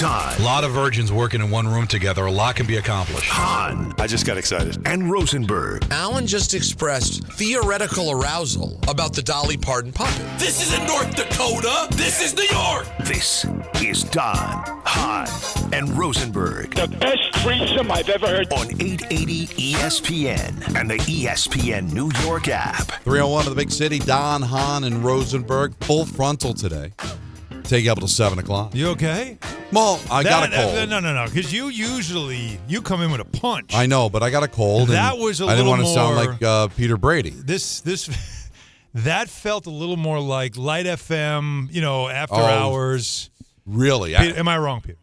Don. A lot of virgins working in one room together. A lot can be accomplished. Hahn. I just got excited. And Rosenberg. Alan just expressed theoretical arousal about the Dolly Parton puppet. This isn't North Dakota. This is New York. This is Don, Hahn, and Rosenberg. The best threesome I've ever heard. On 880 ESPN and the ESPN New York app. 301 of the big city, Don, Hahn, and Rosenberg. Full frontal today. Take you up till 7 o'clock. You okay? Well, I got a cold. No. Because you come in with a punch. I know, but I got a cold. That was a I didn't little want to sound more- like Peter Brady. That felt a little more like Light FM, after hours. Really? Peter, am I wrong, Peter?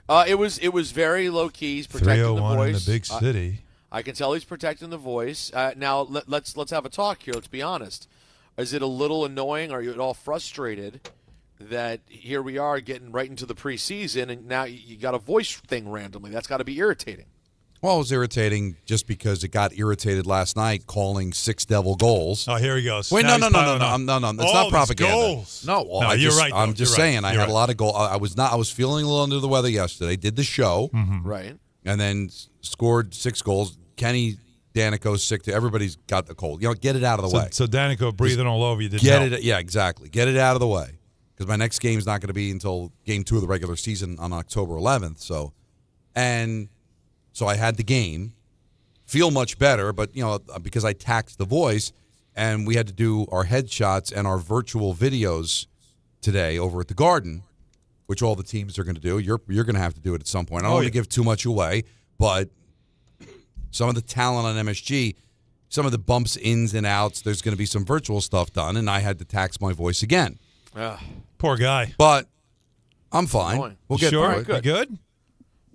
It was very low key. He's protecting the 301 voice. in the big city. I can tell he's protecting the voice. Now let's have a talk here. Let's be honest. Is it a little annoying? Are you at all frustrated that here we are getting right into the preseason and now you got a voice thing randomly? That's got to be irritating. Well, it was irritating just because it got irritated last night calling 6 Devil goals. Oh, here he goes. Wait, Now no. he's piling up. It's not propaganda. Goals. No, well, No, you're right, I'm though. just You're saying right. I You're had a right. lot of goals. I was feeling a little under the weather yesterday. Did the show. Mm-hmm. Right. And then scored 6 goals. Kenny Danico's sick too. Everybody's got the cold. Get it out of the way. So Danico breathing all over you didn't Get help. it. Yeah, exactly. Get it out of the way because my next game's not going to be until game 2 of the regular season on October 11th. So I had the game. Feel much better, but because I taxed the voice, and we had to do our headshots and our virtual videos today over at the Garden, which all the teams are going to do. You're going to have to do it at some point. I don't want to give too much away, but some of the talent on MSG, some of the bumps, ins and outs, there's going to be some virtual stuff done, and I had to tax my voice again. Poor guy. But I'm fine. We'll get sure? through it. You good?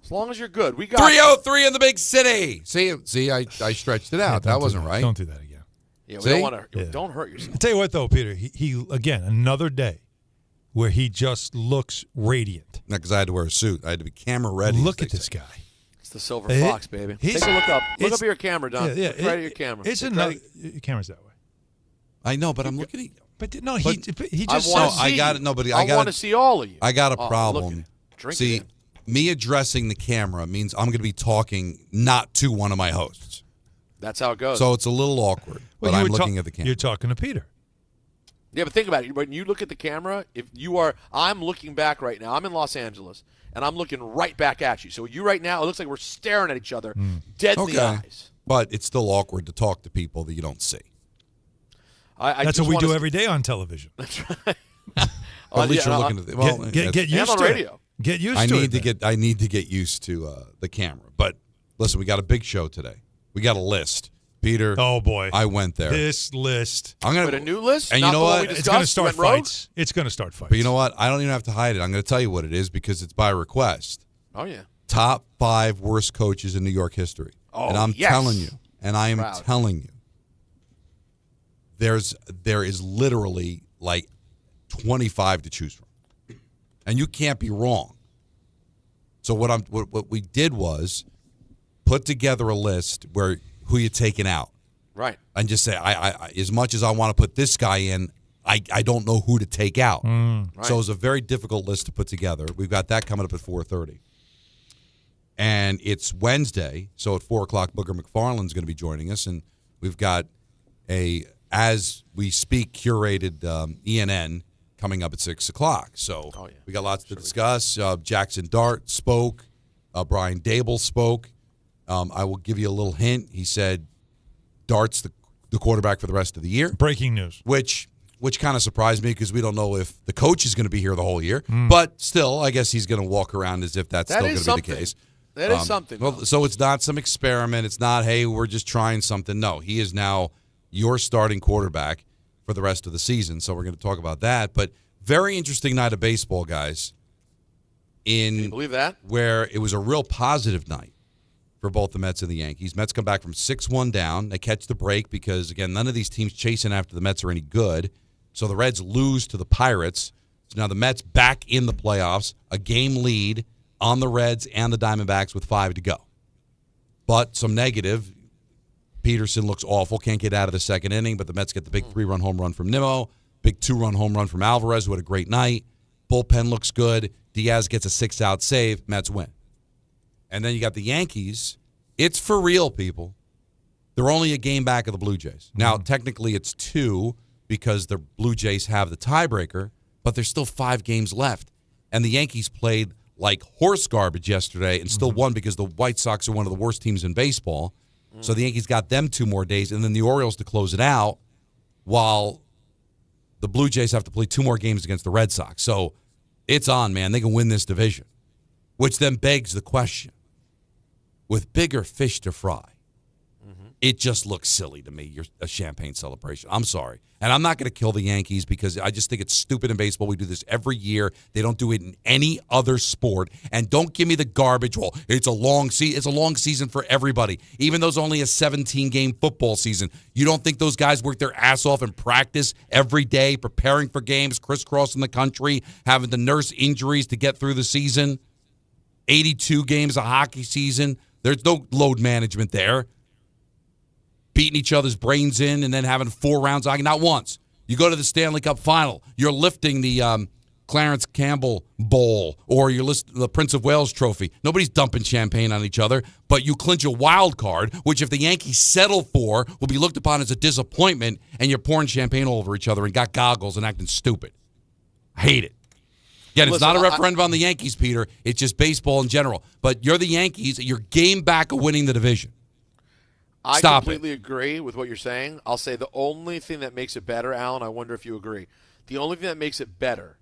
As long as you're good. We got 303 in the big city. See, I stretched it out. That wasn't right. Don't do that again. Yeah, we See? don't want to. Don't hurt yourself. I'll tell you what, though, Peter. He again, another day where he just looks radiant. Not because I had to wear a suit. I had to be camera ready. Look at this guy. It's the silver fox, baby. Take a look up. Look up at your camera, Don. Yeah, Look right at your camera. It's another. Your camera's that way. I know, but I'm looking at you. But no, he just. I got it. Nobody. I want to see all of you. I got a Look problem. at it. See, me addressing the camera means I'm going to be talking not to one of my hosts. That's how it goes. So it's a little awkward. Well, but I'm looking at the camera. You're talking to Peter. Yeah, but think about it. When you look at the camera, I'm looking back right now. I'm in Los Angeles, and I'm looking right back at you. So you right now, it looks like we're staring at each other, dead in the eyes. But it's still awkward to talk to people that you don't see. That's what we do every day on television. That's right. At least you're looking at the well. Get used on to radio. it. Get used to it. I need to get used to the camera. But listen, we got a big show today. We got a list. Peter. Oh boy, I went there. This list. I'm gonna put a new list. And you know what? It's going to start fights. It's going to start fights. But you know what? I don't even have to hide it. I'm going to tell you what it is because it's by request. Oh yeah. Top 5 worst coaches in New York history. Oh, and I'm yes. telling you, and I am Proud. telling you, there is literally like 25 to choose from, and you can't be wrong. So what we did was put together a list where who you're taking out, right? And just say, I as much as I want to put this guy in, I don't know who to take out. Right. So it's a very difficult list to put together. We've got that coming up at 4:30. And it's Wednesday, so at 4 o'clock, Booger McFarland's going to be joining us. And we've got as we speak, curated ENN coming up at 6 o'clock. So we got lots to discuss. Jackson Dart spoke. Brian Dable spoke. I will give you a little hint. He said Dart's the quarterback for the rest of the year. Breaking news. Which kind of surprised me because we don't know if the coach is going to be here the whole year. But still, I guess he's going to walk around as if that's still going to be the case. That is something. Well, so it's not some experiment. It's not, hey, we're just trying something. No, he is now your starting quarterback for the rest of the season. So we're going to talk about that. But very interesting night of baseball, guys. Can you believe that? Where it was a real positive night for both the Mets and the Yankees. Mets come back from 6-1 down. They catch the break because, again, none of these teams chasing after the Mets are any good. So the Reds lose to the Pirates. So now the Mets back in the playoffs, a game lead on the Reds and the Diamondbacks with 5 to go. But some negative. Peterson looks awful, can't get out of the second inning, but the Mets get the big 3-run home run from Nimmo, big 2-run home run from Alvarez, who had a great night. Bullpen looks good. Diaz gets a 6-out save, Mets win. And then you got the Yankees. It's for real, people. They're only a game back of the Blue Jays. Now, technically it's 2 because the Blue Jays have the tiebreaker, but there's still 5 games left. And the Yankees played like horse garbage yesterday and still won because the White Sox are one of the worst teams in baseball. So the Yankees got them 2 more days, and then the Orioles to close it out while the Blue Jays have to play 2 more games against the Red Sox. So it's on, man. They can win this division, which then begs the question, with bigger fish to fry, it just looks silly to me, you're a champagne celebration. I'm sorry. And I'm not going to kill the Yankees because I just think it's stupid in baseball. We do this every year. They don't do it in any other sport. And don't give me the garbage. Well, it's a long season for everybody. Even though it's only a 17-game football season. You don't think those guys work their ass off and practice every day, preparing for games, crisscrossing the country, having to nurse injuries to get through the season? 82 games a hockey season. There's no load management there. Beating each other's brains in and then having 4 rounds of hockey. Not once. You go to the Stanley Cup final. You're lifting the Clarence Campbell Bowl or you're the Prince of Wales Trophy. Nobody's dumping champagne on each other, but you clinch a wild card, which if the Yankees settle for, will be looked upon as a disappointment, and you're pouring champagne all over each other and got goggles and acting stupid. I hate it. Again, it's not a referendum on the Yankees, Peter. It's just baseball in general. But you're the Yankees. You're game back of winning the division. I completely agree with what you're saying. I'll say the only thing that makes it better, Alan, I wonder if you agree, the only thing that makes it better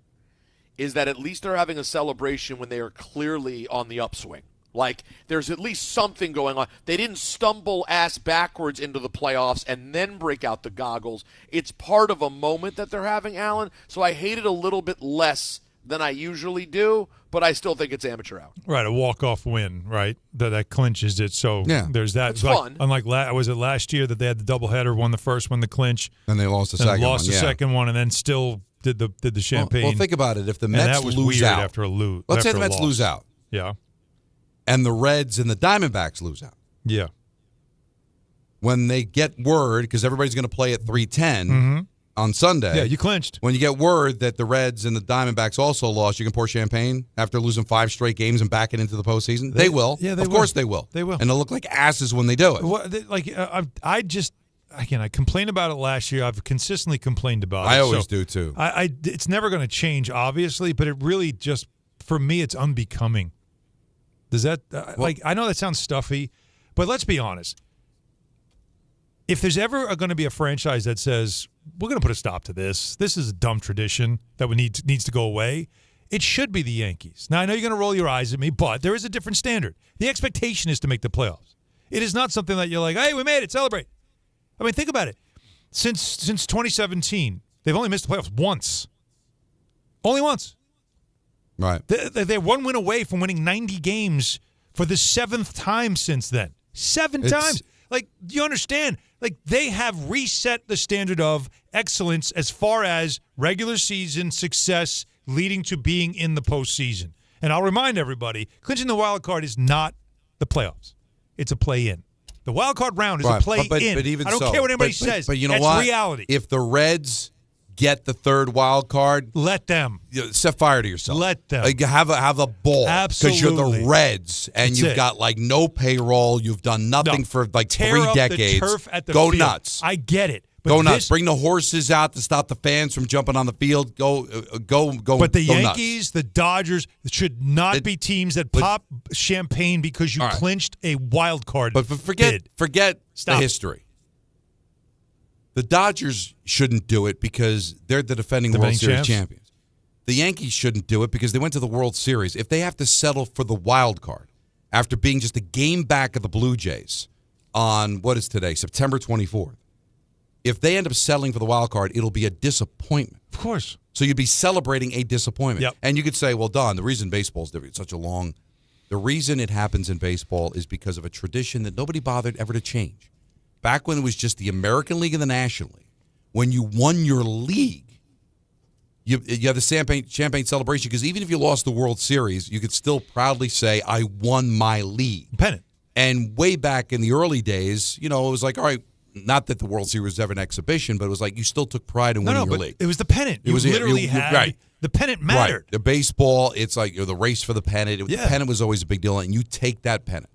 is that at least they're having a celebration when they are clearly on the upswing. Like, there's at least something going on. They didn't stumble ass backwards into the playoffs and then break out the goggles. It's part of a moment that they're having, Alan, so I hate it a little bit less than I usually do, but I still think it's amateur hour. Right, a walk-off win, right? That clinches it. So there's that. It's fun. Unlike was it last year that they had the doubleheader, won the first one, the clinch, and they lost the second one. Lost the second one, and then still did the champagne. Well, think about it. If the Mets that was lose weird out after a lose, let's say the Mets lose out, and the Reds and the Diamondbacks lose out. Yeah. When they get word, because everybody's going to play at 3:10. On Sunday. Yeah, you clinched. When you get word that the Reds and the Diamondbacks also lost, you can pour champagne after losing 5 straight games and backing into the postseason? They will. Yeah, of course they will. They will. And they'll look like asses when they do it. I complained about it last year. I've consistently complained about it. I always do, too. It's never going to change, obviously, but it really just, for me, it's unbecoming. Does that, I know that sounds stuffy, but let's be honest. If there's ever going to be a franchise that says, we're going to put a stop to this, this is a dumb tradition that needs to go away, it should be the Yankees. Now, I know you're going to roll your eyes at me, but there is a different standard. The expectation is to make the playoffs. It is not something that you're like, hey, we made it, celebrate. I mean, think about it. Since 2017, they've only missed the playoffs once. Only once. Right. They're 1 win away from winning 90 games for the 7th time since then. 7 times. Like, do you understand? Like, they have reset the standard of excellence as far as regular season success leading to being in the postseason. And I'll remind everybody, clinching the wild card is not the playoffs. It's a play-in. The wild card round is a play-in. But even I don't care what anybody says. But you know That's what? reality. If the Reds get the 3rd wild card, let them. Set fire to yourself. Let them. Have a ball. Absolutely. Because you're the Reds, and you've got, got no You've done nothing for, 3 decades. The turf at the Go field. nuts. I get it. But go nuts. Bring the horses out to stop the fans from jumping on the field. Go. But the Yankees, nuts. the Dodgers should not be teams that pop champagne because you clinched a wild card. But forget the history. The Dodgers shouldn't do it because they're the defending World Series champions. The Yankees shouldn't do it because they went to the World Series. If they have to settle for the wild card after being just a game back of the Blue Jays on, what is today, September 24th, if they end up settling for the wild card, it'll be a disappointment. Of course. So you'd be celebrating a disappointment. Yep. And you could say, well, Don, the reason baseball's different, the reason it happens in baseball is because of a tradition that nobody bothered ever to change. Back when it was just the American League and the National League, when you won your league, you have the champagne celebration because even if you lost the World Series, you could still proudly say, I won my league. Pennant. And way back in the early days, it was like, all right, not that the World Series was ever an exhibition, but it was like you still took pride in winning your league. It was the pennant. You literally had right. The pennant mattered. Right. The baseball, it's like the race for the pennant. The pennant was always a big deal, and you take that pennant.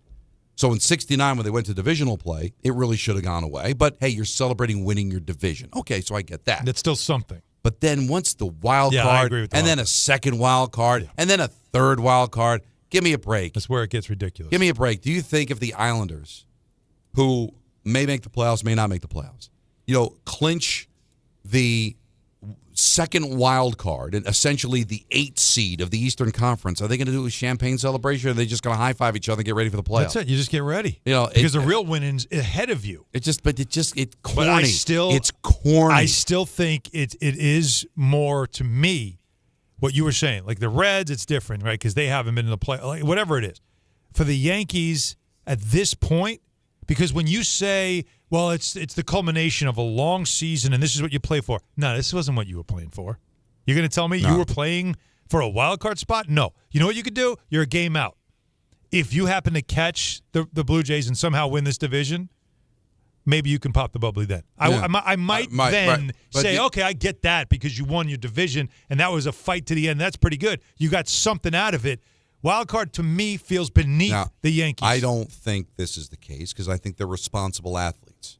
So in '69, when they went to divisional play, it really should have gone away. But hey, you're celebrating winning your division. Okay, so I get that. That's still something. But then once the wild I card, agree with and then a second wild card, and then a third wild card, give me a break. That's where it gets ridiculous. Give me a break. Do you think if the Islanders, who may make the playoffs, may not make the playoffs, clinch the second wild card and essentially the 8th seed of the Eastern Conference, are they going to do a champagne celebration, or are they just going to high five each other and get ready for the playoffs? That's it. You just get ready. Because the real winning's ahead of you. It's corny. But it's corny. I still think it is more, to me, what you were saying. Like the Reds, it's different, right? Because they haven't been in the play. Like whatever it is, for the Yankees at this point, because when you say, well, it's the culmination of a long season and this is what you play for. No, this wasn't what you were playing for. You're going to tell me you were playing for a wild card spot? No. You know what you could do? You're a game out. If you happen to catch the Blue Jays and somehow win this division, maybe you can pop the bubbly then. Yeah. I might then say, okay, I get that because you won your division and that was a fight to the end. That's pretty good. You got something out of it. Wild card, to me, feels beneath the Yankees. I don't think this is the case because I think they're responsible athletes.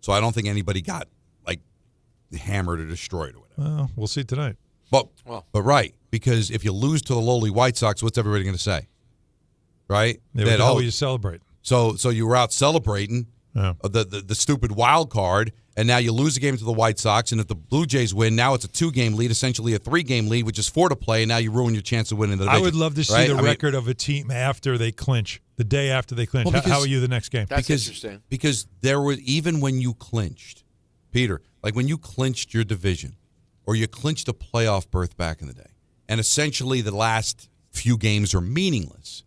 So I don't think anybody got, hammered or destroyed or whatever. Well, we'll see tonight. But right, because if you lose to the lowly White Sox, what's everybody going to say? Right? What the hell were you celebrating? So you were out celebrating the stupid wild card, and now you lose a game to the White Sox, and if the Blue Jays win, now it's a 2-game lead, essentially a 3-game lead, which is 4 to play, and now you ruin your chance of winning the division. I would love to see the record of a team after they clinch, the day after they clinch. How are you the next game? That's interesting. Because there were, even when you clinched, Peter, like when you clinched your division, or you clinched a playoff berth back in the day, and essentially the last few games are meaningless,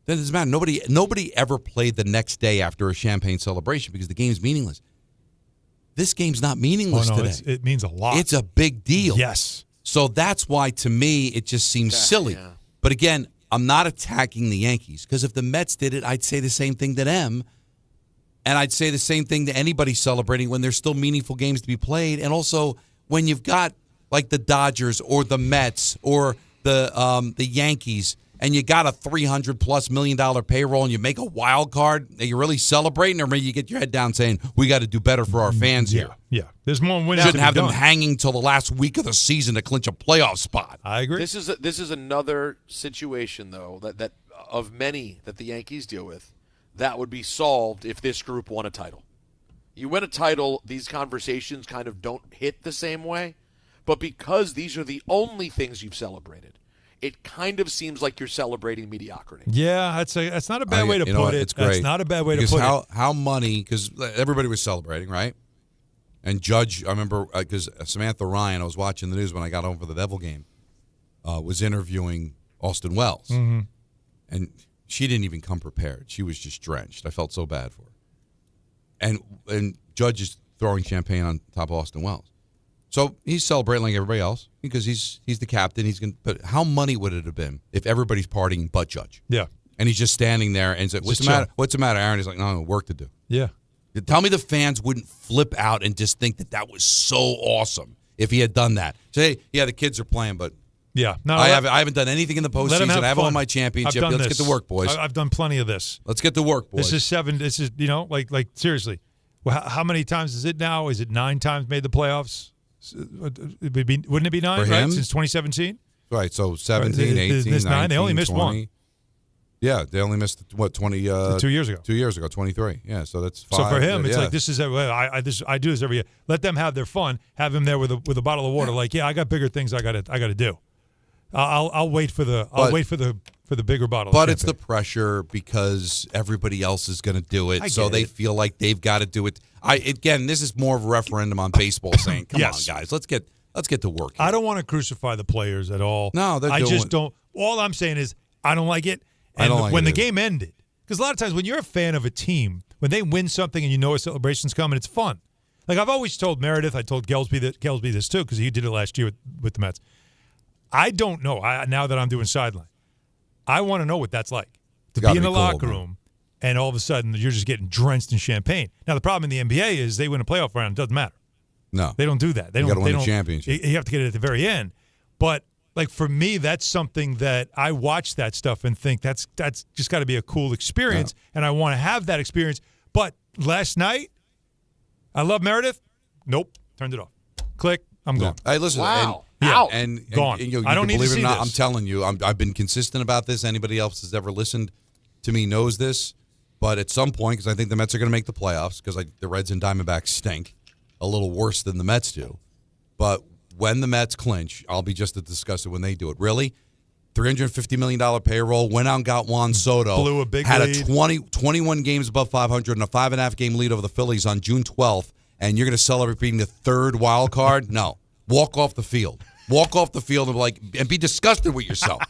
then it doesn't matter. Nobody ever played the next day after a champagne celebration because the game's meaningless. This game's not meaningless today. It means a lot. It's a big deal. Yes. So that's why, to me, it just seems silly. Yeah. But again, I'm not attacking the Yankees because if the Mets did it, I'd say the same thing to them. And I'd say the same thing to anybody celebrating when there's still meaningful games to be played. And also when you've got like the Dodgers or the Mets or the Yankees, and you got a $300+ million payroll, and you make a wild card, are you really celebrating, or maybe you get your head down saying we got to do better for our fans here? Yeah. There's more winning. Shouldn't have them hanging till the last week of the season to clinch a playoff spot. I agree. This is another situation though that of many that the Yankees deal with that would be solved if this group won a title. You win a title, these conversations kind of don't hit the same way, but because these are the only things you've celebrated, it kind of seems like you're celebrating mediocrity. Yeah, I'd say that's not a bad way to put it. It's great. That's not a bad way to put it. How money, because everybody was celebrating, right? And Judge, I remember, because Samantha Ryan, I was watching the news when I got home for the Devil game, was interviewing Austin Wells. Mm-hmm. And she didn't even come prepared. She was just drenched. I felt so bad for her. And Judge is throwing champagne on top of Austin Wells. So he's celebrating like everybody else because he's the captain. But how money would it have been if everybody's partying but Judge? Yeah. And he's just standing there and said, "What's the matter? What's the matter, Aaron?" He's like, "No, work to do." Yeah. Tell me the fans wouldn't flip out and just think that was so awesome if he had done that. Say, yeah, the kids are playing, but yeah, no, I haven't done anything in the postseason. I haven't won my championship. Let's get to work, boys. I've done plenty of this. Let's get to work, boys. This is like seriously. Well, how many times is it now? Is it 9 times made the playoffs? Wouldn't it be 9, For right? him? Since 2017? Right, so 17, 18, 19, 9. They only missed 20. 1. Yeah, they only missed, 20? 2 years ago. 2 years ago, 23. Yeah, so that's 5. So for him, it's yeah. like this is I do this every year. Let them have their fun. Have him there with a bottle of water. Like, yeah, I got bigger things I got to do. I'll wait for the bigger bottle. But it's the pressure because everybody else is going to do it, so they feel like they've got to do it. Again, this is more of a referendum on baseball saying, "Come on, guys, let's get to work." Here. I don't want to crucify the players at all. No, I just don't. All I'm saying is I don't like it. And when the game ended, because a lot of times when you're a fan of a team, when they win something and you know a celebration's coming, it's fun. Like I've always told Meredith, I told Gelsby this too, because he did it last year with the Mets. I don't know. Now that I'm doing sideline, I want to know what that's like to be in the locker room and all of a sudden you're just getting drenched in champagne. Now, the problem in the NBA is they win a playoff round. It doesn't matter. No. They don't do that. They You don't. gotta win they the don't- championship. You have to get it at the very end. But like for me, that's something that I watch that stuff and think that's just got to be a cool experience, and I want to have that experience. But last night, I love Meredith. Nope, turned it off. Click. I'm gone. Hey, listen. Wow. And Gone. you I don't need to believe it or see not, this. I'm telling you, I've been consistent about this. Anybody else that's ever listened to me knows this. But at some point, because I think the Mets are going to make the playoffs, because the Reds and Diamondbacks stink a little worse than the Mets do. But when the Mets clinch, I'll be just as disgusted when they do it. Really? $350 million payroll, went out and got Juan Soto. Blew a big had lead. 21 games above 500 and a 5.5 game lead over the Phillies on June 12th, and you're going to celebrate being the third wild card? No. Walk off the field. Walk off the field and be disgusted with yourself.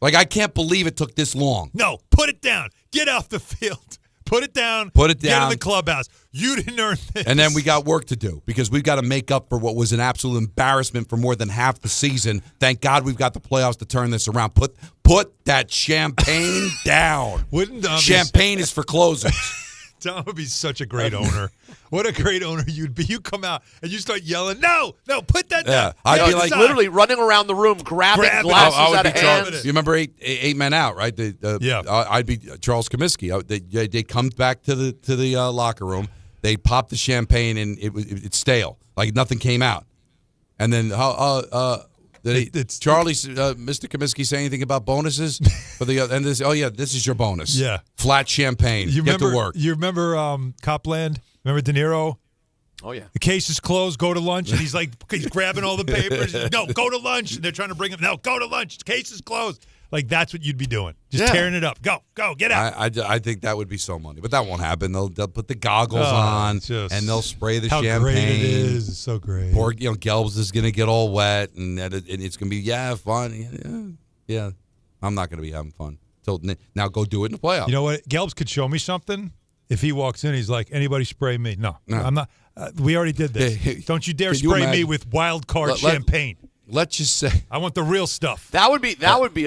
I can't believe it took this long. No, put it down. Get off the field. Put it down. Put it Get down. in the clubhouse. You didn't earn this. And then we got work to do because we've got to make up for what was an absolute embarrassment for more than half the season. Thank God we've got the playoffs to turn this around. Put that champagne down. Wouldn't champagne is for closers. Tom would be such a great owner. What a great owner you'd be. You come out and you start yelling, no, put that down. I'd be He's like literally running around the room, grabbing glasses I would out be of hands. You remember eight men out, right? Yeah. I'd be Charles Comiskey. They come back to the locker room. They pop the champagne and it's stale, like nothing came out. And then did Charlie, Mr. Comiskey, say anything about bonuses for the and this? Oh yeah, this is your bonus. Yeah, flat champagne. Get to work. You remember Copland? Remember De Niro? Oh yeah. The case is closed. Go to lunch, and he's grabbing all the papers. No, go to lunch, and they're trying to bring him. No, go to lunch. The case is closed. Like that's what you'd be doing. Just tearing it up. Go, get out. I think that would be so money, but that won't happen. They'll put the goggles on and they'll spray the champagne. How great it is! It's so great. Poor Gelbs is gonna get all wet, and it's gonna be fun. Yeah. I'm not gonna be having fun. So now go do it in the playoffs. You know what? Gelbs could show me something. If he walks in, he's like, anybody spray me? No. I'm not. We already did this. Don't you dare spray me with wild card champagne. Let's just say I want the real stuff. That would be a That'd be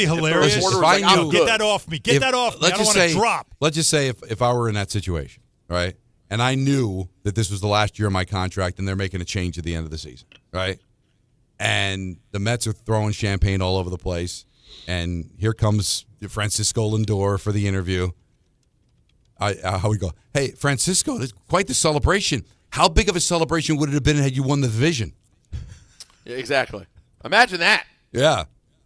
hilarious. Get that off me. Get that off me. I don't want to drop. Let's just say if I were in that situation, right, and I knew that this was the last year of my contract and they're making a change at the end of the season, right, and the Mets are throwing champagne all over the place, and here comes Francisco Lindor for the interview. How we go? Hey, Francisco, this is quite the celebration. How big of a celebration would it have been had you won the division? Yeah, exactly. Imagine that. Yeah.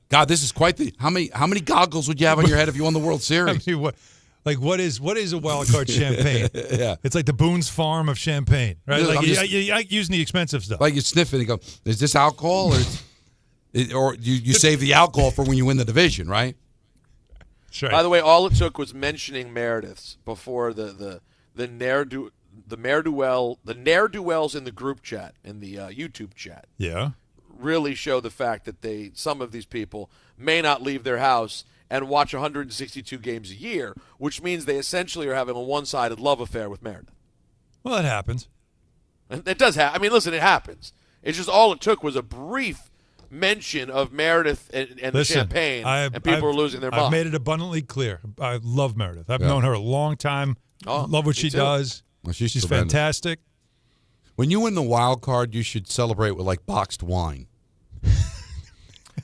God, this is quite the. How many goggles would you have on your head if you won the World Series? I mean, what is a wild card champagne? Yeah. It's like the Boone's Farm of champagne, right? Yeah, like you like using the expensive stuff. Like you sniff it and go, is this alcohol or you save the alcohol for when you win the division, right? Right. By the way, all it took was mentioning Meredith's before the ne'er-do-wells in the group chat, in the YouTube chat. Yeah. Really show the fact that some of these people may not leave their house and watch 162 games a year, which means they essentially are having a one-sided love affair with Meredith. Well, it happens. It does happen. I mean, listen, it happens. It's just all it took was a brief mention of Meredith and the champagne, and people are losing their mind. I've made it abundantly clear. I love Meredith. I've known her a long time. Love what she does. Well, she's fantastic. When you win the wild card, you should celebrate with like boxed wine.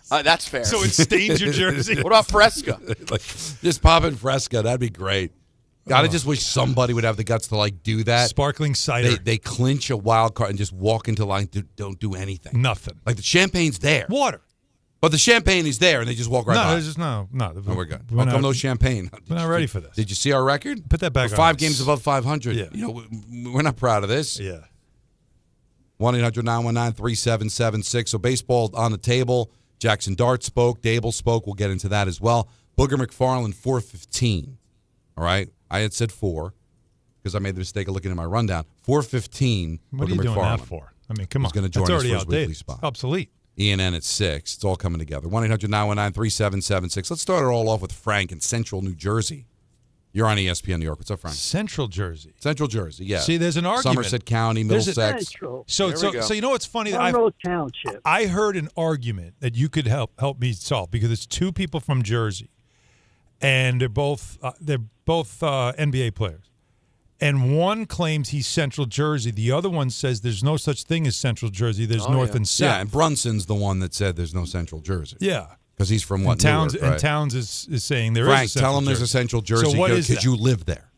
That's fair. So it stains your jersey. What about Fresca? Just pop in Fresca. That'd be great. God, I just wish somebody would have the guts to do that. Sparkling cider. They clinch a wild card and just walk into line. Don't do anything. Nothing. Like the champagne's there. Water. But the champagne is there, and they just walk right by. No. We're good. How come no champagne? We're not ready for this. Did you see our record? Put that back We're on. 5 games above 500. Yeah. We're not proud of this. Yeah. 1-800-919-3776. So baseball on the table. Jackson Dart spoke. Dable spoke. We'll get into that as well. Booger McFarland, 4:15. All right? I had said 4 because I made the mistake of looking at my rundown. 4:15. What are you doing that for? I mean, come on. He's going to join That's us already for his outdated. weekly spot. Obsolete. ENN at 6. It's all coming together. 1-800-919-3776. Let's start it all off with Frank in Central New Jersey. You're on ESPN New York. What's up, Frank? Central Jersey. Central Jersey, yeah. See, there's an argument. Somerset County, Middlesex. So you know what's funny? Monroe Township. I heard an argument that you could help me solve because it's 2 people from Jersey. and they're both NBA players. And one claims he's Central Jersey. The other one says there's no such thing as Central Jersey. There's North and South. Yeah, and Brunson's the one that said there's no Central Jersey. Yeah. Because he's from what? And Towns, Newark, right? and Towns is saying there is Frank, a Central tell him Jersey. there's a Central Jersey So what is because that? you live there.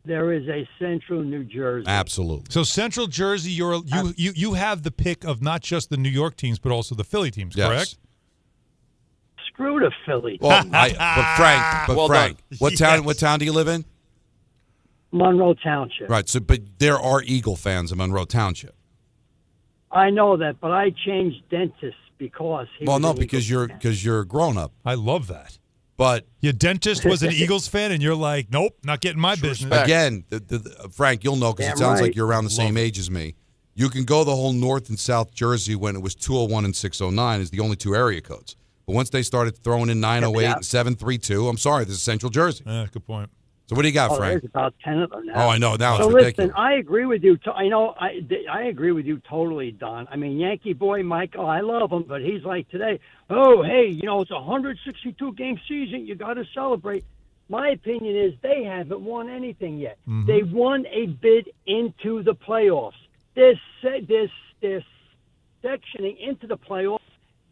There is a Central New Jersey. Absolutely. So Central Jersey, you have the pick of not just the New York teams, but also the Philly teams, Yes. correct? Screw the Philly. Well, Frank, what town do you live in? Monroe Township. Right. So, but there are Eagle fans in Monroe Township. I know that, but I changed dentists because he was an because Eagles fan. you're a grown up. I love that. But Your dentist was an Eagles fan, and you're like, nope, not getting my business. again, Frank, you'll know because it Damn sounds right. like you're around the same age as me. You can go the whole North and South Jersey when it was 201 and 609 is the only two area codes. But once they started throwing in 908 Yeah. and 732, I'm sorry, this is Central Jersey. Good point. So what do you got, Oh, Frank? there's about 10 of them now. Oh, I know. Now So it's listen, ridiculous. I agree with you. I agree with you totally, Don. I mean, Yankee boy Michael, I love him, but he's like today, oh, hey, it's a 162-game season. You got to celebrate. My opinion is they haven't won anything yet. Mm-hmm. They won a bid into the playoffs. This sectioning into the playoffs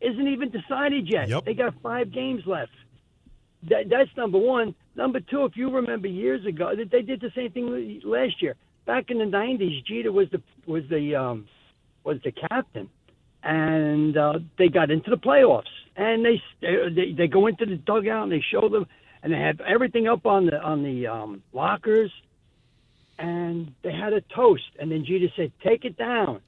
isn't even decided yet. Yep. They got 5 games left. That's number one. Number two, if you remember years ago, they did the same thing last year. Back in the '90s, Jeter was the captain, and they got into the playoffs. And they go into the dugout and they show them, and they have everything up on the lockers, and they had a toast. And then Jeter said, "Take it down."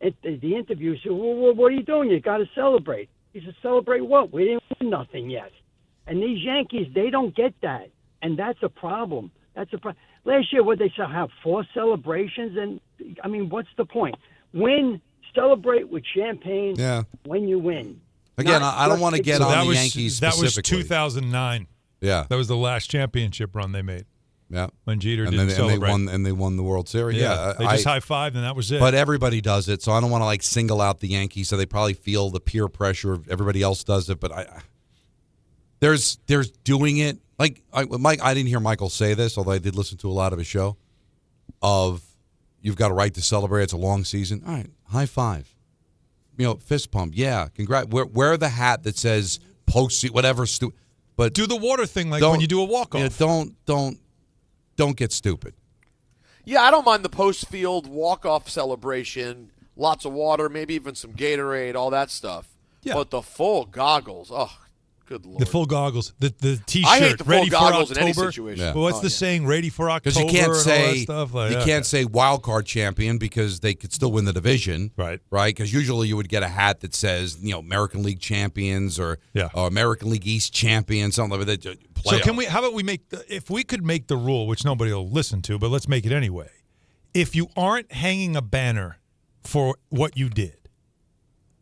The interview said, "Well, what are you doing? You got to celebrate." He said, "Celebrate what? We didn't win nothing yet." And these Yankees, they don't get that, and that's a problem. Last year, what they said, have 4 celebrations, and I mean, what's the point? Celebrate with champagne. Yeah. When you win. Again, Not I don't just want to get So on that the was Yankees that was specifically. 2009. Yeah. That was the last championship run they made Yeah. when Jeter And didn't then celebrate. they won the World Series. Yeah. they just high-fived, and that was it. But everybody does it, so I don't want to single out the Yankees. So they probably feel the peer pressure of everybody else does it. But there's doing it Mike. I didn't hear Michael say this, although I did listen to a lot of his show. Of you've got a right to celebrate. It's a long season. All right, high five. Fist pump. Yeah, congrats. Wear the hat that says post whatever. But do the water thing when you do a walk-off. Don't get stupid. Yeah, I don't mind the post-field walk-off celebration. Lots of water, maybe even some Gatorade, all that stuff. Yeah. But the full goggles, good Lord. The full goggles, the T-shirt, I hate the full ready for goggles in October. any situation. Yeah. Well, what's the saying? Ready for October? Because you can't and say all that stuff. you can't say wild card champion because they could still win the division, Right. Right? Because usually you would get a hat that says American League champions or American League East champions, something like that. So can we? How about we if we could make the rule, which nobody will listen to, but let's make it anyway. If you aren't hanging a banner for what you did,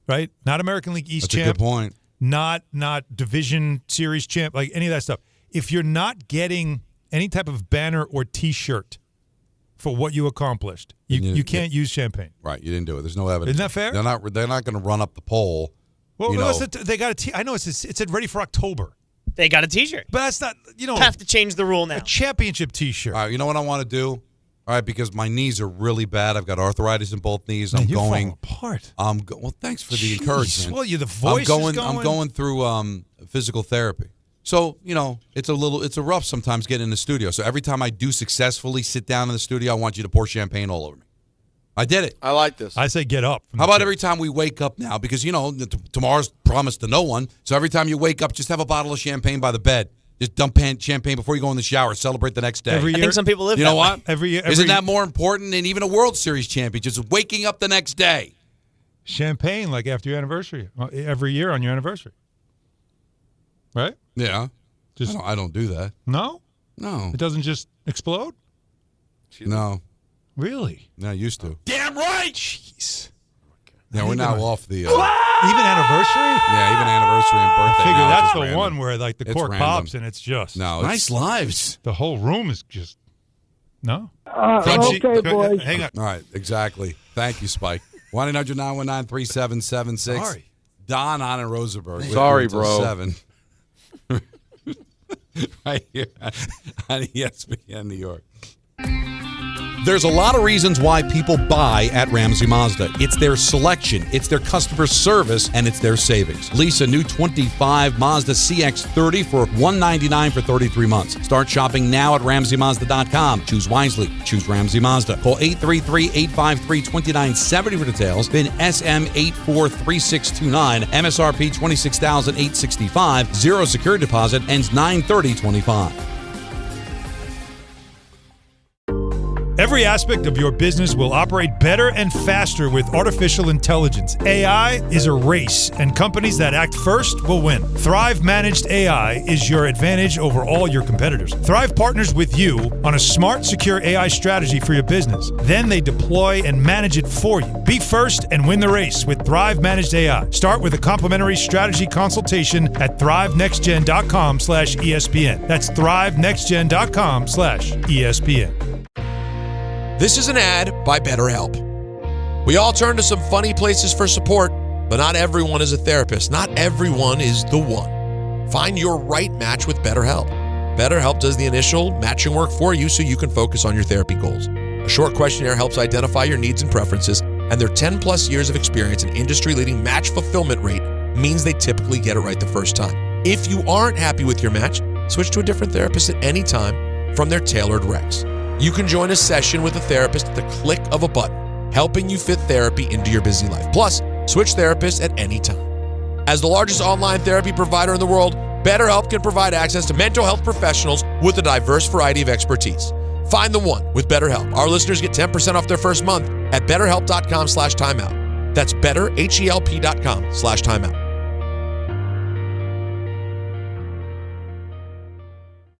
right? Not American League East That's champ. a good point. Not division series champ, like any of that stuff. If you're not getting any type of banner or T-shirt for what you accomplished, you can't use champagne. Right, you didn't do it. There's no evidence. Isn't that fair? They're not going to run up the poll. Well, they got I know it said ready for October, They got a T-shirt. but that's not Have to change the rule now. a championship T-shirt. All right, you know what I want to do? All right, because my knees are really bad. I've got arthritis in both knees. Man, I'm you're going falling apart. Well, thanks for the Jeez, encouragement. well, the voice is I'm going. going through physical therapy. So, it's a rough sometimes getting in the studio. So every time I do successfully sit down in the studio, I want you to pour champagne all over me. I did it. I like this. I say get up. How about every time we wake up now? Because, tomorrow's promised to no one. So every time you wake up, just have a bottle of champagne by the bed. Just dump champagne before you go in the shower. Celebrate the next day. Every I year? think some people live You that know way. what? Every year, Isn't that more important than even a World Series championship? Just waking up the next day. champagne like after your anniversary? Every year on your anniversary, right? Yeah. Just I don't do that. no. No. It doesn't just explode. No. Really? No, I used to. Damn right. Jeez. Yeah, we're now off the. Even anniversary. Yeah, even anniversary and birthday. Figure now, that's it's the random. one where the It's cork random. pops and it's just No, it's, lives. the whole room is just no. Okay, boys. Hang on. all right, exactly. Thank you, Spike. 1-800-919-3776. Sorry. Don, Hahn, and Rosenberg. with Sorry, you until bro. 7. right here on ESPN New York. There's a lot of reasons why people buy at Ramsey Mazda. It's their selection, it's their customer service, and it's their savings. Lease a new 25 Mazda CX-30 for $199 for 33 months. Start shopping now at RamseyMazda.com. Choose wisely. Choose Ramsey Mazda. Call 833-853-2970 for details. PIN SM843629. MSRP $26,865. Zero security deposit. Ends 9/30/25. Every aspect of your business will operate better and faster with artificial intelligence. AI is a race, and companies that act first will win. Thrive Managed AI is your advantage over all your competitors. Thrive partners with you on a smart, secure AI strategy for your business. Then they deploy and manage it for you. Be first and win the race with Thrive Managed AI. Start with a complimentary strategy consultation at thrivenextgen.com/ESPN. That's thrivenextgen.com/ESPN. This is an ad by BetterHelp. We all turn to some funny places for support, but not everyone is a therapist. Not everyone is the one. Find your right match with BetterHelp. BetterHelp does the initial matching work for you so you can focus on your therapy goals. A short questionnaire helps identify your needs and preferences, and their 10-plus years of experience and industry-leading match fulfillment rate means they typically get it right the first time. If you aren't happy with your match, switch to a different therapist at any time from their tailored recs. You can join a session with a therapist at the click of a button, helping you fit therapy into your busy life. Plus, switch therapists at any time. As the largest online therapy provider in the world, BetterHelp can provide access to mental health professionals with a diverse variety of expertise. Find the one with BetterHelp. Our listeners get 10% off their first month at betterhelp.com/timeout. That's betterhelp.com/timeout.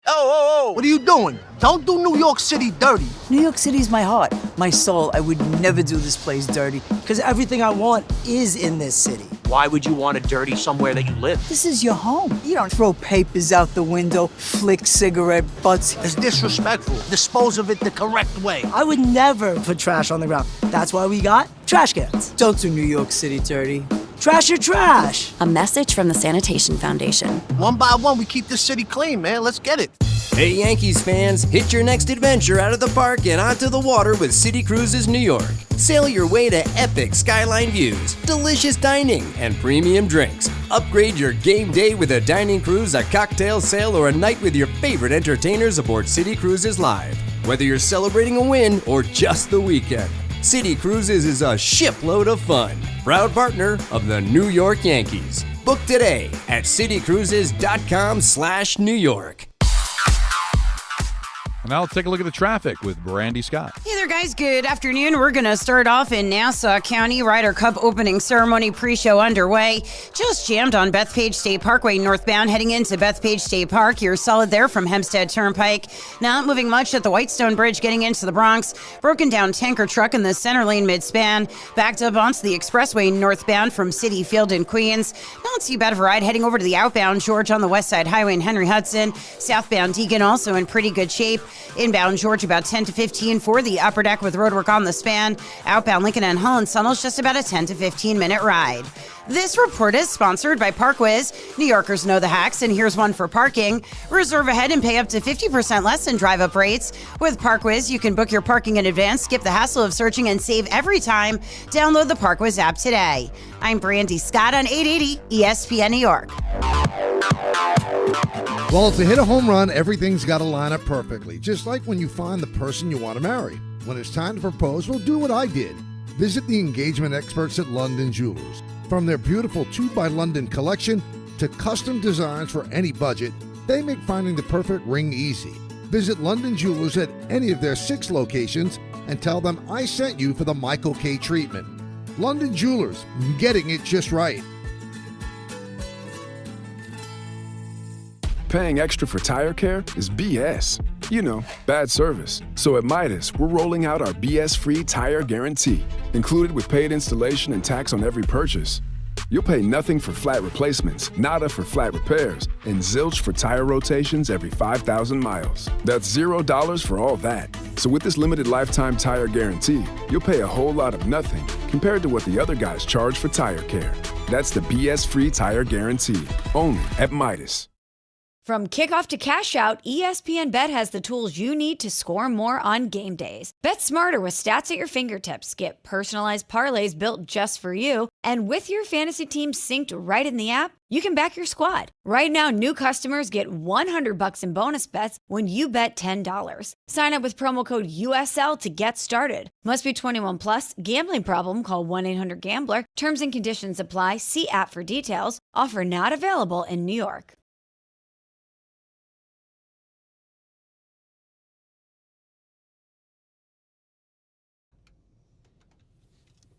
Oh, what are you doing? Don't do New York City dirty. New York City's my heart, my soul. I would never do this place dirty because everything I want is in this city. Why would you want to dirty somewhere that you live? This is your home. You don't throw papers out the window, flick cigarette butts. It's disrespectful. Dispose of it the correct way. I would never put trash on the ground. That's why we got trash cans. Don't do New York City dirty. Trash your trash. A message from the Sanitation Foundation. One by one, we keep this city clean, man. Let's get it. Hey, Yankees fans, hit your next adventure out of the park and onto the water with City Cruises New York. Sail your way to epic skyline views, delicious dining, and premium drinks. Upgrade your game day with a dining cruise, a cocktail sail, or a night with your favorite entertainers aboard City Cruises Live. Whether you're celebrating a win or just the weekend, City Cruises is a shipload of fun. Proud partner of the New York Yankees. Book today at citycruises.com/New York. Now let's take a look at the traffic with Brandy Scott. Hey there, guys. Good afternoon. We're going to start off in Nassau County. Ryder Cup opening ceremony pre-show underway. Just jammed on Bethpage State Parkway northbound heading into Bethpage State Park. You're solid there from Hempstead Turnpike. Not moving much at the Whitestone Bridge getting into the Bronx. Broken down tanker truck in the center lane mid-span. Backed up onto the expressway northbound from City Field in Queens. Not too bad of a ride heading over to the outbound George on the West Side Highway in Henry Hudson. Southbound Deacon also in pretty good shape. Inbound George about 10 to 15 for the upper deck with roadwork on the span. Outbound Lincoln and Holland Tunnels just about a 10 to 15 minute ride. This report is sponsored by ParkWiz. New Yorkers know the hacks, and here's one for parking. Reserve ahead and pay up to 50% less than drive-up rates. With ParkWiz, you can book your parking in advance, skip the hassle of searching, and save every time. Download the ParkWiz app today. I'm Brandy Scott on 880 ESPN New York. Well, to hit a home run, everything's got to line up perfectly, just like when you find the person you want to marry. When it's time to propose, well, do what I did. Visit the engagement experts at London Jewelers. From their beautiful 2 by London collection to custom designs for any budget, they make finding the perfect ring easy. Visit London Jewelers at any of their 6 locations and tell them I sent you for the Michael K. treatment. London Jewelers, getting it just right. Paying extra for tire care is BS. You know, bad service. So at Midas, we're rolling out our BS-free tire guarantee, included with paid installation and tax on every purchase. You'll pay nothing for flat replacements, nada for flat repairs, and zilch for tire rotations every 5,000 miles. That's $0 for all that. So with this limited lifetime tire guarantee, you'll pay a whole lot of nothing compared to what the other guys charge for tire care. That's the BS-free tire guarantee, only at Midas. From kickoff to cash out, ESPN Bet has the tools you need to score more on game days. Bet smarter with stats at your fingertips. Get personalized parlays built just for you. And with your fantasy team synced right in the app, you can back your squad. Right now, new customers get $100 in bonus bets when you bet $10. Sign up with promo code USL to get started. Must be 21 plus. Gambling problem? Call 1-800-GAMBLER. Terms and conditions apply. See app for details. Offer not available in New York.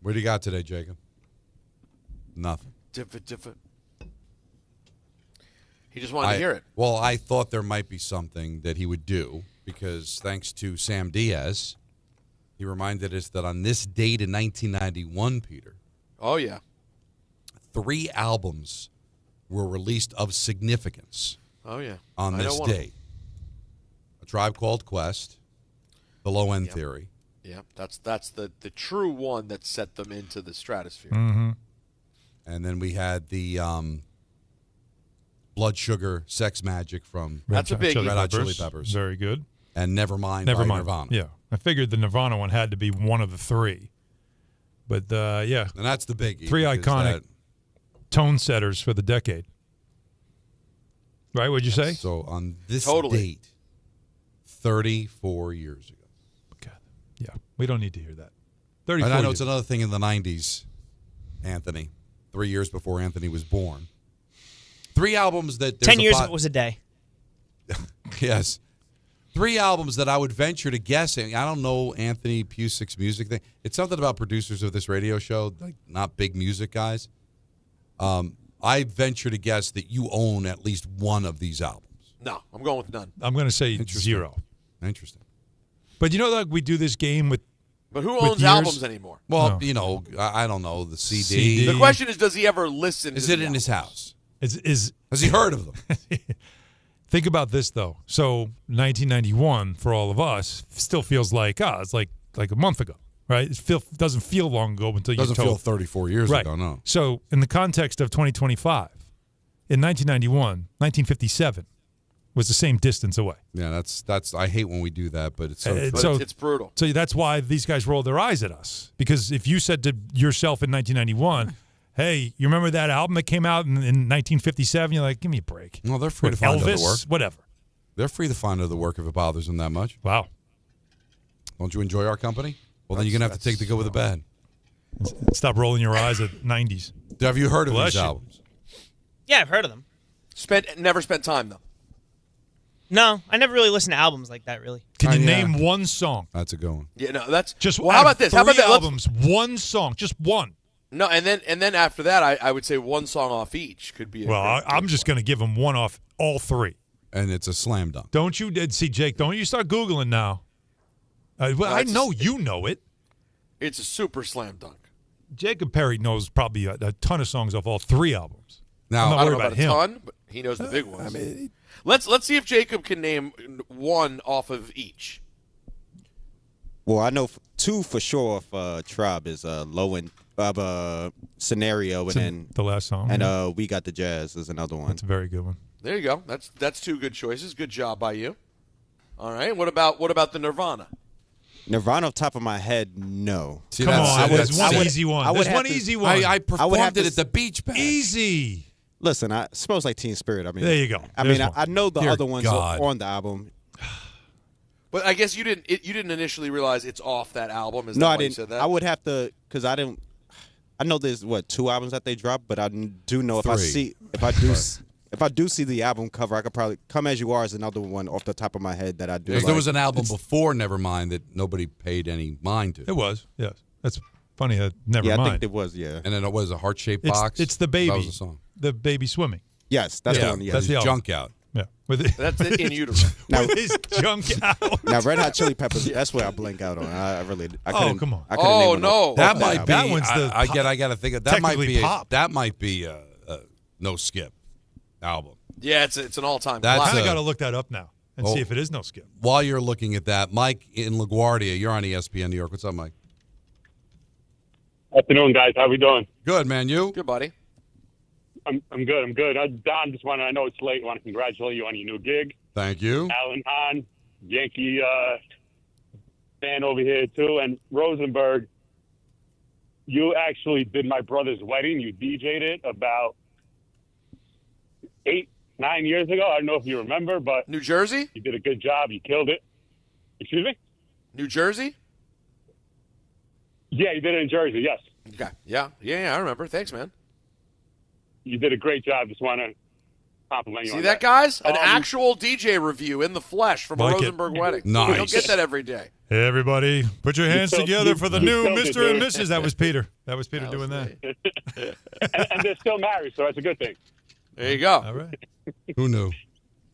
What do you got today, Jacob? Nothing. Different. He just wanted to hear it. Well, I thought there might be something that he would do because thanks to Sam Diaz, he reminded us that on this date in 1991, Peter. Oh, yeah. 3 albums were released of significance. Oh, yeah. On this date. A Tribe Called Quest, The Low End Theory. Yeah, that's the true one that set them into the stratosphere. Mm-hmm. And then we had the Blood Sugar Sex Magic from Red Hot Chili Peppers. Very good. And Nevermind by Nirvana. Yeah, I figured the Nirvana one had to be one of the 3. But, yeah. And that's the biggie. 3 iconic tone setters for the decade. Right, what'd you say? So on this date, 34 years ago. Yeah, we don't need to hear that. And I know it's another thing in the 90s, Anthony. 3 years before Anthony was born. 3 albums that... 10 years it was a day. Yes. 3 albums that I would venture to guess. I don't know Anthony Pusick's music thing. It's something about producers of this radio show, like not big music guys. I venture to guess that you own at least one of these albums. No, I'm going with none. I'm going to say 0. Interesting. But you know, like we do this game with. But who owns albums anymore? Well, you know, I don't know the CD. The question is, does he ever listen? Is it in his house? Has he heard of them? Think about this though. So 1991 for all of us still feels like it's like a month ago, right? It doesn't feel long ago until you doesn't feel 34 years ago. No. So in the context of 2025, in 1991, 1957. Was the same distance away. Yeah, that's. I hate when we do that, but it's it's brutal. So that's why these guys roll their eyes at us. Because if you said to yourself in 1991, "Hey, you remember that album that came out in 1957?" You're like, "Give me a break." Well, they're free to find other work. Whatever. They're free to find other work if it bothers them that much. Wow. Don't you enjoy our company? Well, then you're gonna have to take the good with the bad. Stop rolling your eyes at 90s. Have you heard of these albums? Yeah, I've heard of them. Never spent time though. No, I never really listened to albums like that, really. Can you name one song? That's a good one. Yeah, no, that's just. Well, how about this? How about that? Albums, one song, just one. No, and then after that, I would say one song off each could be. I'm just going to give them one off all 3, and it's a slam dunk. Don't you see, Jake? Don't you start Googling now? I know you know it. It's a super slam dunk. Jacob Perry knows probably a ton of songs off all 3 albums. Now, I'm not I don't worried know about him. a ton, but he knows the big ones. Let's see if Jacob can name one off of each. Well, I know 2 for sure if Tribe is Low End Scenario, and then the last song. And We Got the Jazz is another one. That's a very good one. There you go. That's 2 good choices. Good job by you. All right. What about the Nirvana? Nirvana off the top of my head, no. See, come on, there's one easy one. There's one easy one. I performed it at the beach bash. Easy. Listen, it smells like Teen Spirit. I mean, there you go. I know the other ones on the album. But I guess you didn't initially realize it's off that album. Is no, that I why you didn't. said that? I would have to because I didn't. I know there's 2 albums that they dropped, but I do know 3. if I do see the album cover, I could probably Come As You Are is another one off the top of my head that I do. Because there was an album before Nevermind that nobody paid any mind to. It was, yes. That's funny. Nevermind. Yeah, I think it was. Yeah, and then it was a heart-shaped box. It's the baby. That was the song. The baby swimming. Yes, that's the one. Yeah. That's the junk out. Yeah, that's it in utero. With his junk out. Now, Red Hot Chili Peppers. That's where I blink out on. I couldn't. Come on. I couldn't name no. That might be. That one's the. I got to think of that. Might be a no skip album. Yeah, it's an all-time. I kind of got to look that up now and see if it is no skip. While you're looking at that, Mike in LaGuardia, you're on ESPN New York. What's up, Mike? Afternoon, guys. How we doing? Good, man. You? Good, buddy. I'm good. I'm good. Don, I know it's late. I want to congratulate you on your new gig. Thank you. Alan Hahn, Yankee fan over here, too. And Rosenberg, you actually did my brother's wedding. You DJ'd it about 8-9 years ago. I don't know if you remember, but New Jersey? You did a good job. You killed it. Excuse me? New Jersey? Yeah, you did it in Jersey, yes. Okay. Yeah, I remember. Thanks, man. You did a great job. Just want to compliment you See on that, guys? An actual DJ review in the flesh from a Rosenberg wedding. Nice. You don't get that every day. Hey, everybody, put your hands together for the new killed it, Mr. and dude. Mrs. That was Peter. That was Peter doing that. and they're still married, so that's a good thing. There you go. All right. Who knew?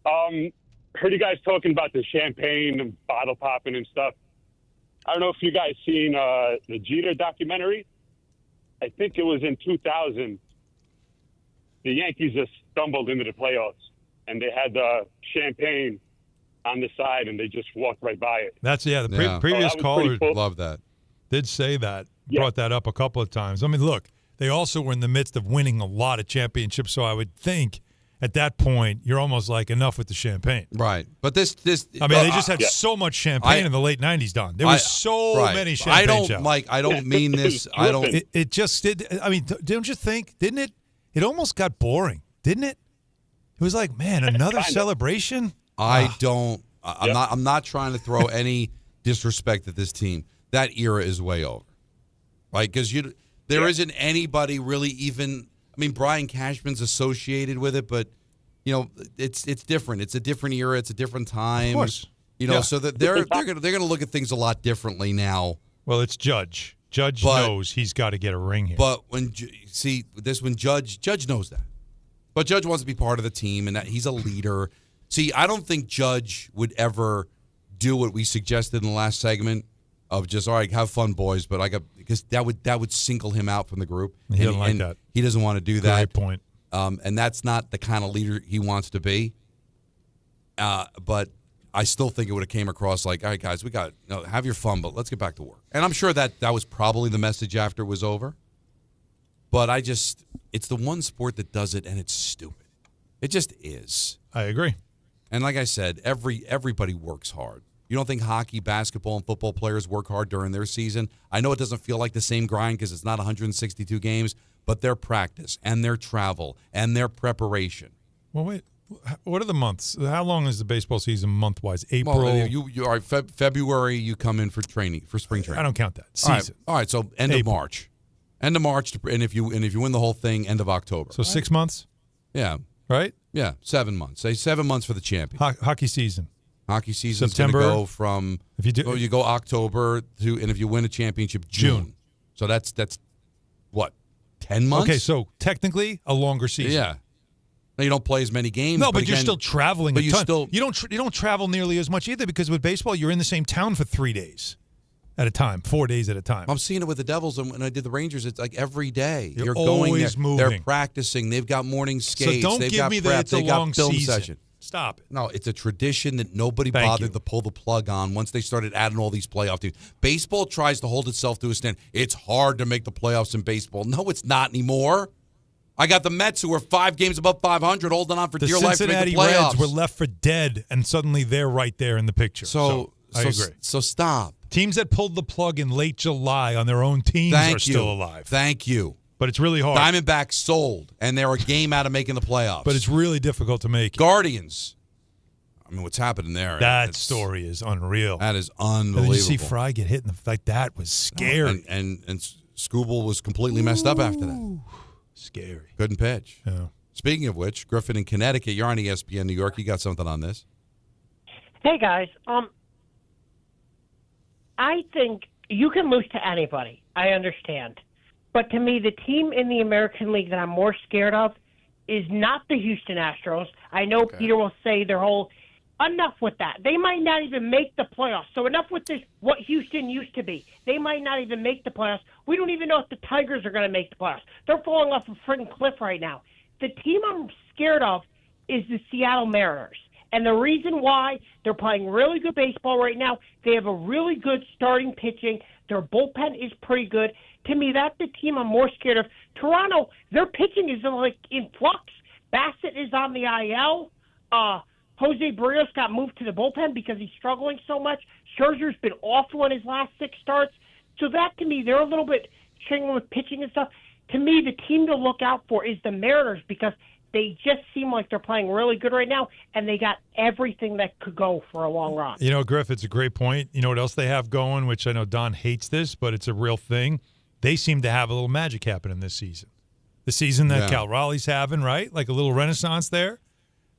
Heard you guys talking about the champagne and bottle popping and stuff. I don't know if you guys seen the Jeter documentary. I think it was in 2000. The Yankees just stumbled into the playoffs, and they had the champagne on the side, and they just walked right by it. That's the previous caller Love that. did say that. Brought that up a couple of times. I mean, look, they also were in the midst of winning a lot of championships, so I would think at that point you're almost like enough with the champagne. Right. But this I mean, they just had so much champagne in the late 90s, Don. There was so many champagne shots. Mike, I don't mean this. I don't. It just did. I mean, don't you think? Didn't it? It almost got boring, didn't it? It was like, man, another celebration. I'm not trying to throw any disrespect at this team. That era is way over, right? Because there isn't anybody really even. I mean, Brian Cashman's associated with it, but it's different. It's a different era. It's a different time. Of course, so that they're gonna look at things a lot differently now. Well, it's Judge. Judge knows he's got to get a ring here. But when Judge knows that. But Judge wants to be part of the team, and that he's a leader. See, I don't think Judge would ever do what we suggested in the last segment of just, all right, have fun, boys. But because that would single him out from the group. He doesn't like that. He doesn't want to do that. Great point. And that's not the kind of leader he wants to be. But I still think it would have came across like, all right, guys, we got have your fun, but let's get back to work. And I'm sure that was probably the message after it was over. But it's the one sport that does it, and it's stupid. It just is. I agree. And like I said, everybody works hard. You don't think hockey, basketball, and football players work hard during their season? I know it doesn't feel like the same grind because it's not 162 games, but their practice and their travel and their preparation. Well, wait. What are the months? How long is the baseball season month-wise? April? Well, you are February. You come in for training, for spring training. I don't count that. Season. All right. So end of March, and if you win the whole thing, end of October. So 6 months. Yeah. Right. Yeah. 7 months. Say 7 months for the champion. Hockey season. Hockey season is September. Go from you go October to, and if you win a championship, June. So that's what 10 months. Okay. So technically a longer season. Yeah. You don't play as many games. No, but you're still traveling but a ton. You don't travel nearly as much either because with baseball, you're in the same town for 3 days at a time, 4 days at a time. I'm seeing it with the Devils, and when I did the Rangers, it's like every day. You're going always there. moving. They're practicing. They've got morning skates. So don't They've give got me prep. that it's a They got long film season. session. Stop it. No, it's a tradition that nobody Thank bothered you. to pull the plug on once they started adding all these playoff teams. Baseball tries to hold itself to a standard. It's hard to make the playoffs in baseball. No, it's not anymore. I got the Mets who are 5 games above 500 holding on for dear life to make the Cincinnati playoffs. Reds were left for dead, and suddenly they're right there in the picture. So I agree. So stop. Teams that pulled the plug in late July on their own teams are still alive. Thank you. But it's really hard. Diamondbacks sold, and they're a game out of making the playoffs. But it's really difficult to make. Guardians. I mean, what's happening there? That story is unreal. That is unbelievable. And then you see Fry get hit in the like that was scary. And Scooble was completely messed up after that. Scary. Couldn't pitch. Yeah. Speaking of which, Griffin in Connecticut, you're on ESPN New York. You got something on this? Hey guys, I think you can lose to anybody. I understand, but to me, the team in the American League that I'm more scared of is not the Houston Astros. I know Peter will say their whole. Enough with that. They might not even make the playoffs. So enough with this, what Houston used to be. They might not even make the playoffs. We don't even know if the Tigers are going to make the playoffs. They're falling off a freaking cliff right now. The team I'm scared of is the Seattle Mariners. And the reason why, they're playing really good baseball right now. They have a really good starting pitching. Their bullpen is pretty good. To me, that's the team I'm more scared of. Toronto, their pitching is in flux. Bassett is on the IL. Jose Barrios got moved to the bullpen because he's struggling so much. Scherzer's been awful in his last 6 starts. So that, to me, they're a little bit struggling with pitching and stuff. To me, the team to look out for is the Mariners because they just seem like they're playing really good right now, and they got everything that could go for a long run. Griff, it's a great point. You know what else they have going, which I know Don hates this, but it's a real thing. They seem to have a little magic happening this season. The season that Cal Raleigh's having, right? Like a little renaissance there.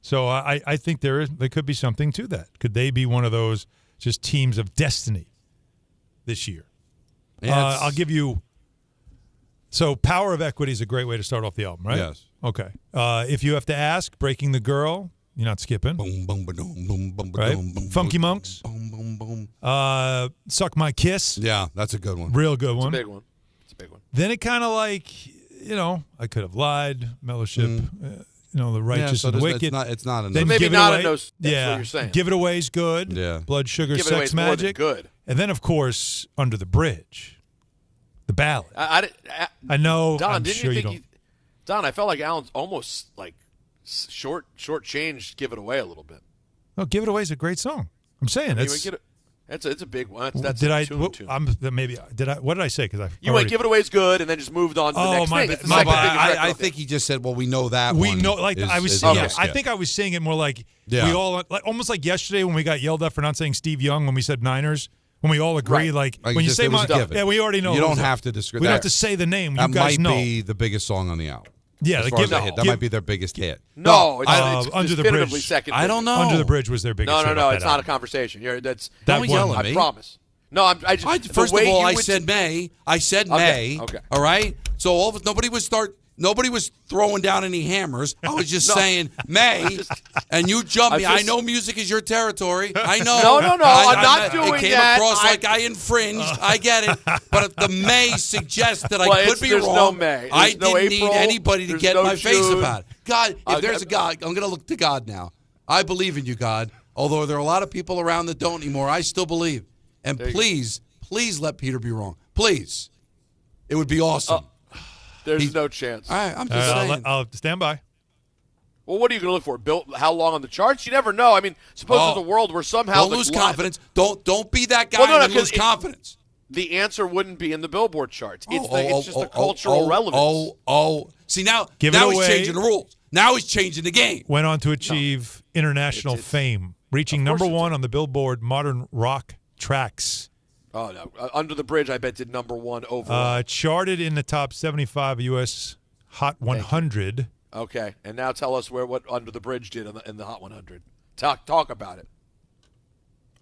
So I think there could be something to that. Could they be one of those just teams of destiny this year? I'll give you. So, Power of Equity is a great way to start off the album, right? Yes. Okay. If you have to ask, Breaking the Girl, you're not skipping. Boom, boom, boom, boom, boom, right? boom, Funky Monks. Boom, boom, boom. Suck My Kiss. Yeah, that's a good one. Real good one. It's a big one. It's a big one. Then it kind of like, I Could Have Lied, Mellowship, The Righteous and the Wicked. It's not enough. Then maybe Give It not Away. in those. That's yeah. what you're saying. Give It Away is good. Yeah. Blood Sugar Give It Away Sex is more than Magic. good. And then, of course, Under the Bridge. The ballad. I know. Don, I'm didn't sure you you think Don, I felt like Alan's almost like short changed Give It Away a little bit. No, Give It Away is a great song. I'm saying it's a big one. That's did a I? tune. What did I say? Because You went Give It Away is good, and then just moved on to the next thing. It's the second biggest record. I think he just said, "Well, we know that we one." know, like is, I was. is Yeah, I think I was saying it more like we all, like, almost like yesterday when we got yelled at for not saying Steve Young when we said Niners. When we all agree, like when you say we already know. You don't have to disagree. We don't have to say the name. That You guys might know. be the biggest song on the album. Yeah, that might be their biggest hit. No, it's Under the definitively Bridge. second. I don't know. Under the Bridge was their biggest hit. No, off it's that not album. a conversation. Don't yell at me. I promise. No, I just. First of all, I said May. I said May. Okay. All right. So nobody was throwing down any hammers. I was just saying May, and you jumped me. I know music is your territory. I know. No. I'm not doing that. It came across like I infringed. I get it. But if the May suggests that I could be there's wrong, no May. I There's no didn't need April. anybody to There's get no in my face June. about it. God, if there's a God, I'm going to look to God now. I believe in you, God. Although there are a lot of people around that don't anymore, I still believe. And please let Peter be wrong. Please. It would be awesome. There's no chance. All right, I'm just saying. I'll stand by. Well, what are you going to look for? How long on the charts? You never know. I mean, suppose there's a world where somehow don't lose confidence. Don't be that guy and lose confidence. The answer wouldn't be in the Billboard charts. It's just the cultural relevance. See, now Give he's it away. changing the rules. Now he's changing the game. Went on to achieve international fame, reaching number 1 on the Billboard Modern Rock Tracks. Oh, no. Under the Bridge, I bet, did number 1 overall. Charted in the top 75 U.S. Hot 100. Okay, and now tell us what Under the Bridge did in the Hot 100. Talk about it.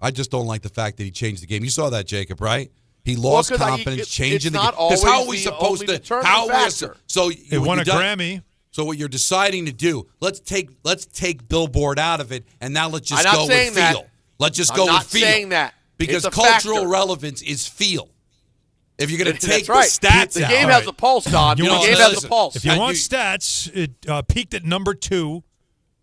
I just don't like the fact that he changed the game. You saw that, Jacob, right? He lost confidence, changing the game. Because how are we supposed to? So it won a Grammy. So what you're deciding to do? Let's take Billboard out of it, and now let's just go with feel. That. Let's just go with feel. I'm not saying that. Because it's cultural relevance is feel. If you're going to take the stats out. The game has a pulse, Don. The game has a pulse. If you want stats, it peaked at number 2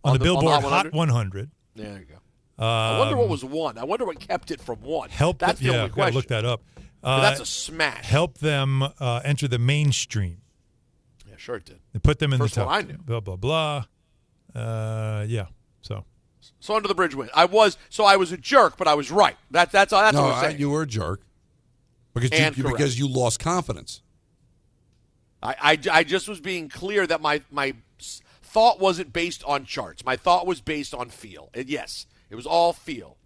on the Billboard Hot 100. There you go. I wonder what was 1. I wonder what kept it from 1. That's the only question. Look that up. That's a smash. Help them enter the mainstream. Yeah, sure it did. They put them in First the top. one I knew. Blah, blah, blah. So Under the Bridge win. I was a jerk, but I was right. That's what I'm saying. You were a jerk because you lost confidence. I just was being clear that my thought wasn't based on charts. My thought was based on feel. And yes, it was all feel.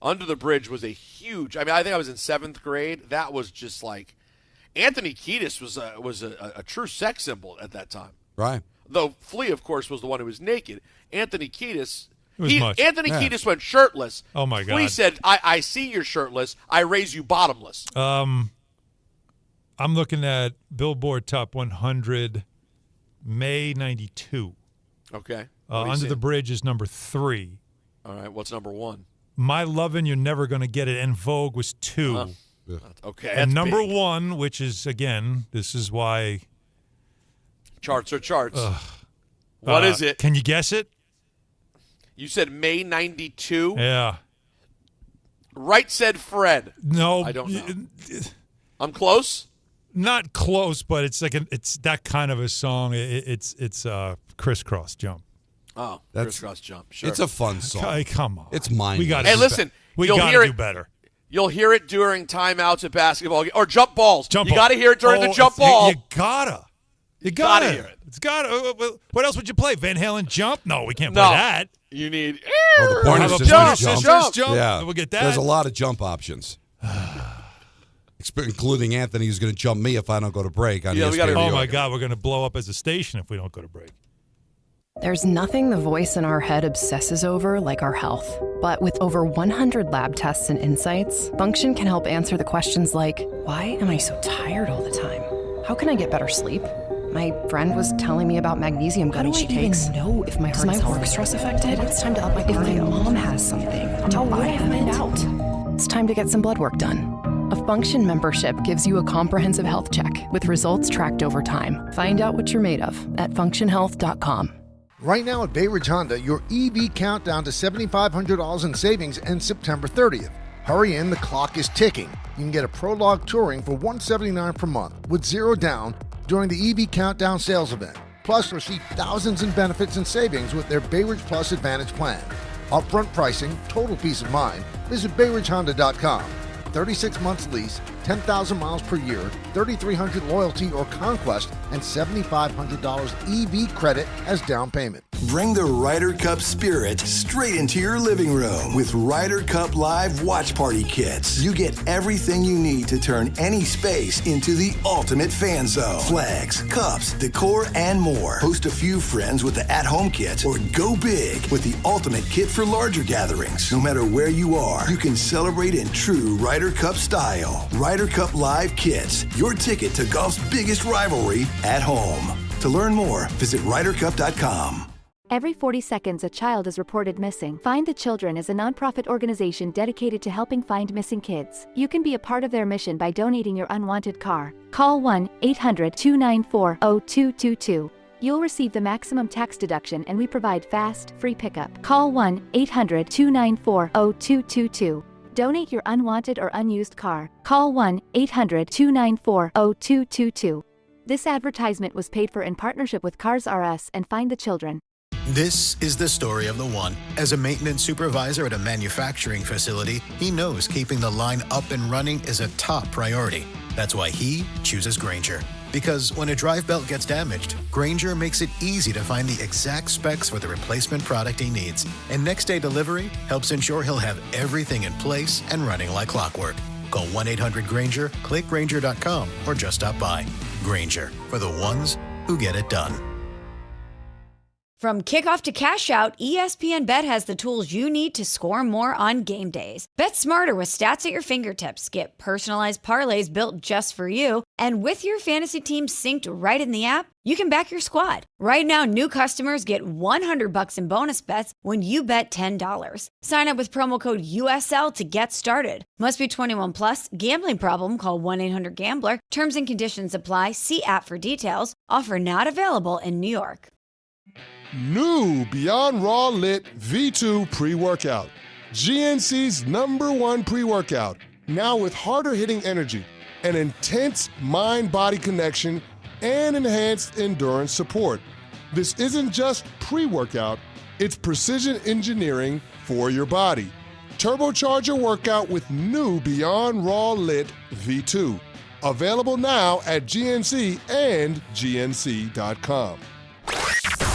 Under the Bridge was a huge. I mean, I think I was in 7th grade. That was just like Anthony Kiedis was a true sex symbol at that time. Right. Though Flea, of course, was the one who was naked. Anthony Kiedis. Kiedis went shirtless. Oh, my God. Flea said, I see you're shirtless. I raise you bottomless. I'm looking at Billboard Top 100, May 92. Okay. Under the Bridge is number 3. All right. What's number 1? My Lovin' You're Never Gonna Get It, and Vogue was 2. Okay. And number big. 1, which is, again, this is why. Charts are charts. What is it? Can you guess it? You said May 92? Yeah. Right Said Fred. No. I don't know. I'm close? Not close, but it's like it's that kind of a song. It's crisscross jump. Oh, crisscross jump. Sure. It's a fun song. Hey, come on. It's mine. We got. Hey, listen. We you'll got hear to do it better. You'll hear it during timeouts at basketball or jump balls. Jump you ball. got to hear it during the jump ball. You gotta hear it. It's gotta. What else would you play? Van Halen jump? No, we can't play No. that. You need. Oh, the point is just Pointer jump. Sisters jump. Yeah, We'll get that. There's a lot of jump options. Including Anthony, who's going to jump me if I don't go to break. On ESPN New Oh York. my God, we're going to blow up as a station if we don't go to break. There's nothing the voice in our head obsesses over like our health. But with over 100 lab tests and insights, Function can help answer the questions like, why am I so tired all the time? How can I get better sleep? My friend was telling me about magnesium gummies she takes. Know if my heart is work stress affected? It's time to up my cardio. If my mom has something, how will I find out? It's time to get some blood work done. A Function membership gives you a comprehensive health check with results tracked over time. Find out what you're made of at functionhealth.com. Right now at Bay Ridge Honda, your EV countdown to $7,500 in savings ends September 30th. Hurry in, the clock is ticking. You can get a Prologue Touring for $179 per month with zero down during the EV Countdown sales event. Plus, receive thousands in benefits and savings with their Bay Ridge Plus Advantage plan. Upfront pricing, total peace of mind. Visit BayRidgeHonda.com. 36 months lease, 10,000 miles per year, 3,300 loyalty or conquest, and $7,500 EV credit as down payment. Bring the Ryder Cup spirit straight into your living room with Ryder Cup Live Watch Party Kits. You get everything you need to turn any space into the ultimate fan zone. Flags, cups, decor, and more. Host a few friends with the at-home kit or go big with the ultimate kit for larger gatherings. No matter where you are, you can celebrate in true Ryder Cup style. Ryder Cup Live Kits, your ticket to golf's biggest rivalry at home. To learn more, visit RyderCup.com. Every 40 seconds, a child is reported missing. Find the Children is a nonprofit organization dedicated to helping find missing kids. You can be a part of their mission by donating your unwanted car. Call 1-800-294-0222. You'll receive the maximum tax deduction and we provide fast, free pickup. Call 1-800-294-0222. Donate your unwanted or unused car. Call 1-800-294-0222. This advertisement was paid for in partnership with Cars R Us and Find the Children. This is the story of the one. As a maintenance supervisor at a manufacturing facility, he knows keeping the line up and running is a top priority. That's why he chooses Grainger. Because when a drive belt gets damaged, Grainger makes it easy to find the exact specs for the replacement product he needs. And next day delivery helps ensure he'll have everything in place and running like clockwork. Call 1-800-GRAINGER, click Grainger.com, or just stop by. Grainger, for the ones who get it done. From kickoff to cash out, ESPN Bet has the tools you need to score more on game days. Bet smarter with stats at your fingertips. Get personalized parlays built just for you. And with your fantasy team synced right in the app, you can back your squad. Right now, new customers get $100 in bonus bets when you bet $10. Sign up with promo code USL to get started. Must be 21 plus. Gambling problem? Call 1-800-GAMBLER. Terms and conditions apply. See app for details. Offer not available in New York. New Beyond Raw Lit V2 pre-workout. GNC's #1 pre-workout. Now with harder hitting energy, an intense mind-body connection, and enhanced endurance support. This isn't just pre-workout, it's precision engineering for your body. Turbocharge your workout with new Beyond Raw Lit V2. Available now at GNC and GNC.com.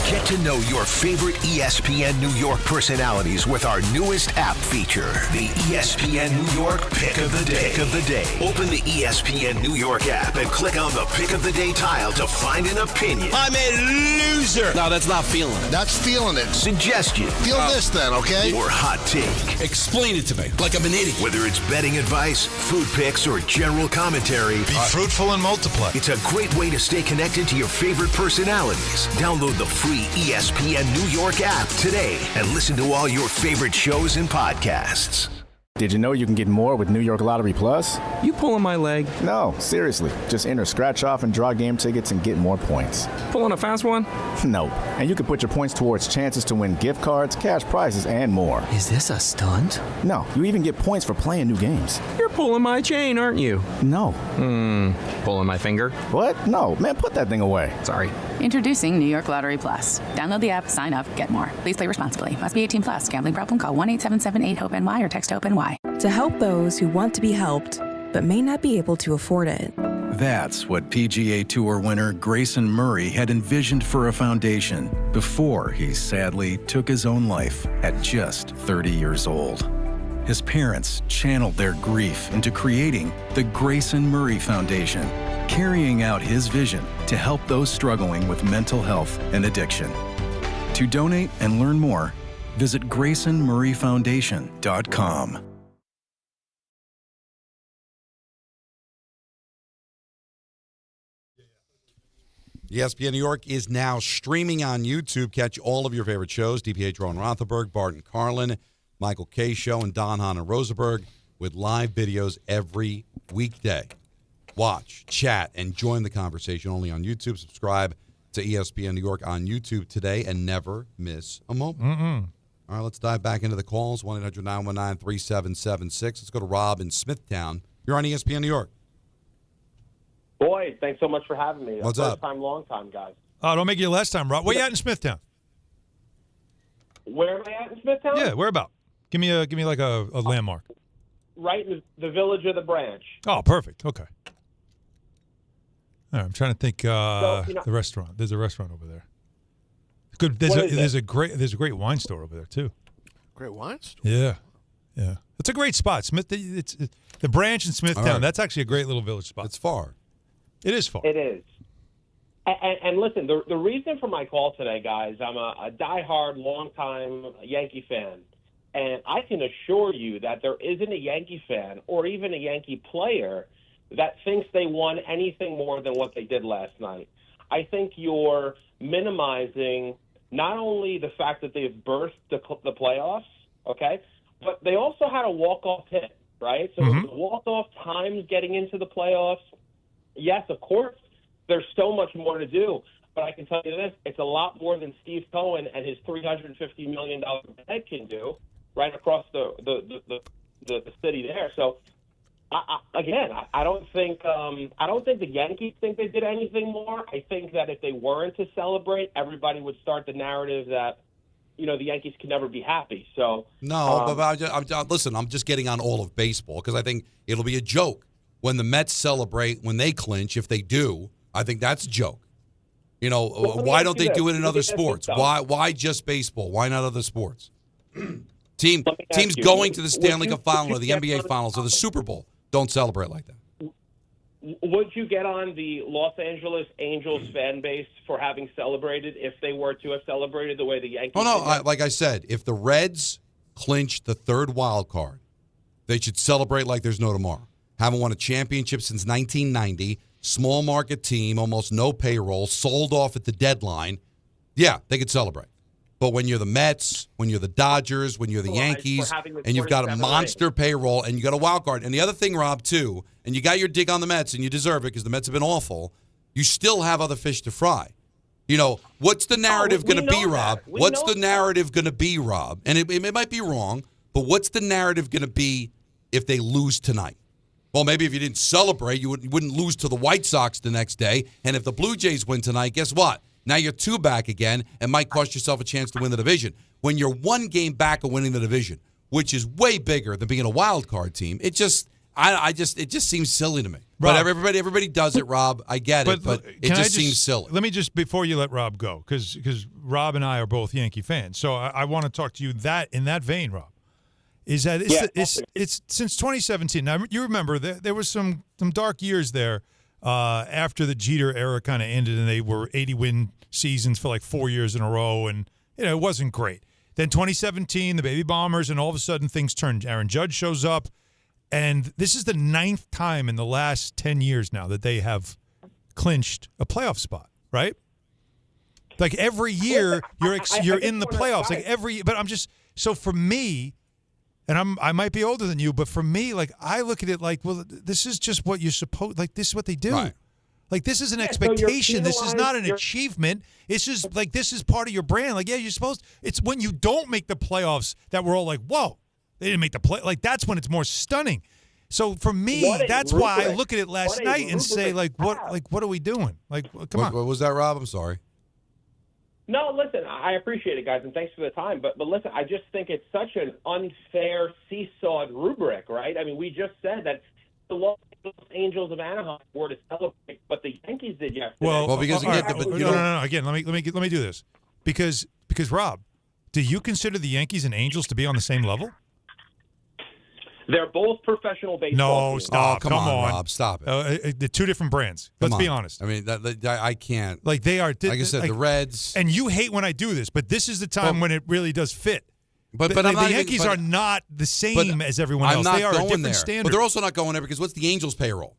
Get to know your favorite ESPN New York personalities with our newest app feature, the ESPN New York Pick of the Day. Open the ESPN New York app and click on the Pick of the Day tile to find an opinion. I'm a loser. No, that's not feeling it. That's feeling it. Suggestion. Feel this then, okay? Or hot take. Explain it to me, like I'm an idiot. Whether it's betting advice, food picks, or general commentary. Be fruitful and multiply. It's a great way to stay connected to your favorite personalities. Download the free ESPN New York app today and listen to all your favorite shows and podcasts. Did you know you can get more with New York Lottery Plus? You pulling my leg? No, seriously. Just enter scratch off and draw game tickets and get more points. Pulling a fast one? No. And you can put your points towards chances to win gift cards, cash prizes, and more. Is this a stunt? No, you even get points for playing new games. You're pulling my chain, aren't you? No. Pulling my finger? What? No. Man, put that thing away. Sorry. Introducing New York Lottery Plus. Download the app, sign up, get more. Please play responsibly. Must be 18 plus. Gambling problem? Call 1-877-8-HOPE-NY or text HOPE-NY. To help those who want to be helped, but may not be able to afford it. That's what PGA Tour winner Grayson Murray had envisioned for a foundation before he sadly took his own life at just 30 years old. His parents channeled their grief into creating the Grayson Murray Foundation, carrying out his vision to help those struggling with mental health and addiction. To donate and learn more, visit GraysonMurrayFoundation.com. ESPN New York is now streaming on YouTube. Catch all of your favorite shows. DiPietro and Rothenberg, Bart and Carlin, Michael K. Show, and Don Hahn and Rosenberg with live videos every weekday. Watch, chat, and join the conversation only on YouTube. Subscribe to ESPN New York on YouTube today and never miss a moment. All right, let's dive back into the calls. 1-800-919-3776. Let's go to Rob in Smithtown. You're on ESPN New York. Boy, thanks so much for having me. What's up? First time, long time, guys. Oh, don't make it your last time, Rob. Where you at in Smithtown? Where am I at in Smithtown? Yeah, where about? Give me like a landmark. Right in the village of the Branch. Oh, perfect. Okay. All right, I'm trying to think. The restaurant. There's a restaurant over there. Good. There's a great wine store over there too. Great wine store. Yeah. It's a great spot. It's the Branch in Smithtown. Right. That's actually a great little village spot. It's far. It is far. It is. And listen, the reason for my call today, guys, I'm a diehard, longtime Yankee fan. And I can assure you that there isn't a Yankee fan or even a Yankee player that thinks they won anything more than what they did last night. I think you're minimizing not only the fact that they've birthed the playoffs, okay, but they also had a walk-off hit, right? So the walk-off times getting into the playoffs, yes, of course, there's so much more to do. But I can tell you this, it's a lot more than Steve Cohen and his $350 million bag can do right across the city there. So, I don't think the Yankees think they did anything more. I think that if they weren't to celebrate, everybody would start the narrative that, the Yankees can never be happy. So No, but listen, I'm just getting on all of baseball because I think it'll be a joke when the Mets celebrate, when they clinch, if they do. I think that's a joke. Why don't they do it in other sports? Why just baseball? Why not other sports? Teams going to the Stanley Cup Final or the NBA Finals or the Super Bowl don't celebrate like that. Would you get on the Los Angeles Angels fan base for having celebrated if they were to have celebrated the way the Yankees did? Like I said, if the Reds clinch the third wild card, they should celebrate like there's no tomorrow. Haven't won a championship since 1990. Small market team, almost no payroll, sold off at the deadline. Yeah, they could celebrate. But when you're the Mets, when you're the Dodgers, when you're the Yankees, and you've got a monster payroll and you got a wild card. And the other thing, Rob, too, and you got your dig on the Mets and you deserve it because the Mets have been awful, you still have other fish to fry. What's the narrative going to be, Rob? What's the narrative going to be, Rob? And it might be wrong, but what's the narrative going to be if they lose tonight? Well, maybe if you didn't celebrate, you wouldn't lose to the White Sox the next day. And if the Blue Jays win tonight, guess what? Now you're 2 back again and might cost yourself a chance to win the division. When you're 1 game back of winning the division, which is way bigger than being a wild card team, it just seems silly to me. Rob, but everybody does it, Rob. I get it, but it just seems silly. Let me just, before you let Rob go, because Rob and I are both Yankee fans, so I want to talk to you in that vein, Rob. Is that it's since 2017. Now you remember there was some dark years there after the Jeter era kind of ended, and they were 80-win seasons for like 4 years in a row, and it wasn't great. Then 2017, the Baby Bombers, and all of a sudden things turned. Aaron Judge shows up, and this is the 9th time in the last 10 years now that they have clinched a playoff spot, right? Like every year you're in the playoffs. But I'm just so for me. and I might be older than you, but for me, like I look at it like, well, this is just what you're supposed. Like this is what they do. Right. Like this is an So expectation. This is not an you're- achievement. It's just like this is part of your brand. Like you're supposed. It's when you don't make the playoffs that we're all like, whoa, they didn't make the play. Like that's when it's more stunning. So for me, that's why I look at it last night and say, like, what are we doing? Like, come on. What was that, Rob? I'm sorry. No, listen, I appreciate it, guys, and thanks for the time. But listen, I just think it's such an unfair seesawed rubric, right? I mean, we just said that the Los Angels of Anaheim were to celebrate, but the Yankees did yesterday. Well, because all right, again, but you no. know- Again, let me do this because Rob, do you consider the Yankees and Angels to be on the same level? They're both professional baseball No, teams. stop. Oh, come on, Rob, stop it. They're two different brands. Come Let's be on. honest. I mean, I can't. Like they are. Like I said, the Reds. And you hate when I do this, but this is the time when it really does fit. But the I'm not Yankees even, are not the same as everyone else. I'm not They are going a different there. standard. But they're also not going there because what's the Angels' payroll?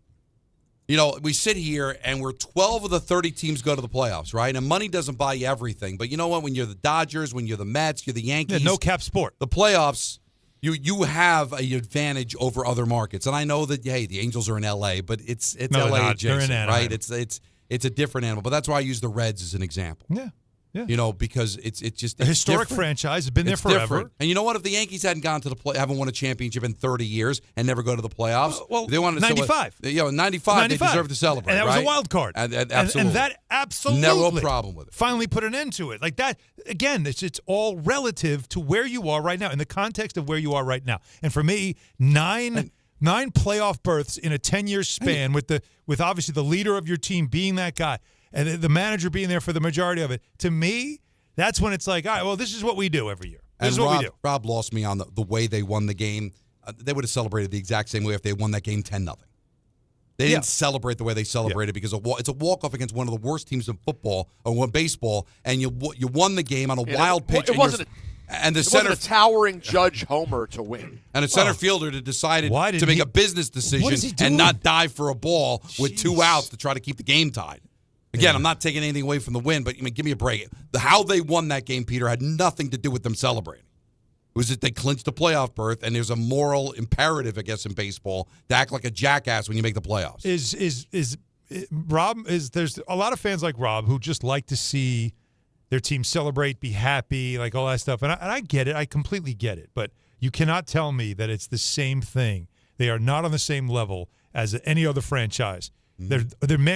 You know, we sit here and we're 12 of the 30 teams go to the playoffs, right? And money doesn't buy you everything. But you know what? When you're the Dodgers, when you're the Mets, you're the Yankees. No cap sport. The playoffs, you have an advantage over other markets. And I know that, hey, the Angels are in L.A., but it's No, L.A. they're not. adjacent, They're in right? Anaheim. It's a different animal. But that's why I use the Reds as an example. Yeah. You know, because it's just a historic different. franchise has been there It's forever. different. And you know what? If the Yankees hadn't gone to the haven't won a championship in 30 years and never go to the playoffs, they wanted to 95. in 95, they deserve to celebrate. And that was right? a wild card. Absolutely. And that absolutely no problem with it. Finally put an end to it. Like that, again, it's all relative to where you are right now, in the context of where you are right now. And for me, nine playoff berths in a 10-year span with obviously the leader of your team being that guy and the manager being there for the majority of it, to me, that's when it's like, all right, well, this is what we do every year. This is what we do. Rob lost me on the way they won the game. They would have celebrated the exact same way if they won that game 10-0. They didn't celebrate the way they celebrated because it's a walk-off against one of the worst teams in football or baseball, and you won the game on a wild pitch. It wasn't center a towering Judge Homer to win. And a center fielder decided to make a business decision What is he doing? and not dive for a ball with 2 outs to try to keep the game tied. Again, I'm not taking anything away from the win, but give me a break. How they won that game, Peter, had nothing to do with them celebrating. It was that they clinched the playoff berth, and there's a moral imperative, I guess, in baseball to act like a jackass when you make the playoffs. There's a lot of fans like Rob who just like to see their team celebrate, be happy, like all that stuff. And I get it. I completely get it. But you cannot tell me that it's the same thing. They are not on the same level as any other franchise. There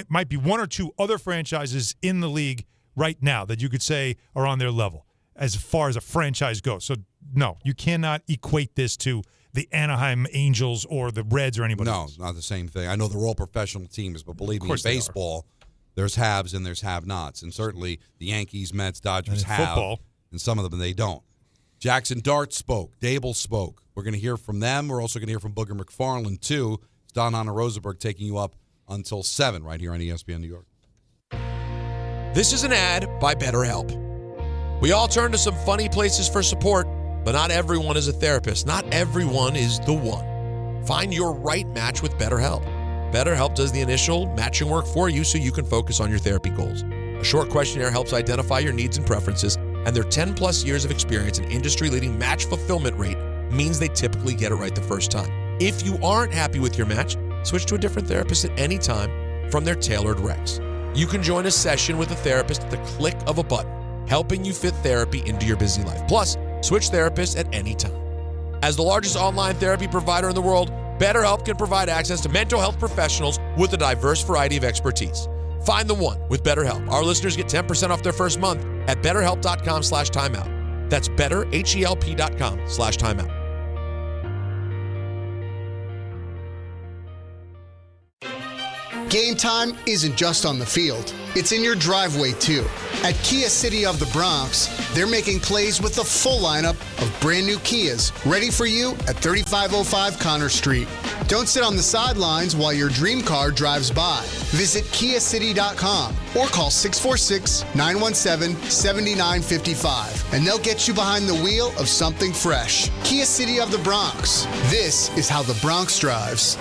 might be one or two other franchises in the league right now that you could say are on their level as far as a franchise goes. So, no, you cannot equate this to the Anaheim Angels or the Reds or anybody else. No, not the same thing. I know they're all professional teams, but believe me, in course they are. baseball, there's haves and there's have-nots. And certainly the Yankees, Mets, Dodgers And in have, football. and some of them they don't. Jackson Dart spoke. Dable spoke. We're going to hear from them. We're also going to hear from Booger McFarland, too. It's Don Hahn and Rosenberg taking you up until 7 right here on ESPN New York. This is an ad by BetterHelp. We all turn to some funny places for support, but not everyone is a therapist. Not everyone is the one. Find your right match with BetterHelp. BetterHelp does the initial matching work for you so you can focus on your therapy goals. A short questionnaire helps identify your needs and preferences, and their 10-plus years of experience and industry-leading match fulfillment rate means they typically get it right the first time. If you aren't happy with your match, switch to a different therapist at any time from their tailored recs. You can join a session with a therapist at the click of a button, helping you fit therapy into your busy life. Plus, switch therapists at any time. As the largest online therapy provider in the world, BetterHelp can provide access to mental health professionals with a diverse variety of expertise. Find the one with BetterHelp. Our listeners get 10% off their first month at betterhelp.com/timeout. That's betterhelp.com/timeout. Game time isn't just on the field. It's in your driveway, too. At Kia City of the Bronx, they're making plays with the full lineup of brand new Kias ready for you at 3505 Connor Street. Don't sit on the sidelines while your dream car drives by. Visit KiaCity.com or call 646-917-7955 and they'll get you behind the wheel of something fresh. Kia City of the Bronx. This is how the Bronx drives.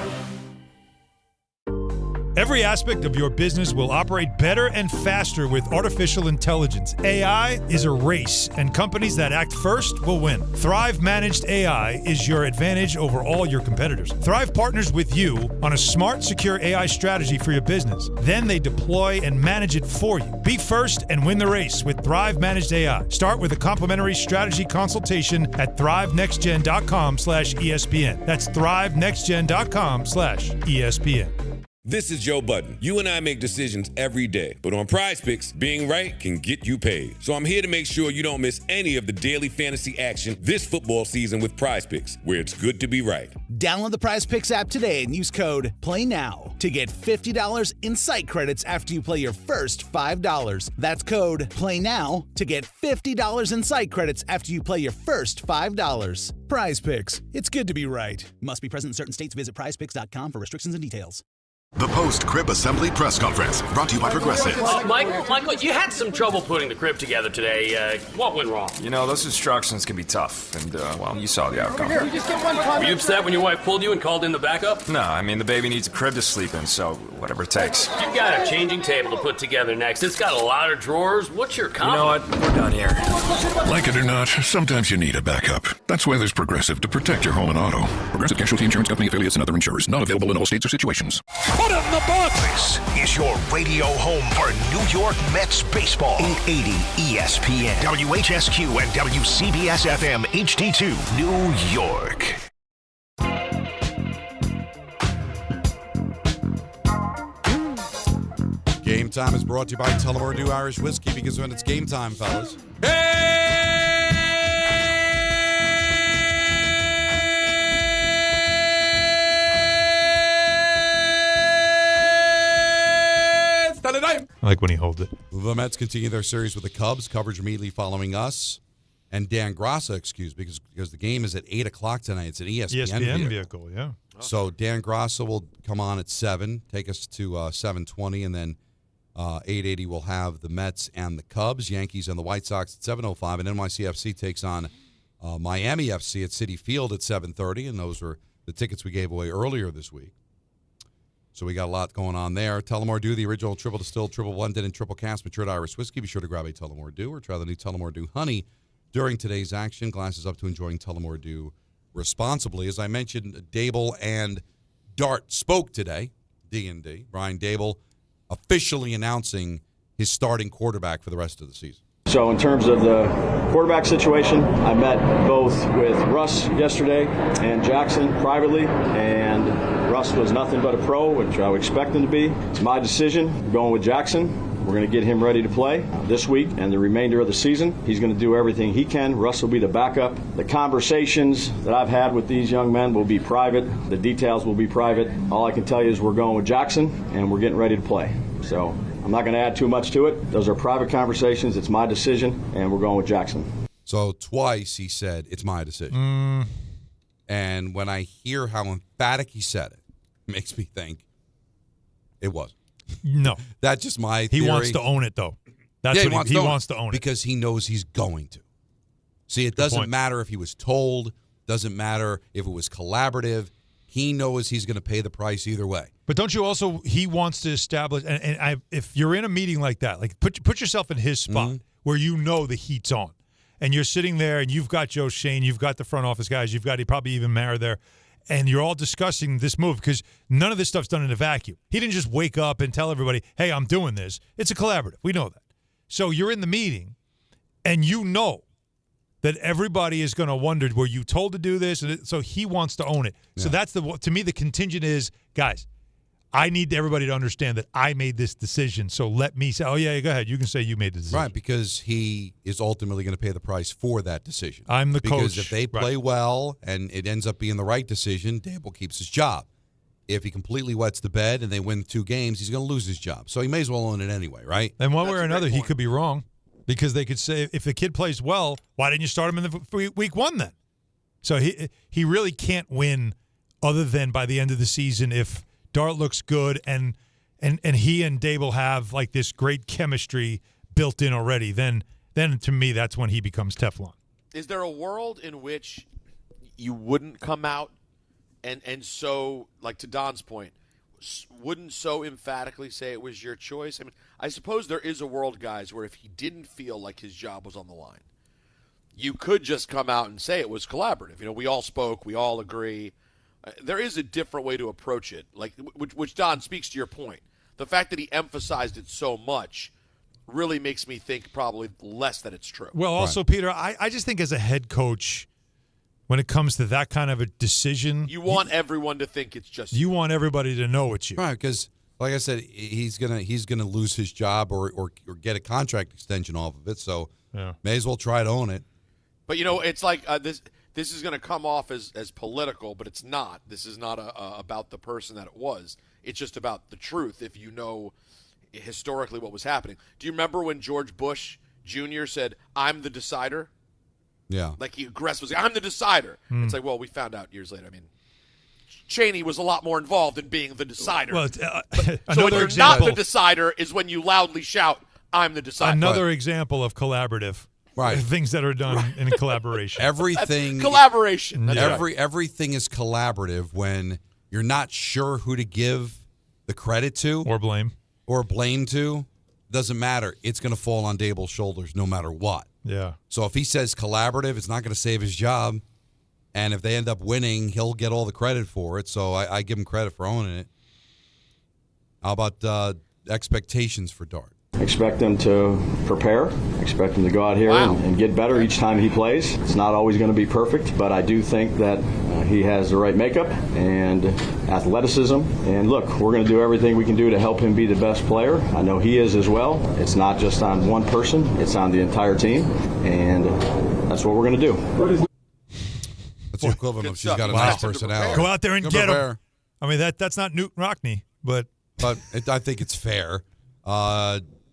Every aspect of your business will operate better and faster with artificial intelligence. AI is a race, and companies that act first will win. Thrive Managed AI is your advantage over all your competitors. Thrive partners with you on a smart, secure AI strategy for your business. Then they deploy and manage it for you. Be first and win the race with Thrive Managed AI. Start with a complimentary strategy consultation at thrivenextgen.com/ESPN. That's thrivenextgen.com/ESPN. This is Joe Budden. You and I make decisions every day, but on PrizePicks, being right can get you paid. So I'm here to make sure you don't miss any of the daily fantasy action this football season with PrizePicks, where it's good to be right. Download the PrizePicks app today and use code PLAYNOW to get $50 in site credits after you play your first $5. That's code PLAYNOW to get $50 in site credits after you play your first $5. PrizePicks. It's good to be right. Must be present in certain states. Visit prizepicks.com for restrictions and details. The post-crib assembly press conference, brought to you by Progressive. Michael, you had some trouble putting the crib together today. What went wrong? You know, those instructions can be tough, and, well, you saw the outcome. Were you upset when your wife pulled you and called in the backup? No, I mean, the baby needs a crib to sleep in, so whatever it takes. You've got a changing table to put together next. It's got a lot of drawers. What's your comment? You know what? We're done here. Like it or not, sometimes you need a backup. That's why there's Progressive to protect your home and auto. Progressive Casualty Insurance Company affiliates and other insurers. Not available in all states or situations. Put it in the box. This is your radio home for New York Mets baseball. 880 ESPN, WHSQ, and WCBS FM HD2, New York. Game Time is brought to you by Tullamore Dew Irish Whiskey, because when it's game time, fellas. I like when he holds it. The Mets continue their series with the Cubs. Coverage immediately following us. And Dan Grassa, because the game is at 8 o'clock tonight. It's an ESPN vehicle, yeah. So Dan Grassa will come on at 7, take us to 7:20, and then 8:80 we'll have the Mets and the Cubs, Yankees and the White Sox at 7:05, and NYCFC takes on Miami FC at Citi Field at 7:30, and those were the tickets we gave away earlier this week. So we got a lot going on there. Tullamore Dew, the original triple distilled, triple blended, and triple cast matured Irish whiskey. Be sure to grab a Tullamore Dew or try the new Tullamore Dew Honey during today's action. Glasses up to enjoying Tullamore Dew responsibly. As I mentioned, Dable and Dart spoke today, D&D. Brian Dable officially announcing his starting quarterback for the rest of the season. So in terms of the quarterback situation, I met both with Russ yesterday and Jackson privately, and Russ was nothing but a pro, which I would expect him to be. It's my decision. We're going with Jackson. We're going to get him ready to play this week and the remainder of the season. He's going to do everything he can. Russ will be the backup. The conversations that I've had with these young men will be private. The details will be private. All I can tell you is we're going with Jackson, and we're getting ready to play. So I'm not going to add too much to it. Those are private conversations. It's my decision, and we're going with Jackson. So twice he said, it's my decision. And when I hear how emphatic he said it, it makes me think it wasn't. No. That's just my theory. He wants to own it, though. That's yeah, what he wants to own it. Because he knows he's going to. See, it doesn't matter if he was told. Doesn't matter if it was collaborative. He knows he's going to pay the price either way. But don't you also, he wants to establish, if you're in a meeting like that, like put yourself in his spot where you know the heat's on. And you're sitting there and you've got Joe Shane, you've got the front office guys, you've got probably even Mara there. And you're all discussing this move because none of this stuff's done in a vacuum. He didn't just wake up and tell everybody, hey, I'm doing this. It's a collaborative. We know that. So you're in the meeting, and you know that everybody is going to wonder, were you told to do this? And so he wants to own it. Yeah. So that's to me, the contingent is, guys, I need everybody to understand that I made this decision. So let me say, oh, yeah, go ahead. You can say you made the decision. Right, because he is ultimately going to pay the price for that decision. I'm the coach. Because if they play well and it ends up being the right decision, Dable keeps his job. If he completely wets the bed and they win 2 games, he's going to lose his job. So he may as well own it anyway, right? And one way or another, he could be wrong because they could say, if the kid plays well, why didn't you start him in the week 1 then? So he really can't win other than by the end of the season if Dart looks good, and he and Dable have like this great chemistry built in already. Then to me, that's when he becomes Teflon. Is there a world in which you wouldn't come out and so, like to Don's point, wouldn't so emphatically say it was your choice? I mean, I suppose there is a world, guys, where if he didn't feel like his job was on the line, you could just come out and say it was collaborative. You know, we all spoke, we all agree. There is a different way to approach it, like which Don speaks to your point. The fact that he emphasized it so much really makes me think probably less that it's true. Well, also, Peter, I just think as a head coach, when it comes to that kind of a decision, you want everyone to think it's just you want everybody to know it's you, right? Because, like I said, he's gonna lose his job or get a contract extension off of it. So may as well try to own it. But you know, it's like this is going to come off as political, but it's not. This is not about the person that it was. It's just about the truth. If you know historically what was happening. Do you remember when George Bush Jr. said, "I'm the decider"? Yeah. Like he aggressively, I'm the decider. It's like, well, we found out years later. I mean, Cheney was a lot more involved in being the decider. Well, so when you're not the decider is when you loudly shout, I'm the decider. Another example of collaborative. Right. Things that are done in collaboration. Everything. Collaboration. Everything is collaborative when you're not sure who to give the credit to. Or blame to. Doesn't matter. It's going to fall on Dable's shoulders no matter what. Yeah. So if he says collaborative, it's not going to save his job. And if they end up winning, he'll get all the credit for it. So I give him credit for owning it. How about expectations for Dart? Expect him to prepare. Expect him to go out here and get better each time he plays. It's not always going to be perfect, but I do think that he has the right makeup and athleticism. And look, we're going to do everything we can do to help him be the best player. I know he is as well. It's not just on one person. It's on the entire team. And that's what we're going to do. That's the equivalent of she's got a nice personality. Go out there and get him. I mean, that's not Newt Rockney, but I think it's fair.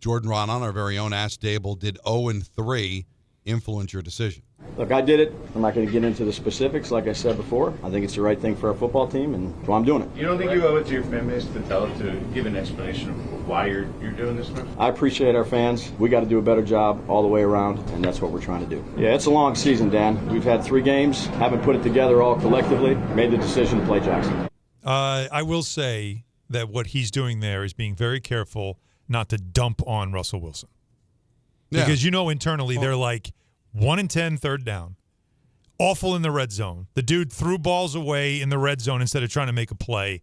Jordan Ronan, our very own Ask Dable, did 0-3 influence your decision? Look, I did it. I'm not going to get into the specifics, like I said before. I think it's the right thing for our football team, and so I'm doing it. You don't think you owe it to your fan base to give an explanation of why you're doing this stuff? I appreciate our fans. We got to do a better job all the way around, and that's what we're trying to do. Yeah, it's a long season, Dan. We've had 3 games, haven't put it together all collectively, made the decision to play Jackson. I will say that what he's doing there is being very careful not to dump on Russell Wilson. Yeah. Because internally they're like 1-10 third down. Awful in the red zone. The dude threw balls away in the red zone instead of trying to make a play.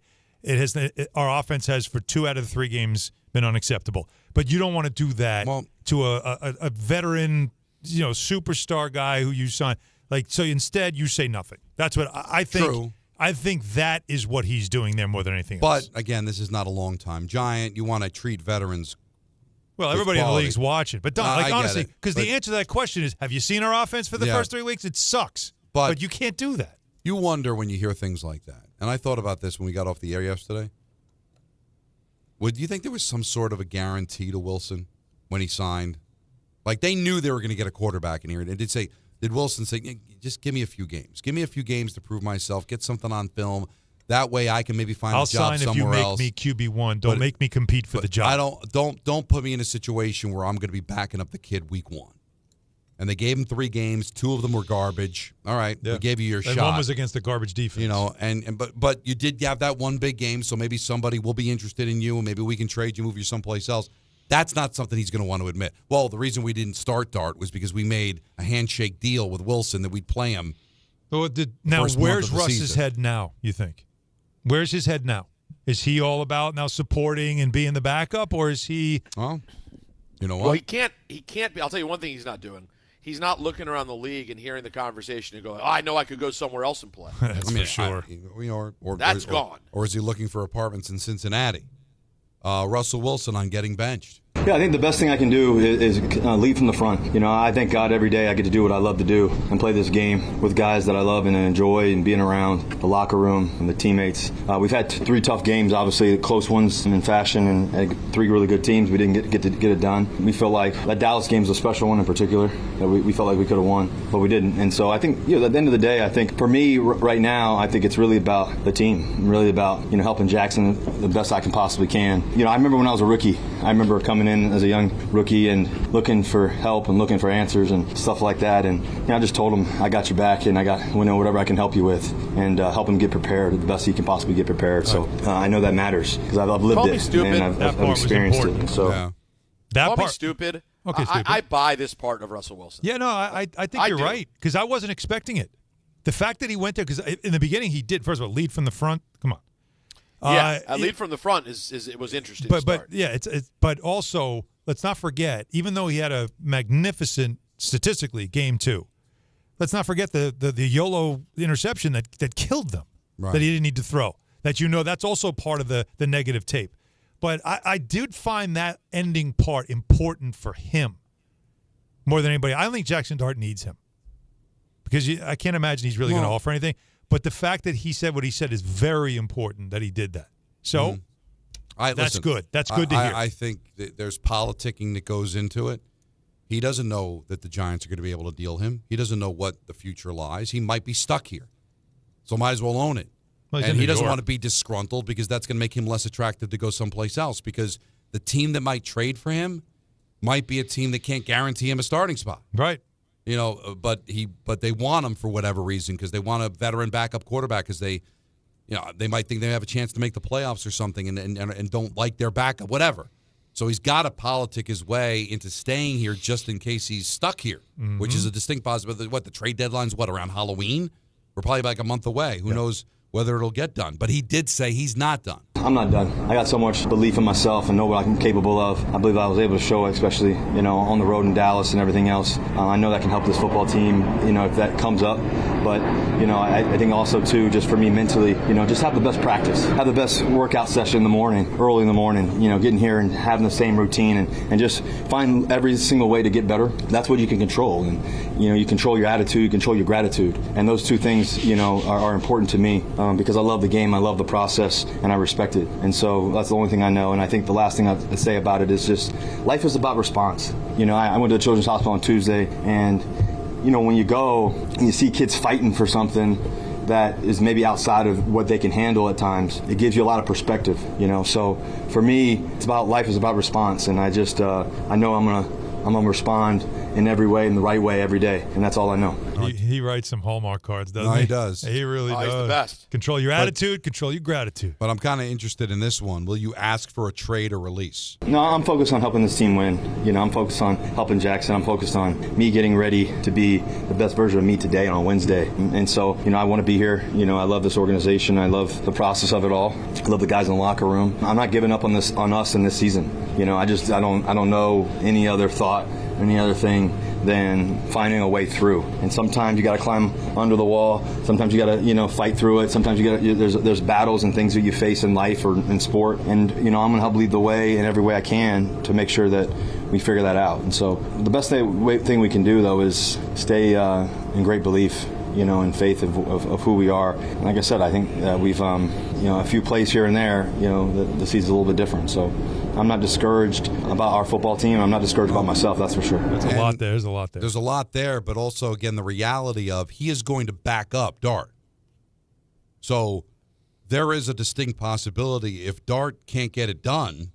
Our offense has for 2 out of the 3 games been unacceptable. But you don't want to do that to a veteran, superstar guy who you sign. So instead you say nothing. That's what I think. True. I think that is what he's doing there more than anything else. But, again, this is not a long-time Giant. You want to treat veterans Well, everybody in the league's watching. But, Don, honestly, because the answer to that question is, have you seen our offense for the first 3 weeks? It sucks. But you can't do that. You wonder when you hear things like that. And I thought about this when we got off the air yesterday. Would you think there was some sort of a guarantee to Wilson when he signed? Like, they knew they were going to get a quarterback in here. And did Wilson say, just give me a few games. Give me a few games to prove myself, get something on film. That way I can maybe find a job somewhere else. I'll sign if you make me QB1. Don't make me compete for the job. Don't put me in a situation where I'm going to be backing up the kid week 1. And they gave him 3 games. 2 of them were garbage. All right, we gave you your shot. One was against the garbage defense. But you did have that one big game, so maybe somebody will be interested in you, and maybe we can trade you, move you someplace else. That's not something he's going to want to admit. Well, the reason we didn't start Dart was because we made a handshake deal with Wilson that we'd play him. Now, where's Russ's head now, you think? Where's his head now? Is he all about now supporting and being the backup, or is he? Well, you know what? Well, he can't be. I'll tell you one thing he's not doing. He's not looking around the league and hearing the conversation and going, I know I could go somewhere else and play. That's for sure. That's gone. Or is he looking for apartments in Cincinnati? Russell Wilson on getting benched. Yeah, I think the best thing I can do is lead from the front. I thank God every day I get to do what I love to do and play this game with guys that I love and enjoy, and being around the locker room and the teammates. We've had 3 tough games, obviously close ones in fashion, and 3 really good teams. We didn't get it done. We feel like that Dallas game was a special one in particular that we felt like we could have won, but we didn't. And so I think at the end of the day, I think for me right now, I think it's really about the team, really about helping Jackson the best I can possibly can. I remember when I was a rookie, I remember coming in as a young rookie and looking for help and looking for answers and stuff like that. And I just told him, I got your back, and I got whatever I can help you with, and help him get prepared the best he can possibly get prepared. So I know that matters because I've lived it and I've experienced it. So Call me stupid. Okay, stupid. I buy this part of Russell Wilson. Yeah, no, I think you're right because I wasn't expecting it. The fact that he went there, because in the beginning he did, first of all, lead from the front. Come on. Yeah, lead from the front it was interesting. But also, let's not forget, even though he had a magnificent, statistically, game 2, let's not forget the YOLO interception that killed them, that he didn't need to throw. That's also part of the negative tape. But I did find that ending part important for him more than anybody. I don't think Jackson Dart needs him because I can't imagine he's really going to offer anything. But the fact that he said what he said is very important that he did that. So that's good. That's good to hear. I think that there's politicking that goes into it. He doesn't know that the Giants are going to be able to deal him. He doesn't know what the future lies. He might be stuck here. So might as well own it. Well, and he doesn't want to be disgruntled because that's going to make him less attractive to go someplace else because the team that might trade for him might be a team that can't guarantee him a starting spot. Right. But they want him for whatever reason because they want a veteran backup quarterback because they might think they have a chance to make the playoffs or something and don't like their backup, whatever. So he's got to politic his way into staying here just in case he's stuck here, which is a distinct possibility. What, the trade deadline's around Halloween? We're probably like a month away. Who knows whether it'll get done. But he did say he's not done. I'm not done. I got so much belief in myself and know what I'm capable of. I believe I was able to show it, especially, on the road in Dallas and everything else. I know that can help this football team, if that comes up. But, I think also, too, just for me mentally, just have the best practice. Have the best workout session in the morning, early in the morning, getting here and having the same routine and just find every single way to get better. That's what you can control. And, you control your attitude, you control your gratitude. And those two things, are important to me because I love the game, I love the process, and I respect it. And so that's the only thing I know. And I think the last thing I'd say about it is just life is about response. I went to the Children's Hospital on Tuesday, and, when you go and you see kids fighting for something that is maybe outside of what they can handle at times, it gives you a lot of perspective, So for me, life is about response. And I just, I know I'm gonna respond in every way, in the right way, every day, and that's all I know. He writes some Hallmark cards, doesn't he? He does. He really does. He's the best. Control your attitude, control your gratitude. But I'm kind of interested in this one. Will you ask for a trade or release? No, I'm focused on helping this team win. I'm focused on helping Jackson. I'm focused on me getting ready to be the best version of me today on Wednesday. And so, I want to be here. I love this organization. I love the process of it all. I love the guys in the locker room. I'm not giving up on us in this season. I don't know any other thought, any other thing than finding a way through. And sometimes you got to climb under the wall. Sometimes you got to, fight through it. Sometimes there's battles and things that you face in life or in sport. And, I'm going to help lead the way in every way I can to make sure that we figure that out. And so the best thing we can do, though, is stay in great belief, and faith of who we are. And like I said, I think that we've, a few plays here and there, the season's a little bit different. So I'm not discouraged about our football team. I'm not discouraged about myself, that's for sure. There's a lot there. There's a lot there, but also, again, the reality of he is going to back up Dart. So there is a distinct possibility if Dart can't get it done,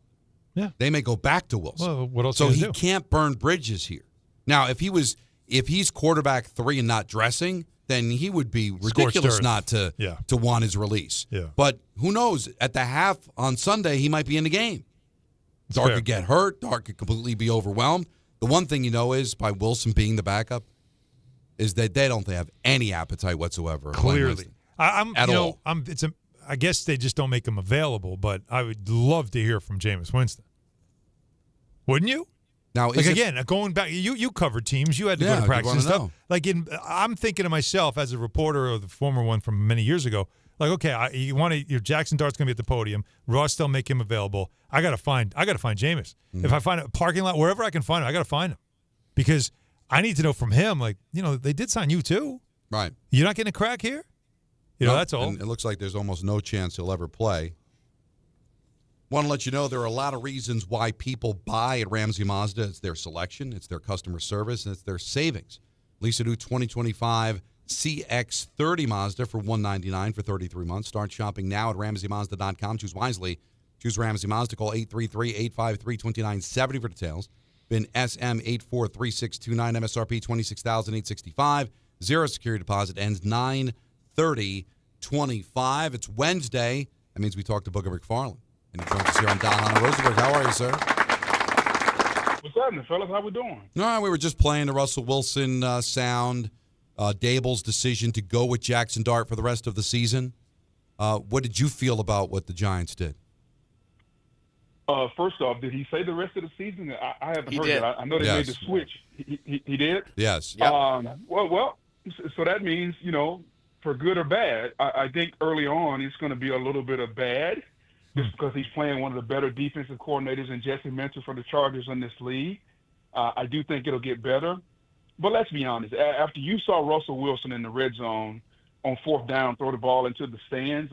they may go back to Wilson. Well, what else so can he do? Can't burn bridges here. Now, if he's quarterback 3 and not dressing, then he would be ridiculous not to want his release. Yeah. But who knows? At the half on Sunday, he might be in the game. Dart could get hurt. Dart could completely be overwhelmed. The one thing is, by Wilson being the backup, is that they don't have any appetite whatsoever. Clearly. At all. I guess they just don't make him available, but I would love to hear from Jameis Winston. Wouldn't you? Now, going back, you covered teams. You had to go to practice and stuff. I'm thinking to myself as a reporter or the former one from many years ago, your Jackson Dart's going to be at the podium. Ross, they'll make him available. I got to find Jameis. Mm-hmm. If I find a parking lot, wherever I can find him, I got to find him. Because I need to know from him, they did sign you too. Right. You're not getting a crack here? That's all. And it looks like there's almost no chance he'll ever play. Want to let you know there are a lot of reasons why people buy at Ramsey Mazda. It's their selection, it's their customer service, and it's their savings. Lease a new 2025 CX-30 Mazda for $199 for 33 months. Start shopping now at RamseyMazda.com. Choose wisely. Choose Ramsey Mazda. Call 833-853-2970 for details. VIN SM843629, MSRP $26,865. Zero security deposit, ends 9/30/25. It's Wednesday. That means we talked to Booger McFarland. And he joins us here on Hahn and Rosenberg. How are you, sir? What's happening, fellas? How we doing? All right, we were just playing the Russell Wilson sound. Dable's decision to go with Jackson Dart for the rest of the season. What did you feel about what the Giants did? First off, did he say the rest of the season? I haven't heard did. it. I know they made the switch. He did? Yes. Yep. Well, so that means, for good or bad, I think early on it's going to be a little bit of bad just because he's playing one of the better defensive coordinators in Jesse Minter for the Chargers in this league. I do think it'll get better. But let's be honest. After you saw Russell Wilson in the red zone on fourth down, throw the ball into the stands,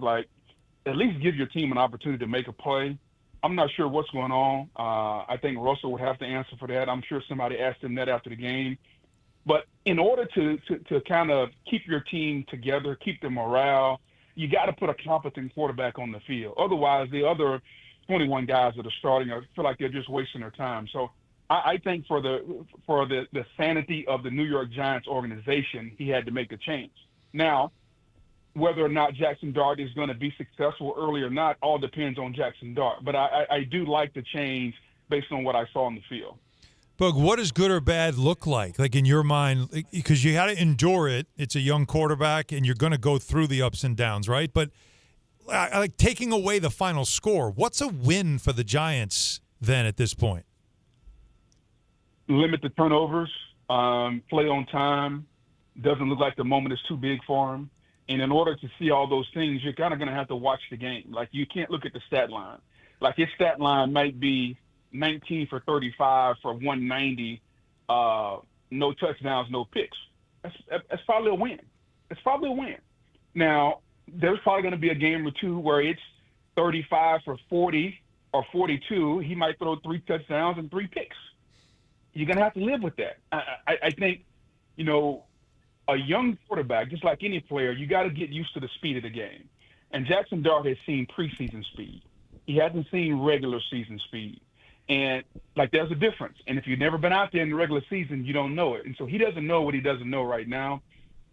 at least give your team an opportunity to make a play. I'm not sure what's going on. I think Russell would have to answer for that. I'm sure somebody asked him that after the game. But in order to kind of keep your team together, keep the morale, you got to put a competent quarterback on the field. Otherwise, the other 21 guys that are starting, I feel like they're just wasting their time. So I think for the sanity of the New York Giants organization, he had to make a change. Now, whether or not Jackson Dart is going to be successful early or not, all depends on Jackson Dart. But I do like the change based on what I saw on the field. Bug, what does good or bad look like in your mind? Because you got to endure it. It's a young quarterback, and you're going to go through the ups and downs, right? But taking away the final score, what's a win for the Giants then at this point? Limit the turnovers, play on time. Doesn't look like the moment is too big for him. And in order to see all those things, you're kind of going to have to watch the game. You can't look at the stat line. His stat line might be 19 for 35 for 190, no touchdowns, no picks. That's probably a win. It's probably a win. Now, there's probably going to be a game or two where it's 35 for 40 or 42. He might throw 3 touchdowns and 3 picks. You're going to have to live with that. I think, a young quarterback, just like any player, you got to get used to the speed of the game. And Jackson Dart has seen preseason speed. He hasn't seen regular season speed. And, there's a difference. And if you've never been out there in the regular season, you don't know it. And so he doesn't know what he doesn't know right now.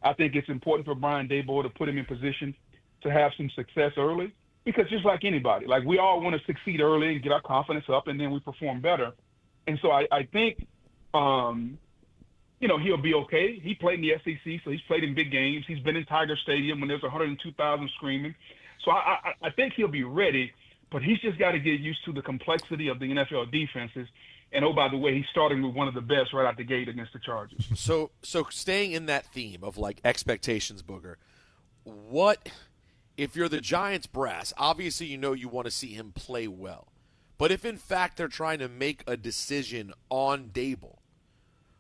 I think it's important for Brian Daboll to put him in position to have some success early because just like anybody, we all want to succeed early and get our confidence up, and then we perform better. And so I think he'll be okay. He played in the SEC, so he's played in big games. He's been in Tiger Stadium when there's 102,000 screaming. So I think he'll be ready, but he's just got to get used to the complexity of the NFL defenses. And, oh, by the way, he's starting with one of the best right out the gate against the Chargers. So staying in that theme of, expectations, Booger, what – if you're the Giants brass, obviously you want to see him play well. But if, in fact, they're trying to make a decision on Daboll,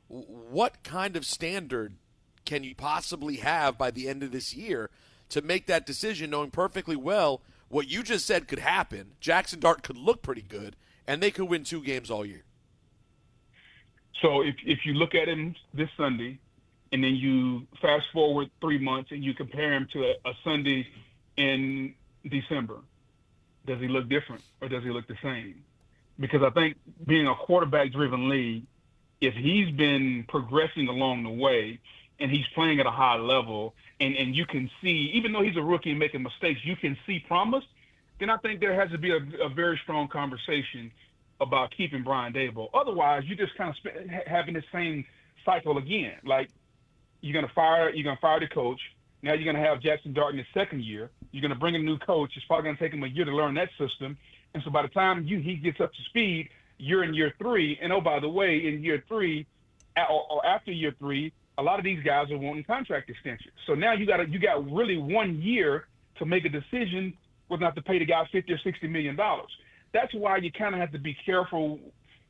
what kind of standard can you possibly have by the end of this year to make that decision, knowing perfectly well what you just said could happen? Jackson Dart could look pretty good, and they could win 2 games all year. So if you look at him this Sunday, and then you fast forward 3 months and you compare him to a Sunday in December, does he look different or does he look the same? Because I think being a quarterback-driven league, if he's been progressing along the way and he's playing at a high level and you can see, even though he's a rookie and making mistakes, you can see promise, then I think there has to be a very strong conversation about keeping Brian Daboll. Otherwise, you're just kind of having the same cycle again. You're going to fire the coach. Now you're going to have Jackson Dart in his second year. You're going to bring in a new coach. It's probably going to take him a year to learn that system. And so by the time he gets up to speed, you're in year 3. And, oh, by the way, in year 3 or after year 3, a lot of these guys are wanting contract extensions. So now you got really 1 year to make a decision whether or not to pay the guy $50 or $60 million. That's why you kind of have to be careful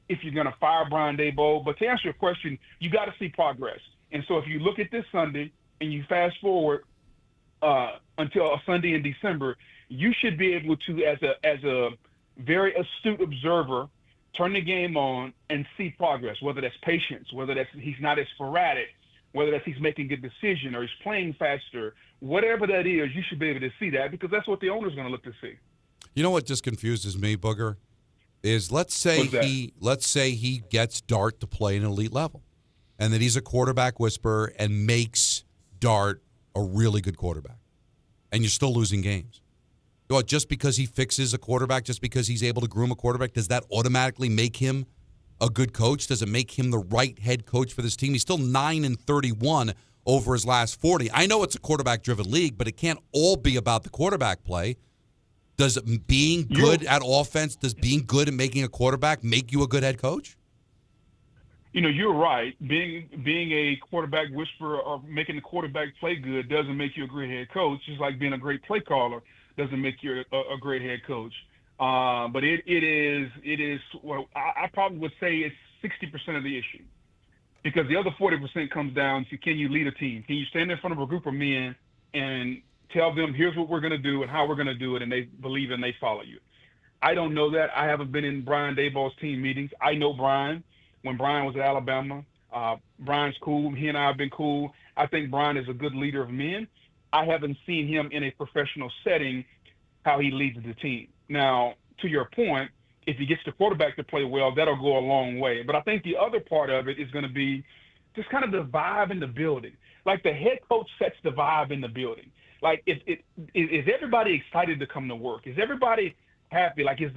if you're going to fire Brian Daboll. But to answer your question, you got to see progress. And so if you look at this Sunday and you fast forward until a Sunday in December, you should be able to, as a very astute observer, turn the game on and see progress, whether that's patience, whether that's he's not as sporadic, whether that's he's making a decision or he's playing faster, whatever that is, you should be able to see that because that's what the owner's going to look to see. You know what just confuses me, Booger, is let's say he gets Dart to play an elite level, and that he's a quarterback whisperer and makes Dart a really good quarterback, and you're still losing games. Well, just because he fixes a quarterback, just because he's able to groom a quarterback, does that automatically make him a good coach? Does it make him the right head coach for this team? He's still 9-31 over his last 40. I know it's a quarterback-driven league, but it can't all be about the quarterback play. Does being good at offense, does being good at making a quarterback make you a good head coach? You're right. Being a quarterback whisperer or making the quarterback play good doesn't make you a great head coach, just like being a great play caller doesn't make you a great head coach. But it is. Well, I probably would say it's 60% of the issue, because the other 40% comes down to, can you lead a team? Can you stand in front of a group of men and tell them, here's what we're going to do and how we're going to do it, and they believe and they follow you? I don't know that. I haven't been in Brian Daboll's team meetings. I know Brian when Brian was at Alabama. Brian's cool. He and I have been cool. I think Brian is a good leader of men. I haven't seen him in a professional setting, how he leads the team. Now, to your point, if he gets the quarterback to play well, that'll go a long way. But I think the other part of it is going to be just kind of the vibe in the building. Like, the head coach sets the vibe in the building. Like, is everybody excited to come to work? Is everybody happy? Like, is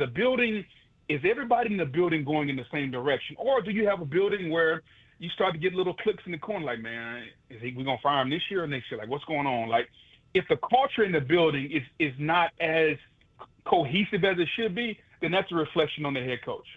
everybody in the building going in the same direction? Or do you have a building where you start to get little clicks in the corner, like, man, we going to fire him this year or next year? Like, what's going on? Like, if the culture in the building is not as cohesive as it should be, then that's a reflection on the head coach.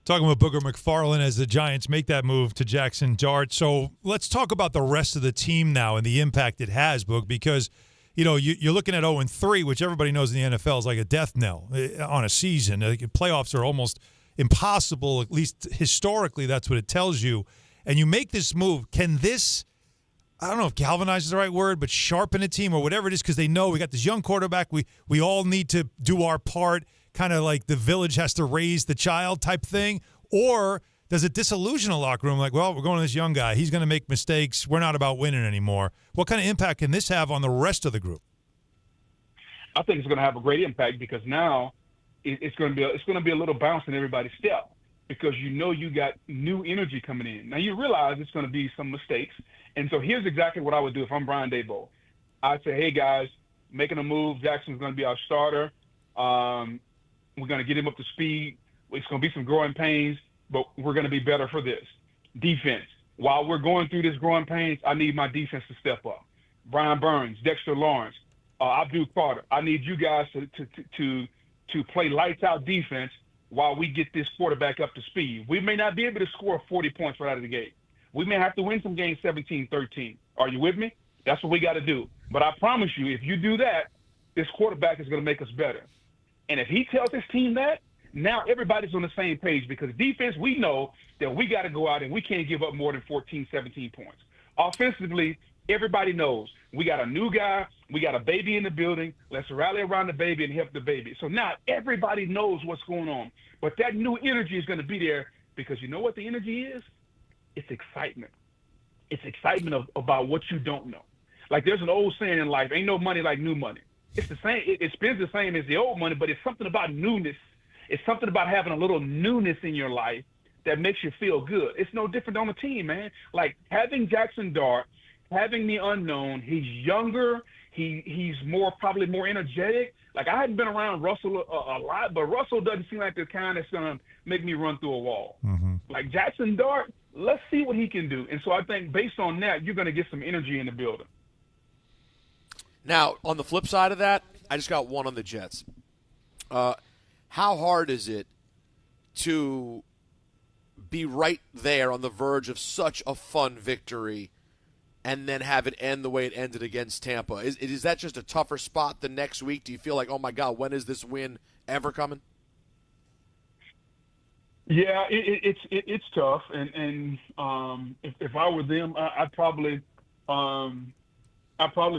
Talking about Booger McFarland as the Giants make that move to Jackson Dart. So let's talk about the rest of the team now and the impact it has, Boog, because you're looking at 0-3, which everybody knows in the NFL is like a death knell on a season. Playoffs are almost impossible, at least historically, that's what it tells you. And you make this move. Can this, I don't know if galvanize is the right word, but sharpen a team or whatever it is, because they know we got this young quarterback. We all need to do our part, kind of like the village has to raise the child type thing? Or does it disillusion a locker room? Like, well, we're going to this young guy. He's going to make mistakes. We're not about winning anymore. What kind of impact can this have on the rest of the group? I think it's going to have a great impact, because now it's going to be a little bounce in everybody's step, because you got new energy coming in. Now, you realize it's going to be some mistakes. And so here's exactly what I would do if I'm Brian Daboll. I'd say, hey, guys, making a move. Jackson's going to be our starter. We're going to get him up to speed. It's going to be some growing pains, but we're going to be better for this. Defense. While we're going through this growing pains, I need my defense to step up. Brian Burns, Dexter Lawrence, Abdul Carter. I need you guys to play lights-out defense while we get this quarterback up to speed. We may not be able to score 40 points right out of the gate. We may have to win some games 17-13. Are you with me? That's what we got to do. But I promise you, if you do that, this quarterback is going to make us better. And if he tells his team that, now everybody's on the same page, because defense, we know that we got to go out and we can't give up more than 14, 17 points. Offensively, everybody knows we got a new guy, we got a baby in the building. Let's rally around the baby and help the baby. So now everybody knows what's going on. But that new energy is going to be there, because you know what the energy is? It's excitement. It's excitement about what you don't know. Like, there's an old saying in life, ain't no money like new money. It's the same. It spends the same as the old money, but it's something about newness. It's something about having a little newness in your life that makes you feel good. It's no different on the team, man. Like, having Jackson Dart, having the unknown, he's younger. He's probably more energetic. Like, I hadn't been around Russell a lot, but Russell doesn't seem like the kind that's going to make me run through a wall. Mm-hmm. Like, Jackson Dart, let's see what he can do. And so I think based on that, you're going to get some energy in the building. Now, on the flip side of that, I just got one on the Jets. How hard is it to be right there on the verge of such a fun victory and then have it end the way it ended against Tampa? Is that just a tougher spot the next week? Do you feel like, oh, my God, when is this win ever coming? Yeah, it's tough. And if I were them, I'd probably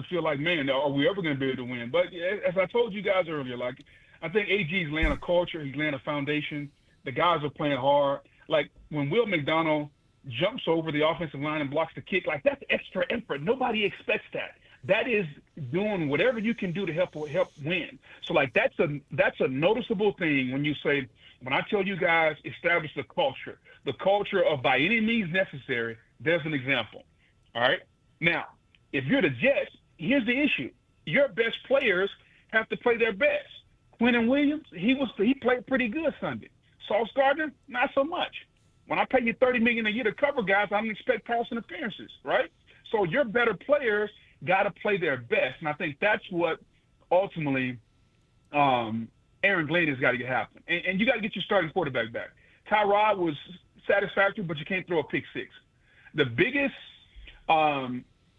feel like, man, are we ever going to be able to win? But as I told you guys earlier, like, I think AG's laying a culture. He's laying a foundation. The guys are playing hard. Like, when Will McDonald jumps over the offensive line and blocks the kick, like, that's extra effort. Nobody expects that. That is doing whatever you can do to help win. So like that's a noticeable thing when I tell you guys establish the culture of by any means necessary. There's an example. All right. Now, if you're the Jets, here's the issue: your best players have to play their best. Quentin Williams, he played pretty good Sunday. Sauce Gardner, not so much. When I pay you $30 million a year to cover guys, I don't expect pass interferences, right? So your better players got to play their best, and I think that's what ultimately Aaron Glenn has got to happen. And you got to get your starting quarterback back. Tyrod was satisfactory, but you can't throw a pick six. The biggest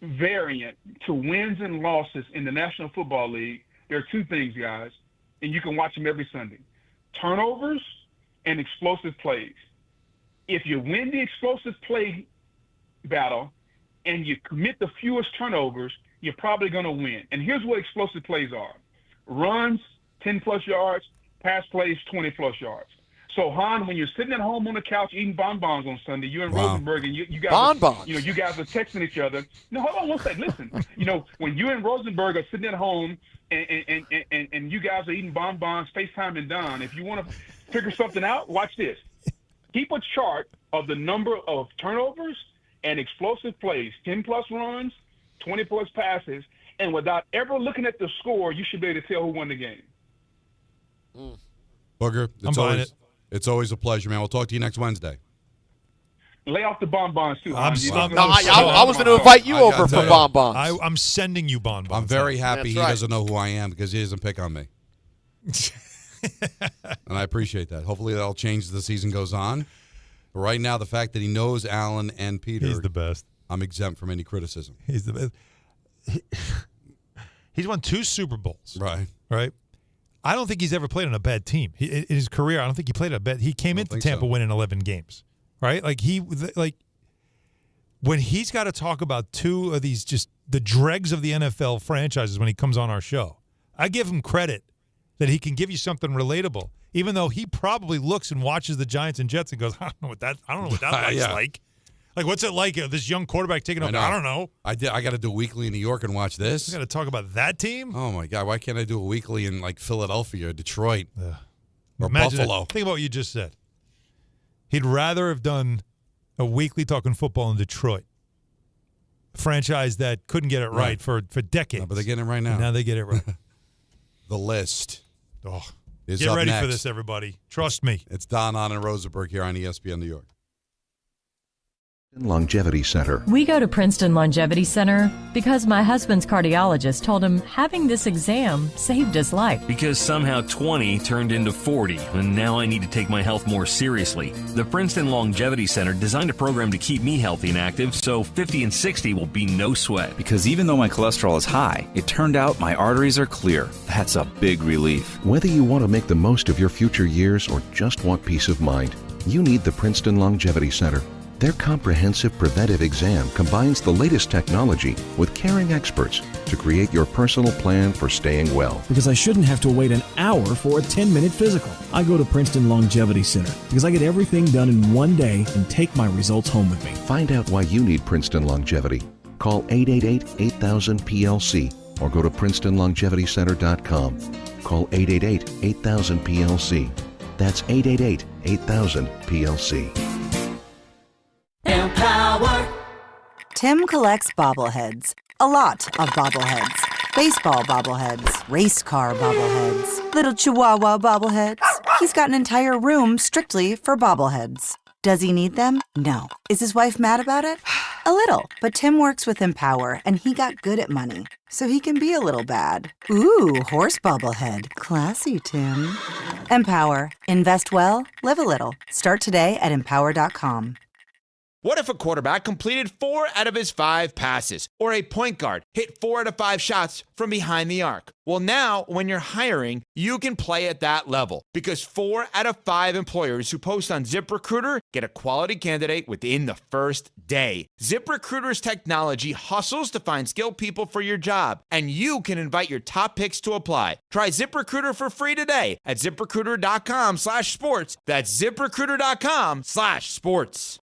variant to wins and losses in the National Football League, there are two things, guys, and you can watch them every Sunday: turnovers and explosive plays. If you win the explosive play battle and you commit the fewest turnovers, you're probably going to win. And here's what explosive plays are: runs, 10-plus yards; pass plays, 20-plus yards. So, Hahn, when you're sitting at home on the couch eating bonbons on Sunday, you and Rosenberg, and you guys, you guys are texting each other. No, hold on one second. Listen, when you and Rosenberg are sitting at home and you guys are eating bonbons, FaceTime and Don, if you want to figure something out, watch this. Keep a chart of the number of turnovers and explosive plays, 10-plus runs, 20-plus passes, and without ever looking at the score, you should be able to tell who won the game. Booger, it's always a pleasure, man. We'll talk to you next Wednesday. Lay off the bonbons, too. I was going to invite you over for bonbons. I'm sending you bonbons. I'm very happy he doesn't know who I am because he doesn't pick on me. And I appreciate that. Hopefully that'll change as the season goes on. But right now, the fact that he knows Alan and Peter, he's the best. I'm exempt from any criticism. He's the best. He's won 2 Super Bowls. Right. I don't think he's ever played on a bad team. In his career, I don't think he played on a bad. He came into Tampa winning 11 games, right? When he's got to talk about 2 of these just the dregs of the NFL franchises when he comes on our show, I give him credit that he can give you something relatable, even though he probably looks and watches the Giants and Jets and goes, I don't know what that life's like. Like, what's it like? This young quarterback taking over? I don't know. I got to do a weekly in New York and watch this. You got to talk about that team? Oh, my God. Why can't I do a weekly in, Philadelphia or Detroit or Imagine Buffalo? Think about what you just said. He'd rather have done a weekly talking football in Detroit, a franchise that couldn't get it right for decades. No, but they're getting it right now. Now they get it right. The list is Get up ready next. for this, everybody. Trust me. It's Don, Hahn, and Rosenberg here on ESPN New York. Longevity Center. We go to Princeton Longevity Center because my husband's cardiologist told him having this exam saved his life. Because somehow 20 turned into 40, and now I need to take my health more seriously. The Princeton Longevity Center designed a program to keep me healthy and active, so 50 and 60 will be no sweat. Because even though my cholesterol is high, it turned out my arteries are clear. That's a big relief. Whether you want to make the most of your future years or just want peace of mind, you need the Princeton Longevity Center. Their comprehensive preventive exam combines the latest technology with caring experts to create your personal plan for staying well. Because I shouldn't have to wait an hour for a 10-minute physical. I go to Princeton Longevity Center because I get everything done in one day and take my results home with me. Find out why you need Princeton Longevity. Call 888-8000-PLC or go to PrincetonLongevityCenter.com. Call 888-8000-PLC. That's 888-8000-PLC. Empower. Tim collects bobbleheads. A lot of bobbleheads. Baseball bobbleheads. Race car bobbleheads. Little Chihuahua bobbleheads. He's got an entire room strictly for bobbleheads. Does he need them? No. Is his wife mad about it? A little. But Tim works with Empower, and he got good at money. So he can be a little bad. Ooh, horse bobblehead. Classy, Tim. Empower. Invest well, live a little. Start today at Empower.com. What if a quarterback completed 4 out of his 5 passes? Or a point guard hit 4 out of 5 shots from behind the arc? Well, now, when you're hiring, you can play at that level. Because 4 out of 5 employers who post on ZipRecruiter get a quality candidate within the first day. ZipRecruiter's technology hustles to find skilled people for your job. And you can invite your top picks to apply. Try ZipRecruiter for free today at ZipRecruiter.com/sports. That's ZipRecruiter.com/sports.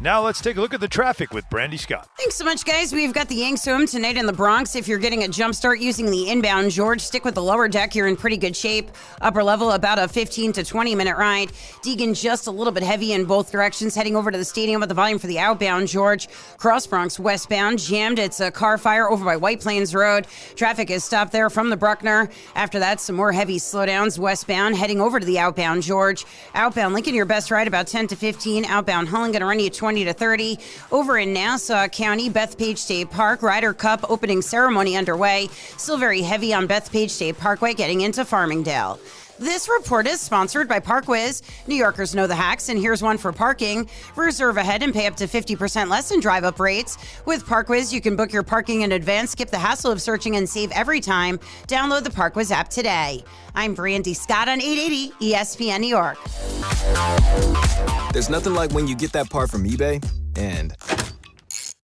Now let's take a look at the traffic with Brandy Scott. Thanks so much, guys. We've got the Yanks home tonight in the Bronx. If you're getting a jump start using the inbound George, stick with the lower deck. You're in pretty good shape. Upper level, about a 15 to 20-minute ride. Deegan just a little bit heavy in both directions. Heading over to the stadium with the volume for the outbound George. Cross Bronx westbound, jammed. It's a car fire over by White Plains Road. Traffic is stopped there from the Bruckner. After that, some more heavy slowdowns westbound. Heading over to the outbound George. Outbound Lincoln, your best ride about 10 to 15. Outbound Holland going to run you 20 to 30. Over in Nassau County, Bethpage State Park, Ryder Cup opening ceremony underway. Still very heavy on Bethpage State Parkway getting into Farmingdale. This report is sponsored by ParkWiz. New Yorkers know the hacks, and here's one for parking. Reserve ahead and pay up to 50% less in drive-up rates. With ParkWiz, you can book your parking in advance, skip the hassle of searching, and save every time. Download the ParkWiz app today. I'm Brandy Scott on 880 ESPN New York. There's nothing like when you get that part from eBay, and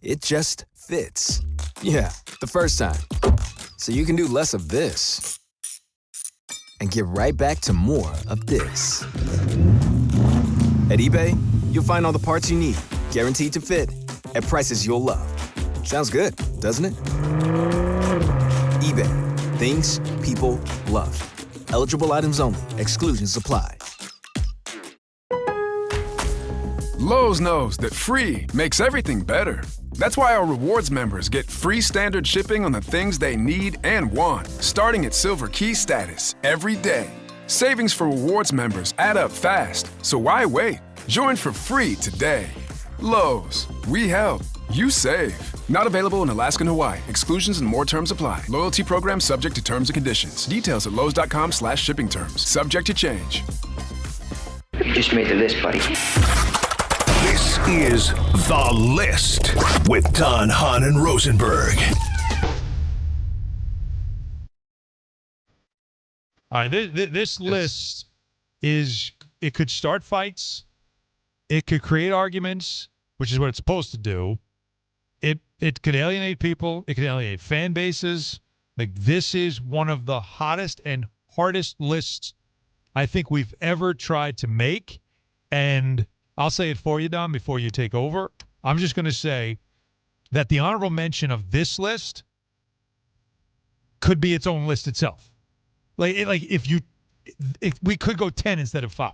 it just fits. Yeah, the first time. So you can do less of this and get right back to more of this. At eBay, you'll find all the parts you need, guaranteed to fit, at prices you'll love. Sounds good, doesn't it? eBay, things people love. Eligible items only. Exclusions apply. Lowe's knows that free makes everything better. That's why our rewards members get free standard shipping on the things they need and want, starting at Silver Key status every day. Savings for rewards members add up fast, so why wait? Join for free today. Lowe's, we help, you save. Not available in Alaska and Hawaii. Exclusions and more terms apply. Loyalty program subject to terms and conditions. Details at lowes.com/shipping terms. Subject to change. You just made the list, buddy. This is The List with Don, Hahn, and Rosenberg. All right, this list it could start fights. It could create arguments, which is what it's supposed to do. It could alienate people. It could alienate fan bases. Like, this is one of the hottest and hardest lists I think we've ever tried to make. And I'll say it for you, Don, before you take over. I'm just going to say that the honorable mention of this list could be its own list itself. If we could go 10 instead of 5.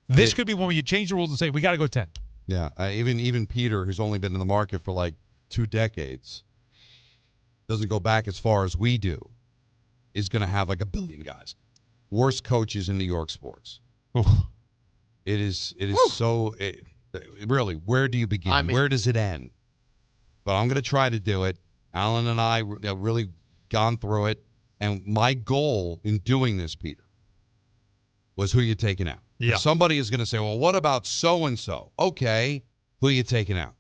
This could be one where you change the rules and say, we got to go 10. Yeah, even Peter, who's only been in the market for like 2 decades, doesn't go back as far as we do, is going to have like a billion guys. Worst coaches in New York sports. It is so really, where do you begin? Where does it end? But I'm going to try to do it. Alan and I have really gone through it. And my goal in doing this, Peter, was who you taking out. Yeah. Somebody is going to say, well, what about so-and-so? Okay, who are you taking out?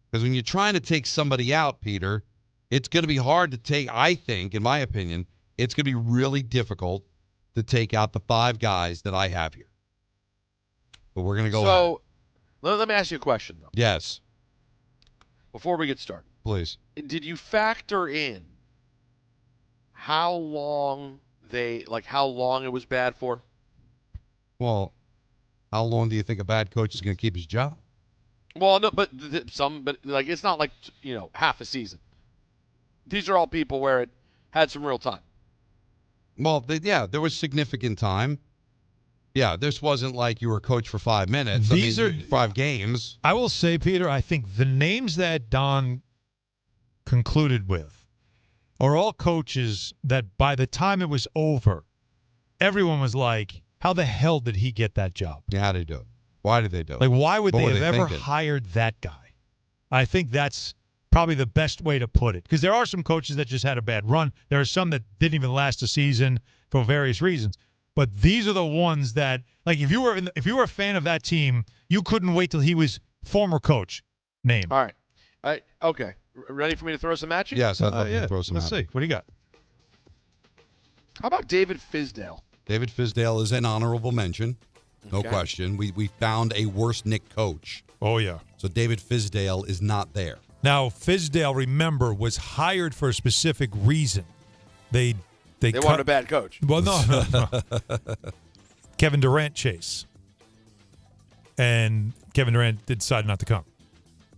Because when you're trying to take somebody out, Peter, it's going to be hard to take, I think, in my opinion, it's going to be really difficult to take out the 5 guys that I have here. But we're going to go So, let me ask you a question, though. Yes. Before we get started. Please. Did you factor in how long it was bad for? Well, how long do you think a bad coach is going to keep his job? Well, no, but it's not like, half a season. These are all people where it had some real time. Well, there was significant time. Yeah, this wasn't like you were a coach for 5 minutes. These are 5 games. I will say, Peter, I think the names that Don concluded with are all coaches that by the time it was over, everyone was like, how the hell did he get that job? Yeah, how did he do it? Why did they do it? Like, why would What they were have ever thinking? hired that guy? I think that's probably the best way to put it. Because there are some coaches that just had a bad run. There are some that didn't even last a season for various reasons. But these are the ones that, like, if you were a fan of that team, you couldn't wait till he was former coach. Name. All right. Okay. Ready for me to throw some at you? Yes, I'd love to throw some Let's at see. What do you got? How about David Fizdale? David Fizdale is an honorable mention. No Okay. question. We found a worse Nick coach. Oh, yeah. So David Fizdale is not there. Now, Fizdale, remember, was hired for a specific reason. They wanted a bad coach. Well, no. Kevin Durant chase. and Kevin Durant decided not to come.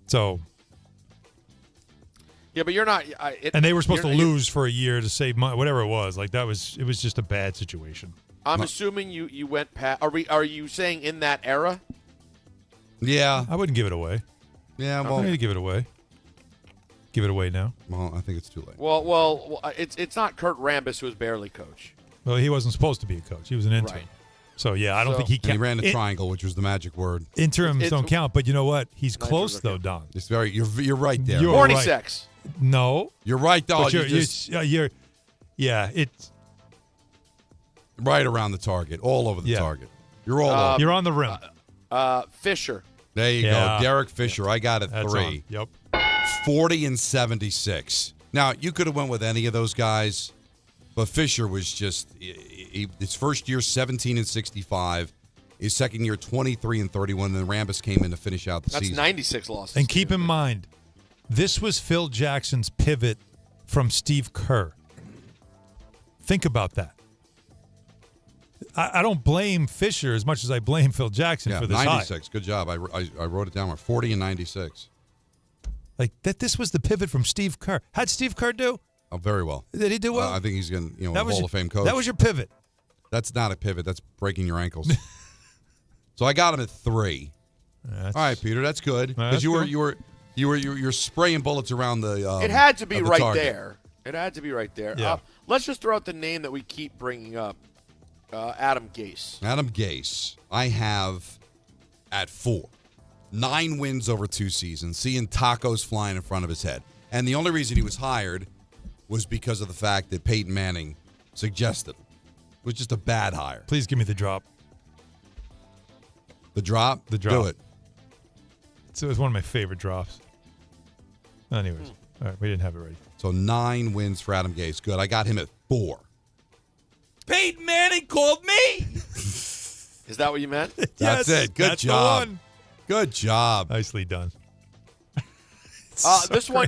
So. Yeah, but you're not. And they were supposed to lose for a year to save money, whatever it was. Like it was just a bad situation. I'm assuming you went past. Are you saying in that era? Yeah, I wouldn't give it away. Yeah, well, I need to give it away. Give it away now. Well, I think it's too late. Well, it's not Kurt Rambis who was barely coach. Well, he wasn't supposed to be a coach. He was an intern. Right. So yeah, I don't think he can. He ran a triangle, which was the magic word. Interims don't count, but you know what? He's close though, Don. It's very. You're right there. Horny sex. No, you're right, though. But it's right around the target, all over the target. You're all over. You're on the rim. Fisher. There you go, Derek Fisher. I got it. That's 3. on. Yep. 40 and 76. Now you could have went with any of those guys, but Fisher was just his first year 17 and 65. His second year 23 and 31. And then Rambis came in to finish out the season. That's 96 losses. And keep in mind, this was Phil Jackson's pivot from Steve Kerr. Think about that. I don't blame Fisher as much as I blame Phil Jackson for this 96. high. Good job. I wrote it down. 40 and 96. Like that. This was the pivot from Steve Kerr. How'd Steve Kerr do? Oh, very well. Did he do well? I think he's going to, that a was Hall of Fame coach. That was your pivot. That's not a pivot. That's breaking your ankles. So I got him at 3. All right, Peter. That's good because you're spraying bullets around the. It had to be right target. there. It had to be right there. Yeah. Let's just throw out the name that we keep bringing up. Adam Gase. Adam Gase, I have at 4. 9 wins over 2 seasons, seeing tacos flying in front of his head. And the only reason he was hired was because of the fact that Peyton Manning suggested him. It was just a bad hire. Please give me the drop. The drop? The drop. Do it. So it was one of my favorite drops. Anyways, all right, we didn't have it ready. So 9 wins for Adam Gase. Good. I got him at 4. Peyton Manning called me. Is that what you meant? That's it. Good job. Good job. Nicely done. This one.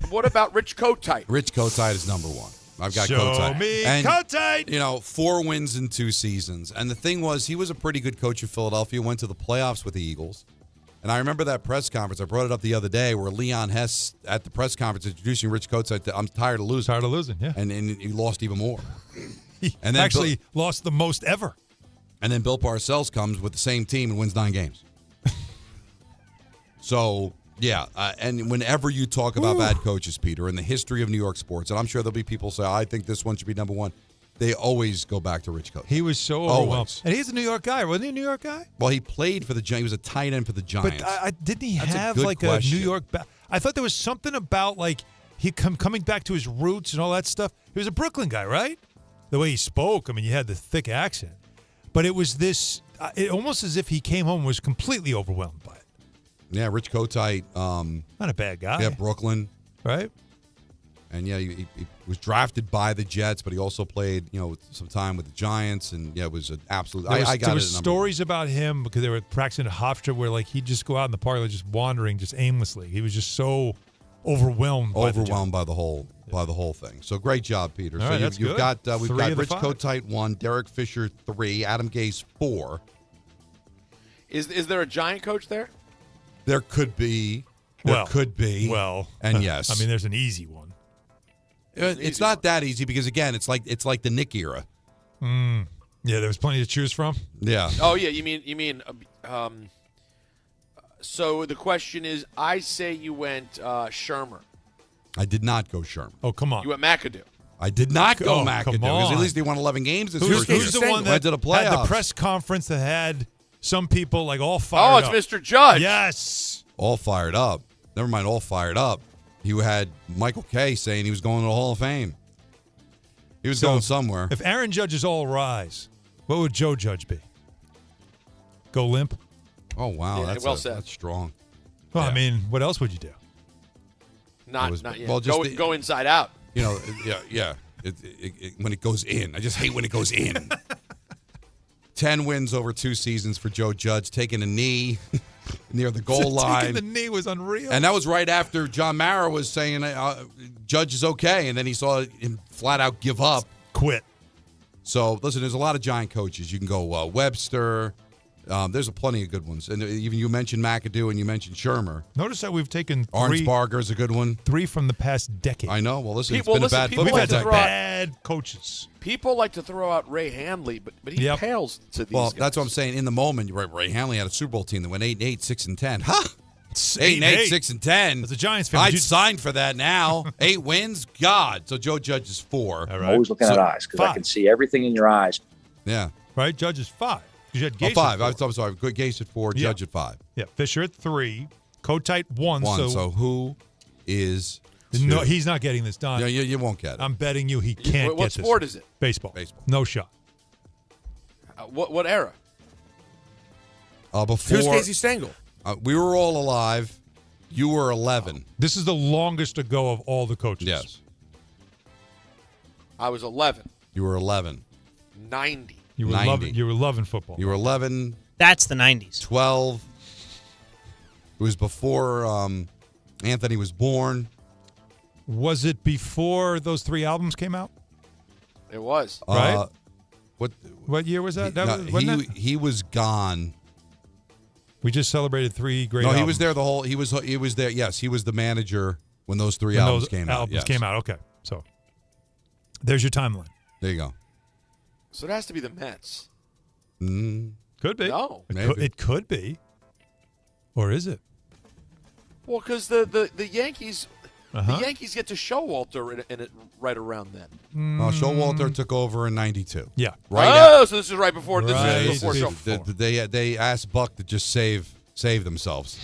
What about Rich Kotite? Rich Kotite is number 1. I've got Show Kotite. me and, Kotite. 4 wins in 2 seasons. And the thing was, he was a pretty good coach of Philadelphia. Went to the playoffs with the Eagles. And I remember that press conference. I brought it up the other day where Leon Hess at the press conference introducing Rich Kotite. I'm tired of losing. Tired of losing, yeah. And he lost even more. He and then actually lost the most ever. And then Bill Parcells comes with the same team and wins 9 games. So, yeah. And whenever you talk about bad coaches, Peter, in the history of New York sports, and I'm sure there'll be people say, I think this one should be number 1. They always go back to Rich Kotite. He was so overwhelmed. And he's a New York guy. Wasn't he a New York guy? Well, he played for the Giants. He was a tight end for the Giants. But didn't he have a a New York I thought there was something about like he coming back to his roots and all that stuff. He was a Brooklyn guy, right? The way he spoke, I mean, you had the thick accent. But it was this, almost as if he came home and was completely overwhelmed by it. Yeah, Rich Kotite. Not a bad guy. Yeah, Brooklyn. Right? And, yeah, he was drafted by the Jets, but he also played, some time with the Giants. And, yeah, it was an absolute – I got it. There was stories about him because they were practicing at Hofstra where, like, he'd just go out in the park, like, just wandering just aimlessly. He was just so overwhelmed by the whole thing. So great job, Peter. All so right, we've got Rich 5. Kotite 1, Derek Fisher 3, Adam Gase 4. Is there a Giant coach there? There could be. Well, and yes. I mean, there's an easy one. It's not that easy because again, it's like the Nick era. Yeah, there was plenty to choose from. Yeah. Oh yeah, you mean. So the question is, I say you went Shermer. I did not go Shermer. Oh come on. You went McAdoo. I did not go McAdoo because at least he won 11 games this first year. Who's the one that went to the playoffs? had the press conference that had some people like all fired up? Oh, it's Mr. Judge. Yes. All fired up. Never mind, all fired up. You had Michael Kay saying he was going to the Hall of Fame. He was going somewhere. If Aaron Judge is all rise, what would Joe Judge be? Go limp? Oh, wow. Yeah, that's said. That's strong. Well, I mean, what else would you do? Not yet. Well, go inside out. Yeah. When it goes in. I just hate when it goes in. 10 wins over 2 seasons for Joe Judge, taking a knee near the goal line. Taking the knee was unreal. And that was right after John Mara was saying Judge is okay, and then he saw him flat out give up. Quit. So, listen, there's a lot of Giant coaches. You can go Webster. There's plenty of good ones. And even you mentioned McAdoo and you mentioned Shermer. Notice that we've taken Arnsparger's a good one. 3 from the past decade. I know. Well, listen, People- it's been listen, a bad people football We've had some decade. bad coaches. People like to throw out Ray Handley, but he pales to these Well, guys. that's what I'm saying. In the moment, Ray Hanley had a Super Bowl team that went 8-8, 6-10. Ha! 8-8, 6-10. As a Giants fan, I'd sign for that now. 8 wins? God. So Joe Judge is 4. All I'm always looking at eyes because I can see everything in your eyes. Yeah. Right? Judge is 5. You had Gase 5. at 4. I'm sorry. Gase at 4, Judge at 5. Yeah, Fisher at 3, Kotite 1. So who is 2? No, he's not getting this done. Yeah, you won't get it. I'm betting you he can't what get this. sport is it? Baseball. No shot. What era? Before Who's Casey Stengel? We were all alive. You were 11. This is the longest ago of all the coaches. Yes. I was 11. You were 11. 90. You were 90. You were loving football. You were 11. That's the 90s. 12. It was before Anthony was born. Was it before those 3 albums came out? It was. Right? What year was that? He was gone. We just celebrated 3 great No, albums. he was there the whole. He was there. Yes, he was the manager when those 3 albums came out. Yes. Came out. Okay, so there's your timeline. There you go. So it has to be the Mets. Could be. No. It could be. Or is it? Well, because the Yankees, Uh-huh. the Yankees get to Showalter in it right around then. Showalter took over in '92. Yeah. So this is right before. This is before Showalter. They asked Buck to just save themselves.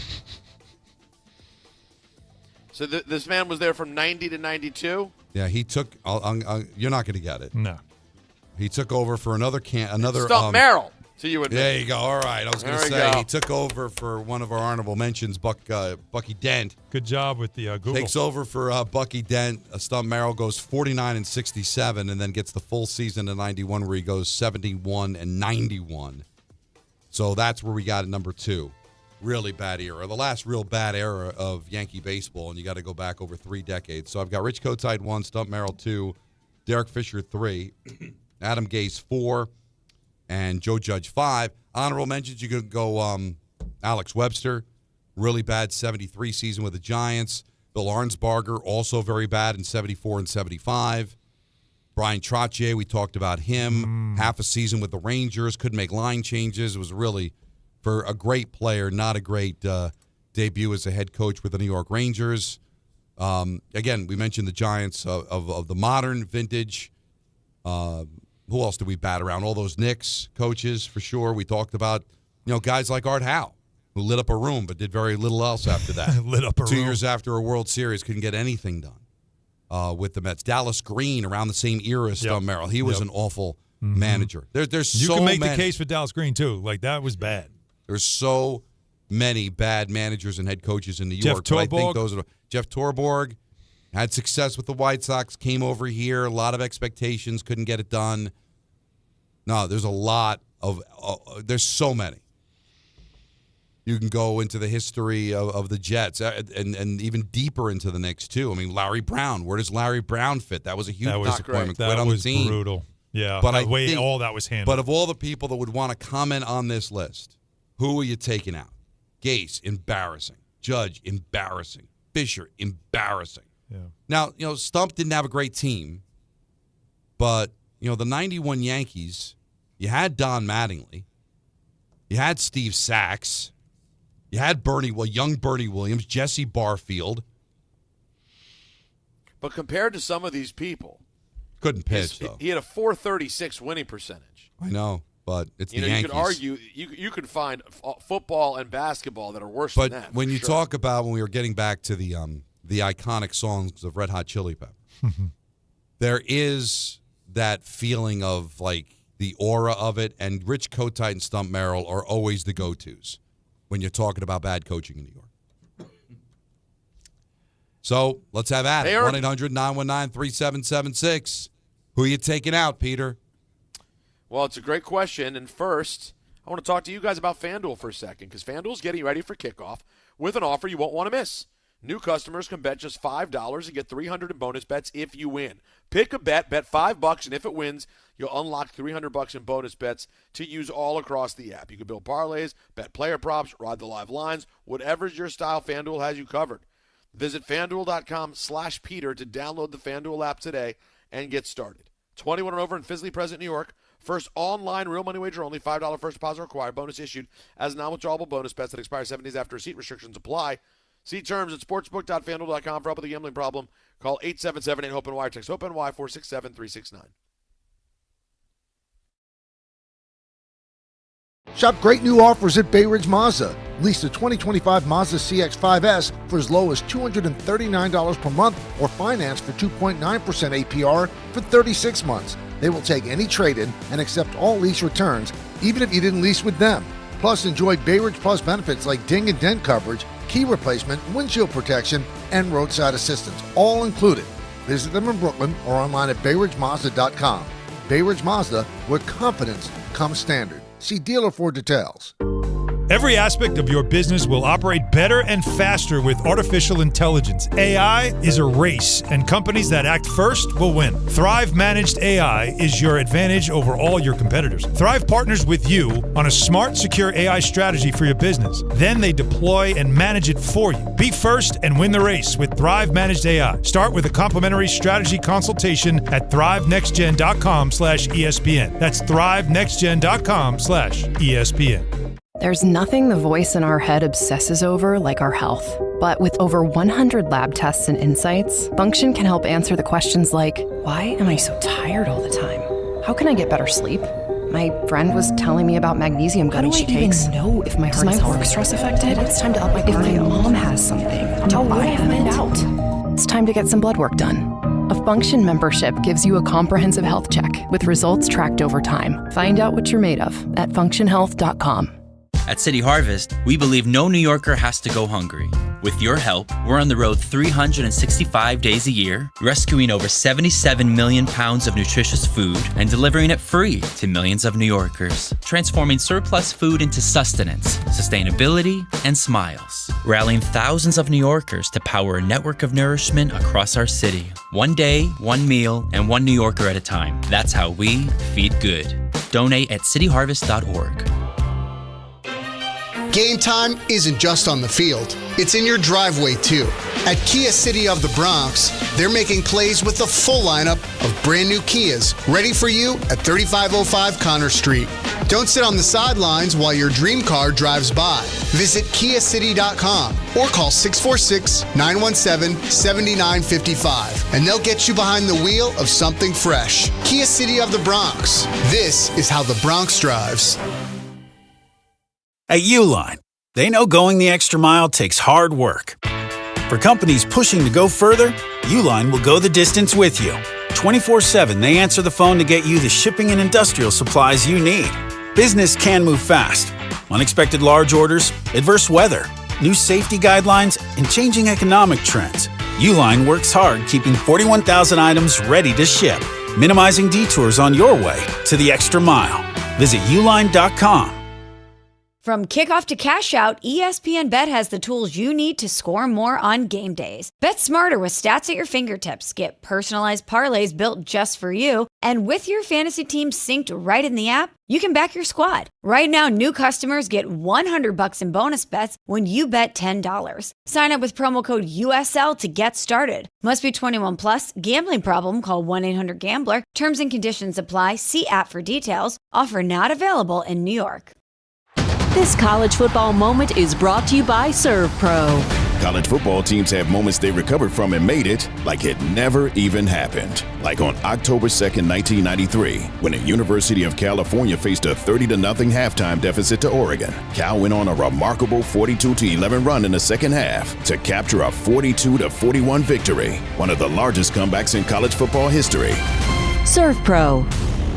So this man was there from 90 to 92. Yeah, he took. You're not going to get it. No. He took over for another. Stump Merrill. To you and me. There you go. All right. I was going to There we say go. he took over for one of our honorable mentions, Bucky Dent. Good job with the Google. Takes over for Bucky Dent. Stump Merrill goes 49-67, and then gets the full season in '91 where he goes 71-91. So that's where we got at number 2. Really bad era. The last real bad era of Yankee baseball, and you got to go back over 3 decades. So I've got Rich Kotite 1, Stump Merrill 2, Derek Fisher 3, Adam Gase 4, and Joe Judge 5. Honorable mentions, you could go Alex Webster, really bad 73 season with the Giants. Bill Arnsparger, also very bad in 74 and 75. Brian Trottier, we talked about him. Half a season with the Rangers, couldn't make line changes. It was really, for a great player, not a great debut as a head coach with the New York Rangers. Again, we mentioned the Giants of the modern vintage. Who else did we bat around? All those Knicks coaches, for sure. We talked about, guys like Art Howe, who lit up a room but did very little else after that. Lit up a 2 room. years after a World Series, couldn't get anything done with the Mets. Dallas Green, around the same era as Stump Merrill. He was an awful manager. There's You so can make many. the case for Dallas Green, too. Like, that was bad. There's so many bad managers and head coaches in New Jeff York. But I think Torborg. those are Jeff Torborg had success with the White Sox, came over here, a lot of expectations, couldn't get it done. No, there's a lot of there's so many. You can go into the history of the Jets and even deeper into the Knicks, too. I mean, Larry Brown. Where does Larry Brown fit? That was a huge disappointment. That Quit on was the team. brutal. Yeah, But the I way think, all that was handled. But of all the people that would want to comment on this list, who are you taking out? Gase, embarrassing. Judge, embarrassing. Fisher, embarrassing. Yeah. Now, Stump didn't have a great team, but, the 91 Yankees, you had Don Mattingly. You had Steve Sachs. You had young Bernie Williams, Jesse Barfield. But compared to some of these people, Couldn't pitch, though. he had a .436 winning percentage. I know, but it's the You Yankees. could argue you could find football and basketball that are worse But than that. when for you sure. talk about, when we were getting back to the iconic songs of Red Hot Chili Peppers, there is that feeling of, like, the aura of it, and Rich Kotite and Stump Merrill are always the go-tos when you're talking about bad coaching in New York. So let's have at it. 1-800-919-3776. Who are you taking out, Peter? Well, it's a great question. And first, I want to talk to you guys about FanDuel for a second, because FanDuel's getting ready for kickoff with an offer you won't want to miss. New customers can bet just $5 and get $300 in bonus bets if you win. Pick a bet $5, and if it wins, you'll unlock $300 in bonus bets to use all across the app. You can build parlays, bet player props, ride the live lines. Whatever's your style, FanDuel has you covered. Visit FanDuel.com/Peter to download the FanDuel app today and get started. 21 and over in physically present New York. First online real money wager only. $5 first deposit required. Bonus issued as non-withdrawable bonus bets that expire 7 days after receipt. Restrictions apply. See terms at sportsbook.fanduel.com. For help with a gambling problem, call 877-8-HOPE-NY. Text HOPE-NY 467-369. Shop great new offers at Bay Ridge Mazda. Lease the 2025 Mazda CX-5S for as low as $239 per month or finance for 2.9% APR for 36 months. They will take any trade-in and accept all lease returns, even if you didn't lease with them. Plus, enjoy Bay Ridge Plus benefits like ding and dent coverage, key replacement, windshield protection, and roadside assistance, all included. Visit them in Brooklyn or online at BayRidgeMazda.com. Bay Ridge Mazda, where confidence comes standard. See dealer for details. Every aspect of your business will operate better and faster with artificial intelligence. AI is a race, and companies that act first will win. Thrive Managed AI is your advantage over all your competitors. Thrive partners with you on a smart, secure AI strategy for your business. Then they deploy and manage it for you. Be first and win the race with Thrive Managed AI. Start with a complimentary strategy consultation at thrivenextgen.com/ESPN. That's thrivenextgen.com/ESPN. There's nothing the voice in our head obsesses over like our health. But with over 100 lab tests and insights, Function can help answer the questions like, why am I so tired all the time? How can I get better sleep? My friend was telling me about magnesium gummy she takes. Know if my heart is work stress affected? It's time to up my cardio. If my mom has something, how would I find out? It's time to get some blood work done. A Function membership gives you a comprehensive health check with results tracked over time. Find out what you're made of at functionhealth.com. At City Harvest, we believe no New Yorker has to go hungry. With your help, we're on the road 365 days a year, rescuing over 77 million pounds of nutritious food and delivering it free to millions of New Yorkers, transforming surplus food into sustenance, sustainability, and smiles, rallying thousands of New Yorkers to power a network of nourishment across our city. One day, one meal, and one New Yorker at a time. That's how we feed good. Donate at cityharvest.org. Game time isn't just on the field. It's in your driveway, too. At Kia City of the Bronx, they're making plays with the full lineup of brand new Kias ready for you at 3505 Connor Street. Don't sit on the sidelines while your dream car drives by. Visit KiaCity.com or call 646-917-7955 and they'll get you behind the wheel of something fresh. Kia City of the Bronx. This is how the Bronx drives. At Uline, they know going the extra mile takes hard work. For companies pushing to go further, Uline will go the distance with you. 24/7, they answer the phone to get you the shipping and industrial supplies you need. Business can move fast. Unexpected large orders, adverse weather, new safety guidelines, and changing economic trends. Uline works hard keeping 41,000 items ready to ship, minimizing detours on your way to the extra mile. Visit uline.com. From kickoff to cash out, ESPN Bet has the tools you need to score more on game days. Bet smarter with stats at your fingertips. Get personalized parlays built just for you. And with your fantasy team synced right in the app, you can back your squad. Right now, new customers get $100 in bonus bets when you bet $10. Sign up with promo code USL to get started. Must be 21 plus. Gambling problem? Call 1-800-GAMBLER. Terms and conditions apply. See app for details. Offer not available in New York. This college football moment is brought to you by ServPro. College football teams have moments they recovered from and made it like it never even happened. Like on October 2nd, 1993, when the University of California faced a 30-0 halftime deficit to Oregon. Cal went on a remarkable 42-11 run in the second half to capture a 42-41 victory, one of the largest comebacks in college football history. ServPro,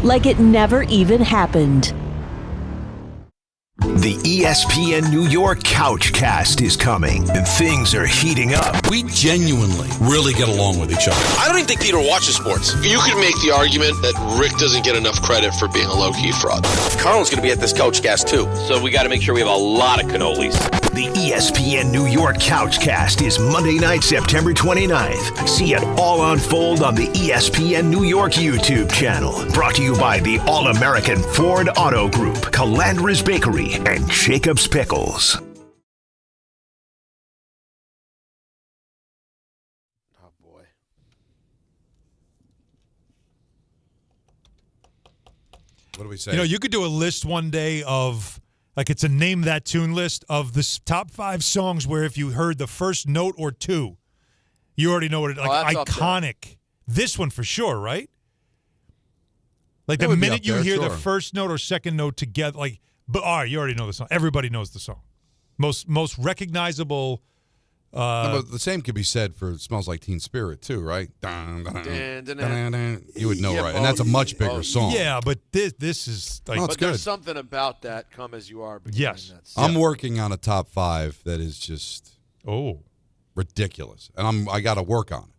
like it never even happened. The ESPN New York Couchcast is coming, and things are heating up. We genuinely really get along with each other. I don't even think Peter watches sports. You could make the argument that Rick doesn't get enough credit for being a low-key fraud. Carl's going to be at this Couchcast, too, so we got to make sure we have a lot of cannolis. The ESPN New York Couchcast is Monday night, September 29th. See it all unfold on the ESPN New York YouTube channel. Brought to you by the All-American Ford Auto Group, Calandra's Bakery, and Jacob's Pickles. Oh, boy. What do we say? You know, you could do a list one day of, like, it's a Name That Tune list of the top 5 songs where if you heard the first note or two, you already know what it, like, iconic. This one for sure, right? Like, the minute you hear the first note or second note together, like, but all right, you already know the song. Everybody knows the song. Most recognizable. No, but the same could be said for "Smells Like Teen Spirit" too, right? Dun, dun, dun, dun, dun. You would know, right? And that's a much bigger song. Yeah, but this is like. No, it's good. There's something about that. Come as you are. Yes, I'm working on a top 5 that is just ridiculous, and I got to work on it.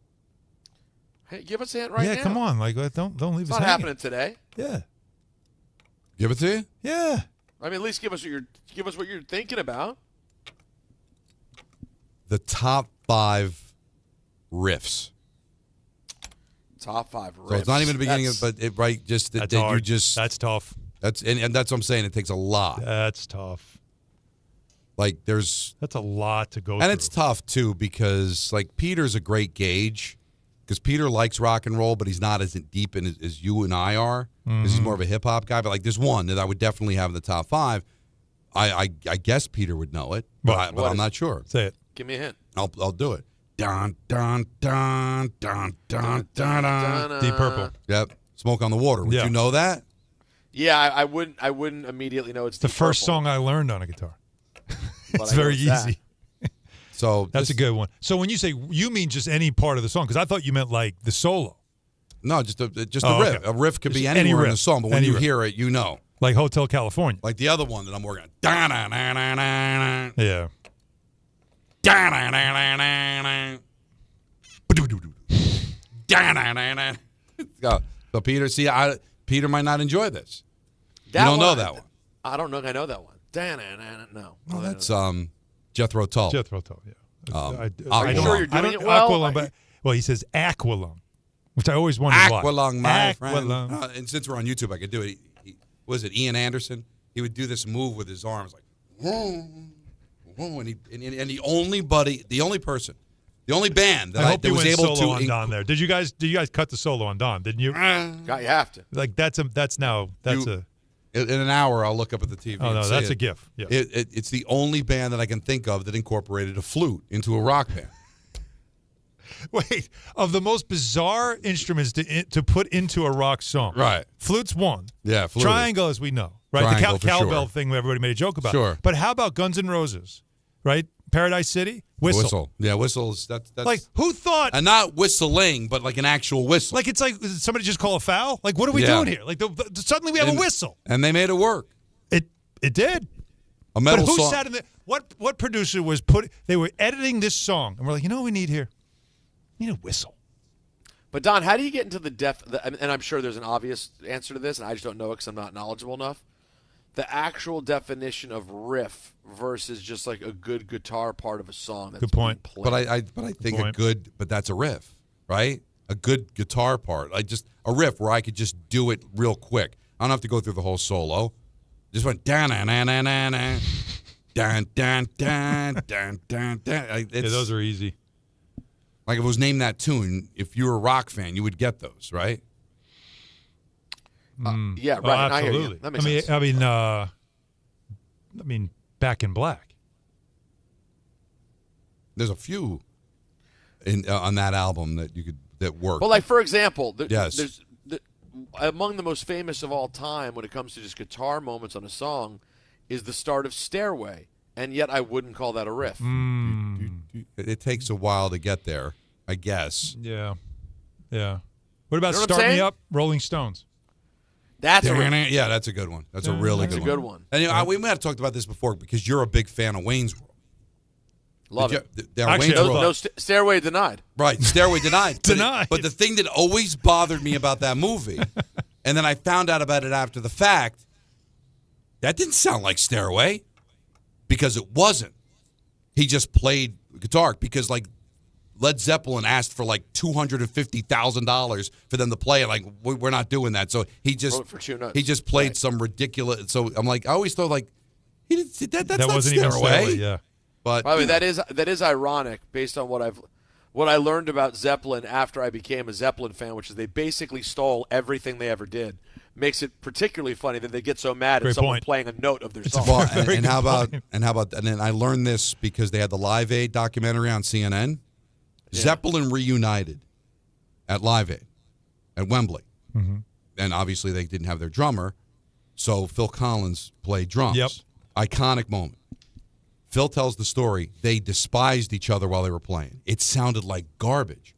Hey, give us a hint right now. Yeah, come on, like don't leave It's us not hanging. happening today. Yeah, give it to you. Yeah, I mean, at least give us what you're thinking about. The top 5 riffs. Top 5 riffs. So it's not even the beginning, just that hard. you just. That's tough. And that's what I'm saying. It takes a lot. That's tough. Like that's a lot to go through. And it's tough too because like Peter's a great gauge because Peter likes rock and roll, but he's not as deep in as you and I are because he's more of a hip hop guy. But like there's one that I would definitely have in the top 5. I guess Peter would know it, but I'm not sure. Say it. Give me a hint. I'll do it. Dun dun dun dun dun dun dun. Deep Purple. Yep. Smoke on the Water. Would you know that? Yeah, I wouldn't immediately know it's the Deep first Purple. song I learned on a guitar. It's I know very it's that. easy. So that's a good one. So when you say you mean just any part of the song, because I thought you meant like the solo. No, just a riff. Okay. A riff could be anywhere in the song, but when you hear it, you know. Like Hotel California. Like the other one that I'm working on. Da-na-na-na-na-na. Yeah. Da-na-na-na-na-na. Da-na-na-na. So Peter, Peter might not enjoy this. You don't know that one. I don't know if I know that one. No. Oh, that's Jethro Tull. Jethro Tull, yeah. Are you sure you're doing it well? Aqualung, well, he says Aqualung, which I always wondered why. Aqualung, my Aqualung. friend. And since we're on YouTube, I could do it. Was it Ian Anderson? He would do this move with his arms, like, and the only band that I hope that you was went able solo to on Don there. Did you guys cut the solo on Don? Didn't you? God, you have to. Like that's a. In an hour, I'll look up at the TV. Oh no, and see that's it. a GIF. Yeah. It's the only band that I can think of that incorporated a flute into a rock band. Wait, of the most bizarre instruments to put into a rock song, right? Flute's one. Yeah, flute. Triangle, as we know, right? Triangle, The cowbell sure. thing everybody made a joke about. Sure. But how about Guns N' Roses, right? Paradise City, whistle. Yeah, whistles. That's like who thought? And not whistling, but like an actual whistle. Like it's like did somebody just call a foul? Like what are we doing here? Like suddenly we have a whistle. And they made it work. It did. A metal but who song. sat in the what producer was they were editing this song and we're like, you know what we need here? We need a whistle. But Don, how do you get into and I'm sure there's an obvious answer to this, and I just don't know it because I'm not knowledgeable enough. The actual definition of riff versus just like a good guitar part of a song. That's good point. But I think but that's a riff, right? A good guitar part, like just a riff where I could just do it real quick. I don't have to go through the whole solo. Just went dan dan dan dan dan dan dan dan dan dan. Yeah, those are easy. Like if it was Name That Tune, if you were a rock fan, you would get those, right? Yeah, right. Oh, I hear absolutely. you. That makes sense. I mean, Back in Black. There's a few on that album that work. Well, like for example, yes. there's among the most famous of all time when it comes to just guitar moments on a song is the start of Stairway, and yet I wouldn't call that a riff. It takes a while to get there, I guess. Yeah. What about You know what I'm Start Me saying? Up, Rolling Stones? That's a riff. Yeah, that's a good one. That's a really That's a good one. And we might have talked about this before because you're a big fan of Wayne's World. Love it. Actually, Wayne's World. No Stairway denied. Right, Stairway denied. Denied. But the thing that always bothered me about that movie, and then I found out about it after the fact, that didn't sound like Stairway because it wasn't. He just played guitar because like Led Zeppelin asked for like $250,000 for them to play. Like we're not doing that. So he just played some ridiculous. So I'm like, I always thought like he did that's that not wasn't even Stairway. Yeah. But by the way, that is ironic based on what I learned about Zeppelin after I became a Zeppelin fan, which is they basically stole everything they ever did. Makes it particularly funny that they get so mad at someone playing a note of their song. Well, and how about and then I learned this because they had the Live Aid documentary on CNN. Yeah. Zeppelin reunited at Live Aid at Wembley. Mm-hmm. And obviously they didn't have their drummer, so Phil Collins played drums. Yep. Iconic moment. Phil tells the story. They despised each other while they were playing. It sounded like garbage.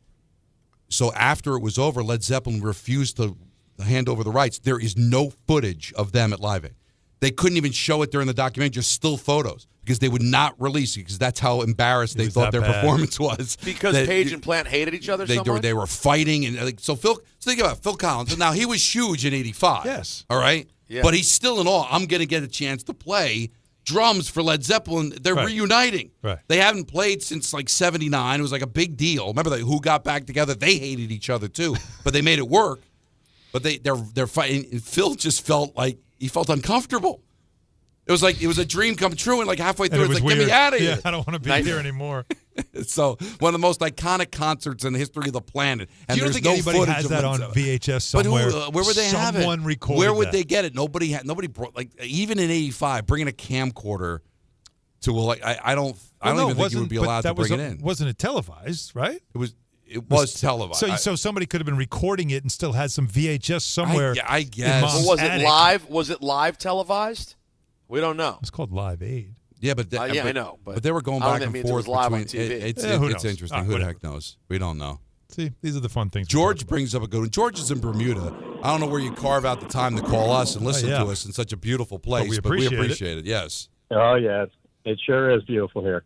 So after it was over, Led Zeppelin refused to hand over the rights. There is no footage of them at Live Aid. They couldn't even show it during the documentary, just still photos, because they would not release it because that's how embarrassed they thought their performance was. Because Page and Plant hated each other so much? They were fighting. And so think about Phil Collins. Now, he was huge in 85. Yes. All right? Yeah. But he's still in awe. I'm going to get a chance to play drums for Led Zeppelin. They're reuniting. Right. They haven't played since like 79. It was like a big deal. Remember who got back together? They hated each other too, but they made it work. But they're fighting. And Phil just felt like he felt uncomfortable. It was like it was a dream come true, and like halfway through, it's like, weird. Get me out of here. Yeah, I don't want to be here anymore. So one of the most iconic concerts in the history of the planet. And you don't think anybody has that on VHS somewhere? But where would they have it? Someone recorded Where would that. they get it? Nobody brought, like, even in 85, bringing a camcorder to I don't even think you would be allowed to bring it in. Wasn't it televised, right? It was televised. So somebody could have been recording it and still had some VHS somewhere. I guess. Well, was it live? Was it live televised? We don't know. It's called Live Aid. Yeah, but I know. But they were going back and forth live between. on TV. It's interesting. Who the heck knows? We don't know. See, these are the fun things. George brings up a good one. George is in Bermuda. I don't know where you carve out the time to call us and listen to us in such a beautiful place, but we appreciate it. Yes. Oh, yeah. It sure is beautiful here.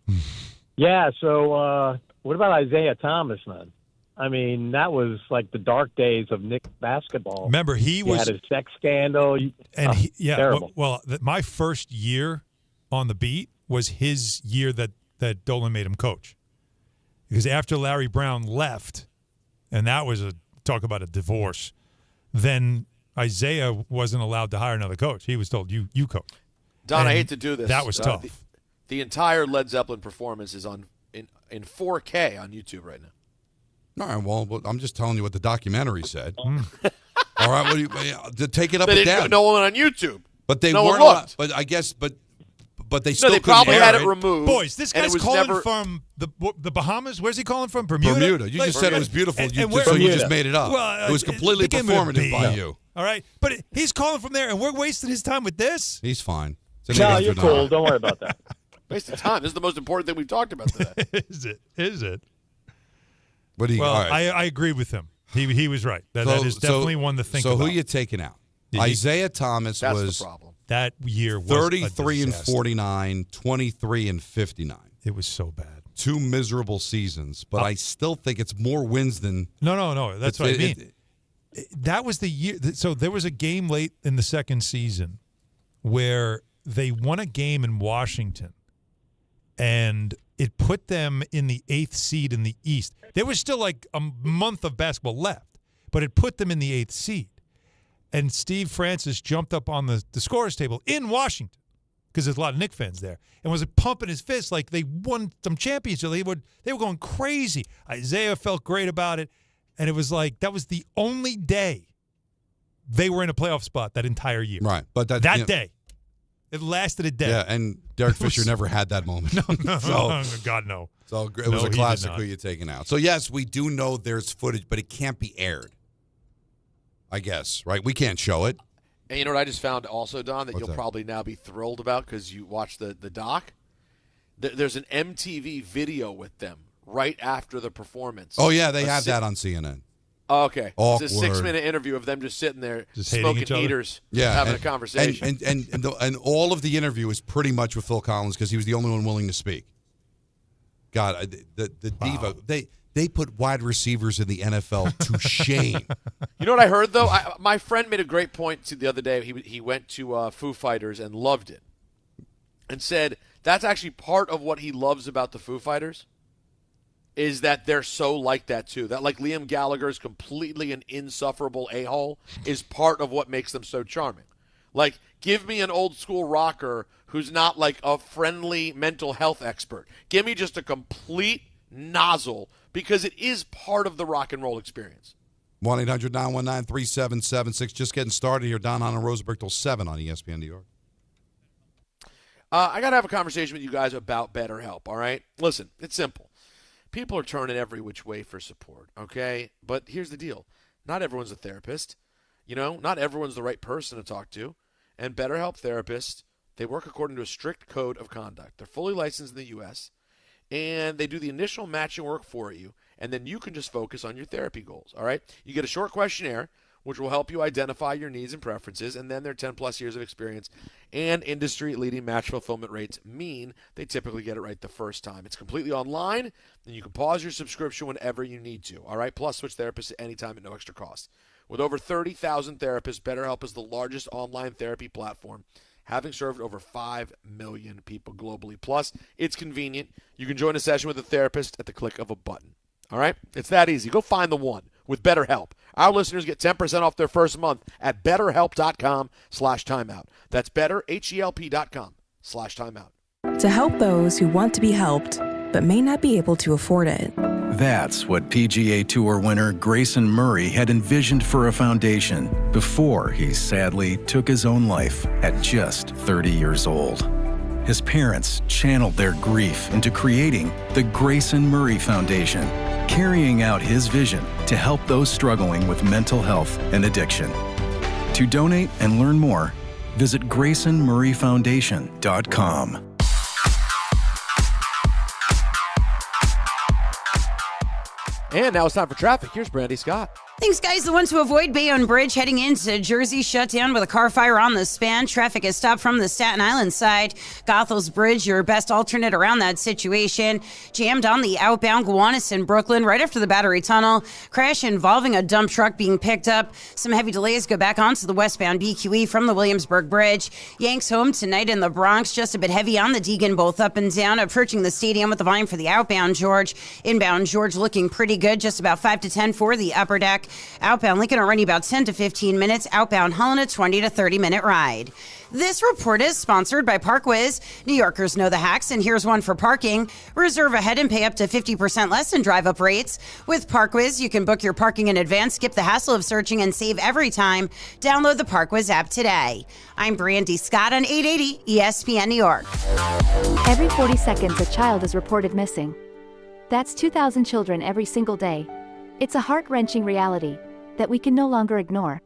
Yeah, so what about Isaiah Thomas, man? I mean, that was like the dark days of Knicks basketball. Remember, he had his sex scandal. And terrible. Well, my first year on the beat was his year that Dolan made him coach. Because after Larry Brown left, and that was talk about a divorce, then Isaiah wasn't allowed to hire another coach. He was told, you coach. Don, and I hate to do this. That was tough. The entire Led Zeppelin performance is in 4K on YouTube right now. All right, well, I'm just telling you what the documentary said. All right, to take it up and down. No one on YouTube. But they no weren't. one looked. But I guess, but they still. No, they probably had it removed. Boys, this guy's calling from the Bahamas. Where's he calling from? Bermuda. Bermuda. You just said it was beautiful. You just made it up. Well, it was completely performative by you. All right, but he's calling from there, and we're wasting his time with this. He's fine. No, you're cool. Don't worry about that. Waste of time. This is the most important thing we've talked about today. Is it? What do you? Well, right. I agree with him. He was right. That is definitely one to think about. So who you taking out? Isaiah Thomas was the problem. That year was 33 and 49, 23 and 59. It was so bad. 2 miserable seasons, but I still think it's more wins than. No. That's what I mean. That was the year. So there was a game late in the second season where they won a game in Washington, and it put them in the 8th seed in the East. There was still like a month of basketball left, but it put them in the 8th seed. And Steve Francis jumped up on the scorer's table in Washington, because there's a lot of Knicks fans there, and was pumping his fist like they won some championship. They were going crazy. Isaiah felt great about it, and it was like that was the only day they were in a playoff spot that entire year. Right, but that day. It lasted a day. Yeah, and Derek Fisher never had that moment. No, so, God, no. So it was a classic who you're taking out. So, yes, we do know there's footage, but it can't be aired, I guess, right? We can't show it. And you know what I just found also, Don, that What's you'll probably now be thrilled about because you watched the doc? There's an MTV video with them right after the performance. Oh, yeah, they have that on CNN. Oh, okay. Awkward. It's a 6-minute interview of them just sitting there just smoking heaters, having a conversation. And all of the interview is pretty much with Phil Collins because he was the only one willing to speak. God, the diva, they put wide receivers in the NFL to shame. You know what I heard, though? My friend made a great point the other day. He went to Foo Fighters and loved it and said That's actually part of what he loves about the Foo Fighters, is that they're so like that too. That like Liam Gallagher is completely an insufferable a-hole is part of what makes them so charming. Like, give me an old school rocker who's not like a friendly mental health expert. Give me just a complete nozzle, because it is part of the rock and roll experience. 1-800-919-3776. Just getting started here. Don, Hahn, and Rosenberg till 7 on ESPN New York. I got to have a conversation with you guys about BetterHelp, all right? Listen, it's simple. People are turning every which way for support, okay? But here's the deal. Not everyone's a therapist. Not everyone's the right person to talk to. And BetterHelp therapists, they work according to a strict code of conduct. They're fully licensed in the U.S., and they do the initial matching work for you, and then you can just focus on your therapy goals, all right? You get a short questionnaire, which will help you identify your needs and preferences, and then their 10-plus years of experience and industry-leading match fulfillment rates mean they typically get it right the first time. It's completely online, and you can pause your subscription whenever you need to, all right? Plus, switch therapists at any time at no extra cost. With over 30,000 therapists, BetterHelp is the largest online therapy platform, having served over 5 million people globally. Plus, it's convenient. You can join a session with a therapist at the click of a button. All right? It's that easy. Go find the one with BetterHelp. Our listeners get 10% off their first month at betterhelp.com/timeout. That's betterhelp.com/timeout. To help those who want to be helped but may not be able to afford it. That's what PGA Tour winner Grayson Murray had envisioned for a foundation before he sadly took his own life at just 30 years old. His parents channeled their grief into creating the Grayson Murray Foundation, carrying out his vision to help those struggling with mental health and addiction. To donate and learn more, visit GraysonMurrayFoundation.com. And now it's time for traffic. Here's Brandy Scott. Thanks, guys. The one to avoid, Bayonne Bridge heading into Jersey shut down with a car fire on the span. Traffic is stopped from the Staten Island side. Gothel's Bridge, your best alternate around that situation. Jammed on the outbound Gowanus in Brooklyn right after the Battery Tunnel. Crash involving a dump truck being picked up. Some heavy delays go back onto the westbound BQE from the Williamsburg Bridge. Yanks home tonight in the Bronx. Just a bit heavy on the Deegan, both up and down. Approaching the stadium with the volume for the outbound George. Inbound George looking pretty good. Just about 5 to 10 for the upper deck. Outbound Lincoln will run you about 10 to 15 minutes. Outbound Holland a 20 to 30 minute ride. This report is sponsored by ParkWiz. New Yorkers know the hacks, and here's one for parking. Reserve ahead and pay up to 50% less in drive-up rates. With ParkWiz, you can book your parking in advance, skip the hassle of searching, and save every time. Download the ParkWiz app today. I'm Brandy Scott on 880 ESPN New York. Every 40 seconds, a child is reported missing. That's 2,000 children every single day. It's a heart-wrenching reality that we can no longer ignore.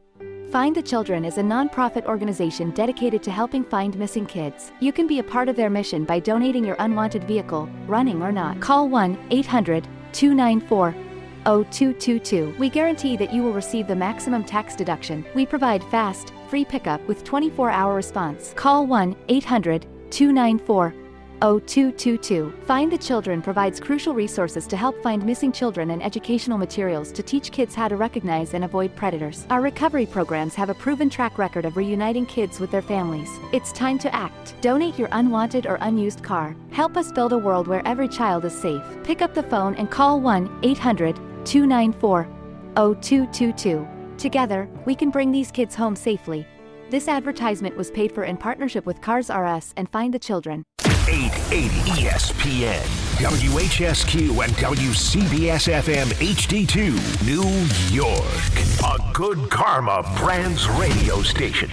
Find the Children is a non-profit organization dedicated to helping find missing kids. You can be a part of their mission by donating your unwanted vehicle, running or not. Call 1-800-294-0222. We guarantee that you will receive the maximum tax deduction. We provide fast, free pickup with 24-hour response. Call 1-800-294-0222. Find the Children provides crucial resources to help find missing children and educational materials to teach kids how to recognize and avoid predators. Our recovery programs have a proven track record of reuniting kids with their families. It's time to act. Donate your unwanted or unused car. Help us build a world where every child is safe. Pick up the phone and call 1-800-294-0222. Together, we can bring these kids home safely. This advertisement was paid for in partnership with Cars R Us and Find the Children. 880 ESPN, WHSQ, and WCBS-FM HD2, New York. A Good Karma Brands radio station.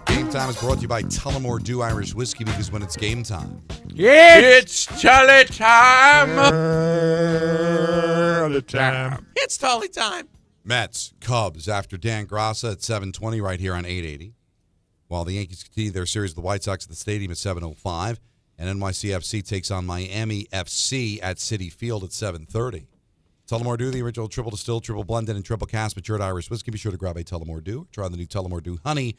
Game Time is brought to you by Tullamore Dew Irish Whiskey, because when it's game time, it's Tully time. It's Tully time. Mets, Cubs after Dan Grassa at 7:20 right here on 880. While the Yankees continue their series with the White Sox at the stadium at 7:05. And NYCFC takes on Miami FC at Citi Field at 7:30. Tullamore Dew, the original triple distilled, triple blended, and triple cast matured Irish whiskey. Be sure to grab a Tullamore Dew. Try the new Tullamore Dew Honey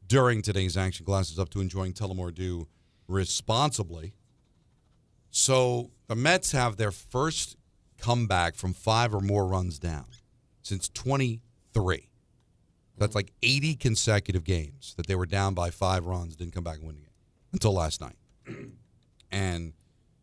during today's action. Glasses up to enjoying Tullamore Dew responsibly. So the Mets have their first comeback from 5 or more runs down since 23. That's like 80 consecutive games that they were down by 5 runs, didn't come back and win the game until last night. And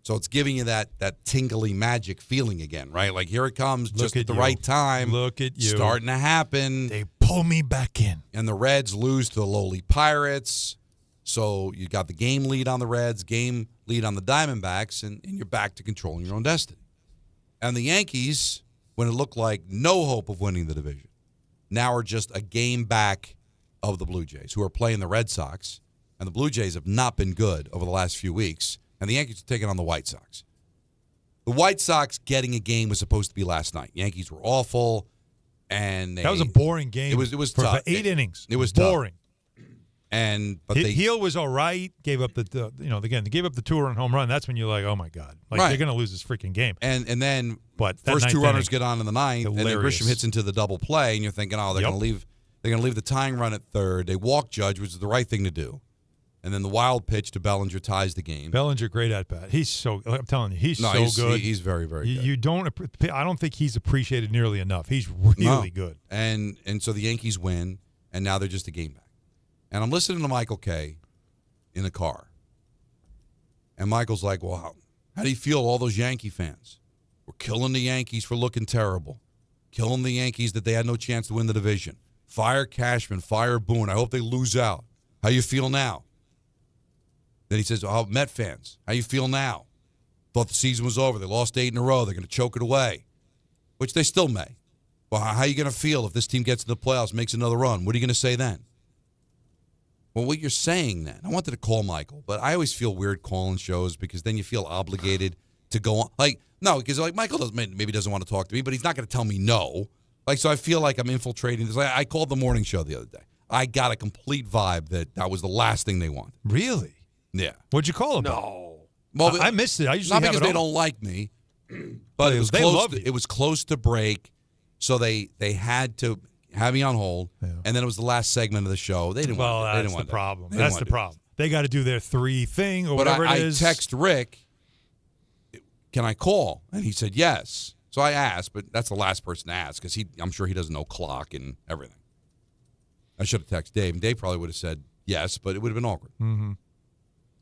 so it's giving you that tingly magic feeling again, right? Like here it comes, just at the right time. Look at you. Starting to happen. They pull me back in. And the Reds lose to the lowly Pirates. So you got the game lead on the Reds, game lead on the Diamondbacks, and you're back to controlling your own destiny. And the Yankees, when it looked like no hope of winning the division, now are just a game back of the Blue Jays, who are playing the Red Sox. And the Blue Jays have not been good over the last few weeks. And the Yankees are taking on the White Sox. The White Sox getting a game was supposed to be last night. Yankees were awful, and that was a boring game. It was for tough. 8 innings. It was boring. But Heel was all right. Gave up the they gave up the 2-run home run. That's when you're like, oh my god, they're going to lose this freaking game. And then but first 2 runners get on in the ninth, hilarious. and then Grisham hits into the double play, and you're thinking, oh, they're going to leave. They're going to leave the tying run at third. They walk Judge, which is the right thing to do. And then the wild pitch to Bellinger ties the game. Bellinger, great at bat. I'm telling you, he's good. He's very, very good. I don't think he's appreciated nearly enough. He's really good. And so the Yankees win, and now they're just a game back. And I'm listening to Michael Kay in the car. And Michael's like, well, how do you feel, all those Yankee fans? We're killing the Yankees for looking terrible. Killing the Yankees that they had no chance to win the division. Fire Cashman, fire Boone. I hope they lose out. How you feel now? Then he says, oh, Met fans, how you feel now? Thought the season was over. They lost 8 in a row. They're going to choke it away, which they still may. Well, how are you going to feel if this team gets to the playoffs, makes another run? What are you going to say then? Well, what you're saying then, I wanted to call Michael, but I always feel weird calling shows because then you feel obligated to go on. Because Michael maybe doesn't want to talk to me, but he's not going to tell me no. So I feel like I'm infiltrating this. I called the morning show the other day. I got a complete vibe that was the last thing they wanted. Really? Yeah. What'd you call him? No. Well, I missed it. I usually not have because it they don't like me, but it was close. It was close to break, so they had to have me on hold, and then it was the last segment of the show. They didn't. Well, want it. that's the problem. That's the problem. They got to do their 3 thing or whatever it is. I text Rick, can I call? And he said yes. So I asked, but that's the last person to ask because I'm sure he doesn't know clock and everything. I should have texted Dave, and Dave probably would have said yes, but it would have been awkward. Mm-hmm.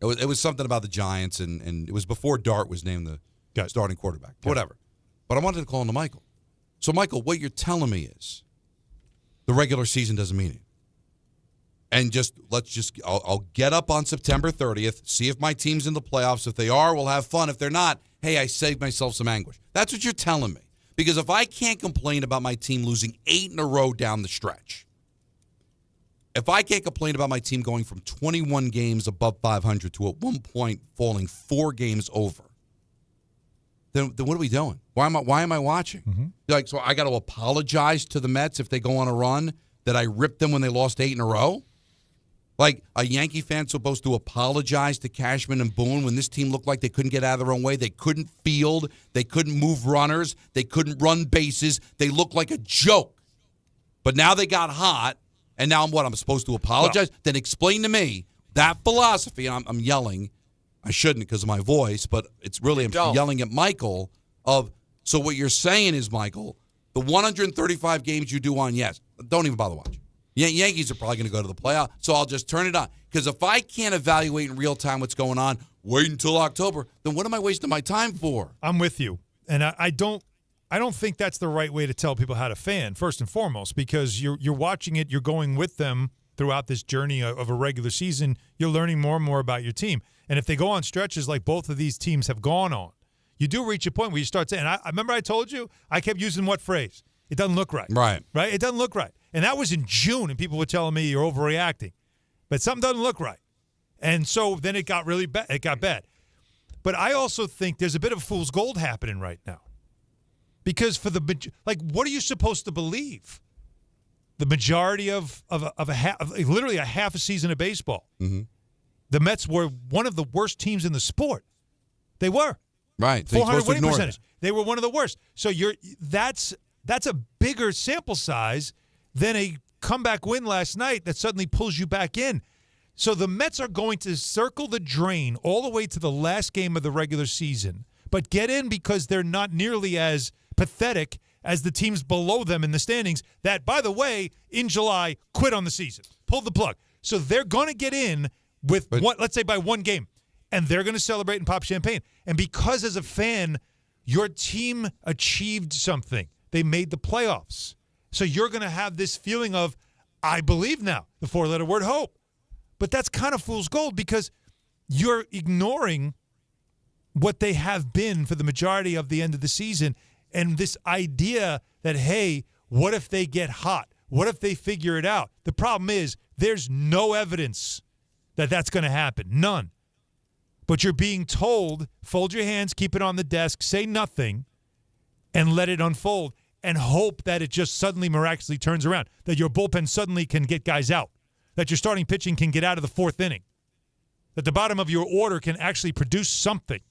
It was something about the Giants, and it was before Dart was named the starting quarterback. Whatever. But I wanted to call him to Michael. So, Michael, what you're telling me is the regular season doesn't mean it. And I'll get up on September 30th, see if my team's in the playoffs. If they are, we'll have fun. If they're not, hey, I saved myself some anguish. That's what you're telling me. Because if I can't complain about my team losing 8 in a row down the stretch, if I can't complain about my team going from 21 games above 500 to at one point falling 4 games over, then what are we doing? Why am I watching? Mm-hmm. So I got to apologize to the Mets if they go on a run that I ripped them when they lost 8 in a row? Like a Yankee fan supposed to apologize to Cashman and Boone when this team looked like they couldn't get out of their own way. They couldn't field. They couldn't move runners. They couldn't run bases. They looked like a joke. But now they got hot. And now I'm supposed to apologize? Well, then explain to me that philosophy. And I'm yelling. I shouldn't because of my voice, but it's really I'm yelling at Michael so what you're saying is, Michael, the 135 games you do on, yes, don't even bother watching. Yankees are probably going to go to the playoff, so I'll just turn it on. Because if I can't evaluate in real time what's going on, wait until October, then what am I wasting my time for? I'm with you. And I don't think that's the right way to tell people how to fan, first and foremost, because you're watching it, you're going with them throughout this journey of a regular season. You're learning more and more about your team. And if they go on stretches like both of these teams have gone on, you do reach a point where you start saying, I remember I told you, I kept using what phrase? It doesn't look right. Right. It doesn't look right. And that was in June, and people were telling me you're overreacting. But something doesn't look right. And so then it got really bad. It got bad. But I also think there's a bit of fool's gold happening right now. Because what are you supposed to believe? The majority of literally a half a season of baseball. Mm-hmm. The Mets were one of the worst teams in the sport. They were. Right. 400 winning percentage. They were one of the worst. So that's a bigger sample size than a comeback win last night that suddenly pulls you back in. So the Mets are going to circle the drain all the way to the last game of the regular season, but get in because they're not nearly as pathetic as the teams below them in the standings that, by the way, in July, quit on the season, pulled the plug. So they're going to get in with, let's say, by one game, and they're going to celebrate and pop champagne. And because as a fan, your team achieved something. They made the playoffs. So you're going to have this feeling of, I believe now, the four-letter word hope. But that's kind of fool's gold because you're ignoring what they have been for the majority of the end of the season and this idea that, hey, what if they get hot? What if they figure it out? The problem is there's no evidence that that's going to happen. None. But you're being told, fold your hands, keep it on the desk, say nothing, and let it unfold, and hope that it just suddenly miraculously turns around, that your bullpen suddenly can get guys out, that your starting pitching can get out of the fourth inning, that the bottom of your order can actually produce something.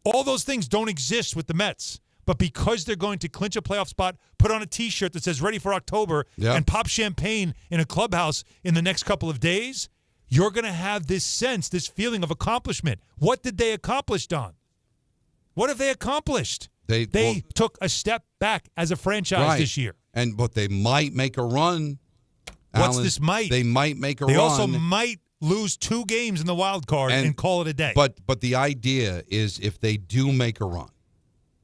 All those things don't exist with the Mets. But because they're going to clinch a playoff spot, put on a T-shirt that says ready for October, and pop champagne in a clubhouse in the next couple of days, you're going to have this sense, this feeling of accomplishment. What did they accomplish, Don? What have they accomplished? They took a step back as a franchise this year. But they might make a run. What's Alan, this might? They might make a run. They also might lose 2 games in the wild card and call it a day. But the idea is if they do make a run.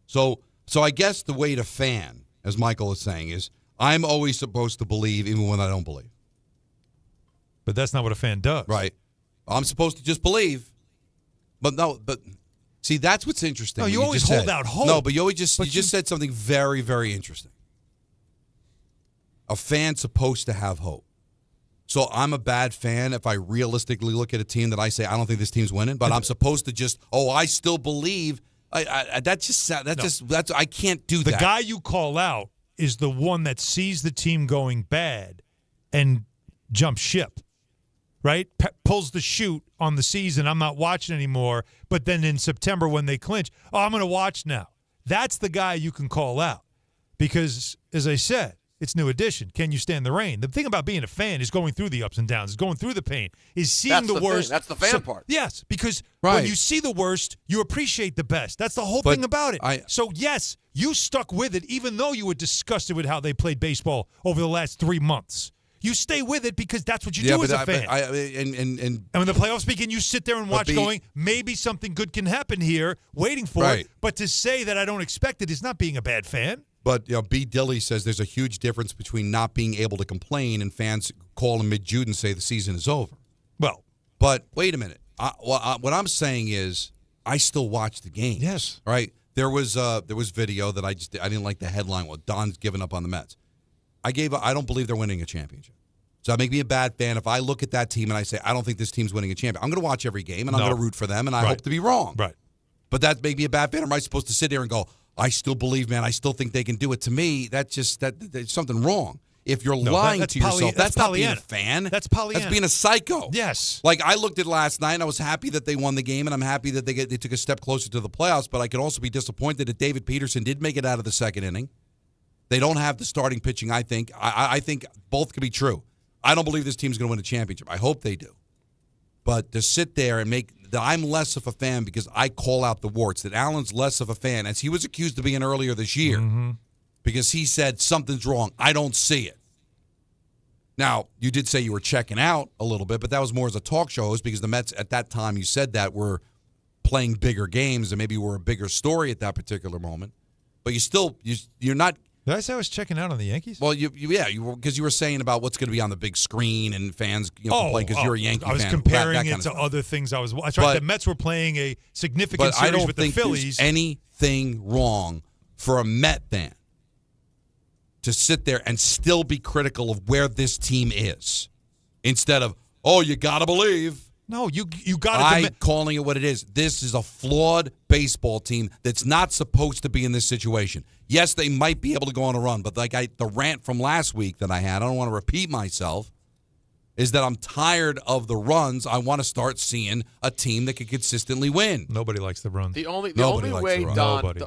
So I guess the way to fan, as Michael is saying, is I'm always supposed to believe even when I don't believe. But that's not what a fan does. Right. I'm supposed to just believe. But see, that's what's interesting. No, you always hold out hope. No, but you just said something very, very interesting. A fan's supposed to have hope. So I'm a bad fan if I realistically look at a team that I say, I don't think this team's winning, but I'm supposed to just, I still believe. I can't do that. The guy you call out is the one that sees the team going bad and jumps ship, right? Pulls the chute on the season. I'm not watching anymore. But then in September when they clinch, I'm going to watch now. That's the guy you can call out because, as I said, it's new edition. Can you stand the rain? The thing about being a fan is going through the ups and downs, is going through the pain, is seeing the worst. That's the fan part. Yes, because when you see the worst, you appreciate the best. That's the whole thing about it. So, yes, you stuck with it even though you were disgusted with how they played baseball over the last 3 months. You stay with it because that's what you do as a fan. And when the playoffs begin, you sit there and watch going, maybe something good can happen here, waiting for it. But to say that I don't expect it is not being a bad fan. But B. Dilly says there's a huge difference between not being able to complain and fans call in mid-June and say the season is over. But wait a minute. What I'm saying is I still watch the game. Yes. Right? There was video that I didn't like the headline. Well, Don's giving up on the Mets. I don't believe they're winning a championship. So that make me a bad fan if I look at that team and I say I don't think this team's winning a championship. I'm going to watch every game and I'm going to root for them and I hope to be wrong. Right. But that make me a bad fan. Or am I supposed to sit there and go, I still believe, man. I still think they can do it. To me, there's something wrong. If you're lying to yourself, that's not being a fan. That's Pollyanna. That's being a psycho. Yes. Like I looked at last night, and I was happy that they won the game, and I'm happy that they took a step closer to the playoffs. But I could also be disappointed that David Peterson did make it out of the second inning. They don't have the starting pitching. I think. I think both could be true. I don't believe this team's going to win a championship. I hope they do. But to sit there and make that I'm less of a fan because I call out the warts, that Allen's less of a fan, as he was accused of being earlier this year, because he said something's wrong. I don't see it. Now, you did say you were checking out a little bit, but that was more as a talk show host because the Mets at that time you said that were playing bigger games and maybe were a bigger story at that particular moment. But you're not. Did I say I was checking out on the Yankees? Well, because you were saying about what's going to be on the big screen and fans complain because you're a Yankee fan. I was comparing it to other things I was watching. The Mets were playing a significant series with the Phillies. I don't think there's anything wrong for a Met fan to sit there and still be critical of where this team is instead of, you got to believe. No, you got to. I'm calling it what it is. This is a flawed baseball team that's not supposed to be in this situation. Yes, they might be able to go on a run, but the rant from last week that I had, I don't want to repeat myself, is that I'm tired of the runs. I want to start seeing a team that can consistently win. Nobody likes the runs. The only way, Don,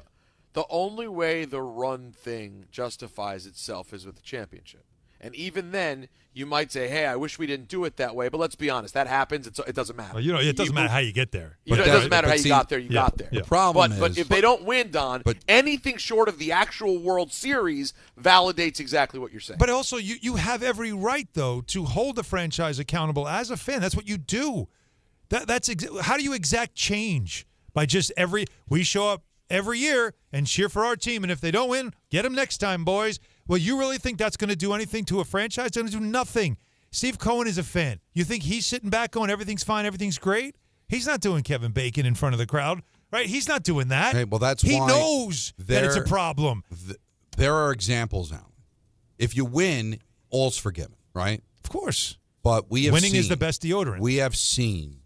the only way the run thing justifies itself is with the championship. And even then, you might say, hey, I wish we didn't do it that way. But let's be honest. That happens. It doesn't matter. Well, it doesn't matter how you get there. It doesn't matter how you got there. You got there. The problem is... But if they don't win, Don, anything short of the actual World Series validates exactly what you're saying. But also, you have every right, though, to hold the franchise accountable as a fan. That's what you do. How do you exact change? By just we show up every year and cheer for our team, and if they don't win, get them next time, boys. Well, you really think that's going to do anything to a franchise? It's going to do nothing. Steve Cohen is a fan. You think he's sitting back going, everything's fine, everything's great? He's not doing Kevin Bacon in front of the crowd, right? He's not doing that. Hey, well, that's he why knows that it's a problem. There are examples, Alan. If you win, all's forgiven, right? Of course. But winning is the best deodorant. We have seen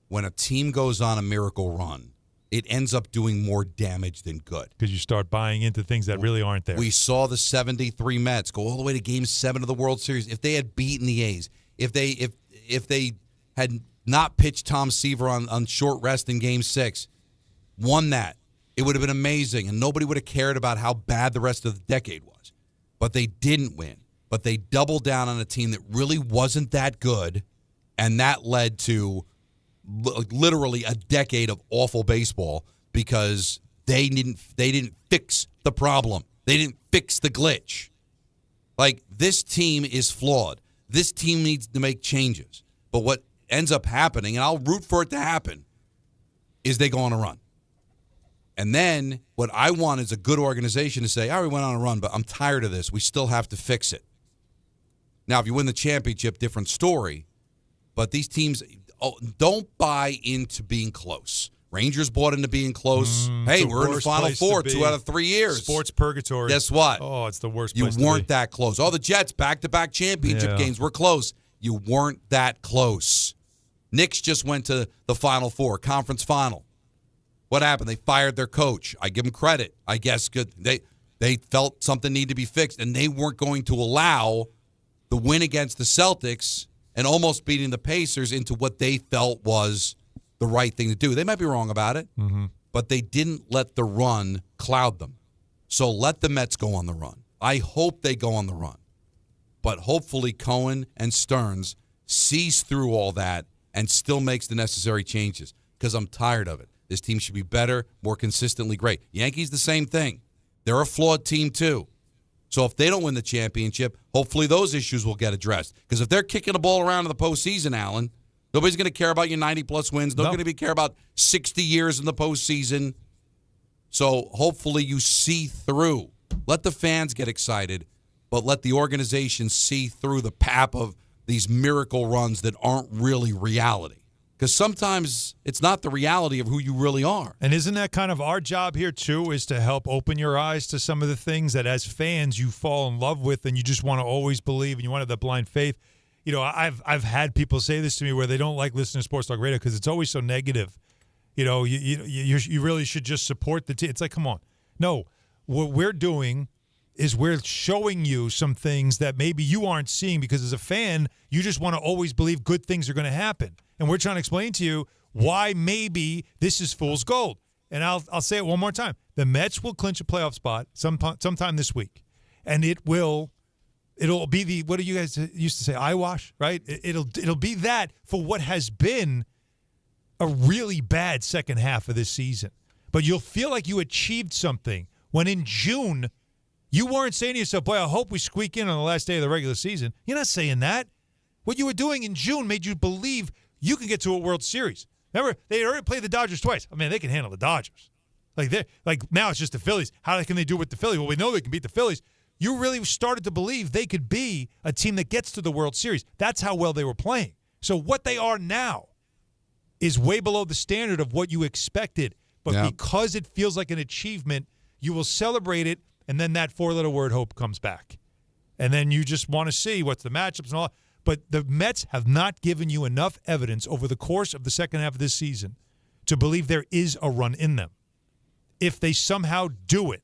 when a team goes on a miracle run, it ends up doing more damage than good. Because you start buying into things that really aren't there. We saw the 73 Mets go all the way to Game 7 of the World Series. If they had beaten the A's, if they had not pitched Tom Seaver on short rest in Game 6, won that, it would have been amazing, and nobody would have cared about how bad the rest of the decade was. But they didn't win. But they doubled down on a team that really wasn't that good, and that led to literally a decade of awful baseball because they didn't fix the problem. They didn't fix the glitch. Like, this team is flawed. This team needs to make changes. But what ends up happening, and I'll root for it to happen, is they go on a run. And then what I want is a good organization to say, all right, we went on a run, but I'm tired of this. We still have to fix it. Now, if you win the championship, different story. But these teams don't buy into being close. Rangers bought into being close. Hey, we're in the Final Four 2 out of 3 years. Sports purgatory. Guess what? Oh, it's the worst You place to be. weren't that close. Oh, the Jets, back-to-back championship games were close. You weren't that close. Knicks just went to the Final Four, conference final. What happened? They fired their coach. I give them credit. I guess good. They felt something needed to be fixed, and they weren't going to allow the win against the Celtics and almost beating the Pacers into what they felt was the right thing to do. They might be wrong about it, but they didn't let the run cloud them. So let the Mets go on the run. I hope they go on the run. But hopefully Cohen and Stearns sees through all that and still makes the necessary changes because I'm tired of it. This team should be better, more consistently great. Yankees, the same thing. They're a flawed team, too. So if they don't win the championship, hopefully those issues will get addressed. Because if they're kicking the ball around in the postseason, Alan, nobody's going to care about your 90-plus wins. Nobody's going to care about 60 years in the postseason. So hopefully you see through. Let the fans get excited, but let the organization see through the pap of these miracle runs that aren't really reality. Because sometimes it's not the reality of who you really are. And isn't that kind of our job here, too, is to help open your eyes to some of the things that as fans you fall in love with and you just want to always believe and you want to have that blind faith. You know, I've had people say this to me where they don't like listening to Sports Talk Radio because it's always so negative. You know, you really should just support the team. It's like, come on. No, what we're doing is we're showing you some things that maybe you aren't seeing because as a fan, you just want to always believe good things are going to happen. And we're trying to explain to you why maybe this is fool's gold. And I'll say it one more time. The Mets will clinch a playoff spot sometime this week. And it'll be the, what do you guys used to say, eyewash, right? It'll be that for what has been a really bad second half of this season. But you'll feel like you achieved something when in June you weren't saying to yourself, boy, I hope we squeak in on the last day of the regular season. You're not saying that. What you were doing in June made you believe you can get to a World Series. Remember, they already played the Dodgers twice. I mean, they can handle the Dodgers. Like now it's just the Phillies. How can they do with the Phillies? Well, we know they can beat the Phillies. You really started to believe they could be a team that gets to the World Series. That's how well they were playing. So what they are now is way below the standard of what you expected. But because it feels like an achievement, you will celebrate it, and then that four-letter word, hope, comes back. And then you just want to see what's the matchups and all that. But the Mets have not given you enough evidence over the course of the second half of this season to believe there is a run in them. If they somehow do it,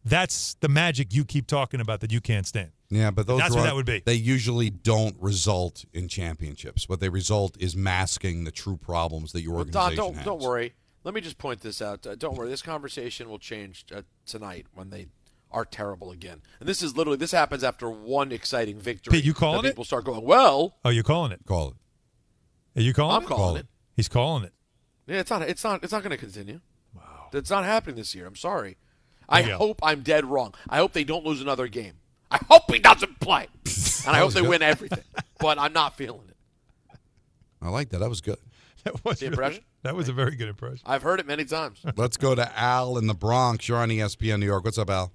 that's the magic you keep talking about that you can't stand. Yeah, but that's what that would be. They usually don't result in championships. What they result is masking the true problems that your organization has. Don't worry. Let me just point this out. Don't worry. This conversation will change tonight when they are terrible again. And this happens after one exciting victory. Pete, you calling it? People start going, well. Oh, you're calling it? Call it. Are you calling I'm it? calling it. He's calling it. Yeah, it's not going to continue. Wow. It's not happening this year. I'm sorry. There I you go. hope I'm dead wrong. I hope they don't lose another game. I hope he doesn't play. And I hope they win everything. But I'm not feeling it. I like that. That was good. That was The impression? That was a very good impression. I've heard it many times. Let's go to Al in the Bronx. You're on ESPN New York. What's up, Al?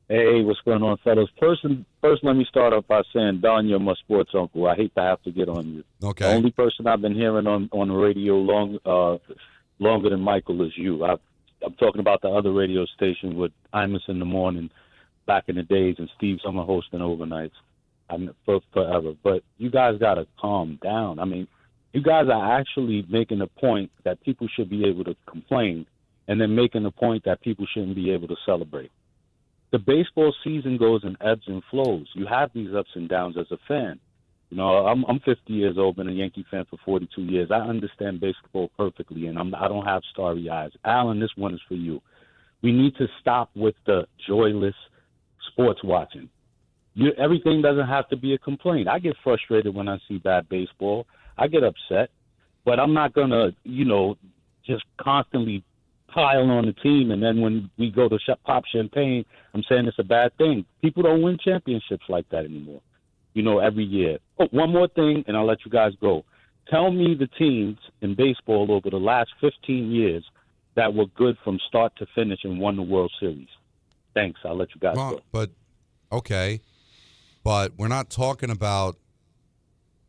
Hey, what's going on, fellas? First, let me start off by saying, Don, you're my sports uncle. I hate to have to get on you. Okay. The only person I've been hearing on the radio longer than Michael is you. I'm talking about the other radio station with Imus in the morning back in the days and Steve Summer hosting overnights. I'm forever. But you guys got to calm down. I mean, you guys are actually making a point that people should be able to complain and then making a point that people shouldn't be able to celebrate. The baseball season goes in ebbs and flows. You have these ups and downs as a fan. You know, I'm 50 years old, been a Yankee fan for 42 years. I understand baseball perfectly, and I don't have starry eyes. Alan, this one is for you. We need to stop with the joyless sports watching. Everything doesn't have to be a complaint. I get frustrated when I see bad baseball. I get upset, but I'm not going to, just constantly pile on the team, and then when we go to pop champagne, I'm saying it's a bad thing. People don't win championships like that anymore, every year. Oh, one more thing, and I'll let you guys go. Tell me the teams in baseball over the last 15 years that were good from start to finish and won the World Series. Thanks. I'll let you guys go. But, okay, but we're not talking about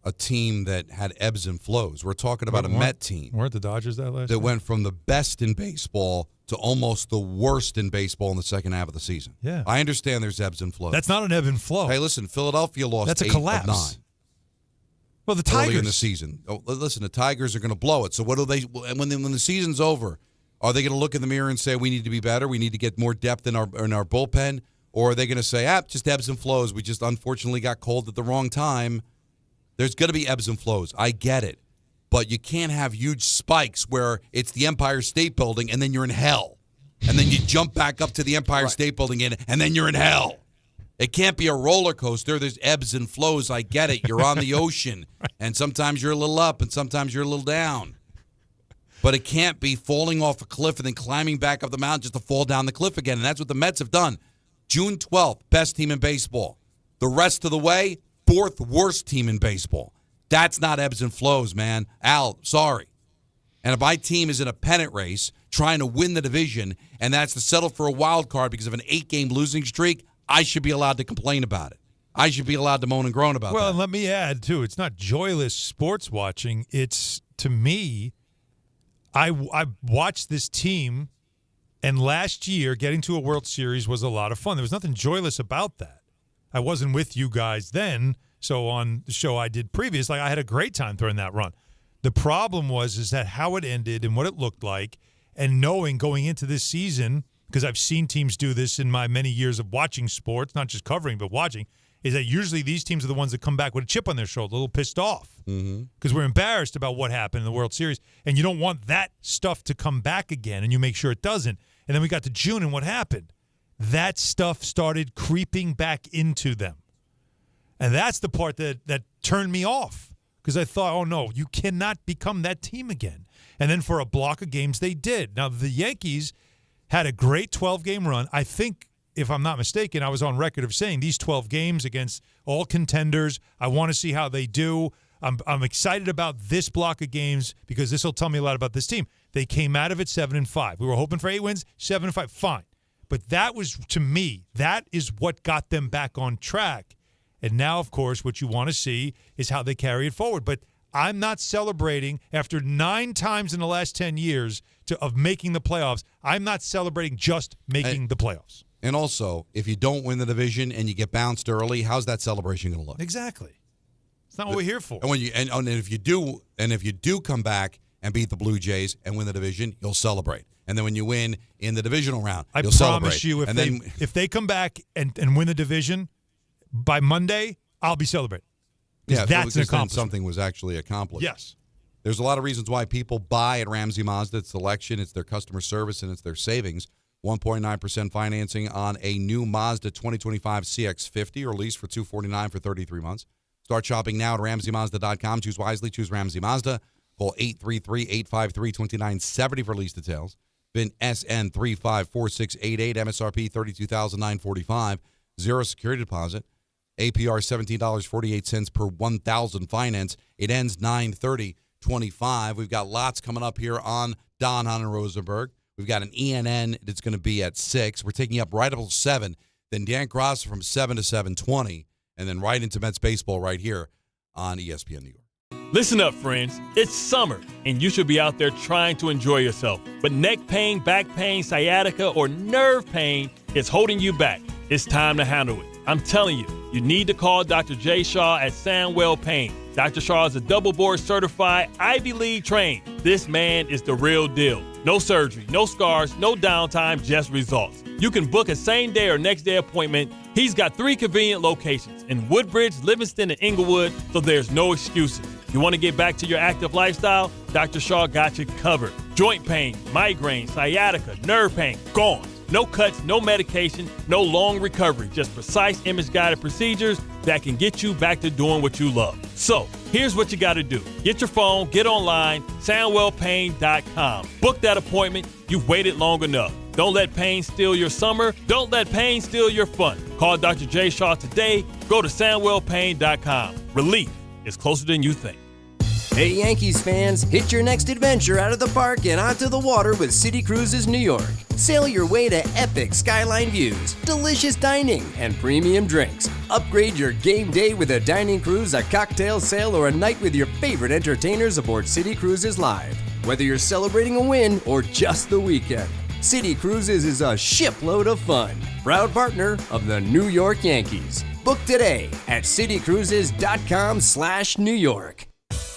a team that had ebbs and flows. We're talking about a Met team. Weren't the Dodgers that last that year? went from the best in baseball to almost the worst in baseball in the second half of the season. Yeah. I understand there's ebbs and flows. That's not an ebb and flow. Hey, listen, Philadelphia lost That's a 8 collapse. of 9. Well, the early Tigers in the season. Oh, listen, the Tigers are going to blow it. So what do they? When the season's over, are they going to look in the mirror and say we need to be better? We need to get more depth in our bullpen, or are they going to say, just ebbs and flows? We just unfortunately got cold at the wrong time. There's going to be ebbs and flows. I get it, but you can't have huge spikes where it's the Empire State Building and then you're in hell, and then you jump back up to the Empire State Building and then you're in hell. It can't be a roller coaster. There's ebbs and flows. I get it. You're on the ocean, and sometimes you're a little up, and sometimes you're a little down. But it can't be falling off a cliff and then climbing back up the mountain just to fall down the cliff again. And that's what the Mets have done. June 12th, best team in baseball. The rest of the way, 4th worst team in baseball. That's not ebbs and flows, man. Al, sorry. And if my team is in a pennant race trying to win the division, and that's to settle for a wild card because of an 8-game losing streak, I should be allowed to complain about it. I should be allowed to moan and groan about that. Well, and let me add, too, it's not joyless sports watching. It's, to me, I watched this team, and last year getting to a World Series was a lot of fun. There was nothing joyless about that. I wasn't with you guys then, so on the show I did previous, I had a great time during that run. The problem is that how it ended and what it looked like, and knowing going into this season, because I've seen teams do this in my many years of watching sports, not just covering but watching, is that usually these teams are the ones that come back with a chip on their shoulder, a little pissed off, because we're embarrassed about what happened in the World Series, and you don't want that stuff to come back again, and you make sure it doesn't. And then we got to June, and what happened? That stuff started creeping back into them. And that's the part that turned me off, because I thought, oh, no, you cannot become that team again. And then for a block of games, they did. Now, the Yankees had a great 12-game run. I think, if I'm not mistaken, I was on record of saying these 12 games against all contenders, I want to see how they do. I'm excited about this block of games because this will tell me a lot about this team. They came out of it 7-5. We were hoping for 8 wins, 7-5, fine. But that was, to me, that is what got them back on track. And now, of course, what you want to see is how they carry it forward. But I'm not celebrating after 9 times in the last 10 years of making the playoffs. I'm not celebrating just making the playoffs. And also, if you don't win the division and you get bounced early, how's that celebration going to look? Exactly. It's not what we're here for. And when if you do come back and beat the Blue Jays and win the division, you'll celebrate. And then when you win in the divisional round, you'll celebrate. I promise you, if they come back and win the division by Monday, I'll be celebrating. Yeah, that's an accomplishment. Something was actually accomplished. Yes. There's a lot of reasons why people buy at Ramsey Mazda. It's selection, it's their customer service, and it's their savings. 1.9% financing on a new Mazda 2025 CX-50 or lease for $249 for 33 months. Start shopping now at RamseyMazda.com. Choose wisely. Choose Ramsey Mazda. Call 833-853-2970 for lease details. VIN SN354688. MSRP $32,945. Zero security deposit. APR $17.48 per 1,000 finance. It ends 9/30/25. We've got lots coming up here on Don, Hahn, and Rosenberg. We've got an ENN that's going to be at 6. We're taking up right up 7. Then Dan Cross from 7 to 7:20. And then right into Mets baseball right here on ESPN New York. Listen up, friends. It's summer, and you should be out there trying to enjoy yourself. But neck pain, back pain, sciatica, or nerve pain is holding you back. It's time to handle it. I'm telling you, you need to call Dr. Jay Shaw at Sandwell Pain. Dr. Shaw is a double board certified, Ivy League trained. This man is the real deal. No surgery, no scars, no downtime, just results. You can book a same day or next day appointment. He's got 3 convenient locations in Woodbridge, Livingston, and Inglewood, so there's no excuses. You want to get back to your active lifestyle? Dr. Shaw got you covered. Joint pain, migraine, sciatica, nerve pain, gone. No cuts, no medication, no long recovery, just precise image-guided procedures that can get you back to doing what you love. So, here's what you got to do. Get your phone, get online, SandwellPain.com. Book that appointment. You've waited long enough. Don't let pain steal your summer. Don't let pain steal your fun. Call Dr. Jay Shaw today. Go to SandwellPain.com. Relief is closer than you think. Hey Yankees fans, hit your next adventure out of the park and onto the water with City Cruises New York. Sail your way to epic skyline views, delicious dining, and premium drinks. Upgrade your game day with a dining cruise, a cocktail sail, or a night with your favorite entertainers aboard City Cruises Live. Whether you're celebrating a win or just the weekend, City Cruises is a shipload of fun. Proud partner of the New York Yankees. Book today at citycruises.com/New York.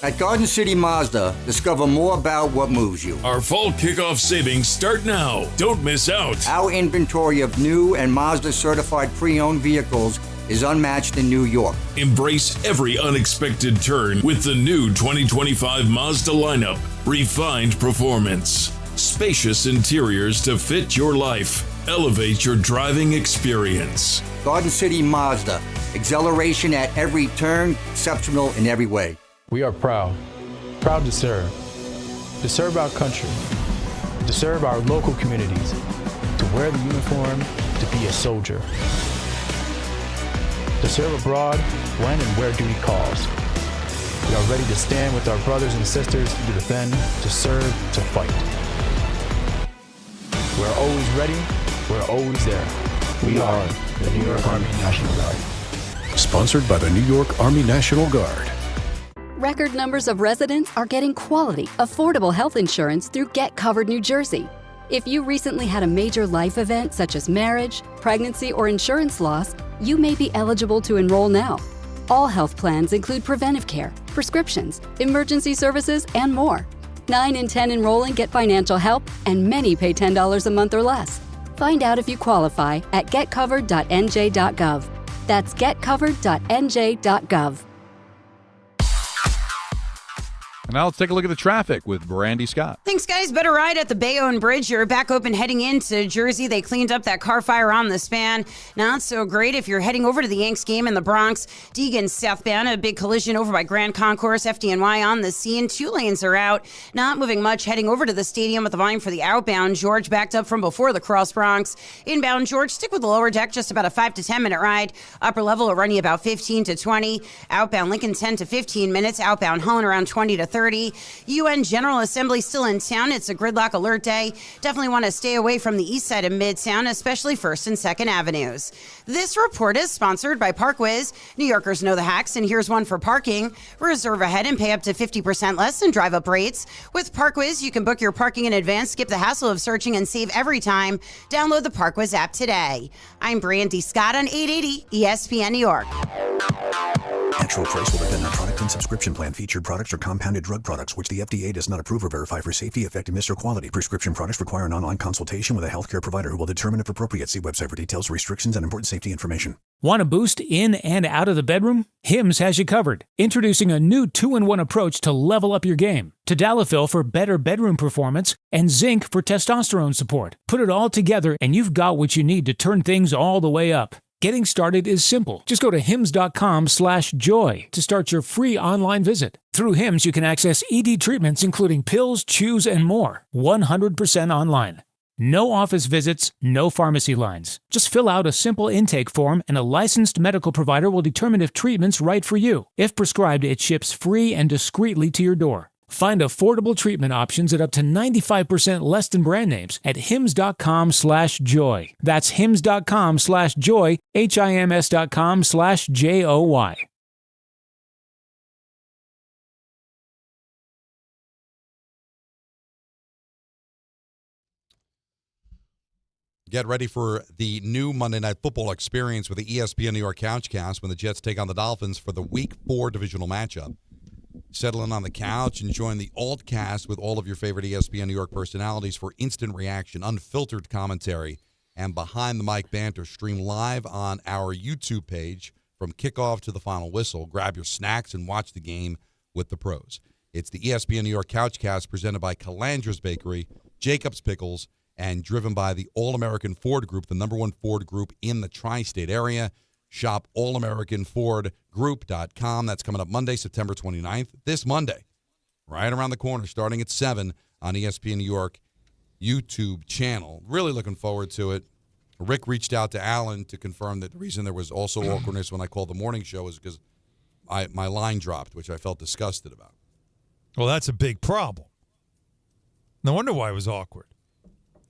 At Garden City Mazda, discover more about what moves you. Our fall kickoff savings start now. Don't miss out. Our inventory of new and Mazda certified pre-owned vehicles is unmatched in New York. Embrace every unexpected turn with the new 2025 Mazda lineup. Refined performance. Spacious interiors to fit your life. Elevate your driving experience. Garden City Mazda. Exhilaration at every turn, exceptional in every way. We are proud to serve our country, to serve our local communities, to wear the uniform, to be a soldier, to serve abroad when and where duty calls. We are ready to stand with our brothers and sisters to defend, to serve, to fight. We're always ready, we're always there. We are the New York Army National Guard. Sponsored by the New York Army National Guard. Record numbers of residents are getting quality, affordable health insurance through Get Covered New Jersey. If you recently had a major life event such as marriage, pregnancy, or insurance loss, you may be eligible to enroll now. All health plans include preventive care, prescriptions, emergency services, and more. 9 in 10 enrolling get financial help, and many pay $10 a month or less. Find out if you qualify at getcovered.nj.gov. That's getcovered.nj.gov. Now let's take a look at the traffic with Brandy Scott. Thanks, guys. Better ride at the Bayonne Bridge. You're back open heading into Jersey. They cleaned up that car fire on the span. Not so great if you're heading over to the Yanks game in the Bronx. Deegan southbound, a big collision over by Grand Concourse. FDNY on the scene. 2 lanes are out. Not moving much heading over to the stadium with the volume for the outbound. George backed up from before the Cross Bronx. Inbound George, stick with the lower deck, just about a 5 to 10 minute ride. Upper level will run you about 15 to 20. Outbound Lincoln 10 to 15 minutes. Outbound Holland around 20 to 30. UN General Assembly still in town. It's a gridlock alert day. Definitely want to stay away from the east side of Midtown, especially 1st and 2nd Avenues. This report is sponsored by ParkWiz. New Yorkers know the hacks, and here's one for parking. Reserve ahead and pay up to 50% less than drive-up rates. With ParkWiz, you can book your parking in advance, skip the hassle of searching, and save every time. Download the ParkWiz app today. I'm Brandy Scott on 880 ESPN New York. Actual price will depend on product and subscription plan. Featured products are compounded drug products, which the FDA does not approve or verify for safety, effectiveness, or quality. Prescription products require an online consultation with a healthcare provider who will determine if appropriate. See website for details, restrictions, and important safety information. Want a boost in and out of the bedroom? Hims has you covered. Introducing a new 2-in-1 approach to level up your game. Tadalafil for better bedroom performance and zinc for testosterone support. Put it all together and you've got what you need to turn things all the way up. Getting started is simple. Just go to hims.com/joy to start your free online visit. Through Hims, you can access ED treatments including pills, chews, and more. 100% online. No office visits, no pharmacy lines. Just fill out a simple intake form and a licensed medical provider will determine if treatment's right for you. If prescribed, it ships free and discreetly to your door. Find affordable treatment options at up to 95% less than brand names at hims.com/joy. That's hims.com/joy, HIMS.com/JOY. Get ready for the new Monday Night Football experience with the ESPN New York Couchcast when the Jets take on the Dolphins for the Week 4 divisional matchup. Settle in on the couch and join the Altcast with all of your favorite ESPN New York personalities for instant reaction, unfiltered commentary, and behind-the-mic banter. Stream live on our YouTube page from kickoff to the final whistle. Grab your snacks and watch the game with the pros. It's the ESPN New York Couchcast presented by Calandra's Bakery, Jacob's Pickles, and driven by the All-American Ford Group, the #1 Ford group in the tri-state area. Shop allamericanfordgroup.com. That's coming up Monday, September 29th, this Monday, right around the corner, starting at 7 on ESPN New York YouTube channel. Really looking forward to it. Rick reached out to Alan to confirm that the reason there was also awkwardness when I called the morning show is because my line dropped, which I felt disgusted about. Well, that's a big problem. No wonder why it was awkward.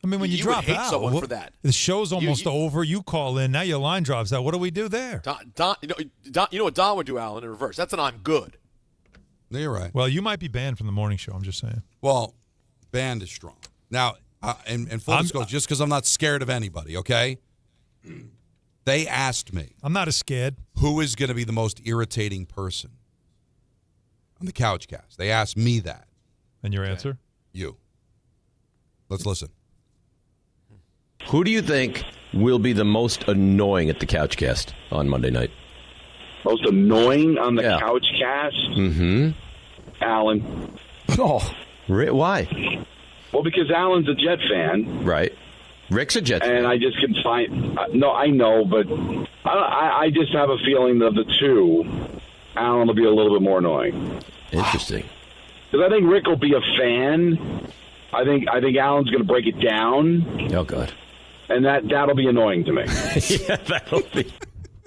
I mean, when you drop would hate out, someone for that. The show's almost over. You call in. Now your line drops out. What do we do there? Don, you know what Don would do, Alan, in reverse. That's an I'm good. No, you're right. Well, you might be banned from the morning show. I'm just saying. Well, banned is strong. Now, and full disclosure, just because I'm not scared of anybody, okay? They asked me. I'm not as scared. Who is going to be the most irritating person on the Couchcast? They asked me that. And your answer? You. Let's listen. Who do you think will be the most annoying at the Couchcast on Monday night? Most annoying on the Couchcast? Mm-hmm. Alan. Oh, why? Well, because Alan's a Jet fan. Right. Rick's a Jet fan. And I just can find... no, I know, but I just have a feeling that of the two, Alan will be a little bit more annoying. Interesting. Because I think Rick will be a fan. I think Alan's going to break it down. Oh, God. And that'll be annoying to me. Yeah, that'll be.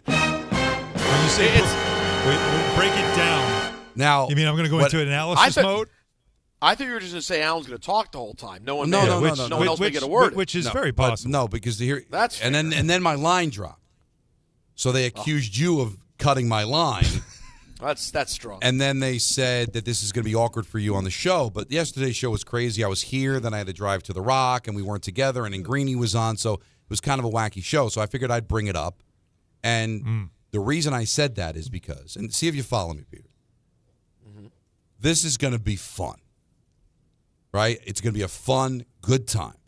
When you say break it down, now you mean I'm going to go into analysis mode? I thought you were just going to say Alan's going to talk the whole time. No one No, else may get a word. Which is No, very but possible. No, because here That's and then my line dropped. So they accused you of cutting my line. That's strong. And then they said that this is going to be awkward for you on the show. But yesterday's show was crazy. I was here, then I had to drive to the Rock, and we weren't together, and then Greeny was on, so it was kind of a wacky show. So I figured I'd bring it up. And the reason I said that is because, and see if you follow me, Peter. This is going to be fun, right? It's going to be a fun, good time.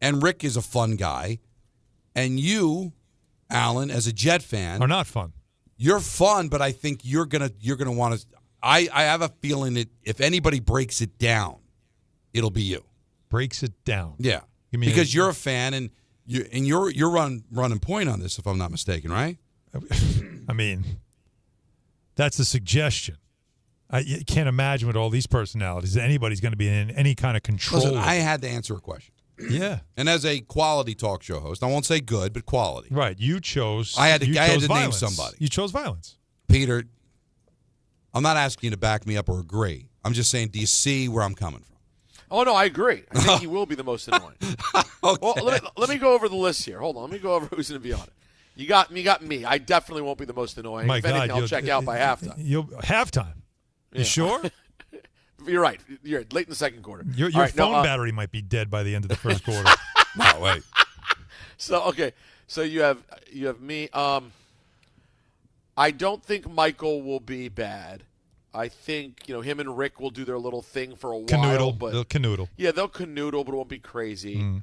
And Rick is a fun guy. And you, Alan, as a Jet fan, are not fun. You're fun, but I think you're gonna want to. I have a feeling that if anybody breaks it down, it'll be you. Breaks it down. Yeah, because you're a fan and you're running point on this, if I'm not mistaken, right? I mean, that's a suggestion. I can't imagine with all these personalities that anybody's going to be in any kind of control. Listen, I had to answer a question. Yeah. And as a quality talk show host, I won't say good, but quality. Right. You chose. I had to name violence. somebody. You chose violence. Peter, I'm not asking you to back me up or agree. I'm just saying, do you see where I'm coming from? Oh, no, I agree. I think he will be the most annoying. Okay. Well, let me go over the list here. Hold on. Let me go over who's going to be on it. You got me. I definitely won't be the most annoying. My if God, anything, I'll check out by halftime. Halftime? You sure? You're right. You're late in the second quarter. Your phone battery might be dead by the end of the first quarter. No, wait. So you have me. I I don't think Michael will be bad. I think him and Rick will do their little thing for a while. But they'll canoodle. Yeah, they'll canoodle, but it won't be crazy.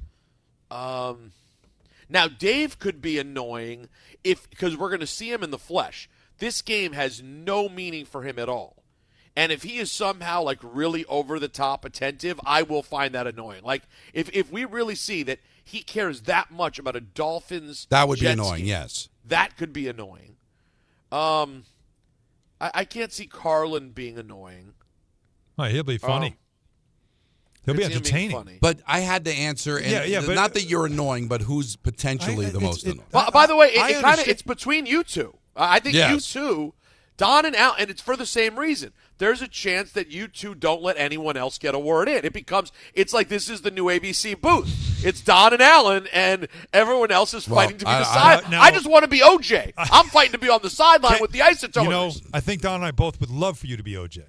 Now Dave could be annoying because we're going to see him in the flesh. This game has no meaning for him at all. And if he is somehow like really over the top attentive, I will find that annoying. Like if we really see that he cares that much about a Dolphins that would be Jets annoying, game, yes. That could be annoying. I can't see Carlin being annoying. Oh, he'll be funny. He'll be entertaining. But I had to answer, and but not that you're annoying, but who's potentially the most annoying. By the way, it's between you two. I think Yes. you two, Don and Al, and it's for the same reason. There's a chance that you two don't let anyone else get a word in. It's like this is the new ABC booth. It's Don and Alan, and everyone else is fighting to be the side. I just want to be OJ. I'm fighting to be on the sideline with the isotoners. I think Don and I both would love for you to be OJ.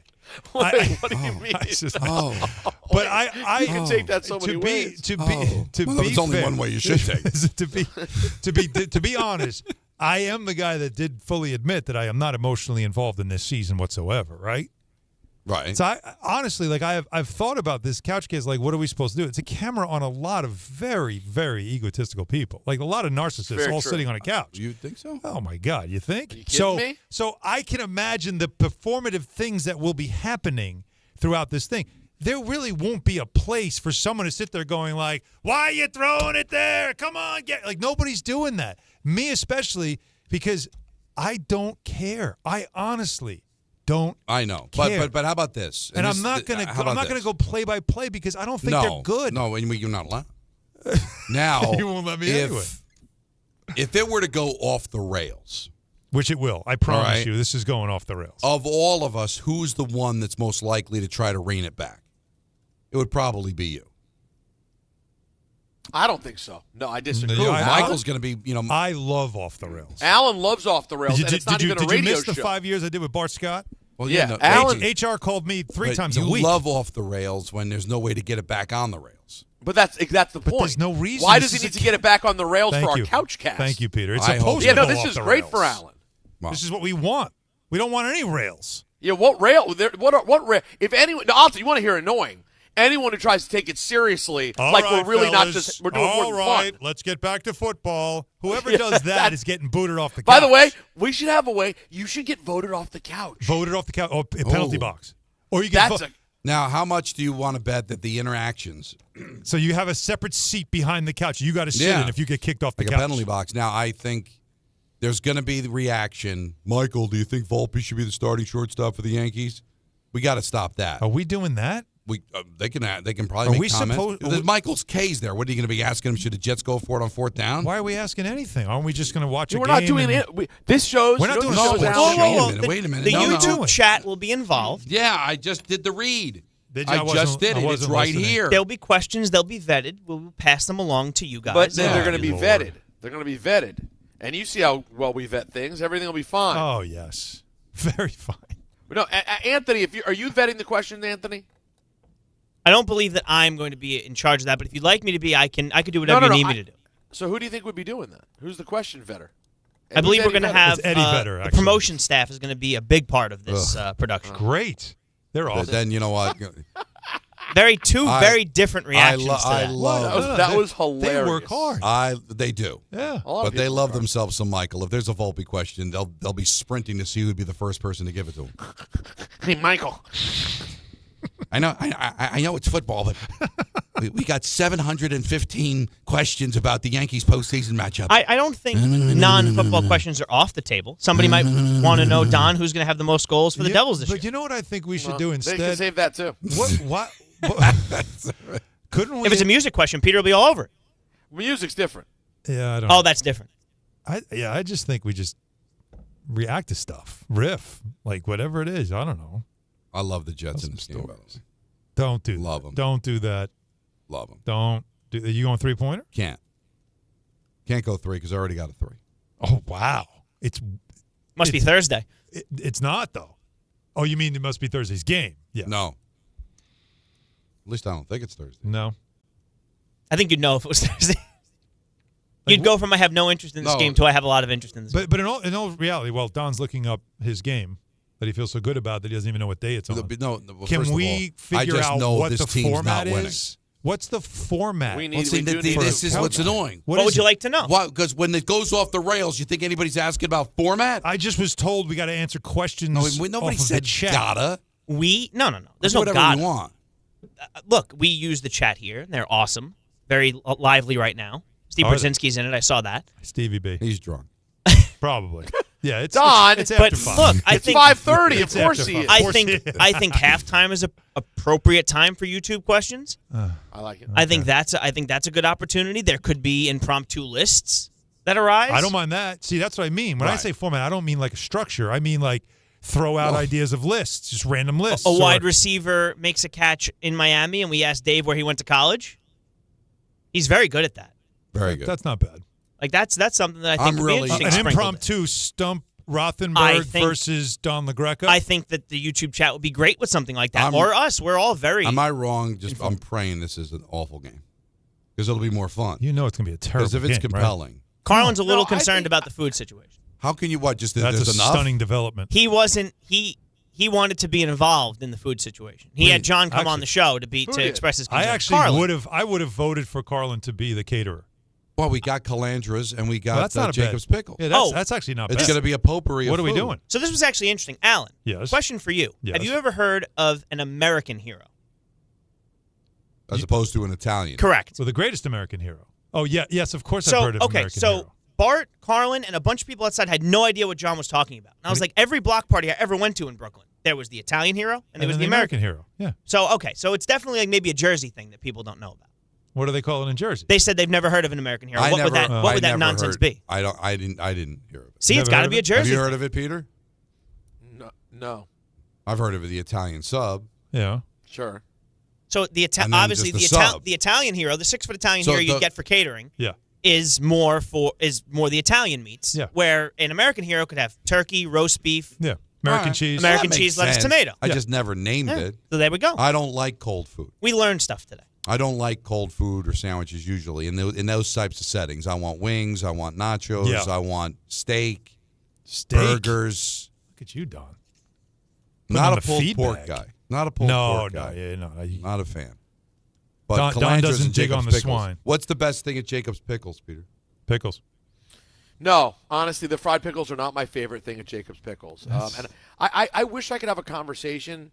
What do you mean? But I you can take that so many ways. There's only one way you should take it. To be honest, I am the guy that did fully admit that I am not emotionally involved in this season whatsoever, right? Right. So I honestly, I've thought about this couch case. Like, what are we supposed to do? It's a camera on a lot of very, very egotistical people. Like a lot of narcissists all sitting on a couch. You think so? Oh my God, you think? Are you kidding me? So I can imagine the performative things that will be happening throughout this thing. There really won't be a place for someone to sit there going like, "Why are you throwing it there? Come on, get!" Like nobody's doing that. Me especially, because I don't care. I honestly don't. I know, care. but how about this? And I'm not gonna go play by play because I don't think they're good. No, and you're not allowed. Now you won't let me anyway. If it were to go off the rails, which it will, I promise you, this is going off the rails. Of all of us, who's the one that's most likely to try to rein it back? It would probably be you. I don't think so. No, I disagree. Michael's going to be, I love off the rails. Alan loves off the rails, and it's not even a radio show. Did you miss the 5 years I did with Bart Scott? Well, Alan. HR called me three times a week. You love off the rails when there's no way to get it back on the rails. But that's the point. There's no reason. Why does he need to get it back on the rails for our couch cast? Thank you, Peter. It's supposed to go this off is the great rails. for Alan. Wow. This is what we want. We don't want any rails. Yeah, what rail? What rail? If anyone, you want to hear annoying? Anyone who tries to take it seriously, we're really not just we're doing more than fun. Let's get back to football. Whoever does that is getting booted off the couch. By the way, we should have a way. You should get voted off the couch. Voted off the couch. Oh, penalty box. Or you get. Now, how much do you want to bet that the interactions? So you have a separate seat behind the couch. You got to sit in if you get kicked off the couch. A penalty box. Now, I think there's going to be the reaction. Michael, do you think Volpe should be the starting shortstop for the Yankees? We got to stop that. Are we doing that? They can probably make comments. There's Michael's K's there. What are you going to be asking him? Should the Jets go for it on fourth down? Why are we asking anything? Aren't we just going to watch a game? We're not doing it. This shows. We're not doing Wait a minute. The YouTube chat will be involved. Yeah, I just did the read. I just did it. It's right here. There'll be questions. They'll be vetted. We'll pass them along to you guys. But then they're going to be vetted. They're going to be vetted. And you see how well we vet things. Everything will be fine. Oh, yes. Very fine. No, Anthony, are you vetting the questions, Anthony? I don't believe that I'm going to be in charge of that, but if you'd like me to be, I could do whatever you need me to do. So who do you think would be doing that? Who's the question vetter? I believe we're going to have Eddie Vedder, the promotion staff is going to be a big part of this production. Great. They're awesome. But then you know what? Very different reactions to that. I love that was hilarious. They work hard. They do. Yeah. But they love themselves some Michael. If there's a Volpe question, they'll be sprinting to see who'd be the first person to give it to him. Hey, Michael. I know it's football, but we got 715 questions about the Yankees postseason matchup. I don't think non-football questions are off the table. Somebody might want to know, Don, who's going to have the most goals for the Devils this year. But you know what I think we should do instead? They can save that, too. What? Couldn't we? If it's a music question, Peter will be all over it. Music's different. Yeah, I don't know. Oh, that's different. I just think we just react to stuff. Riff. Like, whatever it is. I don't know. I love the Jets in this game. Don't do Love that. them. Don't do that. Love them. Don't do. Are you going three-pointer? Can't go three because I already got a three. Oh, wow. Must be Thursday. It's not, though. Oh, you mean it must be Thursday's game? Yeah. No. At least I don't think it's Thursday. No. I think you'd know if it was Thursday. You'd go from I have no interest in this game to I have a lot of interest in this game. But in all reality, while Don's looking up his game that he feels so good about that he doesn't even know what day it's on. Can we figure out what the format is? What's the format? This is what's annoying. What would you like to know? Because when it goes off the rails, you think anybody's asking about format? I just was told we got to answer questions. Nobody off of said the chat. gotta. No. There's no whatever gotta. you want. Look, we use the chat here. They're awesome. Very lively right now. Steve Brzezinski's in it. I saw that. Stevie B. He's drunk. Probably. Yeah, it's Don. It's after but 5. look, I it's think 5:30. Of course he is. I think halftime is a appropriate time for YouTube questions. I like it. I think that's a good opportunity. There could be impromptu lists that arise. I don't mind that. See, that's what I mean. When I say format, I don't mean like a structure. I mean like throw out ideas of lists, just random lists. A wide receiver makes a catch in Miami, and we asked Dave where he went to college. He's very good at that. Very good. That's not bad. Like that's something that I think would be interesting. An sprinkled impromptu stump Rothenberg versus Don LaGreca. I think that the YouTube chat would be great with something like that. Or us. We're all very. Am I wrong? I'm praying this is an awful game because it'll be more fun. You know it's going to be a terrible game. Because if it's compelling. Right? Carlin's a little concerned about the food situation. How can you That's there's a enough? stunning development. He wasn't. He wanted to be involved in the food situation. He had John come on the show to express his concern. I actually would have voted for Carlin to be the caterer. Well, we got Calandras and we got Jacob's Pickles. Yeah, that's actually not bad. It's going to be a potpourri of What are we food. doing? So this was actually interesting. Alan, yes. Question for you. Yes. Have you ever heard of an American hero? As opposed to an Italian. Correct. So the greatest American hero. Oh, yeah. Yes, of course I've heard of American hero. Bart, Carlin, and a bunch of people outside had no idea what John was talking about. And I was like, every block party I ever went to in Brooklyn, there was the Italian hero and there was the American hero. Yeah. So it's definitely like maybe a Jersey thing that people don't know about. What do they call it in Jersey? They said they've never heard of an American hero. What would that nonsense be? I didn't hear of it. See, it's got to be a Jersey. Have you heard of it, Peter? No. I've heard of it, the Italian sub. Yeah. Sure. So obviously the Italian hero, the 6-foot Italian hero you get for catering. Yeah. Is more the Italian meats. Yeah. Where an American hero could have turkey, roast beef. Yeah. American cheese. American cheese, lettuce, tomato. I just never named it. So there we go. I don't like cold food. We learned stuff today. I don't like cold food or sandwiches usually in those types of settings. I want wings. I want nachos. Yeah. I want steak. Burgers. Look at you, Don. Not a pulled pork guy. Not a pulled pork guy. No. Not a fan. But Don doesn't dig on the Pickles. swine. What's the best thing at Jacob's Pickles, Peter? Pickles. No, honestly, the fried pickles are not my favorite thing at Jacob's Pickles. And I wish I could have a conversation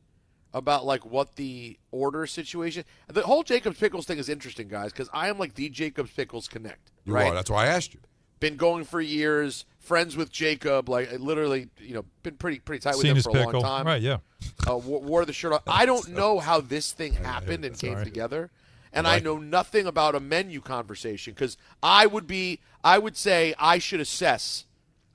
about like what the order situation. The whole Jacob's Pickles thing is interesting, guys, because I am like the Jacob's Pickles Connect. You right? are. That's why I asked you. Been going for years. Friends with Jacob. Like I literally, been pretty tight with Seen him his for a pickle. long time. Right? Yeah. Wore the shirt off. I don't know how this thing happened and came together. And I know nothing about a menu conversation because I would say I should assess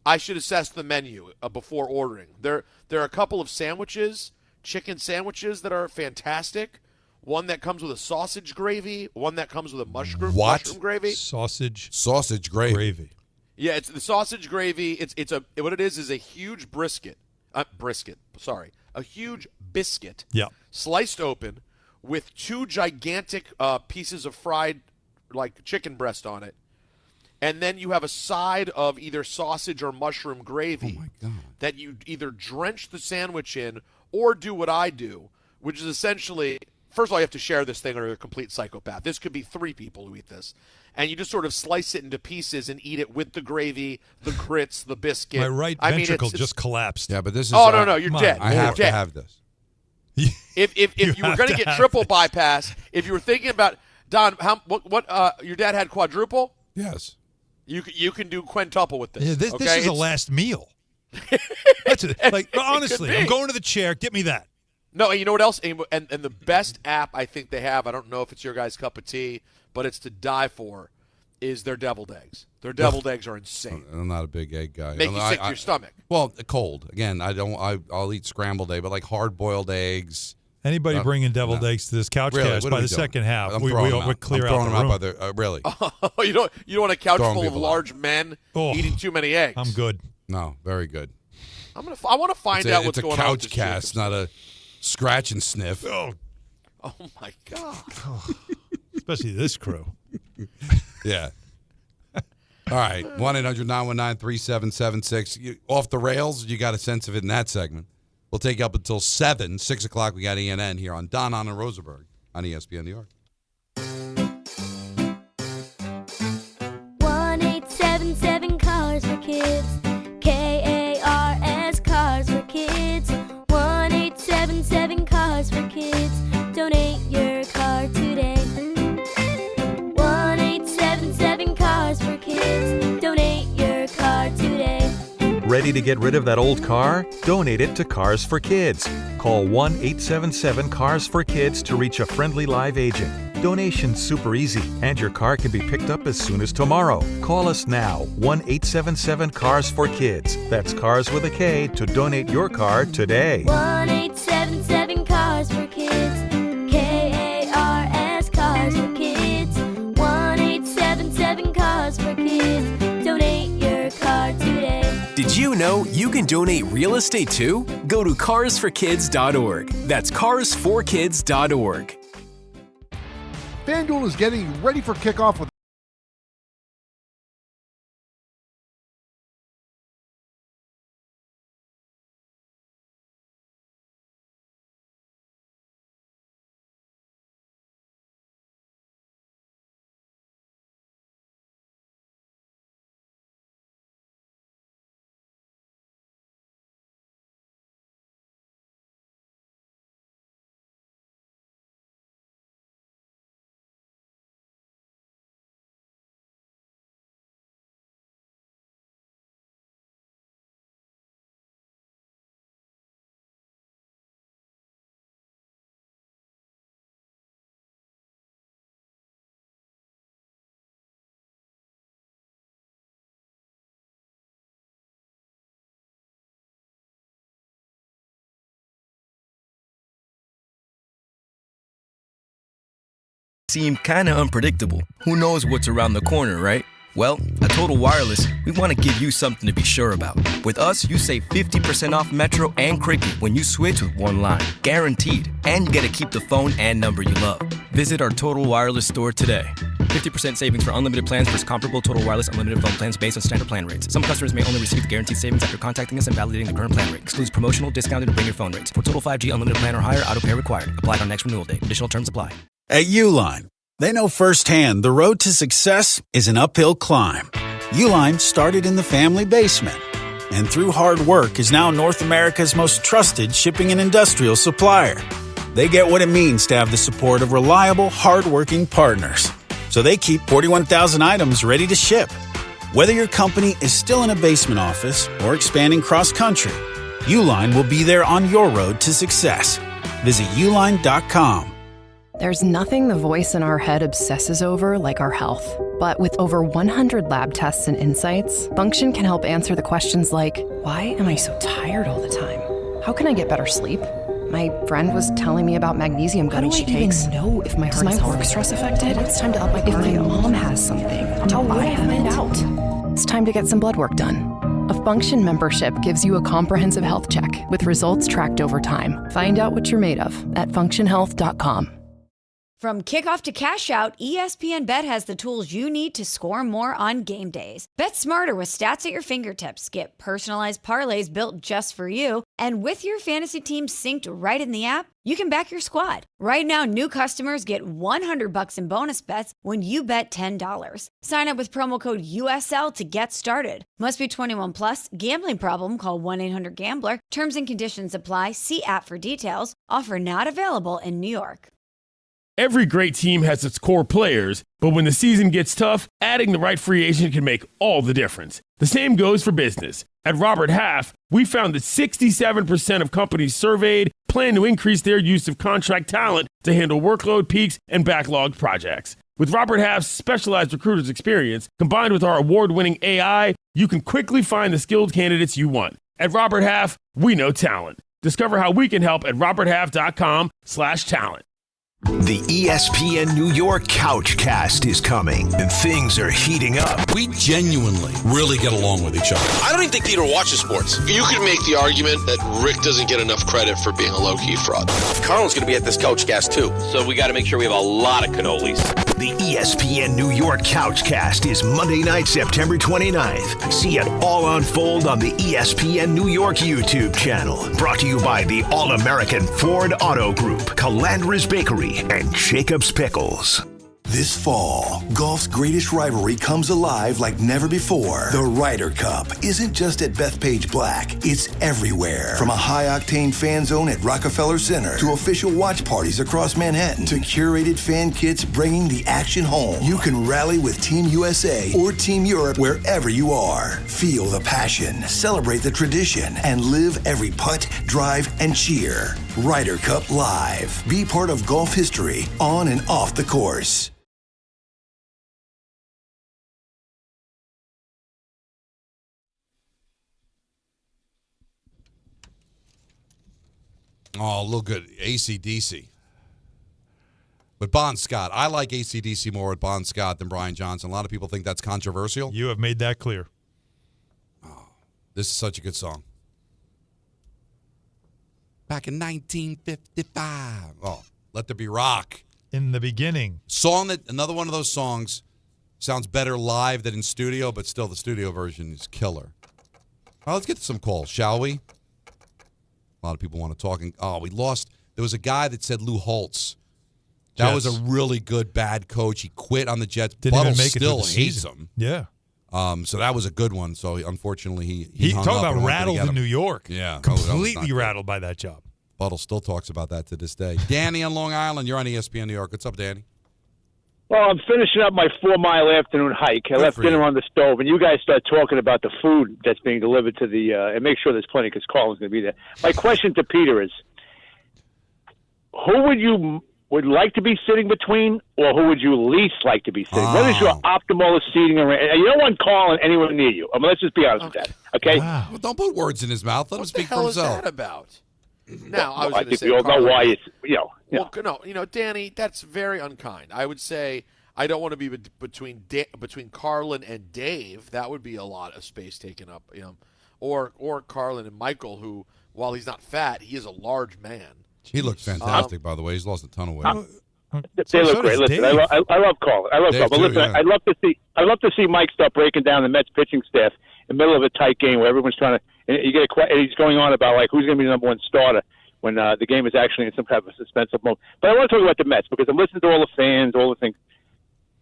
the menu before ordering. There are a couple of sandwiches, chicken sandwiches that are fantastic. One that comes with a sausage gravy, one that comes with a mushroom gravy. Sausage gravy. Yeah, it's the sausage gravy. What it is a huge brisket. A huge biscuit. Yeah. Sliced open with 2 gigantic pieces of fried like chicken breast on it. And then you have a side of either sausage or mushroom gravy that you either drench the sandwich in or do what I do, which is essentially, first of all, you have to share this thing or you're a complete psychopath. This could be 3 people who eat this. And you just sort of slice it into pieces and eat it with the gravy, the grits, the biscuit. My right ventricle just collapsed. Yeah, but this is. Oh, no, you're dead. I have to have this. If you were going to get triple bypass, if you were thinking about Don, what your dad had quadruple? Yes. You can do quintuple with this. Yeah, this is a last meal. Honestly, I'm going to the chair. Get me that. No, and you know what else? And the best app I think they have, I don't know if it's your guys' cup of tea, but it's to die for, is their deviled eggs. Their deviled eggs are insane. I'm not a big egg guy. Make you sick to your stomach. Well, cold. Again, I'll eat scrambled egg, but like hard-boiled eggs. Anybody bringing deviled eggs to this couch cast by the second half, we clear out the room. Really. You don't want a couch full of large men eating too many eggs. I'm good. No, very good. I want to find out what's going on. It's a couch cast, not a scratch and sniff. Oh my God. Especially this crew. Yeah. All right, 1-800-919-3776. Off the rails, you got a sense of it in that segment. We'll take you up until 7. 6 o'clock, we got ENN here on Don, Hahn, and Rosenberg on ESPN New York. 1-877-CARS for kids. KARS, Cars for kids. 1-877-CARS for kids. Donate your car today. 1-877-CARS for kids. Donate your car today. Ready to get rid of that old car? Donate it to Cars for Kids. Call 1-877-CARS for Kids to reach a friendly live agent. Donation's super easy, and your car can be picked up as soon as tomorrow. Call us now, 1-877-CARS for Kids. That's Cars with a K to donate your car today. 1-877-CARS for kids. KARS, Cars for kids. 1-877-CARS for kids. Donate your car today. Did you know you can donate real estate too? Go to carsforkids.org. That's carsforkids.org. FanDuel is getting ready for kickoff with seem kinda unpredictable. Who knows what's around the corner, right? Well, at Total Wireless, we want to give you something to be sure about. With us, you save 50% off Metro and Cricket when you switch with one line. Guaranteed. And you get to keep the phone and number you love. Visit our Total Wireless store today. 50% savings for unlimited plans versus comparable Total Wireless unlimited phone plans based on standard plan rates. Some customers may only receive guaranteed savings after contacting us and validating the current plan rate. Excludes promotional, discounted, and bring your phone rates. For Total 5G unlimited plan or higher, auto pay required. Applied on next renewal date. Additional terms apply. At Uline, they know firsthand the road to success is an uphill climb. Uline started in the family basement, and through hard work is now North America's most trusted shipping and industrial supplier. They get what it means to have the support of reliable, hard-working partners. So they keep 41,000 items ready to ship. Whether your company is still in a basement office or expanding cross-country, Uline will be there on your road to success. Visit uline.com. There's nothing the voice in our head obsesses over like our health. But with over 100 lab tests and insights, Function can help answer the questions like, why am I so tired all the time? How can I get better sleep? My friend was telling me about magnesium gummies she takes. How do I even know if my heart is work stress affected? It's time to up my cardio. If my mom has something, how will I find out? It's time to get some blood work done. A Function membership gives you a comprehensive health check with results tracked over time. Find out what you're made of at functionhealth.com. From kickoff to cash out, ESPN Bet has the tools you need to score more on game days. Bet smarter with stats at your fingertips. Get personalized parlays built just for you. And with your fantasy team synced right in the app, you can back your squad. Right now, new customers get $100 in bonus bets when you bet $10. Sign up with promo code USL to get started. Must be 21 plus. Gambling problem? Call 1-800-GAMBLER. Terms and conditions apply. See app for details. Offer not available in New York. Every great team has its core players, but when the season gets tough, adding the right free agent can make all the difference. The same goes for business. At Robert Half, we found that 67% of companies surveyed plan to increase their use of contract talent to handle workload peaks and backlogged projects. With Robert Half's specialized recruiters experience, combined with our award-winning AI, you can quickly find the skilled candidates you want. At Robert Half, we know talent. Discover how we can help at roberthalf.com/talent. The ESPN New York Couchcast is coming, and things are heating up. We genuinely really get along with each other. I don't even think Peter watches sports. You could make the argument that Rick doesn't get enough credit for being a low-key fraud. Carlin's going to be at this Couchcast, too. So we got to make sure we have a lot of cannolis. The ESPN New York Couchcast is Monday night, September 29th. See it all unfold on the ESPN New York YouTube channel. Brought to you by the All-American Ford Auto Group, Calandra's Bakery, and Jacob's Pickles. This fall, golf's greatest rivalry comes alive like never before. The Ryder Cup isn't just at Bethpage Black, it's everywhere. From a high-octane fan zone at Rockefeller Center to official watch parties across Manhattan to curated fan kits bringing the action home. You can rally with Team USA or Team Europe wherever you are. Feel the passion, celebrate the tradition, and live every putt, drive, and cheer. Ryder Cup Live. Be part of golf history on and off the course. Oh, a little good. AC/DC. But Bon Scott. I like AC/DC more with Bon Scott than Brian Johnson. A lot of people think that's controversial. You have made that clear. Oh, this is such a good song. Back in 1955. Oh, Let There Be Rock. In the beginning. Another one of those songs sounds better live than in studio, but still the studio version is killer. All right, let's get to some calls, shall we? A lot of people want to talk. We lost. There was a guy that said Lou Holtz. That was a really good bad coach. He quit on the Jets. Buttle still hates him. Yeah. So that was a good one. So unfortunately, he hung talked up about rattled in New York. Yeah, completely rattled by that job. Buttle still talks about that to this day. Danny on Long Island, you're on ESPN New York. What's up, Danny? Well, I'm finishing up my 4-mile afternoon hike. I left dinner on the stove, and you guys start talking about the food that's being delivered to the and make sure there's plenty because Colin's going to be there. My question to Peter is, who would like to be sitting between, or who would you least like to be sitting? What is your optimal seating arrangement? You don't want Colin anywhere near you. Let's just be honest with that, okay? Wow. Well, don't put words in his mouth. Let him speak for himself. What the hell is that about? Now, I think we all know why it's, Well, Danny, that's very unkind. I would say I don't want to be between Carlin and Dave. That would be a lot of space taken up, or Carlin and Michael, who, while he's not fat, he is a large man. He looks fantastic, by the way. He's lost a ton of weight. They look great. Listen, I love Colin. I love Colin. But listen, I'd love to see Mike start breaking down the Mets pitching staff in the middle of a tight game where everyone's trying to. And he's going on about who's going to be the number one starter when the game is actually in some kind of a suspensive mode. But I want to talk about the Mets because I'm listening to all the fans, all the things.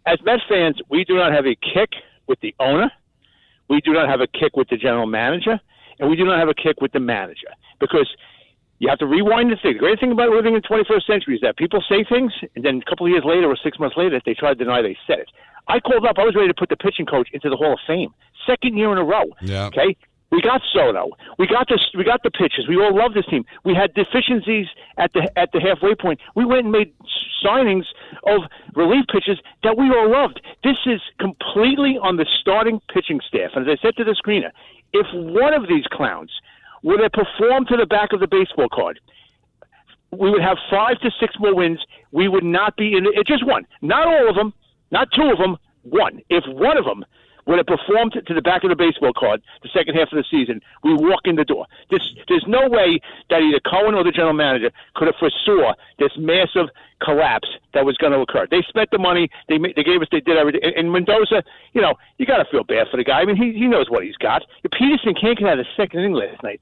As Mets fans, we do not have a kick with the owner. We do not have a kick with the general manager, and we do not have a kick with the manager because. You have to rewind the thing. The great thing about living in the 21st century is that people say things, and then a couple of years later or 6 months later, they try to deny they said it. I called up. I was ready to put the pitching coach into the Hall of Fame. Second year in a row. Yeah. Okay? We got Soto. We got the pitchers. We all love this team. We had deficiencies at the halfway point. We went and made signings of relief pitchers that we all loved. This is completely on the starting pitching staff. And as I said to the screener, if one of these clowns would have performed to the back of the baseball card, we would have 5 to 6 more wins. We would not be in it. Just one. Not all of them. Not 2 of them. One. If one of them would have performed to the back of the baseball card the second half of the season, we walk in the door. There's no way that either Cohen or the general manager could have foresaw this massive collapse that was going to occur. They spent the money. They gave us. They did everything. And Mendoza, you got to feel bad for the guy. I mean, he knows what he's got. Peterson can't get out of the second inning last night.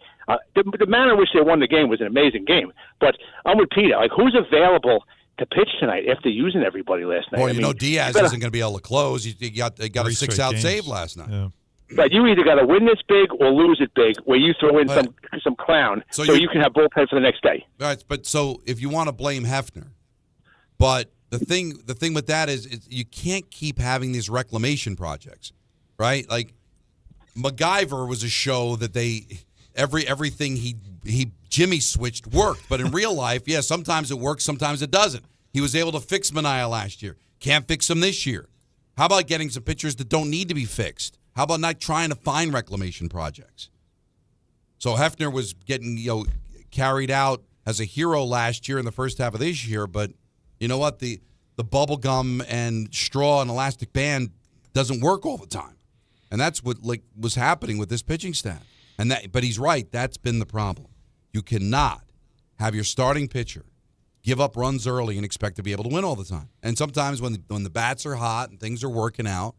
The manner in which they won the game was an amazing game. But I'm with Peter. Who's available to pitch tonight after using everybody last night? Well, Diaz isn't going to be able to close. He got a 6-out save last night. Yeah. But you either got to win this big or lose it big, where you throw in some clown, so you can have bullpen for the next day. Right, but so if you want to blame Hefner, but the thing with that is you can't keep having these reclamation projects, right? Like MacGyver was a show that everything he Jimmy switched worked, but in real life, sometimes it works, sometimes it doesn't. He was able to fix Manaea last year. Can't fix him this year. How about getting some pitchers that don't need to be fixed? How about not trying to find reclamation projects? So Hefner was getting carried out as a hero last year in the first half of this year, but you know what? The bubble gum and straw and elastic band doesn't work all the time, and that's what was happening with this pitching staff. But he's right. That's been the problem. You cannot have your starting pitcher give up runs early and expect to be able to win all the time. And sometimes when the bats are hot and things are working out,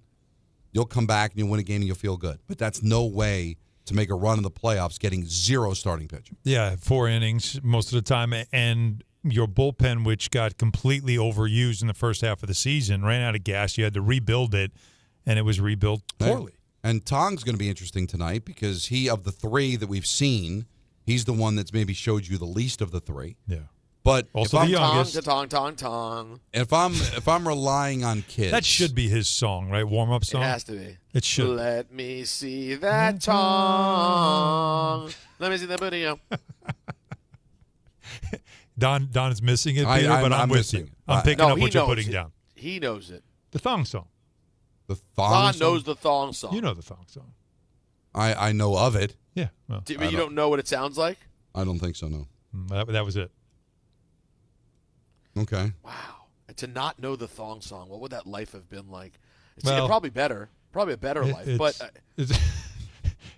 you'll come back and you'll win a game and you'll feel good. But that's no way to make a run in the playoffs getting 0 starting pitching. Yeah, 4 innings most of the time. And your bullpen, which got completely overused in the first half of the season, ran out of gas. You had to rebuild it, and it was rebuilt poorly. And Tong's going to be interesting tonight because of the 3 that we've seen, he's the one that's maybe showed you the least of the 3. Yeah. But also the youngest. Tong. If I'm relying on kids, that should be his song, right? Warm-up song. It has to be. It should. Let me see that tongue. Let me see that booty. Don is missing it, Peter, but I'm with you. I'm picking up what you're putting down. He knows it. The thong song. The thong Don knows the thong song. You know the thong song. I know of it. Yeah. Well, but you don't know what it sounds like? I don't think so, no. That was it. Okay. Wow. And to not know the thong song, what would that life have been like? It's probably better. Probably a better life.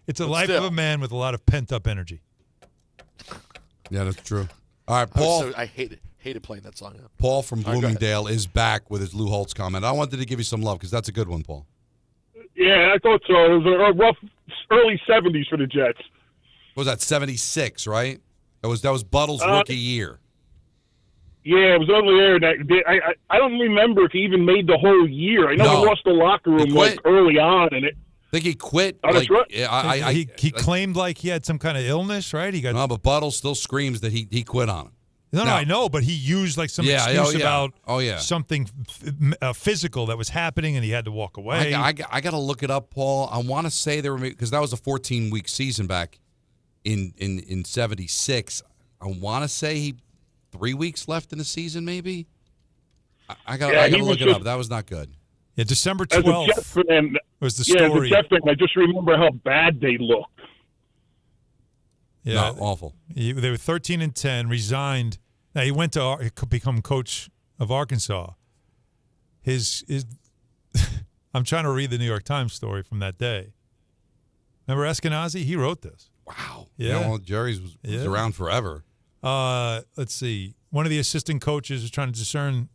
It's a life of a man with a lot of pent-up energy. Yeah, that's true. All right, Paul. I hated playing that song. Paul from Bloomingdale is back with his Lou Holtz comment. I wanted to give you some love because that's a good one, Paul. Yeah, I thought so. It was a rough early 70s for the Jets. What was that, 76, right? That was Buttle's rookie year. Yeah, it was ugly there. I don't remember if he even made the whole year. I know he lost the locker room early on, and I think he quit. Oh, that's right. He claimed like he had some kind of illness, right? No, but Buttle still screams that he quit on him. No, I know, but he used like some excuse about something physical that was happening, and he had to walk away. I got to look it up, Paul. I want to say there were, because that was a 14-week season back in 76. I want to say he 3 weeks left in the season, maybe. I got to look it up. That was not good. Yeah, December 12th was the story. Yeah, as a Jet fan, I just remember how bad they looked. Yeah, no, awful. They were 13-10. Resigned. Now he went to become coach of Arkansas. His I'm trying to read the New York Times story from that day. Remember Eskenazi? He wrote this. Wow. Yeah. Well, Jerry's was around forever. Let's see. One of the assistant coaches was trying to discern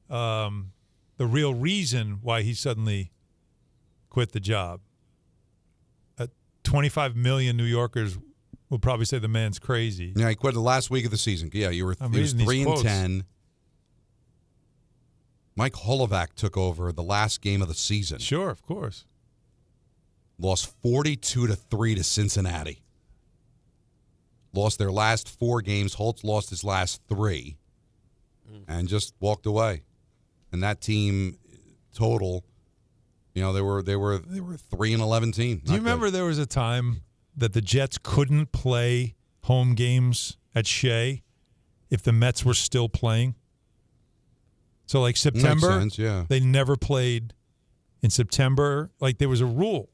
the real reason why he suddenly quit the job. 25 million New Yorkers will probably say the man's crazy. Yeah, he quit the last week of the season. Yeah, he was 3-10. Mike Holovac took over the last game of the season. Sure, of course. Lost 42-3 to Cincinnati. Lost their last 4 games. Holtz lost his last 3, and just walked away. And that team total, they were 3-11 team. Do you remember there was a time that the Jets couldn't play home games at Shea if the Mets were still playing? So like September, makes sense, yeah. They never played in September. Like there was a rule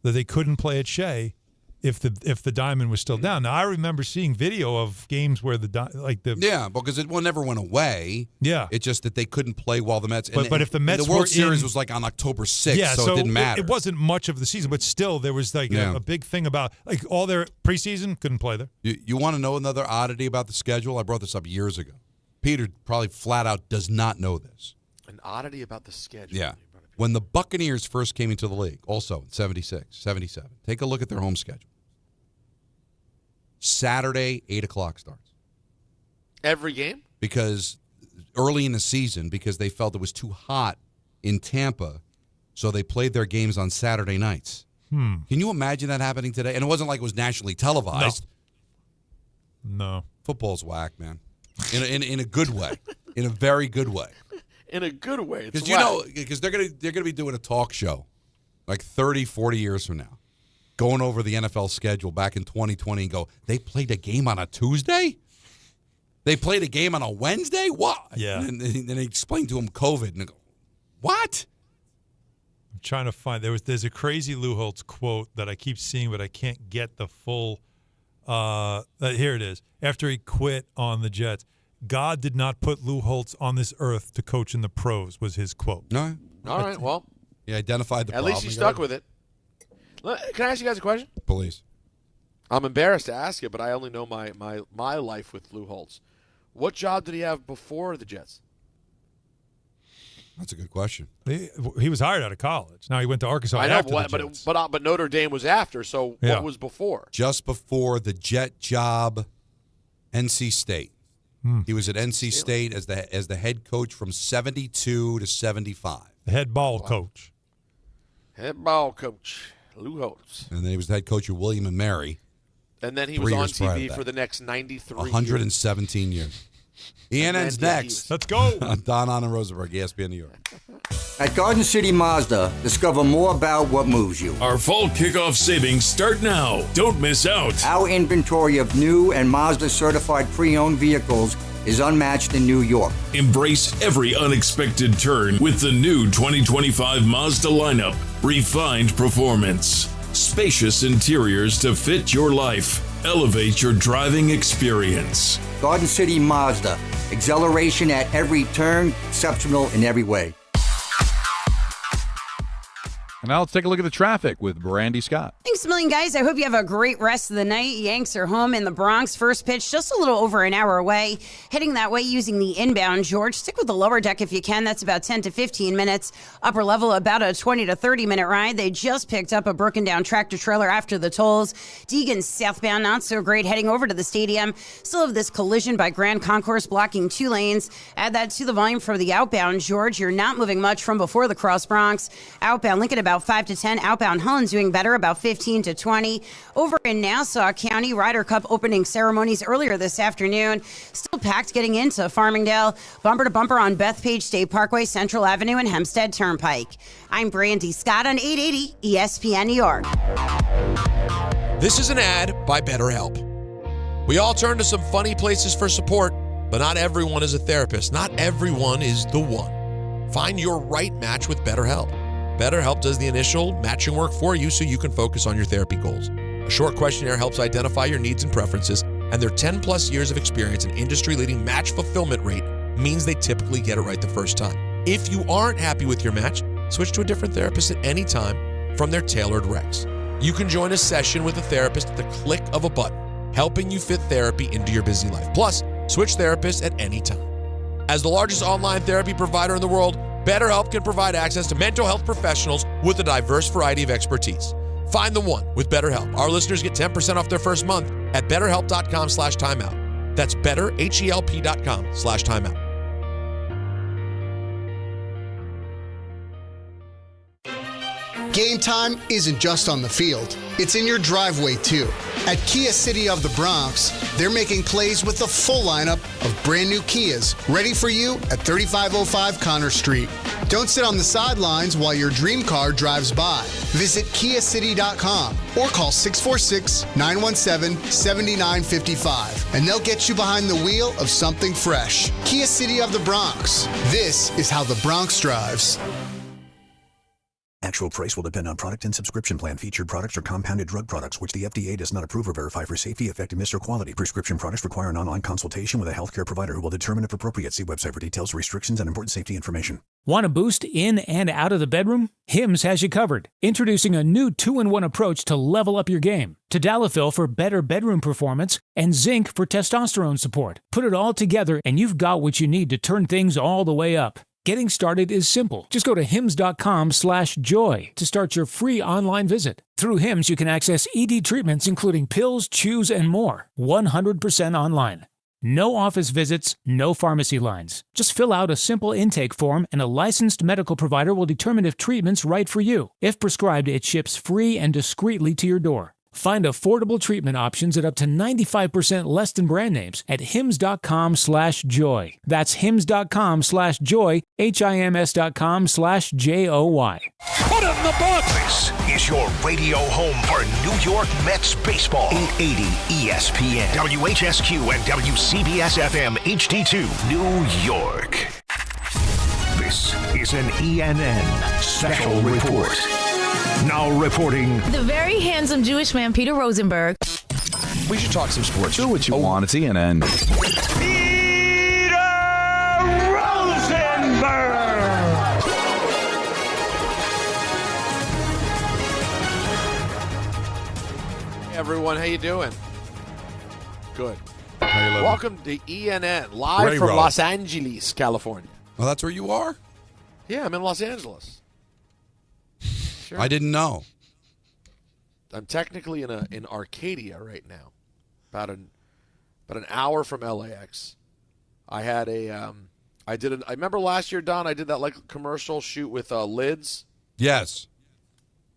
that they couldn't play at Shea if the diamond was still down. Now I remember seeing video of games where because it never went away. Yeah, it's just that they couldn't play while the Mets. But if the Mets the World Series was like on October 6th, so it didn't matter. It wasn't much of the season, but still there was like a big thing about like all their preseason couldn't play there. You want to know another oddity about the schedule? I brought this up years ago. Peter probably flat out does not know this. An oddity about the schedule. Yeah. When the Buccaneers first came into the league, also in 76, 77, take a look at their home schedule. Saturday, 8 o'clock starts. Every game? Because early in the season, because they felt it was too hot in Tampa, so they played their games on Saturday nights. Can you imagine that happening today? And it wasn't like it was nationally televised. No. Football's whack, man. In a good way. In a very good way. In a good way. Because they're gonna be doing a talk show like 30, 40 years from now, going over the NFL schedule back in 2020 and go, they played a game on a Tuesday? They played a game on a Wednesday? What? Yeah. And then they explained to him COVID and they go, what? I'm trying to find there's a crazy Lou Holtz quote that I keep seeing, but I can't get the full here it is. After he quit on the Jets, God did not put Lou Holtz on this earth to coach in the pros, was his quote. No. All right, well. He identified the problem. At least he stuck with it. Can I ask you guys a question? Please. I'm embarrassed to ask it, but I only know my life with Lou Holtz. What job did he have before the Jets? That's a good question. He was hired out of college. Now he went to Arkansas after the Jets. But Notre Dame was after, so what was before? Just before the Jet job, NC State. He was at NC State as the head coach from 72 to 75. The head ball coach. Head ball coach, Lou Holtz. And then he was the head coach of William and Mary. And then he was on TV for the next 93 117 years. ENN's next. Let's go. Don Hahn and Rosenberg, ESPN New York. At Garden City Mazda, discover more about what moves you. Our fall kickoff savings start now. Don't miss out. Our inventory of new and Mazda certified pre-owned vehicles is unmatched in New York. Embrace every unexpected turn with the new 2025 Mazda lineup. Refined performance. Spacious interiors to fit your life. Elevate your driving experience. Garden City Mazda. Exhilaration at every turn, exceptional in every way. And now let's take a look at the traffic with Brandy Scott. Thanks a million, guys. I hope you have a great rest of the night. Yanks are home in the Bronx. First pitch just a little over an hour away. Heading that way using the inbound, George. Stick with the lower deck if you can. That's about 10 to 15 minutes. Upper level, about a 20 to 30-minute ride. They just picked up a broken down tractor trailer after the tolls. Deegan southbound, not so great. Heading over to the stadium. Still have this collision by Grand Concourse blocking 2 lanes. Add that to the volume for the outbound, George. You're not moving much from before the Cross Bronx. Outbound Lincoln about 5 to 10. Outbound Holland doing better, about 15 to 20. Over in Nassau County, Ryder Cup opening ceremonies earlier this afternoon. Still packed getting into Farmingdale. Bumper to bumper on Bethpage State Parkway, Central Avenue, and Hempstead Turnpike. I'm Brandy Scott on 880 ESPN New York. This is an ad by BetterHelp. We all turn to some funny places for support, but not everyone is a therapist. Not everyone is the one. Find your right match with BetterHelp. BetterHelp does the initial matching work for you so you can focus on your therapy goals. A short questionnaire helps identify your needs and preferences, and their 10-plus years of experience and industry-leading match fulfillment rate means they typically get it right the first time. If you aren't happy with your match, switch to a different therapist at any time from their tailored recs. You can join a session with a therapist at the click of a button, helping you fit therapy into your busy life. Plus, switch therapists at any time. As the largest online therapy provider in the world, BetterHelp can provide access to mental health professionals with a diverse variety of expertise. Find the one with BetterHelp. Our listeners get 10% off their first month at betterhelp.com/timeout. That's betterhelp.com/timeout. Game time isn't just on the field. It's in your driveway, too. At Kia City of the Bronx, they're making plays with the full lineup of brand new Kias ready for you at 3505 Connor Street. Don't sit on the sidelines while your dream car drives by. Visit KiaCity.com or call 646-917-7955 and they'll get you behind the wheel of something fresh. Kia City of the Bronx. This is how the Bronx drives. Actual price will depend on product and subscription plan. Featured products are compounded drug products, which the FDA does not approve or verify for safety, effectiveness, or quality. Prescription products require an online consultation with a healthcare provider who will determine if appropriate. See website for details, restrictions, and important safety information. Want a boost in and out of the bedroom? Hims has you covered. Introducing a new 2-in-1 approach to level up your game. Tadalafil for better bedroom performance and zinc for testosterone support. Put it all together and you've got what you need to turn things all the way up. Getting started is simple. Just go to hims.com/joy to start your free online visit. Through Hims, you can access ED treatments including pills, chews, and more. 100% online. No office visits, no pharmacy lines. Just fill out a simple intake form and a licensed medical provider will determine if treatment's right for you. If prescribed, it ships free and discreetly to your door. Find affordable treatment options at up to 95% less than brand names at hims.com/joy. That's hims.com/joy, HIMS.com/JOY. Put it in the box! This is your radio home for New York Mets baseball. 880 ESPN, WHSQ, and WCBS-FM HD2, New York. This is an ENN special report. Now reporting, the very handsome Jewish man, Peter Rosenberg. We should talk some sports. Do what you want. It's ENN. Peter Rosenberg! Hey everyone, how you doing? Good. How you living? Welcome to ENN, live Ray from Road. Los Angeles, California. Oh, that's where you are? Yeah, I'm in Los Angeles. Sure. I didn't know. I'm technically in Arcadia right now, about an hour from LAX. I had I remember last year, Don, I did that like commercial shoot with lids. Yes.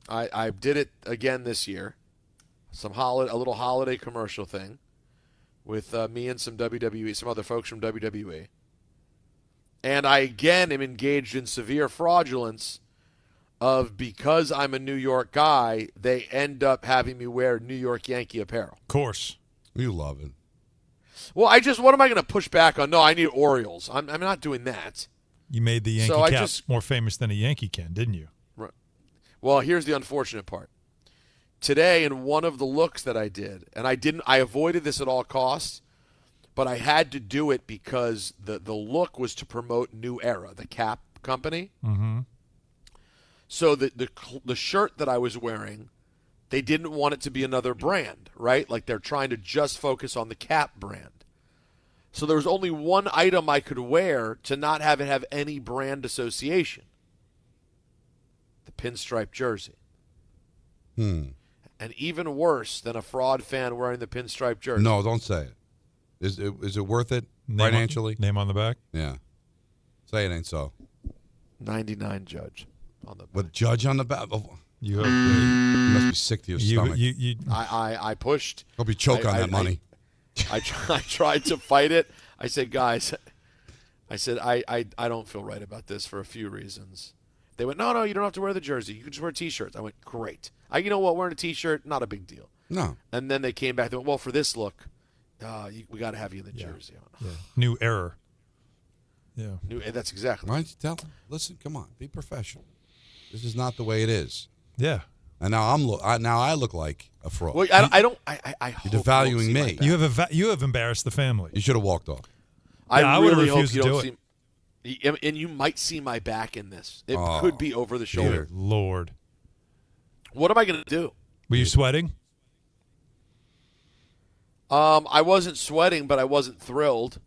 I did it again this year. A little holiday commercial thing with me and some other folks from WWE. And I again am engaged in severe fraudulence of, because I'm a New York guy, they end up having me wear New York Yankee apparel. Of course. You love it. Well, what am I going to push back on? No, I need Orioles. I'm not doing that. You made the Yankee cap more famous than a Yankee can, didn't you? Right. Well, here's the unfortunate part. Today, in one of the looks that I did, and I avoided this at all costs, but I had to do it because the look was to promote New Era, the cap company. Mm-hmm. So the shirt that I was wearing, they didn't want it to be another brand, right? Like they're trying to just focus on the Cap brand. So there was only one item I could wear to not have it have any brand association. The pinstripe jersey. And even worse than a fraud fan wearing the pinstripe jersey. No, don't say it. Is it worth it financially? Name on the back? Yeah. Say it ain't so. 99 Judge on the back. With Judge on the back? Oh, you must be sick to your stomach. I pushed. Hope you choke on that money. I tried to fight it. I said, guys, I don't feel right about this for a few reasons. They went, no, you don't have to wear the jersey. You can just wear T-shirts. I went, great. You know what? Wearing a T-shirt, not a big deal. No. And then they came back. They went, well, for this look, we got to have you in the jersey. Yeah. New error. Yeah. That's exactly. Why don't you tell them? Listen, come on, be professional. This is not the way it is. Yeah. And now I look like a fraud. Well, I don't. You're devaluing me. You have embarrassed the family. You should have walked off. I really hope refused you to don't do see. And you might see my back in this. It could be over the shoulder. Dear Lord. What am I going to do? Were you sweating? I wasn't sweating, but I wasn't thrilled.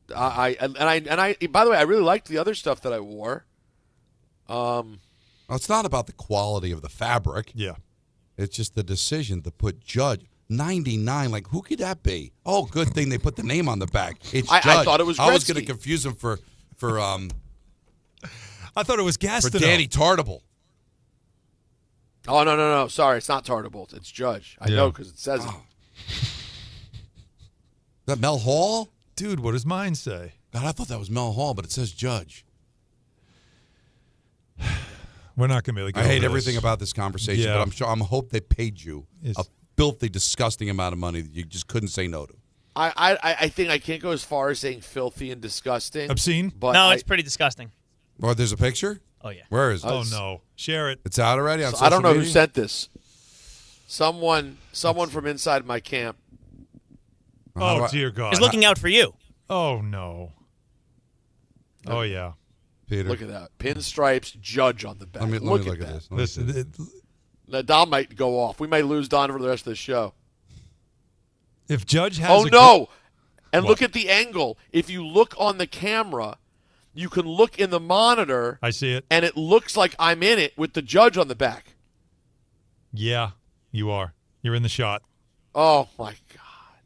By the way, I really liked the other stuff that I wore. It's not about the quality of the fabric. Yeah. It's just the decision to put Judge 99. Like, who could that be? Oh, good thing they put the name on the back. It's Judge. I thought it was Gretzky. I was going to confuse him for I thought it was Gastineau. For Danny Tartable. Oh, no. Sorry, it's not Tartable. It's Judge. I know because it says it. Is that Mel Hall? Dude, what does mine say? God, I thought that was Mel Hall, but it says Judge. We're not going to be able to get I hate over everything this. about this conversation, but I'm hope they paid you a filthy, disgusting amount of money that you just couldn't say no to. I think I can't go as far as saying filthy and disgusting. Obscene? But no, it's pretty disgusting. Oh, there's a picture? Oh, yeah. Where is it? Oh, no. Share it. It's out already on I don't know social who media? sent this. Someone from inside my camp. Oh, dear God. He's looking out for you. Oh, no. Oh, yeah. Peter. Look at that. Pinstripes, Judge on the back. Let me look at this. Listen, Now, Don might go off. We might lose Don for the rest of the show. if Judge has Oh, a no. And What? look at the angle. If you look on the camera, you can look in the monitor. I see it. And it looks like I'm in it with the Judge on the back. Yeah, you are. You're in the shot. Oh, my God.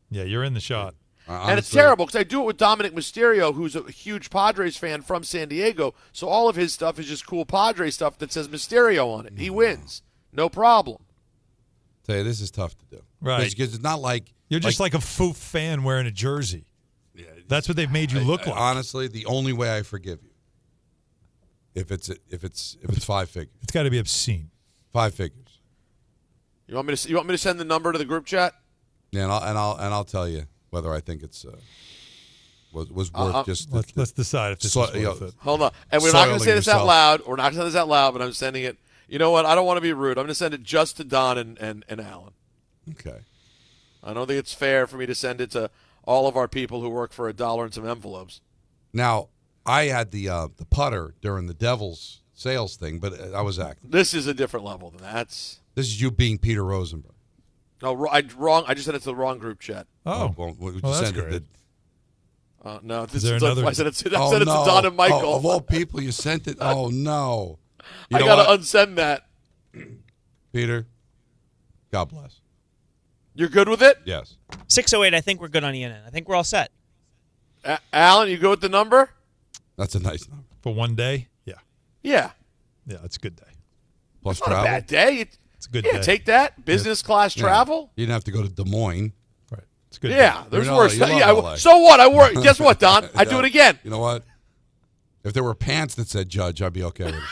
Yeah, you're in the shot. And it's terrible because I do it with Dominic Mysterio, who's a huge Padres fan from San Diego. So all of his stuff is just cool Padres stuff that says Mysterio on it. He wins. No problem. Tell you, this is tough to do. Right. Because it's not like... You're just like a foof fan wearing a jersey. Yeah, that's what they've made you look like. Honestly, the only way I forgive you, if it's five figures. It's got to be obscene. 5 figures. You want me to send the number to the group chat? Yeah, and I'll tell you whether I think it's was worth just. Let's decide if this is worth it. Hold on, and we're not going to say this yourself. out loud. We're not going to say this out loud, but I'm sending it. You know what? I don't want to be rude. I'm going to send it just to Don and Alan. Okay. I don't think it's fair for me to send it to all of our people who work for $1 in some envelopes. Now, I had the putter during the Devils sales thing, but I was acting. This is a different level than that. This is you being Peter Rosenberg. No, wrong. I just sent it to the wrong group chat. Oh, well, that's great. No, Is there another? I sent it to Don and Michael. Oh, of all people, you sent it. Oh no! I gotta unsend that. Peter, God bless. You're good with it? Yes. 608. I think we're good on ENN. I think we're all set. Alan, you go with the number? That's a nice number for one day. Yeah. Yeah. Yeah, it's a good day. Plus Not travel. a bad day. It's a good day. Take that. Business class travel. You didn't have to go to Des Moines. Right. It's a good. Yeah, day. there's You're worse. not- you Yeah, love LA. so what? I work. Guess what, Don? I do it again. You know what? If there were pants that said judge, I'd be okay with it.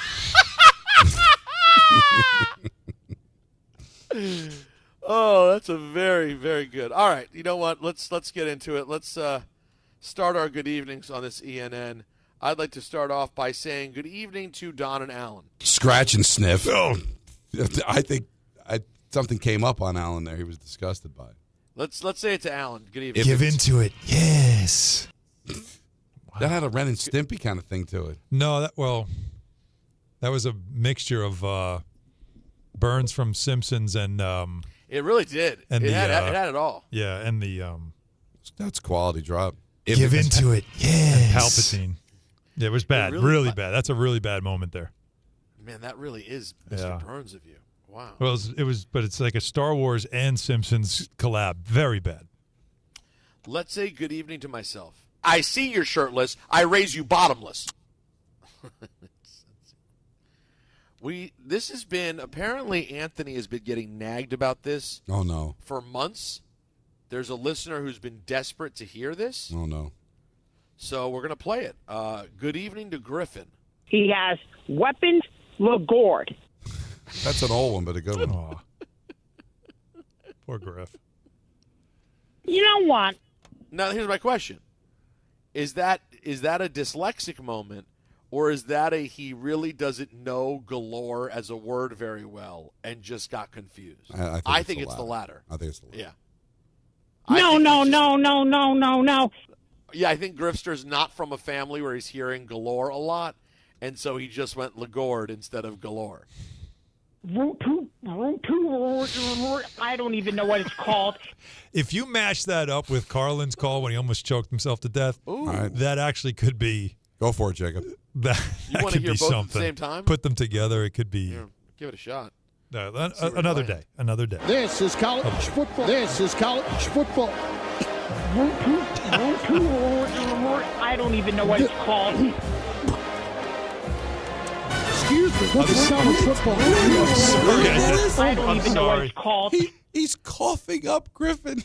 Oh, that's a very, very good. All right, you know what? Let's get into it. Let's start our good evenings on this ENN. I'd like to start off by saying good evening to Don and Alan. Scratch and sniff. Oh. I think something came up on Alan there. He was disgusted by it. Let's say it to Alan. Good evening. Give into it. Yes. That had a Ren and Stimpy kind of thing to it. No, that was a mixture of Burns from Simpsons and it really did. And it had it all. Yeah, and the that's quality drop. Give into it. Yes. And Palpatine. Yeah, it was bad. Really Really bad. That's a really bad moment there. Man, that really is Mr. Burns of you. Wow. Well, but it's like a Star Wars and Simpsons collab. Very bad. Let's say good evening to myself. I see you're shirtless. I raise you bottomless. This has been, apparently Anthony has been getting nagged about this. Oh, no. For months. There's a listener who's been desperate to hear this. Oh, no. So we're going to play it. Good evening to Griffin. He has weapons LaGord. That's an old one, but a good one. Oh. Poor Griff. You know what? Now, here's my question. Is that a dyslexic moment, or is that he really doesn't know galore as a word very well and just got confused? I think it's the latter. I think it's the latter. Yeah. No. Yeah, I think Grifster's not from a family where he's hearing galore a lot, and so he just went LaGord instead of galore. I don't even know what it's called. If you mash that up with Carlin's call when he almost choked himself to death, that actually could be. Go for it, Jacob. That want to could hear be both something. at the same time? Put them together. It could be. Here, give it a shot. Another day. Another day. This is college football. This is college football. I don't even know what it's called. Excuse me. This is college football. I don't even know what it's called. He's coughing up Griffin.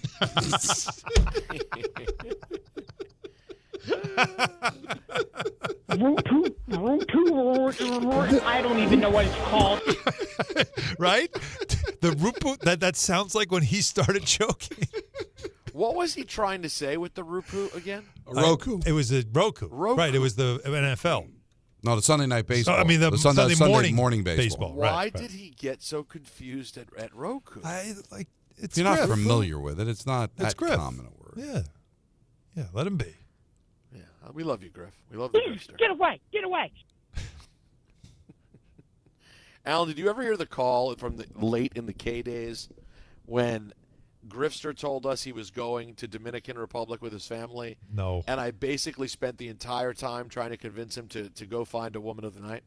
I don't even know what it's called. Right? The Rupu, that sounds like when he started choking. What was he trying to say with the Rupu again? A Roku. It was a Roku. Right, it was the NFL. No, the Sunday night baseball. I mean, the Sunday morning baseball. Why Right. did he get so confused at Roku? It's You're not Griff. familiar with it. It's not It's that Griff. common a word. Yeah, let him be. Yeah, we love you, Griff. We love the Grifster. Get away. Alan, did you ever hear the call from the late in the K days when Grifster told us he was going to Dominican Republic with his family? No. And I basically spent the entire time trying to convince him to go find a woman of the night.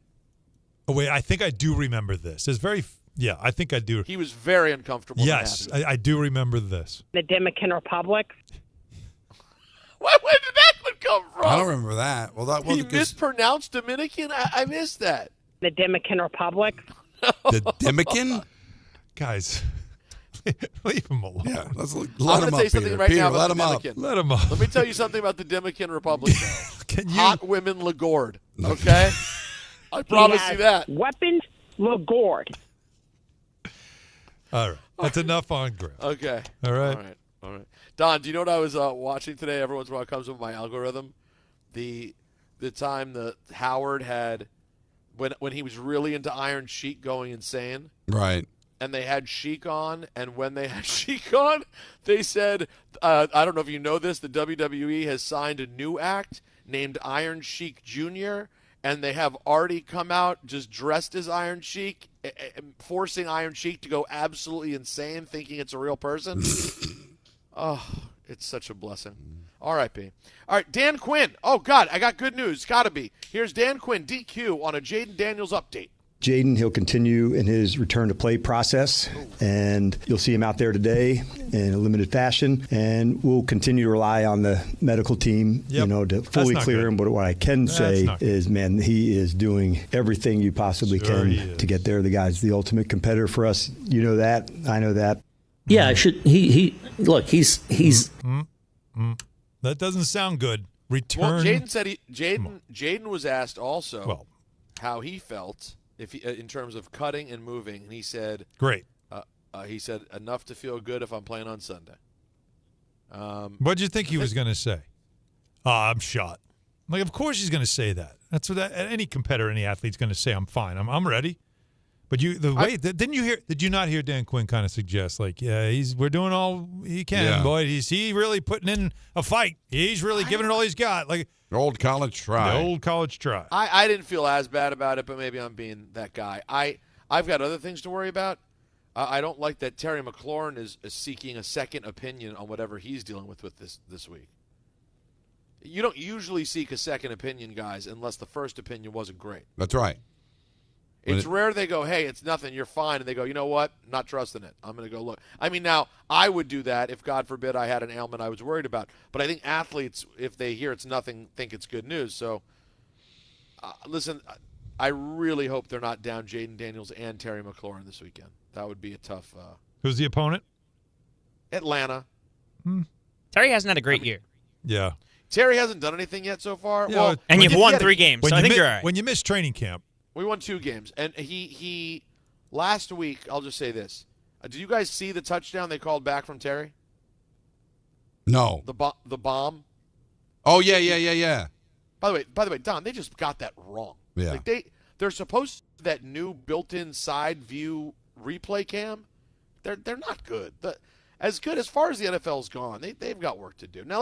Oh, wait, I think I do remember this. It's very, I think I do. He was very uncomfortable. Yes, I do remember this. The Dominican Republic. Where did that one come from? I don't remember that. Well, that He wasn't mispronounced Dominican? I missed that. The Dominican Republic. the Dominican? Guys, leave him alone. Yeah, let's let I'm him going up, to say something Peter. right Peter, now about let the him up. Dominican. Let him up. Let me tell you something about the Dominican Republic. Can you? Hot women LaGord, okay? I promise you that. Weapons LaGord. All right. That's enough on Griff. Okay. All right. All right. Don, do you know what I was watching today? Every once in a while it comes up with my algorithm. The time that Howard had when he was really into Iron Sheik going insane. Right. And they had Sheik on, and when they had Sheik on, they said, I don't know if you know this, the WWE has signed a new act named Iron Sheik Jr., and they have Artie come out just dressed as Iron Sheik, forcing Iron Sheik to go absolutely insane, thinking it's a real person. Oh, it's such a blessing. R.I.P. All right, Dan Quinn. Oh, God, I got good news. Got to be. Here's Dan Quinn, DQ, on a Jaden Daniels update. Jaden, he'll continue in his return to play process, and you'll see him out there today in a limited fashion, and we'll continue to rely on the medical team, to fully clear him. But what I can say is, man, he is doing everything you possibly can to get there. The guy's the ultimate competitor for us. You know that. I know that. Yeah, I should. Look, he's. That doesn't sound good. Return. Well, Jaden said Jaden was asked also how he felt in terms of cutting and moving, and he said, "Great." He said, "Enough to feel good if I'm playing on Sunday." What did you think he was going to say? I'm shot. Like, of course he's going to say that. That's what any competitor, any athlete's going to say. I'm fine. I'm ready. But didn't you hear? Did you not hear Dan Quinn kind of suggest, like, yeah, we're doing all he can, boy. He really putting in a fight. He's really giving it all he's got, like the old college try. The old college try. I didn't feel as bad about it, but maybe I'm being that guy. I've got other things to worry about. I don't like that Terry McLaurin is seeking a second opinion on whatever he's dealing with this week. You don't usually seek a second opinion, guys, unless the first opinion wasn't great. That's right. It's rare they go, hey, it's nothing, you're fine. And they go, you know what? Not trusting it. I'm going to go look. I mean, now, I would do that if, God forbid, I had an ailment I was worried about. But I think athletes, if they hear it's nothing, think it's good news. So, listen, I really hope they're not down Jaden Daniels and Terry McLaurin this weekend. That would be a tough. Who's the opponent? Atlanta. Terry hasn't had a great year. Yeah. Terry hasn't done anything yet so far. Yeah, well, and you've won 3 games, so I think you're all right. When you miss training camp. We won 2 games. And he last week, I'll just say this. Did you guys see the touchdown they called back from Terry? No. The bomb? Oh, yeah. By the way, Don, they just got that wrong. Yeah. Like they're supposed to have that new built-in side view replay cam. They're not good. As far as the NFL's gone, they've got work to do. Now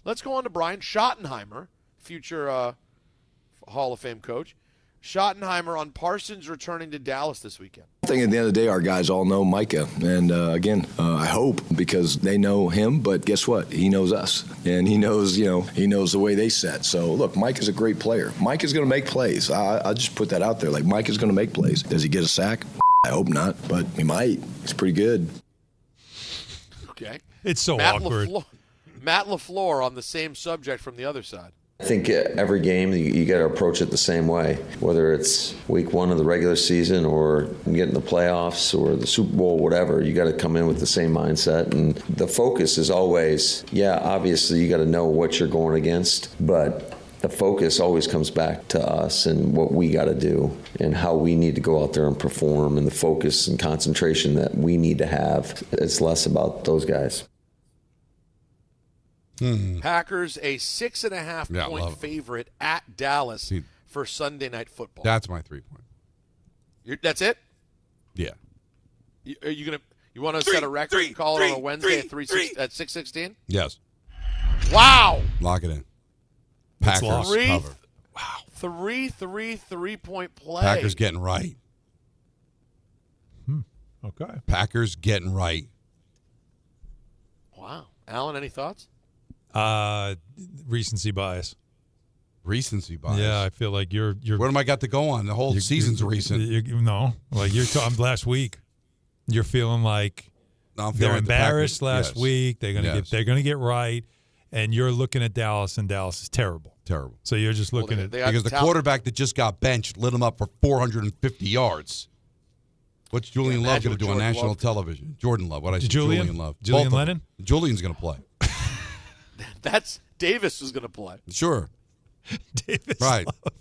let's go on to Brian Schottenheimer, future Hall of Fame coach. Schottenheimer on Parsons returning to Dallas this weekend. I think at the end of the day, our guys all know Micah. And again, I hope because they know him, but guess what? He knows us. And he knows the way they set. So, look, Micah's a great player. Micah's going to make plays. I'll just put that out there. Like, Micah's going to make plays. Does he get a sack? I hope not, but he might. He's pretty good. Okay. It's so awkward. Matt LaFleur on the same subject from the other side. I think every game you got to approach it the same way, whether it's week 1 of the regular season or getting the playoffs or the Super Bowl, whatever. You got to come in with the same mindset, and the focus is always, obviously you got to know what you're going against, but the focus always comes back to us and what we got to do and how we need to go out there and perform, and the focus and concentration that we need to have. It's less about those guys. Packers a 6.5 point favorite at Dallas for Sunday Night Football. That's my 3-point. That's it? Yeah. You want to set a record and call it on a Wednesday at 6:16? Yes. Wow. Lock it in. Packers cover. Wow. 3-point play. Packers getting right. Okay. Packers getting right. Wow. Alan, any thoughts? Recency bias. Recency bias. Yeah, I feel like you're. What am I got to go on? The whole season's recent. No, like you're talking last week. You're feeling like they're embarrassed last week. They're gonna get right, and you're looking at Dallas, and Dallas is terrible. Terrible. So you're just looking at because the quarterback that just got benched lit him up for 450 yards. What's Julian Love going to do on national television? Jordan Love. What I say? Julian Love. Julian Lennon. Julian's going to play. That's Davis was going to play. Sure. Davis. Right. Love.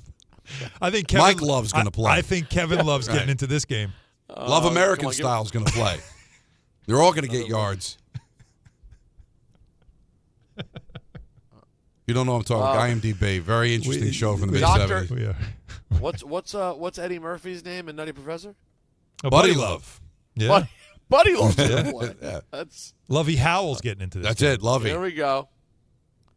I think Mike Love's going to play. I think Kevin Love's getting into this game. Love American Style's going to play. They're all going to get yards. You don't know what I'm talking about. IMDb. Very interesting show from the mid-70s. What's Eddie Murphy's name in Nutty Professor? Buddy Love. Yeah. Buddy Love's going to play. Yeah. That's Lovey Howell's getting into this. That's game. it, Lovey. There we go.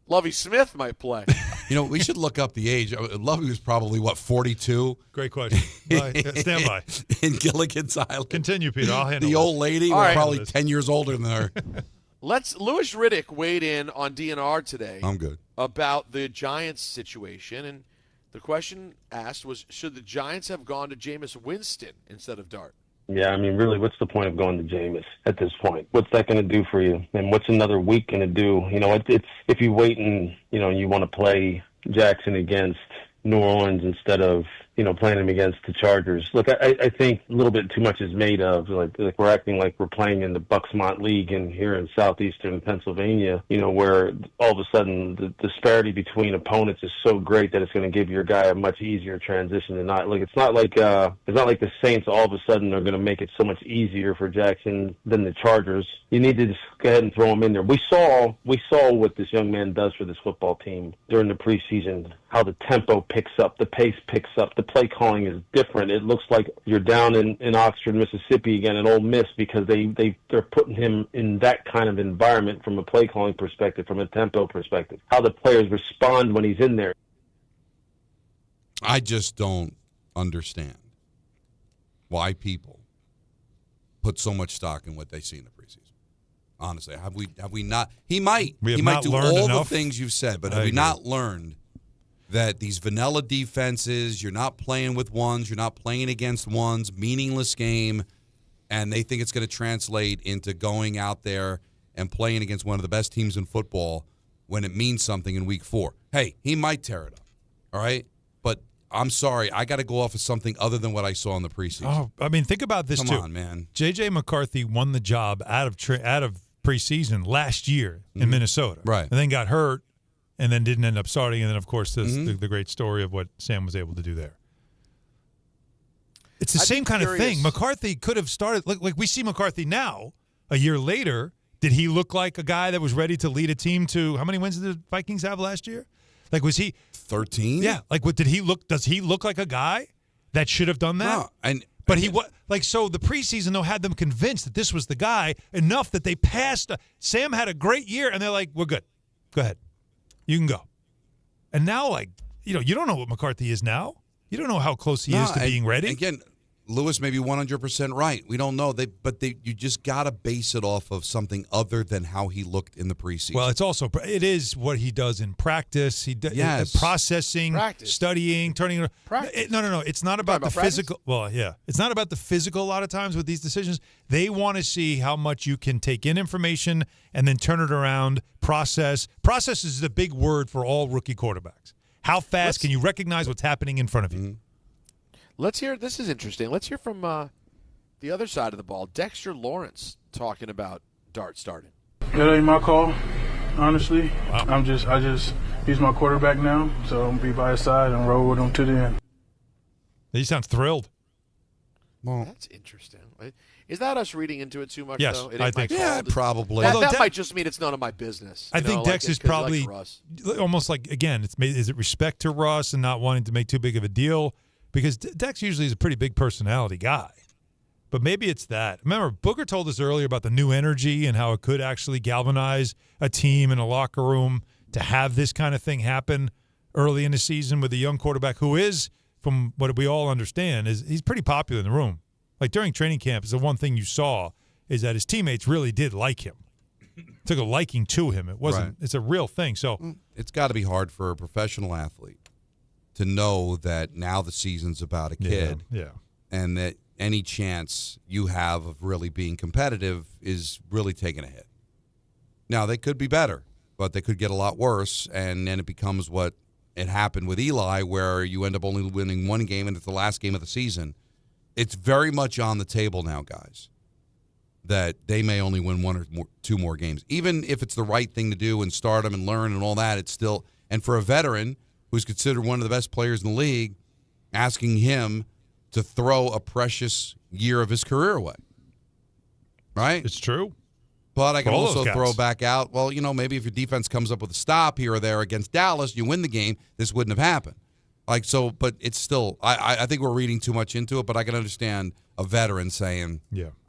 Lovey Smith might play. We should look up the age. Lovey was probably, 42? Great question. Stand by. In Gilligan's Island. Continue, Peter. I'll handle the this. old lady was probably 10 years older than her. Louis Riddick weighed in on DNR today. I'm good. About the Giants situation, and the question asked was, should the Giants have gone to Jameis Winston instead of Dart? Yeah, I mean, really, what's the point of going to Jameis at this point? What's that going to do for you? And what's another week going to do? It's if you wait and, you want to play Jackson against New Orleans instead of, playing him against the Chargers. Look, I think a little bit too much is made of, like we're acting like we're playing in the Bucksmont League and here in southeastern Pennsylvania, where all of a sudden the disparity between opponents is so great that it's going to give your guy a much easier transition than not. Like, it's not like the Saints all of a sudden are going to make it so much easier for Jackson than the Chargers. You need to just go ahead and throw him in there. We saw what this young man does for this football team during the preseason, how the tempo picks up, the pace picks up, the play calling is different. It looks like you're down in Oxford, Mississippi again at Ole Miss because they're putting him in that kind of environment from a play calling perspective, from a tempo perspective, how the players respond when he's in there. I just don't understand why people put so much stock in what they see in the preseason. Honestly, have we not? He might do all the things you've said, but have we not learned that these vanilla defenses, you're not playing with ones, you're not playing against ones, meaningless game, and they think it's going to translate into going out there and playing against one of the best teams in football when it means something in week 4. Hey, he might tear it up, all right? But I'm sorry, I got to go off of something other than what I saw in the preseason. Oh, I mean, think about this, too. Come on, man. J.J. McCarthy won the job out of preseason last year in Minnesota. Right. And then got hurt. And then didn't end up starting. And then, of course, the great story of what Sam was able to do there. It's the same kind of thing. McCarthy could have started. Like we see McCarthy now, a year later. Did he look like a guy that was ready to lead a team to – how many wins did the Vikings have last year? Like, was he – 13? Yeah. Like, what did he look – does he look like a guy that should have done that? No. But he was – like, so the preseason, though, had them convinced that this was the guy enough that they passed – Sam had a great year, and they're like, we're good. Go ahead. You can go. And now, you don't know what McCarthy is now. You don't know how close he is to being ready. Again, Lewis may be 100% right. We don't know. You just got to base it off of something other than how he looked in the preseason. Well, it is what he does in practice. Processing, studying, turning. No. It's not about the physical. Well, yeah, it's not about the physical. A lot of times with these decisions, they want to see how much you can take in information and then turn it around. Process is the big word for all rookie quarterbacks. How fast can you recognize what's happening in front of you? Mm-hmm. Let's hear. This is interesting. Let's hear from the other side of the ball. Dexter Lawrence talking about Dart starting. That ain't my call, honestly. Wow. He's my quarterback now, so I'm gonna be by his side and roll with him to the end. He sounds thrilled. Well, that's interesting. Is that us reading into it too much? Yes, though? I think. Yeah, probably. That might just mean it's none of my business. I think Dex is probably almost like, again, is it respect to Russ and not wanting to make too big of a deal? Because Dex usually is a pretty big personality guy. But maybe it's that. Remember, Booger told us earlier about the new energy and how it could actually galvanize a team in a locker room to have this kind of thing happen early in the season with a young quarterback who is, from what we all understand, he's pretty popular in the room. Like during training camp, is the one thing you saw is that his teammates really did like him. Took a liking to him. It wasn't. Right. It's a real thing. So it's got to be hard for a professional athlete to know that now the season's about a kid, and that any chance you have of really being competitive is really taking a hit. Now, they could be better, but they could get a lot worse, and then it becomes what it happened with Eli, where you end up only winning one game, and it's the last game of the season. It's very much on the table now, guys, that they may only win one or two more games. Even if it's the right thing to do and start them and learn and all that, it's still – and for a veteran – who's considered one of the best players in the league, asking him to throw a precious year of his career away. Right? It's true. But I can also throw back out, well, maybe if your defense comes up with a stop here or there against Dallas, you win the game, this wouldn't have happened. But it's still, I think we're reading too much into it, but I can understand a veteran saying,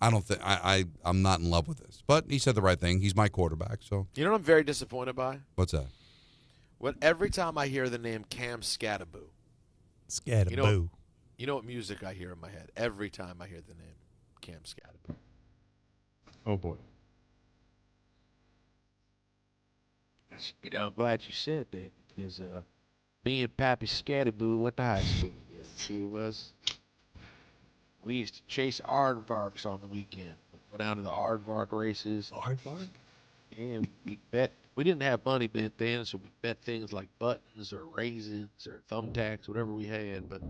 I don't think, I'm not in love with this. But he said the right thing. He's my quarterback. So you know what I'm very disappointed by? What's that? Every time I hear the name Cam Scattaboo. Scattaboo. You know what music I hear in my head every time I hear the name Cam Scattaboo? Oh, boy. I'm glad you said that, because me and Pappy Scattaboo went to high school. We used to chase aardvarks on the weekend. Go down to the aardvark races. Aardvark? And we bet. We didn't have money back then, so we bet things like buttons or raisins or thumbtacks, whatever we had. But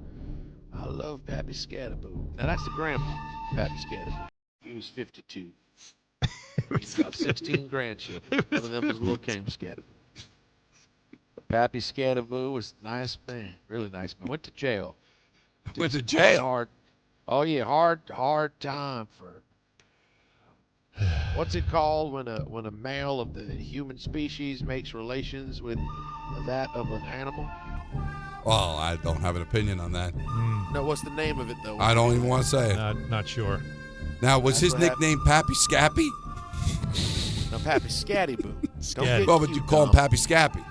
I love Pappy Scattaboo. Now, that's the grandpa, Pappy Scattaboo. He was 52. He's got 16 grandchildren. One of them was little Cam Scattaboo. Pappy Scattaboo was a nice man, really nice man. Went to jail. Went to jail? Hard. Oh, yeah, hard time for... What's it called when a male of the human species makes relations with that of an animal? Well, I don't have an opinion on that. No, what's the name of it, though? I don't even want to say it. Not sure. Now, was his nickname Pappy Scappy? No, Pappy Scattaboo. Well, but you call him Pappy Scappy.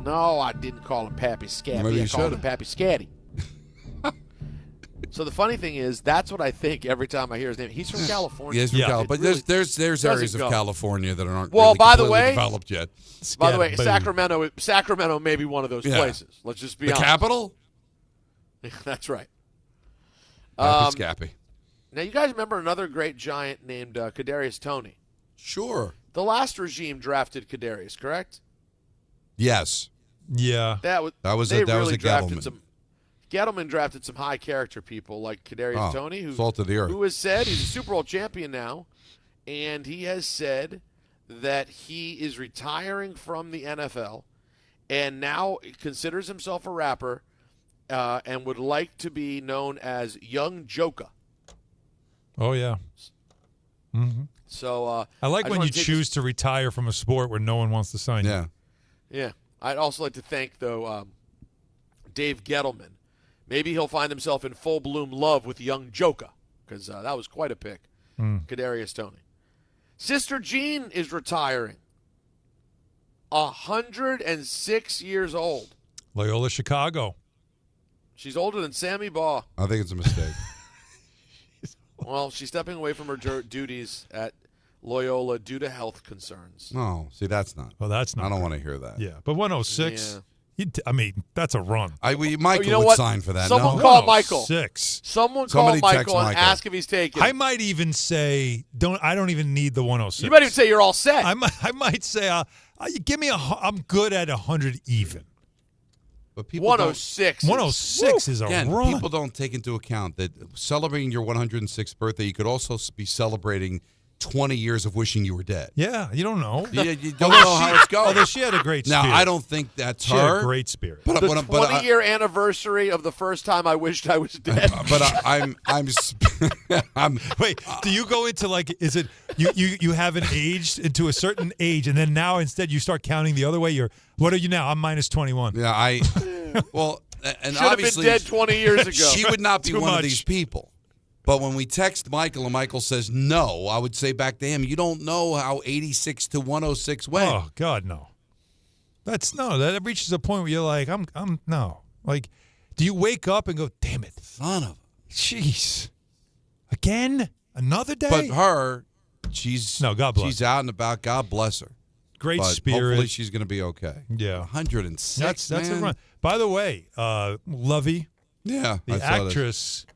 No, I didn't call him Pappy Scappy. Maybe I you called him should've. Pappy Scatty. So the funny thing is, that's what I think every time I hear his name. He's from California. Yeah, he's from California. But Really there's areas of go. California that aren't Well, really by the completely way- developed yet. By the way, Sacramento may be one of those Yeah. places. Let's just be The honest. capital? That's right. Pappy Scappy. Now, you guys remember another great giant named Kadarius Toney? Sure. The last regime drafted Kadarius, correct? Yes. Yeah. That was they a really drafted Gettleman. Gettleman drafted some high character people like Kadarius Toney, who salt of the earth. who has said he's a Super Bowl champion now, and he has said that he is retiring from the NFL and now considers himself a rapper and would like to be known as Young Joka. Oh, yeah. Mm-hmm. So I like when just wanna you take choose to retire from a sport where no one wants to sign you. Yeah. I'd also like to thank, though, Dave Gettleman. Maybe he'll find himself in full bloom love with Young Joka, because that was quite a pick. Kadarius Toney. Sister Jean is retiring. 106 years old. Loyola Chicago. She's older than Sammy Baugh. I think it's a mistake. Well, she's stepping away from her duties at Loyola due to health concerns. No, see, that's not. Well, that's not. I don't want to hear that. Yeah, but 106. Yeah. I mean, that's a run. Michael you know would what? sign for that. Someone no? call Michael. 106. Someone Somebody call text Michael and Michael. ask if he's taking. I might even say I don't even need the 106. You might even say you're all set. I might say give me I'm good at 100 even. But people 106. 106 is a Again, run. people don't take into account that celebrating your 106th birthday, you could also be celebrating 20 years of wishing you were dead. Yeah, you don't know. You don't know how it's going. Although she had a great spirit. Now, I don't think that's she her. had a great spirit. But, The but, 20-year anniversary of the first time I wished I was dead. Wait, do you go into is it you haven't aged into a certain age, and then now instead you start counting the other way? What are you now? I'm minus 21. Yeah, well, and Should have obviously been dead 20 years ago. she would not be Too one much. of these people. But when we text Michael and Michael says no, I would say back to him, you don't know how 86 to 106 went. Oh God, no. That reaches a point where you're like, I'm no. Like, do you wake up and go, damn it, son of a jeez, again, another day? But her, God bless. She's out and about. God bless her. Great but spirit. Hopefully she's going to be okay. Yeah, 106. That's man. a run. By the way, Lovey, I the saw actress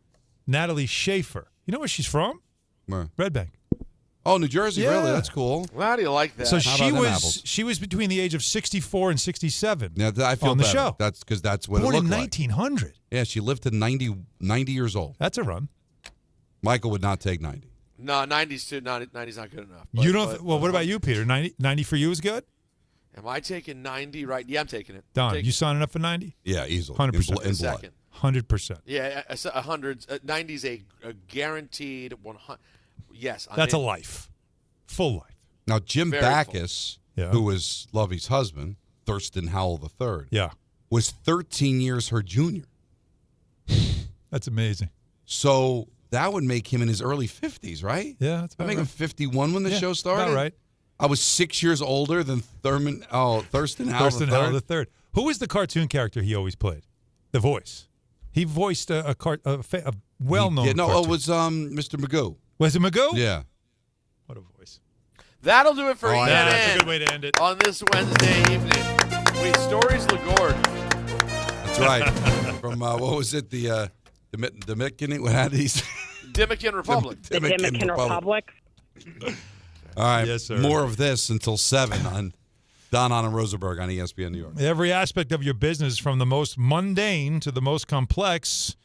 Natalie Schaefer. You know where she's from? Where? Red Bank. Oh, New Jersey. Yeah. Really? That's cool. Well, how do you like that? So How she about them was apples? she was between the age of 64 and 67. Yeah, I feel on the better. show. That's because that's what Born it in looked like. 1900. Yeah, she lived to 90 years old. That's a run. Michael would not take 90. No, 90's not good enough. You don't. Well, what about you, Peter? 90 for you is good. Am I taking 90 right? Yeah, I'm taking it. Don, you signing up for 90? Yeah, easily. 100%. In blood. Second. 100%. Yeah, 100. 90's a guaranteed 100. Yes, That's a life, full life. Now, Jim Very Backus, Yeah. who was Lovey's husband, Thurston Howell III, Yeah, was 13 years her junior. that's amazing. So that would make him in his early 50s, right? Yeah, that's I about make him right. 51 when the Yeah, show started. About right. I was 6 years older than Thurston Howell the third. Who was the cartoon character he always played? The voice. He voiced a well-known No, cartoon. it was Mr. Magoo. Was it Magoo? Yeah. What a voice. That'll do it for ENN. That's a good way to end it. On this Wednesday evening. Wait, Stories Lagord. That's right. From, what was it? The Dominican, what had these? Dominican Republic. The Dominican Republic. All right. Yes, sir. More of this until 7 on Don Hahn and Rosenberg on ESPN New York. Every aspect of your business, from the most mundane to the most complex,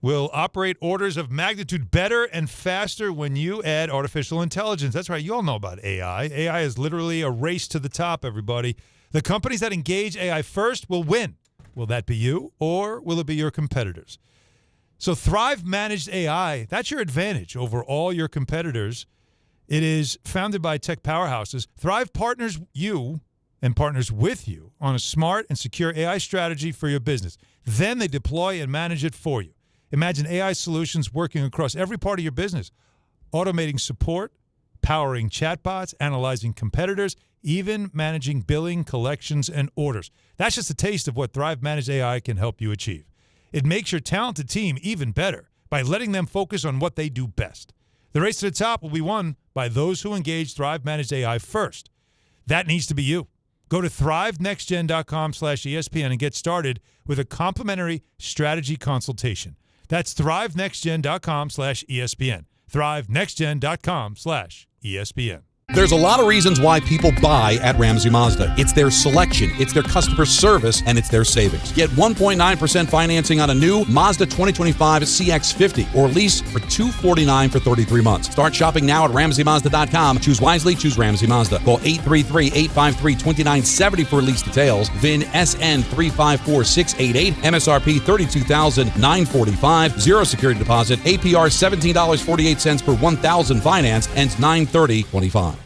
will operate orders of magnitude better and faster when you add artificial intelligence. That's right. You all know about AI. AI is literally a race to the top, everybody. The companies that engage AI first will win. Will that be you, or will it be your competitors? So Thrive Managed AI, that's your advantage over all your competitors. It is founded by tech powerhouses. Thrive partners you and partners with you on a smart and secure AI strategy for your business. Then they deploy and manage it for you. Imagine AI solutions working across every part of your business, automating support, powering chatbots, analyzing competitors, even managing billing, collections, and orders. That's just a taste of what Thrive Managed AI can help you achieve. It makes your talented team even better by letting them focus on what they do best. The race to the top will be won by those who engage Thrive Managed AI first. That needs to be you. Go to thrivenextgen.com/ESPN and get started with a complimentary strategy consultation. That's thrivenextgen.com/ESPN. thrivenextgen.com/ESPN. There's a lot of reasons why people buy at Ramsey Mazda. It's their selection, it's their customer service, and it's their savings. Get 1.9% financing on a new Mazda 2025 CX-50 or lease for $249 for 33 months. Start shopping now at RamseyMazda.com. Choose wisely, choose Ramsey Mazda. Call 833-853-2970 for lease details. VIN SN 354688. MSRP $32,945. Zero security deposit. APR $17.48 per $1,000 finance. Ends 9/30/25.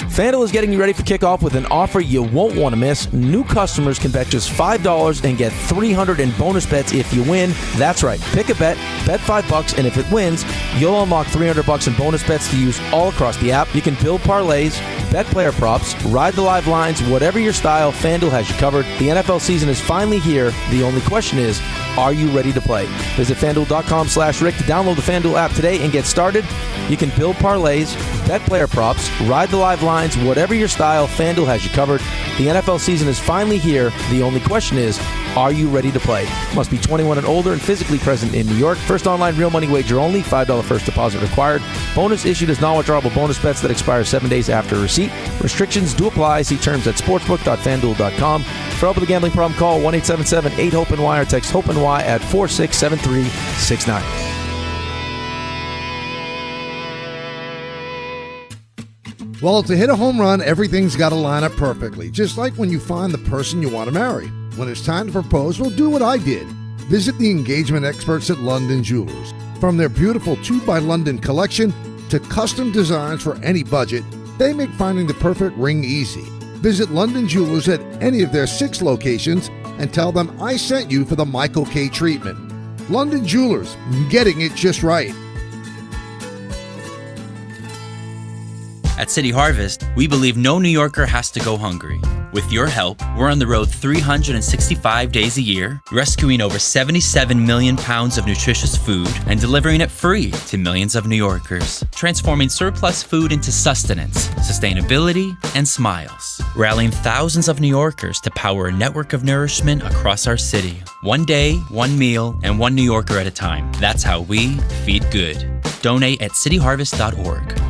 FanDuel is getting you ready for kickoff with an offer you won't want to miss. New customers can bet just $5 and get $300 in bonus bets if you win. That's right. Pick a bet $5, and if it wins, you'll unlock $300 in bonus bets to use all across the app. You can build parlays, bet player props, ride the live lines, whatever your style, FanDuel has you covered. The NFL season is finally here. The only question is, are you ready to play? Visit FanDuel.com/Rick to download the FanDuel app today and get started. You can build parlays, bet player props, ride the live lines, whatever your style, FanDuel has you covered. The NFL season is finally here. The only question is, are you ready to play? Must be 21 and older and physically present in New York. First online real money wager only. $5 first deposit required. Bonus issued as non-withdrawable bonus bets that expire 7 days after receipt. Restrictions do apply. See terms at sportsbook.fanduel.com. For help with a gambling problem, call 1-877-8-HOPE-NY or text HOPE-NY at 467369. Well, to hit a home run, everything's got to line up perfectly, just like when you find the person you want to marry. When it's time to propose, well, do what I did. Visit the engagement experts at London Jewelers. From their beautiful 2 by London collection to custom designs for any budget, they make finding the perfect ring easy. Visit London Jewelers at any of their 6 locations and tell them I sent you for the Michael K. treatment. London Jewelers, getting it just right. At City Harvest, we believe no New Yorker has to go hungry. With your help, we're on the road 365 days a year, rescuing over 77 million pounds of nutritious food and delivering it free to millions of New Yorkers, transforming surplus food into sustenance, sustainability, and smiles, rallying thousands of New Yorkers to power a network of nourishment across our city. One day, one meal, and one New Yorker at a time. That's how we feed good. Donate at cityharvest.org.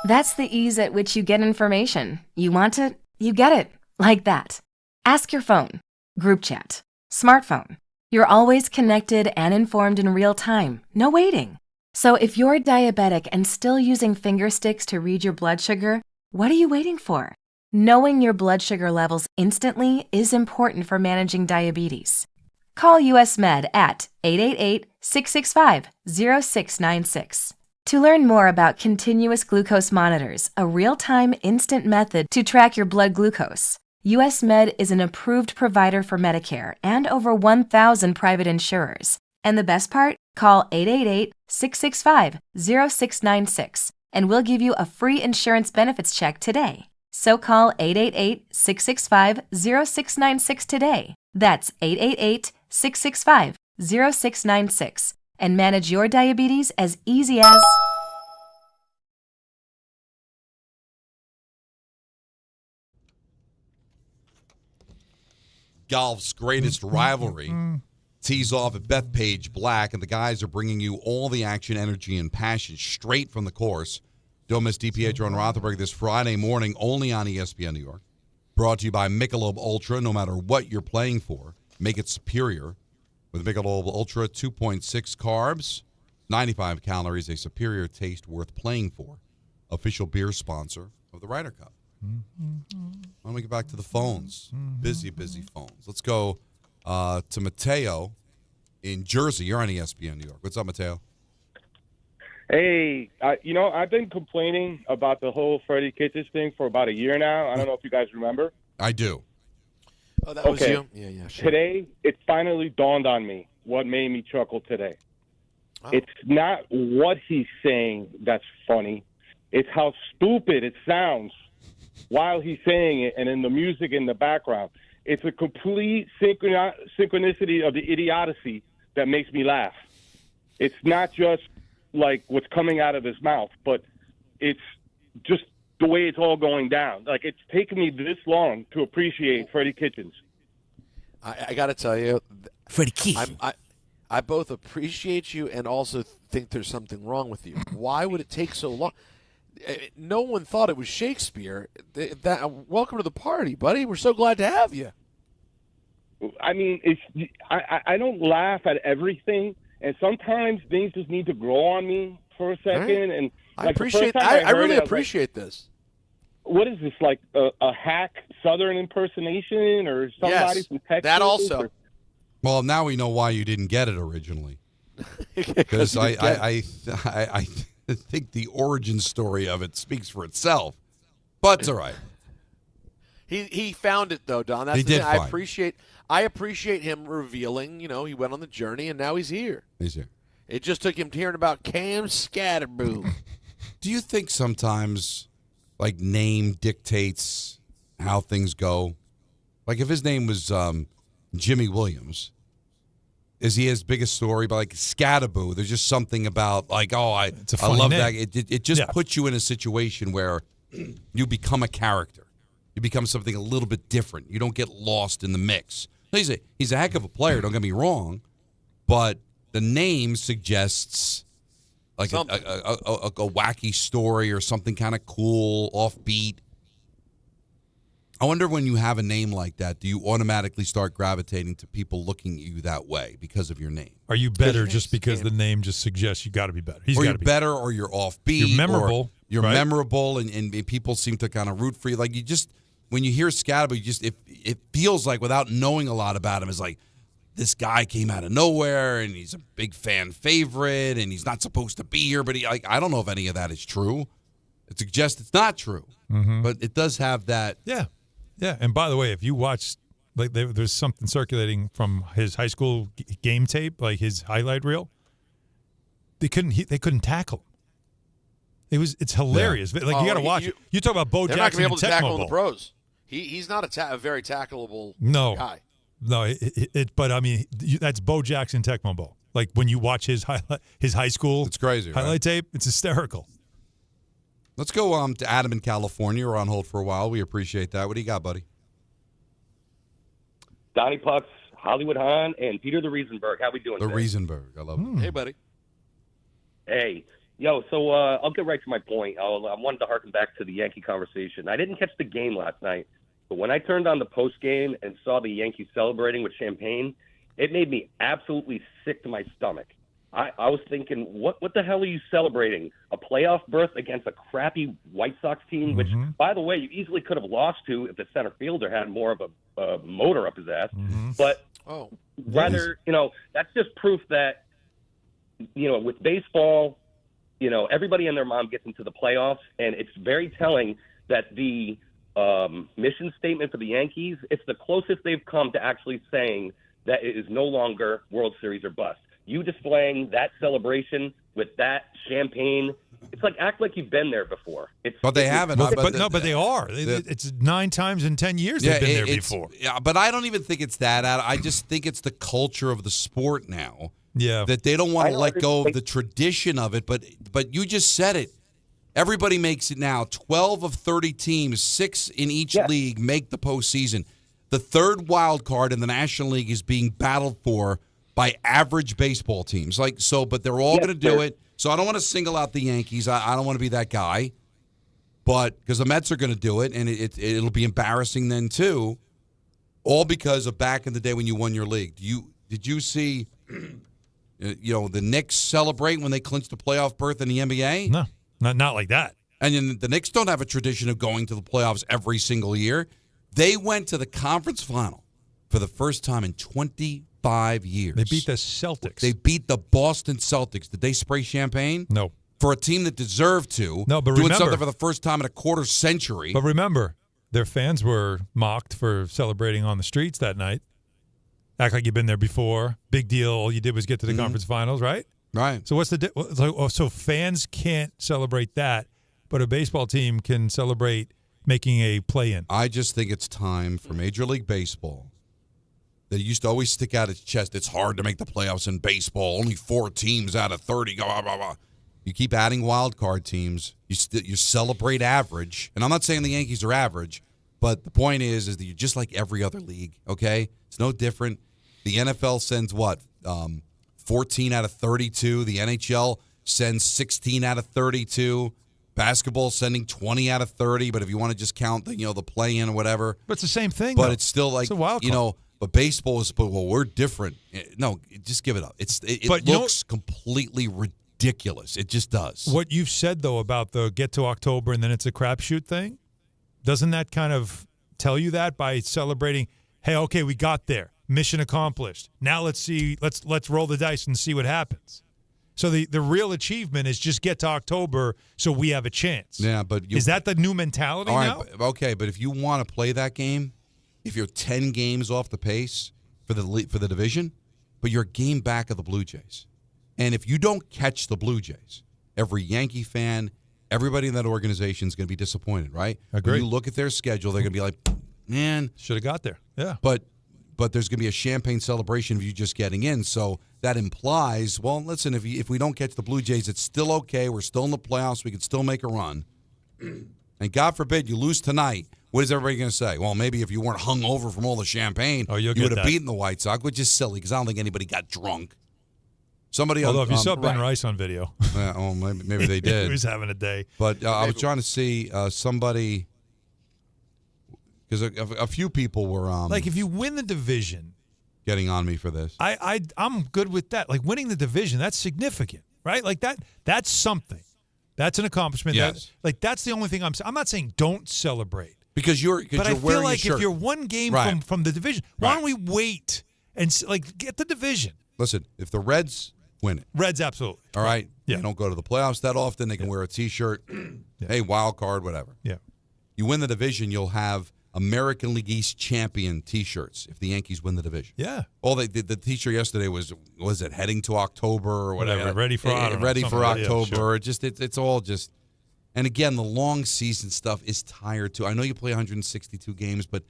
That's the ease at which you get information. You want it, you get it. Like that. Ask your phone. Group chat. Smartphone. You're always connected and informed in real time. No waiting. So if you're diabetic and still using finger sticks to read your blood sugar, what are you waiting for? Knowing your blood sugar levels instantly is important for managing diabetes. Call US Med at 888-665-0696. To learn more about continuous glucose monitors, a real-time instant method to track your blood glucose, US Med is an approved provider for Medicare and over 1,000 private insurers. And the best part? Call 888-665-0696 and we'll give you a free insurance benefits check today. So call 888-665-0696 today. That's 888-665-0696 and manage your diabetes as easy as... Golf's greatest rivalry tees off at Bethpage Black, and the guys are bringing you all the action, energy, and passion straight from the course. Don't miss DiPietro and Rothenberg this Friday morning only on ESPN New York. Brought to you by Michelob Ultra. No matter what you're playing for, make it superior. With Michelob Ultra, 2.6 carbs, 95 calories, a superior taste worth playing for. Official beer sponsor of the Ryder Cup. Why don't we get back to the phones? Busy phones. Let's go to Mateo in Jersey. You're on ESPN New York. What's up, Mateo? Hey, I've been complaining about the whole Freddie Kitchens thing for about a year now. I don't know if you guys remember. I do. Oh, that was you? Yeah, sure. Today, it finally dawned on me what made me chuckle today. Oh. It's not what he's saying that's funny. It's how stupid it sounds while he's saying it and in the music in the background. It's a complete synchronicity of the idiocy that makes me laugh. It's not just like what's coming out of his mouth, but it's just the way it's all going down. Like, it's taken me this long to appreciate Freddie Kitchens. I got to tell you, Freddie Kitchens. I both appreciate you and also think there's something wrong with you. Why would it take so long? No one thought it was Shakespeare. Welcome to the party, buddy. We're so glad to have you. I mean, I don't laugh at everything, and sometimes things just need to grow on me for a second. Right. And I appreciate. I really appreciate this. What is this, like a hack Southern impersonation or somebody from Texas? That also. Well, now we know why you didn't get it originally. Because I think the origin story of it speaks for itself. But it's all right. He found it though, Don. That's he the did thing. I appreciate him revealing. You know, he went on the journey and now he's here. He's here. It just took him hearing about Cam Scatterboo. Do you think sometimes, like, name dictates how things go? Like, if his name was Jimmy Williams, is he as big a story? But like Scatterboo, there's just something about like, I love name. That. It just puts you in a situation where you become a character. You become something a little bit different. You don't get lost in the mix. He's a heck of a player. Don't get me wrong, but the name suggests like a wacky story or something kind of cool, offbeat. I wonder when you have a name like that, do you automatically start gravitating to people looking at you that way because of your name? Are you better just because the name just suggests you got to be better? Or you're better, or you're offbeat. You're memorable. You're right? memorable, and people seem to kind of root for you. Like, you just, when you hear Scatterboo, it feels like, without knowing a lot about him, it's like, this guy came out of nowhere, and he's a big fan favorite, and he's not supposed to be here, but I don't know if any of that is true. It suggests it's not true, but it does have that. Yeah. Yeah, and by the way, if you watch, like, there's something circulating from his high school game tape, like his highlight reel. They couldn't tackle him. It's hilarious. Yeah. Like, you got to watch it. You talk about Bo Jackson. They're not going to be able to tackle Bowl. the pros. He's not a very tackleable guy. No, but I mean, that's Bo Jackson Tecmo Bowl. Like, when you watch his high school, it's crazy. Highlight tape. It's hysterical. Let's go to Adam in California. We're on hold for a while. We appreciate that. What do you got, buddy? Donnie Pucks, Hollywood Hahn, and Peter the Rosenberg. How we doing today? Rosenberg. I love it. Hey, buddy. Hey. Yo, so I'll get right to my point. I wanted to harken back to the Yankee conversation. I didn't catch the game last night, but when I turned on the post game and saw the Yankees celebrating with champagne, it made me absolutely sick to my stomach. I was thinking, what the hell are you celebrating? A playoff berth against a crappy White Sox team, which, by the way, you easily could have lost to if the center fielder had more of a motor up his ass. But rather, that's just proof that, with baseball, everybody and their mom gets into the playoffs, and it's very telling that the mission statement for the Yankees, it's the closest they've come to actually saying that it is no longer World Series or bust. You displaying that celebration with that champagne, it's like act like you've been there before. But they haven't. But they are. It's 9 times in 10 years they've been there before. Yeah, but I don't even think it's that. I just think it's the culture of the sport now. Yeah. That they don't want to let go of the tradition of it. But you just said it. Everybody makes it now. 12 of 30 teams, 6 in each league, make the postseason. The third wild card in the National League is being battled for by average baseball teams. But they're all going to do it. So I don't want to single out the Yankees. I don't want to be that guy. But because the Mets are going to do it, and it'll be embarrassing then too. All because of back in the day when you won your league. Did you see the Knicks celebrate when they clinched a playoff berth in the NBA? No. Not like that. And then the Knicks don't have a tradition of going to the playoffs every single year. They went to the conference final for the first time in 25 years. They beat the Celtics. They beat the Boston Celtics. Did they spray champagne? No. For a team that deserved to. No, but doing remember, something for the first time in a quarter century. But remember, their fans were mocked for celebrating on the streets that night. Act like you've been there before. Big deal. All you did was get to the conference finals, right? Right. So what's the so fans can't celebrate that, but a baseball team can celebrate making a play-in. I just think it's time for Major League Baseball. That used to always stick out its chest. It's hard to make the playoffs in baseball. Only 4 teams out of 30. Blah, blah, blah. You keep adding wild card teams. You celebrate average. And I'm not saying the Yankees are average, but the point is that you're just like every other league, okay? It's no different. The NFL sends what? 14 out of 32. The NHL sends 16 out of 32. Basketball sending 20 out of 30. But if you want to just count the play-in or whatever. But it's the same thing, But though. it's still like, it's a wild card. But baseball is, we're different. No, just give it up. It looks completely ridiculous. It just does. What you've said, though, about the get to October and then it's a crapshoot thing, doesn't that kind of tell you that by celebrating, hey, okay, we got there. Mission accomplished. Now let's roll the dice and see what happens. So the real achievement is just get to October so we have a chance. Yeah, but is that the new mentality now? Okay, but if you want to play that game, if you're 10 games off the pace for the division, but you're a game back of the Blue Jays, and if you don't catch the Blue Jays, every Yankee fan, everybody in that organization is going to be disappointed, right? Agreed. When you look at their schedule, they're going to be like, man, should have got there. Yeah, but there's going to be a champagne celebration of you just getting in. So that implies, well, listen, if we don't catch the Blue Jays, it's still okay. We're still in the playoffs. We can still make a run. And God forbid you lose tonight. What is everybody going to say? Well, maybe if you weren't hung over from all the champagne, you would have beaten the White Sox, which is silly because I don't think anybody got drunk. Although if you saw Ben Rice on video. Maybe they did. He was having a day. But I was trying to see somebody – because a few people were like if you win the division, getting on me for this. I'm good with that. Like winning the division, that's significant, right? Like that's something. That's an accomplishment. Yes. That's the only thing I'm not saying don't celebrate. Because you're but I wearing feel like a shirt. if you're one game from the division, why don't we wait and get the division? Listen, if the Reds win it. Reds, absolutely. All right. Yeah. They don't go to the playoffs that often. They can wear a T-shirt. Hey, wild card, whatever. Yeah. You win the division, you'll have American League East champion T-shirts if the Yankees win the division. Yeah. All the T-shirt yesterday was it heading to October or whatever? Ready for October. Yeah, sure. It's all just. And again, the long season stuff is tired too. I know you play 162 games, but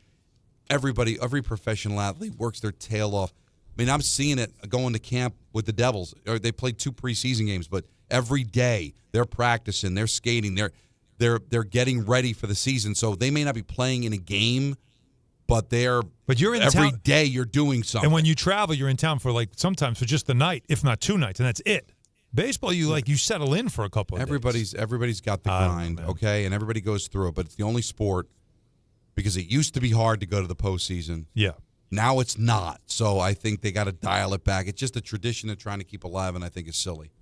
every professional athlete works their tail off. I mean, I'm seeing it going to camp with the Devils. They played 2 preseason games, but every day they're practicing, they're skating, they're getting ready for the season. So they may not be playing in a game, but you're in every town. day you're doing something. And when you travel, you're in town for sometimes for just the night, if not 2 nights, and that's it. Baseball, you settle in for a couple of days. Everybody's got the grind, okay, and everybody goes through it. But it's the only sport because it used to be hard to go to the postseason. Yeah. Now it's not. So I think they got to dial it back. It's just a tradition they're trying to keep alive, and I think it's silly.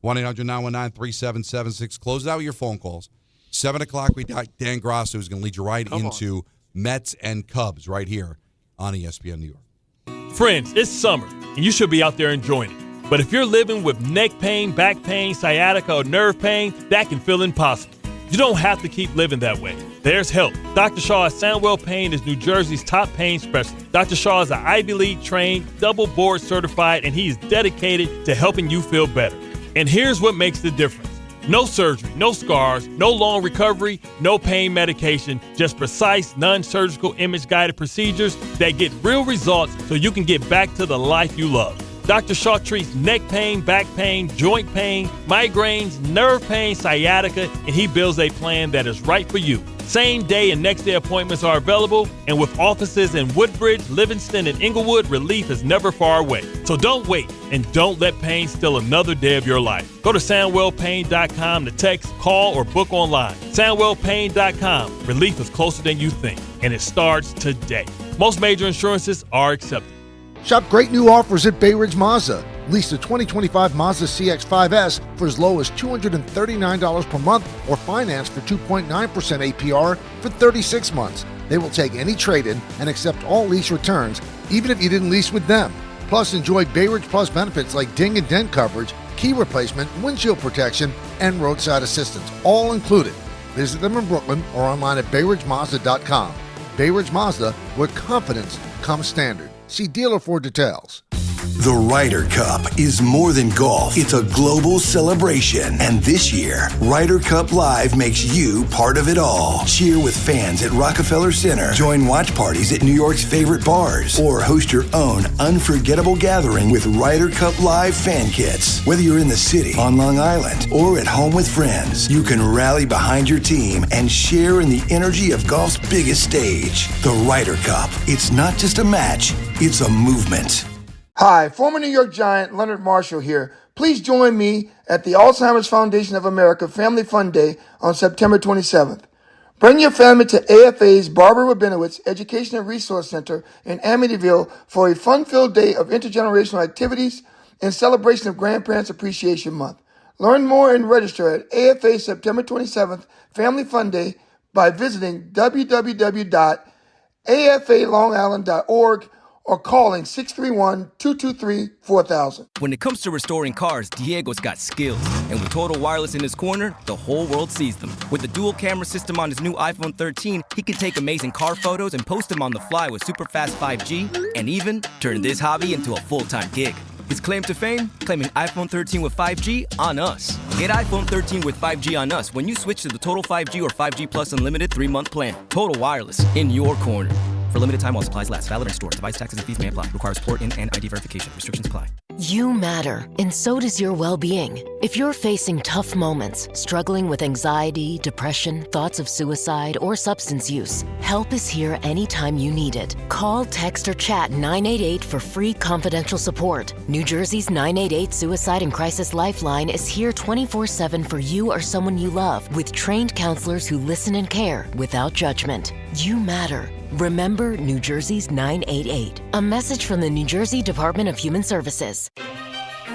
1-800-919-3776. Close it out with your phone calls. 7 o'clock, we got Dan Grasso, who's going to lead you right into Mets and Cubs right here on ESPN New York. Friends, it's summer, and you should be out there enjoying it. But if you're living with neck pain, back pain, sciatica, or nerve pain, that can feel impossible. You don't have to keep living that way. There's help. Dr. Shaw at Sandwell Pain is New Jersey's top pain specialist. Dr. Shaw is an Ivy League trained, double board certified, and he is dedicated to helping you feel better. And here's what makes the difference. No surgery, no scars, no long recovery, no pain medication, just precise, non-surgical image-guided procedures that get real results so you can get back to the life you love. Dr. Shaw treats neck pain, back pain, joint pain, migraines, nerve pain, sciatica, and he builds a plan that is right for you. Same day and next day appointments are available, and with offices in Woodbridge, Livingston, and Inglewood, relief is never far away. So don't wait, and don't let pain steal another day of your life. Go to SoundwellPain.com to text, call, or book online. SoundwellPain.com. Relief is closer than you think, and it starts today. Most major insurances are accepted. Shop great new offers at Bay Ridge Mazda. Lease the 2025 Mazda CX-5S for as low as $239 per month or finance for 2.9% APR for 36 months. They will take any trade-in and accept all lease returns, even if you didn't lease with them. Plus, enjoy Bay Ridge Plus benefits like ding and dent coverage, key replacement, windshield protection, and roadside assistance, all included. Visit them in Brooklyn or online at BayRidgeMazda.com. Bay Ridge Mazda, where confidence comes standard. See dealer for details. The Ryder Cup is more than golf. It's a global celebration. And this year, Ryder Cup Live makes you part of it all. Cheer with fans at Rockefeller Center. Join watch parties at New York's favorite bars. Or host your own unforgettable gathering with Ryder Cup Live fan kits. Whether you're in the city, on Long Island, or at home with friends, you can rally behind your team and share in the energy of golf's biggest stage. The Ryder Cup. It's not just a match, it's a movement. Hi, former New York Giant Leonard Marshall here. Please join me at the Alzheimer's Foundation of America Family Fun Day on September 27th. Bring your family to AFA's Barbara Rabinowitz Education and Resource Center in Amityville for a fun-filled day of intergenerational activities in celebration of Grandparents Appreciation Month. Learn more and register at AFA September 27th Family Fun Day by visiting www.afalongisland.org or calling 631-223-4000. When it comes to restoring cars, Diego's got skills. And with Total Wireless in his corner, the whole world sees them. With the dual camera system on his new iPhone 13, he can take amazing car photos and post them on the fly with super fast 5G, and even turn this hobby into a full-time gig. His claim to fame? Claiming iPhone 13 with 5G on us. Get iPhone 13 with 5G on us when you switch to the Total 5G or 5G Plus Unlimited 3-month plan. Total Wireless, in your corner. For limited time while supplies last. Valid in store. Device taxes and fees may apply. Requires port in and ID verification. Restrictions apply. You matter, and so does your well-being. If you're facing tough moments, struggling with anxiety, depression, thoughts of suicide, or substance use, help is here anytime you need it. Call, text, or chat 988 for free confidential support. New Jersey's 988 Suicide and Crisis Lifeline is here 24/7 for you or someone you love, with trained counselors who listen and care without judgment. You matter. Remember New Jersey's 988. A message from the New Jersey Department of Human Services.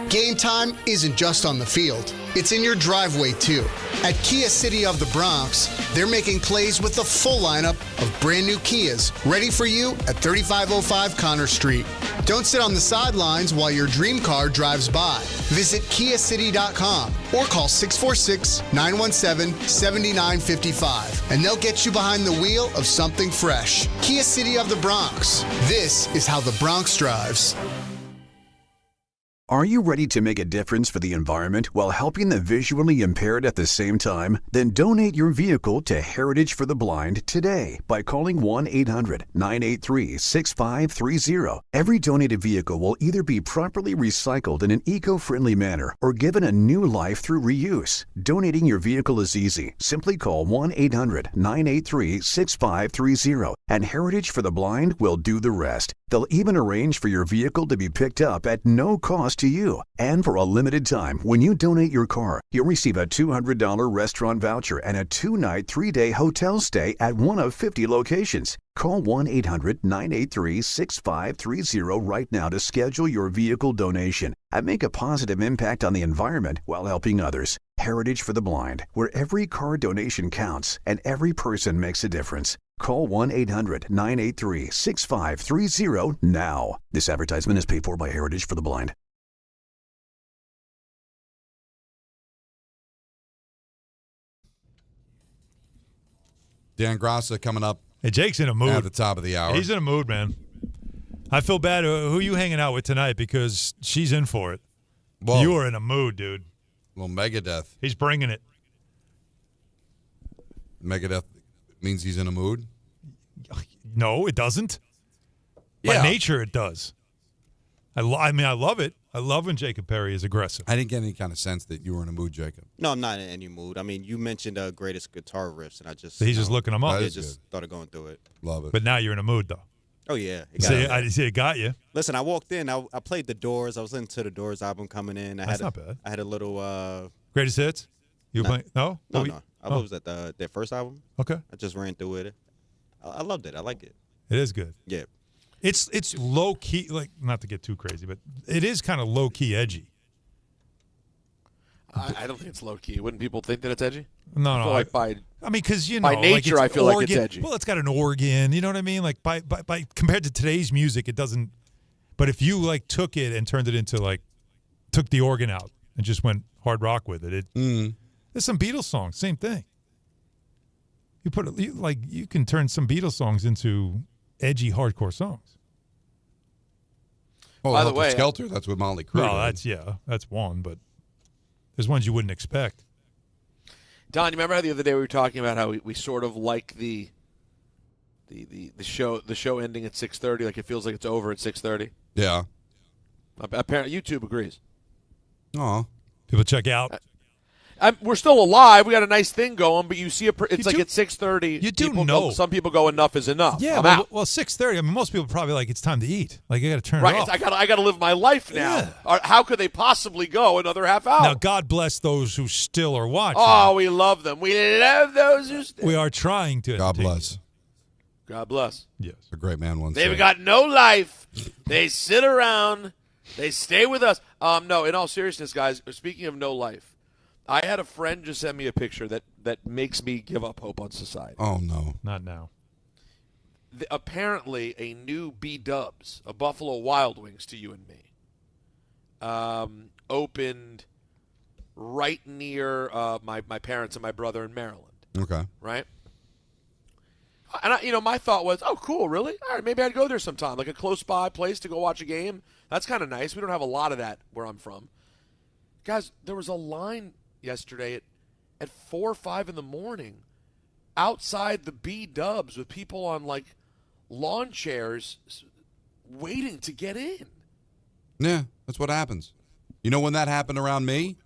Game time isn't just on the field. It's in your driveway, too. At Kia City of the Bronx, they're making plays with the full lineup of brand new Kias ready for you at 3505 Connor Street. Don't sit on the sidelines while your dream car drives by. Visit KiaCity.com or call 646-917-7955 and they'll get you behind the wheel of something fresh. Kia City of the Bronx. This is how the Bronx drives. Are you ready to make a difference for the environment while helping the visually impaired at the same time? Then donate your vehicle to Heritage for the Blind today by calling 1-800-983-6530. Every donated vehicle will either be properly recycled in an eco-friendly manner or given a new life through reuse. Donating your vehicle is easy. Simply call 1-800-983-6530 and Heritage for the Blind will do the rest. They'll even arrange for your vehicle to be picked up at no cost to you. And for a limited time, when you donate your car, you'll receive a $200 restaurant voucher and a 2-night, 3-day hotel stay at one of 50 locations. Call 1-800-983-6530 right now to schedule your vehicle donation and make a positive impact on the environment while helping others. Heritage for the Blind, where every car donation counts and every person makes a difference. Call 1-800-983-6530 now. This advertisement is paid for by Heritage for the Blind. Dan Grassa coming up. Hey, Jake's in a mood. At the top of the hour. He's in a mood, man. I feel bad. Who are you hanging out with tonight? Because she's in for it. Well, you are in a mood, dude. little Megadeth. He's bringing it. Megadeth means he's in a mood? No, it doesn't. Yeah. By nature, it does. I love it. I love when Jacob Perry is aggressive. I didn't get any kind of sense that you were in a mood, Jacob. No, I'm not in any mood. I mean, you mentioned greatest guitar riffs, and I just He's just looking them up. I just started going through it. Love it. But now you're in a mood, though. Oh yeah, I see it got you. Listen, I walked in. I played the Doors. I was into the Doors album coming in. That's not bad. I had a little greatest hits. You playing? No, no. I was at their first album. Okay. I just ran through it. I loved it. I like it. It is good. Yeah. It's low key, like not to get too crazy, but it is kind of low key edgy. I don't think it's low key. Wouldn't people think that it's edgy? No, I feel like because by nature, I feel like it's edgy. Well, it's got an organ. You know what I mean? Like by compared to today's music, it doesn't. But if you took it and turned it into took the organ out and just went hard rock with it, there's some Beatles songs, same thing. You can turn some Beatles songs into edgy hardcore songs. Oh, by the way, Skelter, that's with Motley Crue. No, that's one, but there's ones you wouldn't expect. Don, you remember how the other day we were talking about how we sort of like the show ending at 6:30, like it feels like it's over at 6:30? Yeah. Apparently, YouTube agrees. Oh, people check out. We're still alive. We got a nice thing going, but you see it's like at 6:30. You do know. Some people go, enough is enough. Yeah, I'm out. Well, 6:30. I mean, most people probably it's time to eat. Like, you got to turn Right. it off. I got to live my life now. Yeah. How could they possibly go another half hour? Now, God bless those who still are watching. Oh, we love them. We love those who still. We are trying to. God bless. God bless. Yes. A great man once They've said. got no life. They sit around. They stay with us. No, in all seriousness, guys, speaking of no life, I had a friend just send me a picture that makes me give up hope on society. Oh, no. Not now. Apparently, a new B-Dubs, a Buffalo Wild Wings to you and me, opened right near my parents and my brother in Maryland. Okay. Right? And, my thought was, oh, cool, really? All right, maybe I'd go there sometime, like a close-by place to go watch a game. That's kind of nice. We don't have a lot of that where I'm from. Guys, there was a line yesterday at 4 or 5 in the morning outside the B-Dubs with people on, lawn chairs waiting to get in. Yeah, that's what happens. You know when that happened around me?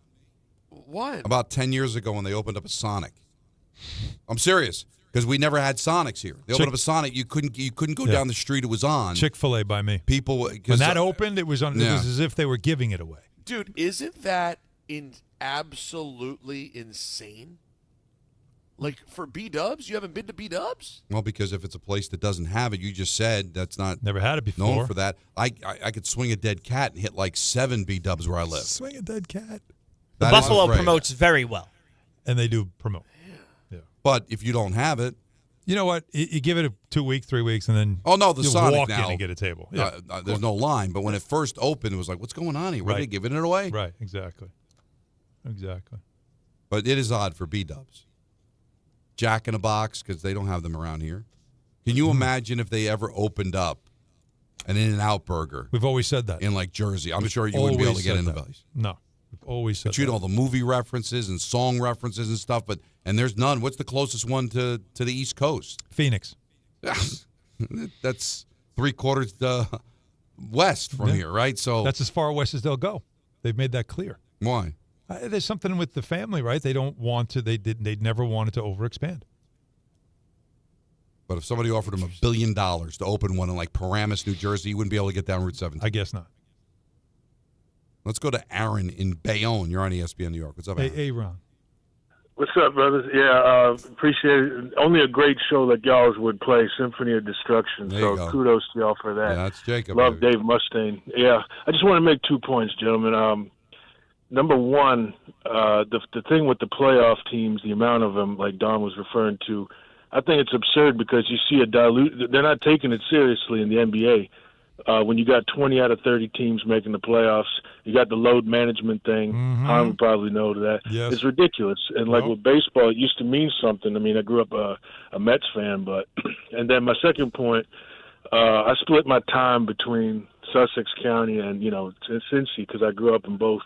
What? About 10 years ago when they opened up a Sonic. I'm serious. Because we never had Sonics here. They opened up a Sonic. You couldn't go down the street. It was on. Chick-fil-A by me. People when that opened, it was on. It was as if they were giving it away. Dude, isn't that absolutely insane? Like for B-Dubs, you haven't been to B-Dubs? Well, because if it's a place that doesn't have it, you just said that's not. Never had it before. Known for that. I could swing a dead cat and hit 7 B-Dubs where I live. Swing a dead cat. The Buffalo promotes very well, and they do promote. But if you don't have it, you know what? You give it 2 weeks, 3 weeks, and then the Sonic walk now in and get a table. Yeah. There's no line. But when it first opened, it was like, what's going on here? What, are they giving it away? Right, exactly. But it is odd for B-Dubs. Jack in a Box, because they don't have them around here. Can you imagine if they ever opened up an In-N-Out burger? We've always said that. In Jersey. I'm sure you wouldn't be able to get in the place. No. We've always said that. You know the movie references and song references and stuff, and there's none. What's the closest one to the East Coast? Phoenix. That's 3/4 west from here, right? So that's as far west as they'll go. They've made that clear. Why? There's something with the family, right? They don't want to. They never wanted to overexpand. But if somebody offered them $1 billion to open one in Paramus, New Jersey, you wouldn't be able to get down Route 17. I guess not. Let's go to Aaron in Bayonne. You're on ESPN New York. What's up, Aaron? Hey, Ron. What's up, brothers? Yeah, appreciate it. Only a great show like y'all's would play, Symphony of Destruction. There So you go. kudos to y'all for that. Yeah, that's Jacob. Love baby. Dave Mustaine. Yeah, I just want to make 2 points, gentlemen. Number one, the thing with the playoff teams, the amount of them, like Don was referring to, I think it's absurd because you see they're not taking it seriously in the NBA. When you got 20 out of 30 teams making the playoffs, you got the load management thing. Hahn would probably know that. Yes. It's ridiculous. And with baseball, it used to mean something. I mean, I grew up a Mets fan, but and then my second point, I split my time between Sussex County and Cincy because I grew up in both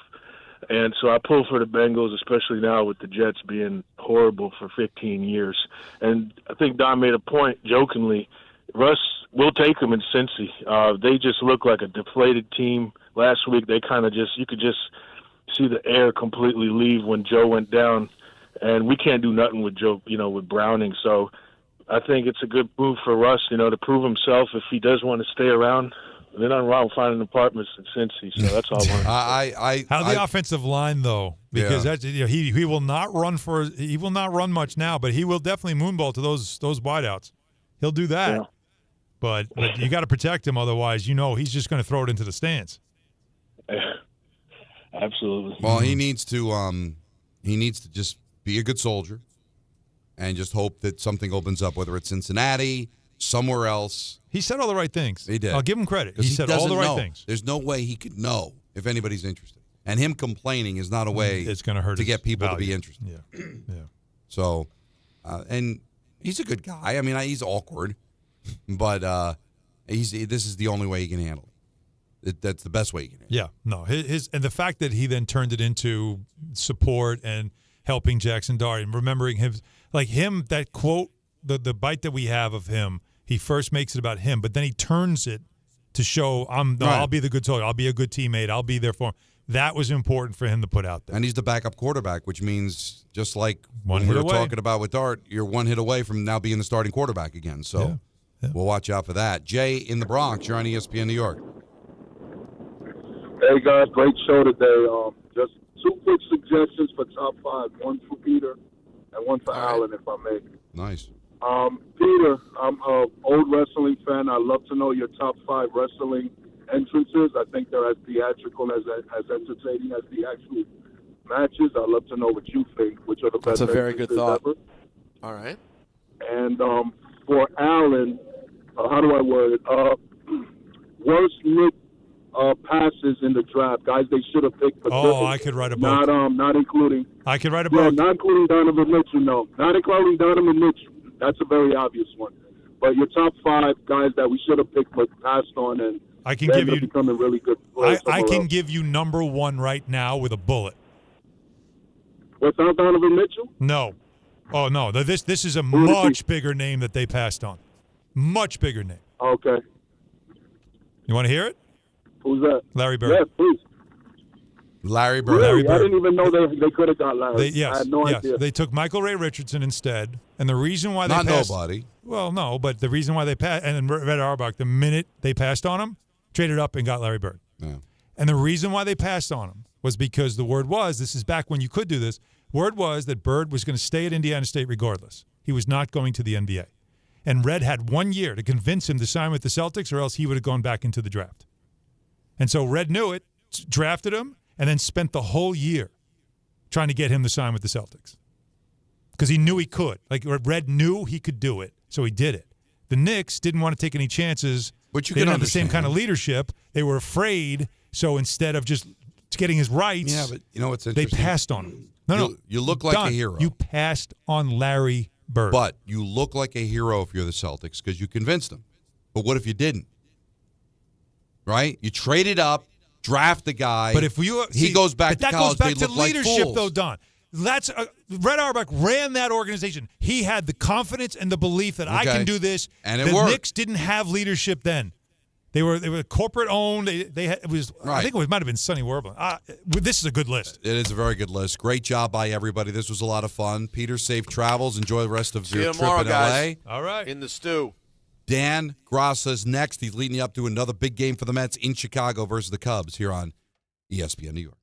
And so I pull for the Bengals, especially now with the Jets being horrible for 15 years. And I think Don made a point jokingly. Russ will take them in Cincy. They just look like a deflated team. Last week, they kind of you could just see the air completely leave when Joe went down. And we can't do nothing with Joe, with Browning. So I think it's a good move for Russ, to prove himself if he does want to stay around. There's nothing wrong with finding apartments in Cincy, so that's all I want. How the offensive line though, because that's, he will not run much now, but he will definitely moonball to those wideouts. He'll do that, but you got to protect him, otherwise, he's just going to throw it into the stands. Absolutely. Well, he needs to just be a good soldier, and just hope that something opens up, whether it's Cincinnati, somewhere else. He said all the right things. He did. I'll give him credit. He said all the right things. There's no way he could know if anybody's interested. And him complaining is not a way it's going to hurt to get people value. to be interested. Yeah. Yeah. So, and he's a good guy. I mean, he's awkward, but this is the only way he can handle it. That's the best way he can handle it. Yeah. No. And the fact that he then turned it into support and helping Jackson Dart and remembering him, that quote, the bite that we have of him, he first makes it about him, but then he turns it to show, I'll be the good soldier. I'll be a good teammate. I'll be there for him. That was important for him to put out there. And he's the backup quarterback, which means just like One when we hit were away. talking about with Dart, you're one hit away from now being the starting quarterback again. So we'll watch out for that. Jay in the Bronx, you're on ESPN New York. Hey, guys, great show today. Just two quick suggestions for top five. One for Peter and one for Alan, if I may. Nice. Peter, I'm an old wrestling fan. I'd love to know your top five wrestling entrances. I think they're as theatrical, as entertaining as the actual matches. I'd love to know what you think, which are the best That's a very good entrances thought. ever. All right. And for Alan, how do I word it? Worst Nick passes in the draft, guys they should have picked. But I could write a book. Not including. I could write a Yeah, book. not including Donovan Mitchell. No, not including Donovan Mitchell. That's a very obvious one. But your top five guys that we should have picked but passed on, and I can they're give you becoming really good players. I can give you number one right now with a bullet. Without Donovan Mitchell? No. Oh no. This is a much bigger name that they passed on. Much bigger name. Okay. You want to hear it? Who's that? Larry Bird. Yeah, please. Larry Bird. Really? Larry Bird. I didn't even know they could have got Larry. I had no idea. They took Michael Ray Richardson instead, and the reason why they Not passed, nobody. Well, no, but the reason why they passed, and then Red Auerbach, the minute they passed on him, traded up and got Larry Bird. Yeah. And the reason why they passed on him was because the word was, this is back when you could do this, word was that Bird was going to stay at Indiana State regardless. He was not going to the NBA. And Red had 1 year to convince him to sign with the Celtics, or else he would have gone back into the draft. And so Red knew it, drafted him, and then spent the whole year trying to get him to sign with the Celtics. Because he knew he could. Like, Red knew he could do it, so he did it. The Knicks didn't want to take any chances. But you they can didn't have the same understand. kind of leadership. They were afraid, so instead of just getting his rights, Yeah, but you know what's they interesting? passed on him. No. You look like Done. a hero. You passed on Larry Bird. But you look like a hero if you're the Celtics because you convinced them. But what if you didn't? Right? You traded up, draft the guy. But if he goes back to that college, goes back they to look like leadership, fools. though, Don. That's Red Auerbach ran that organization. He had the confidence and the belief that I Okay. can do this. And it the worked. Knicks didn't have leadership then. They were corporate owned. They had, it was I think it might have been Sonny Werblin. This is a good list. It is a very good list. Great job by everybody. This was a lot of fun. Peter, safe travels. Enjoy the rest of See your you trip tomorrow, in guys. LA. All right. In the stew. Dan Grassa's next. He's leading you up to another big game for the Mets in Chicago versus the Cubs here on ESPN New York.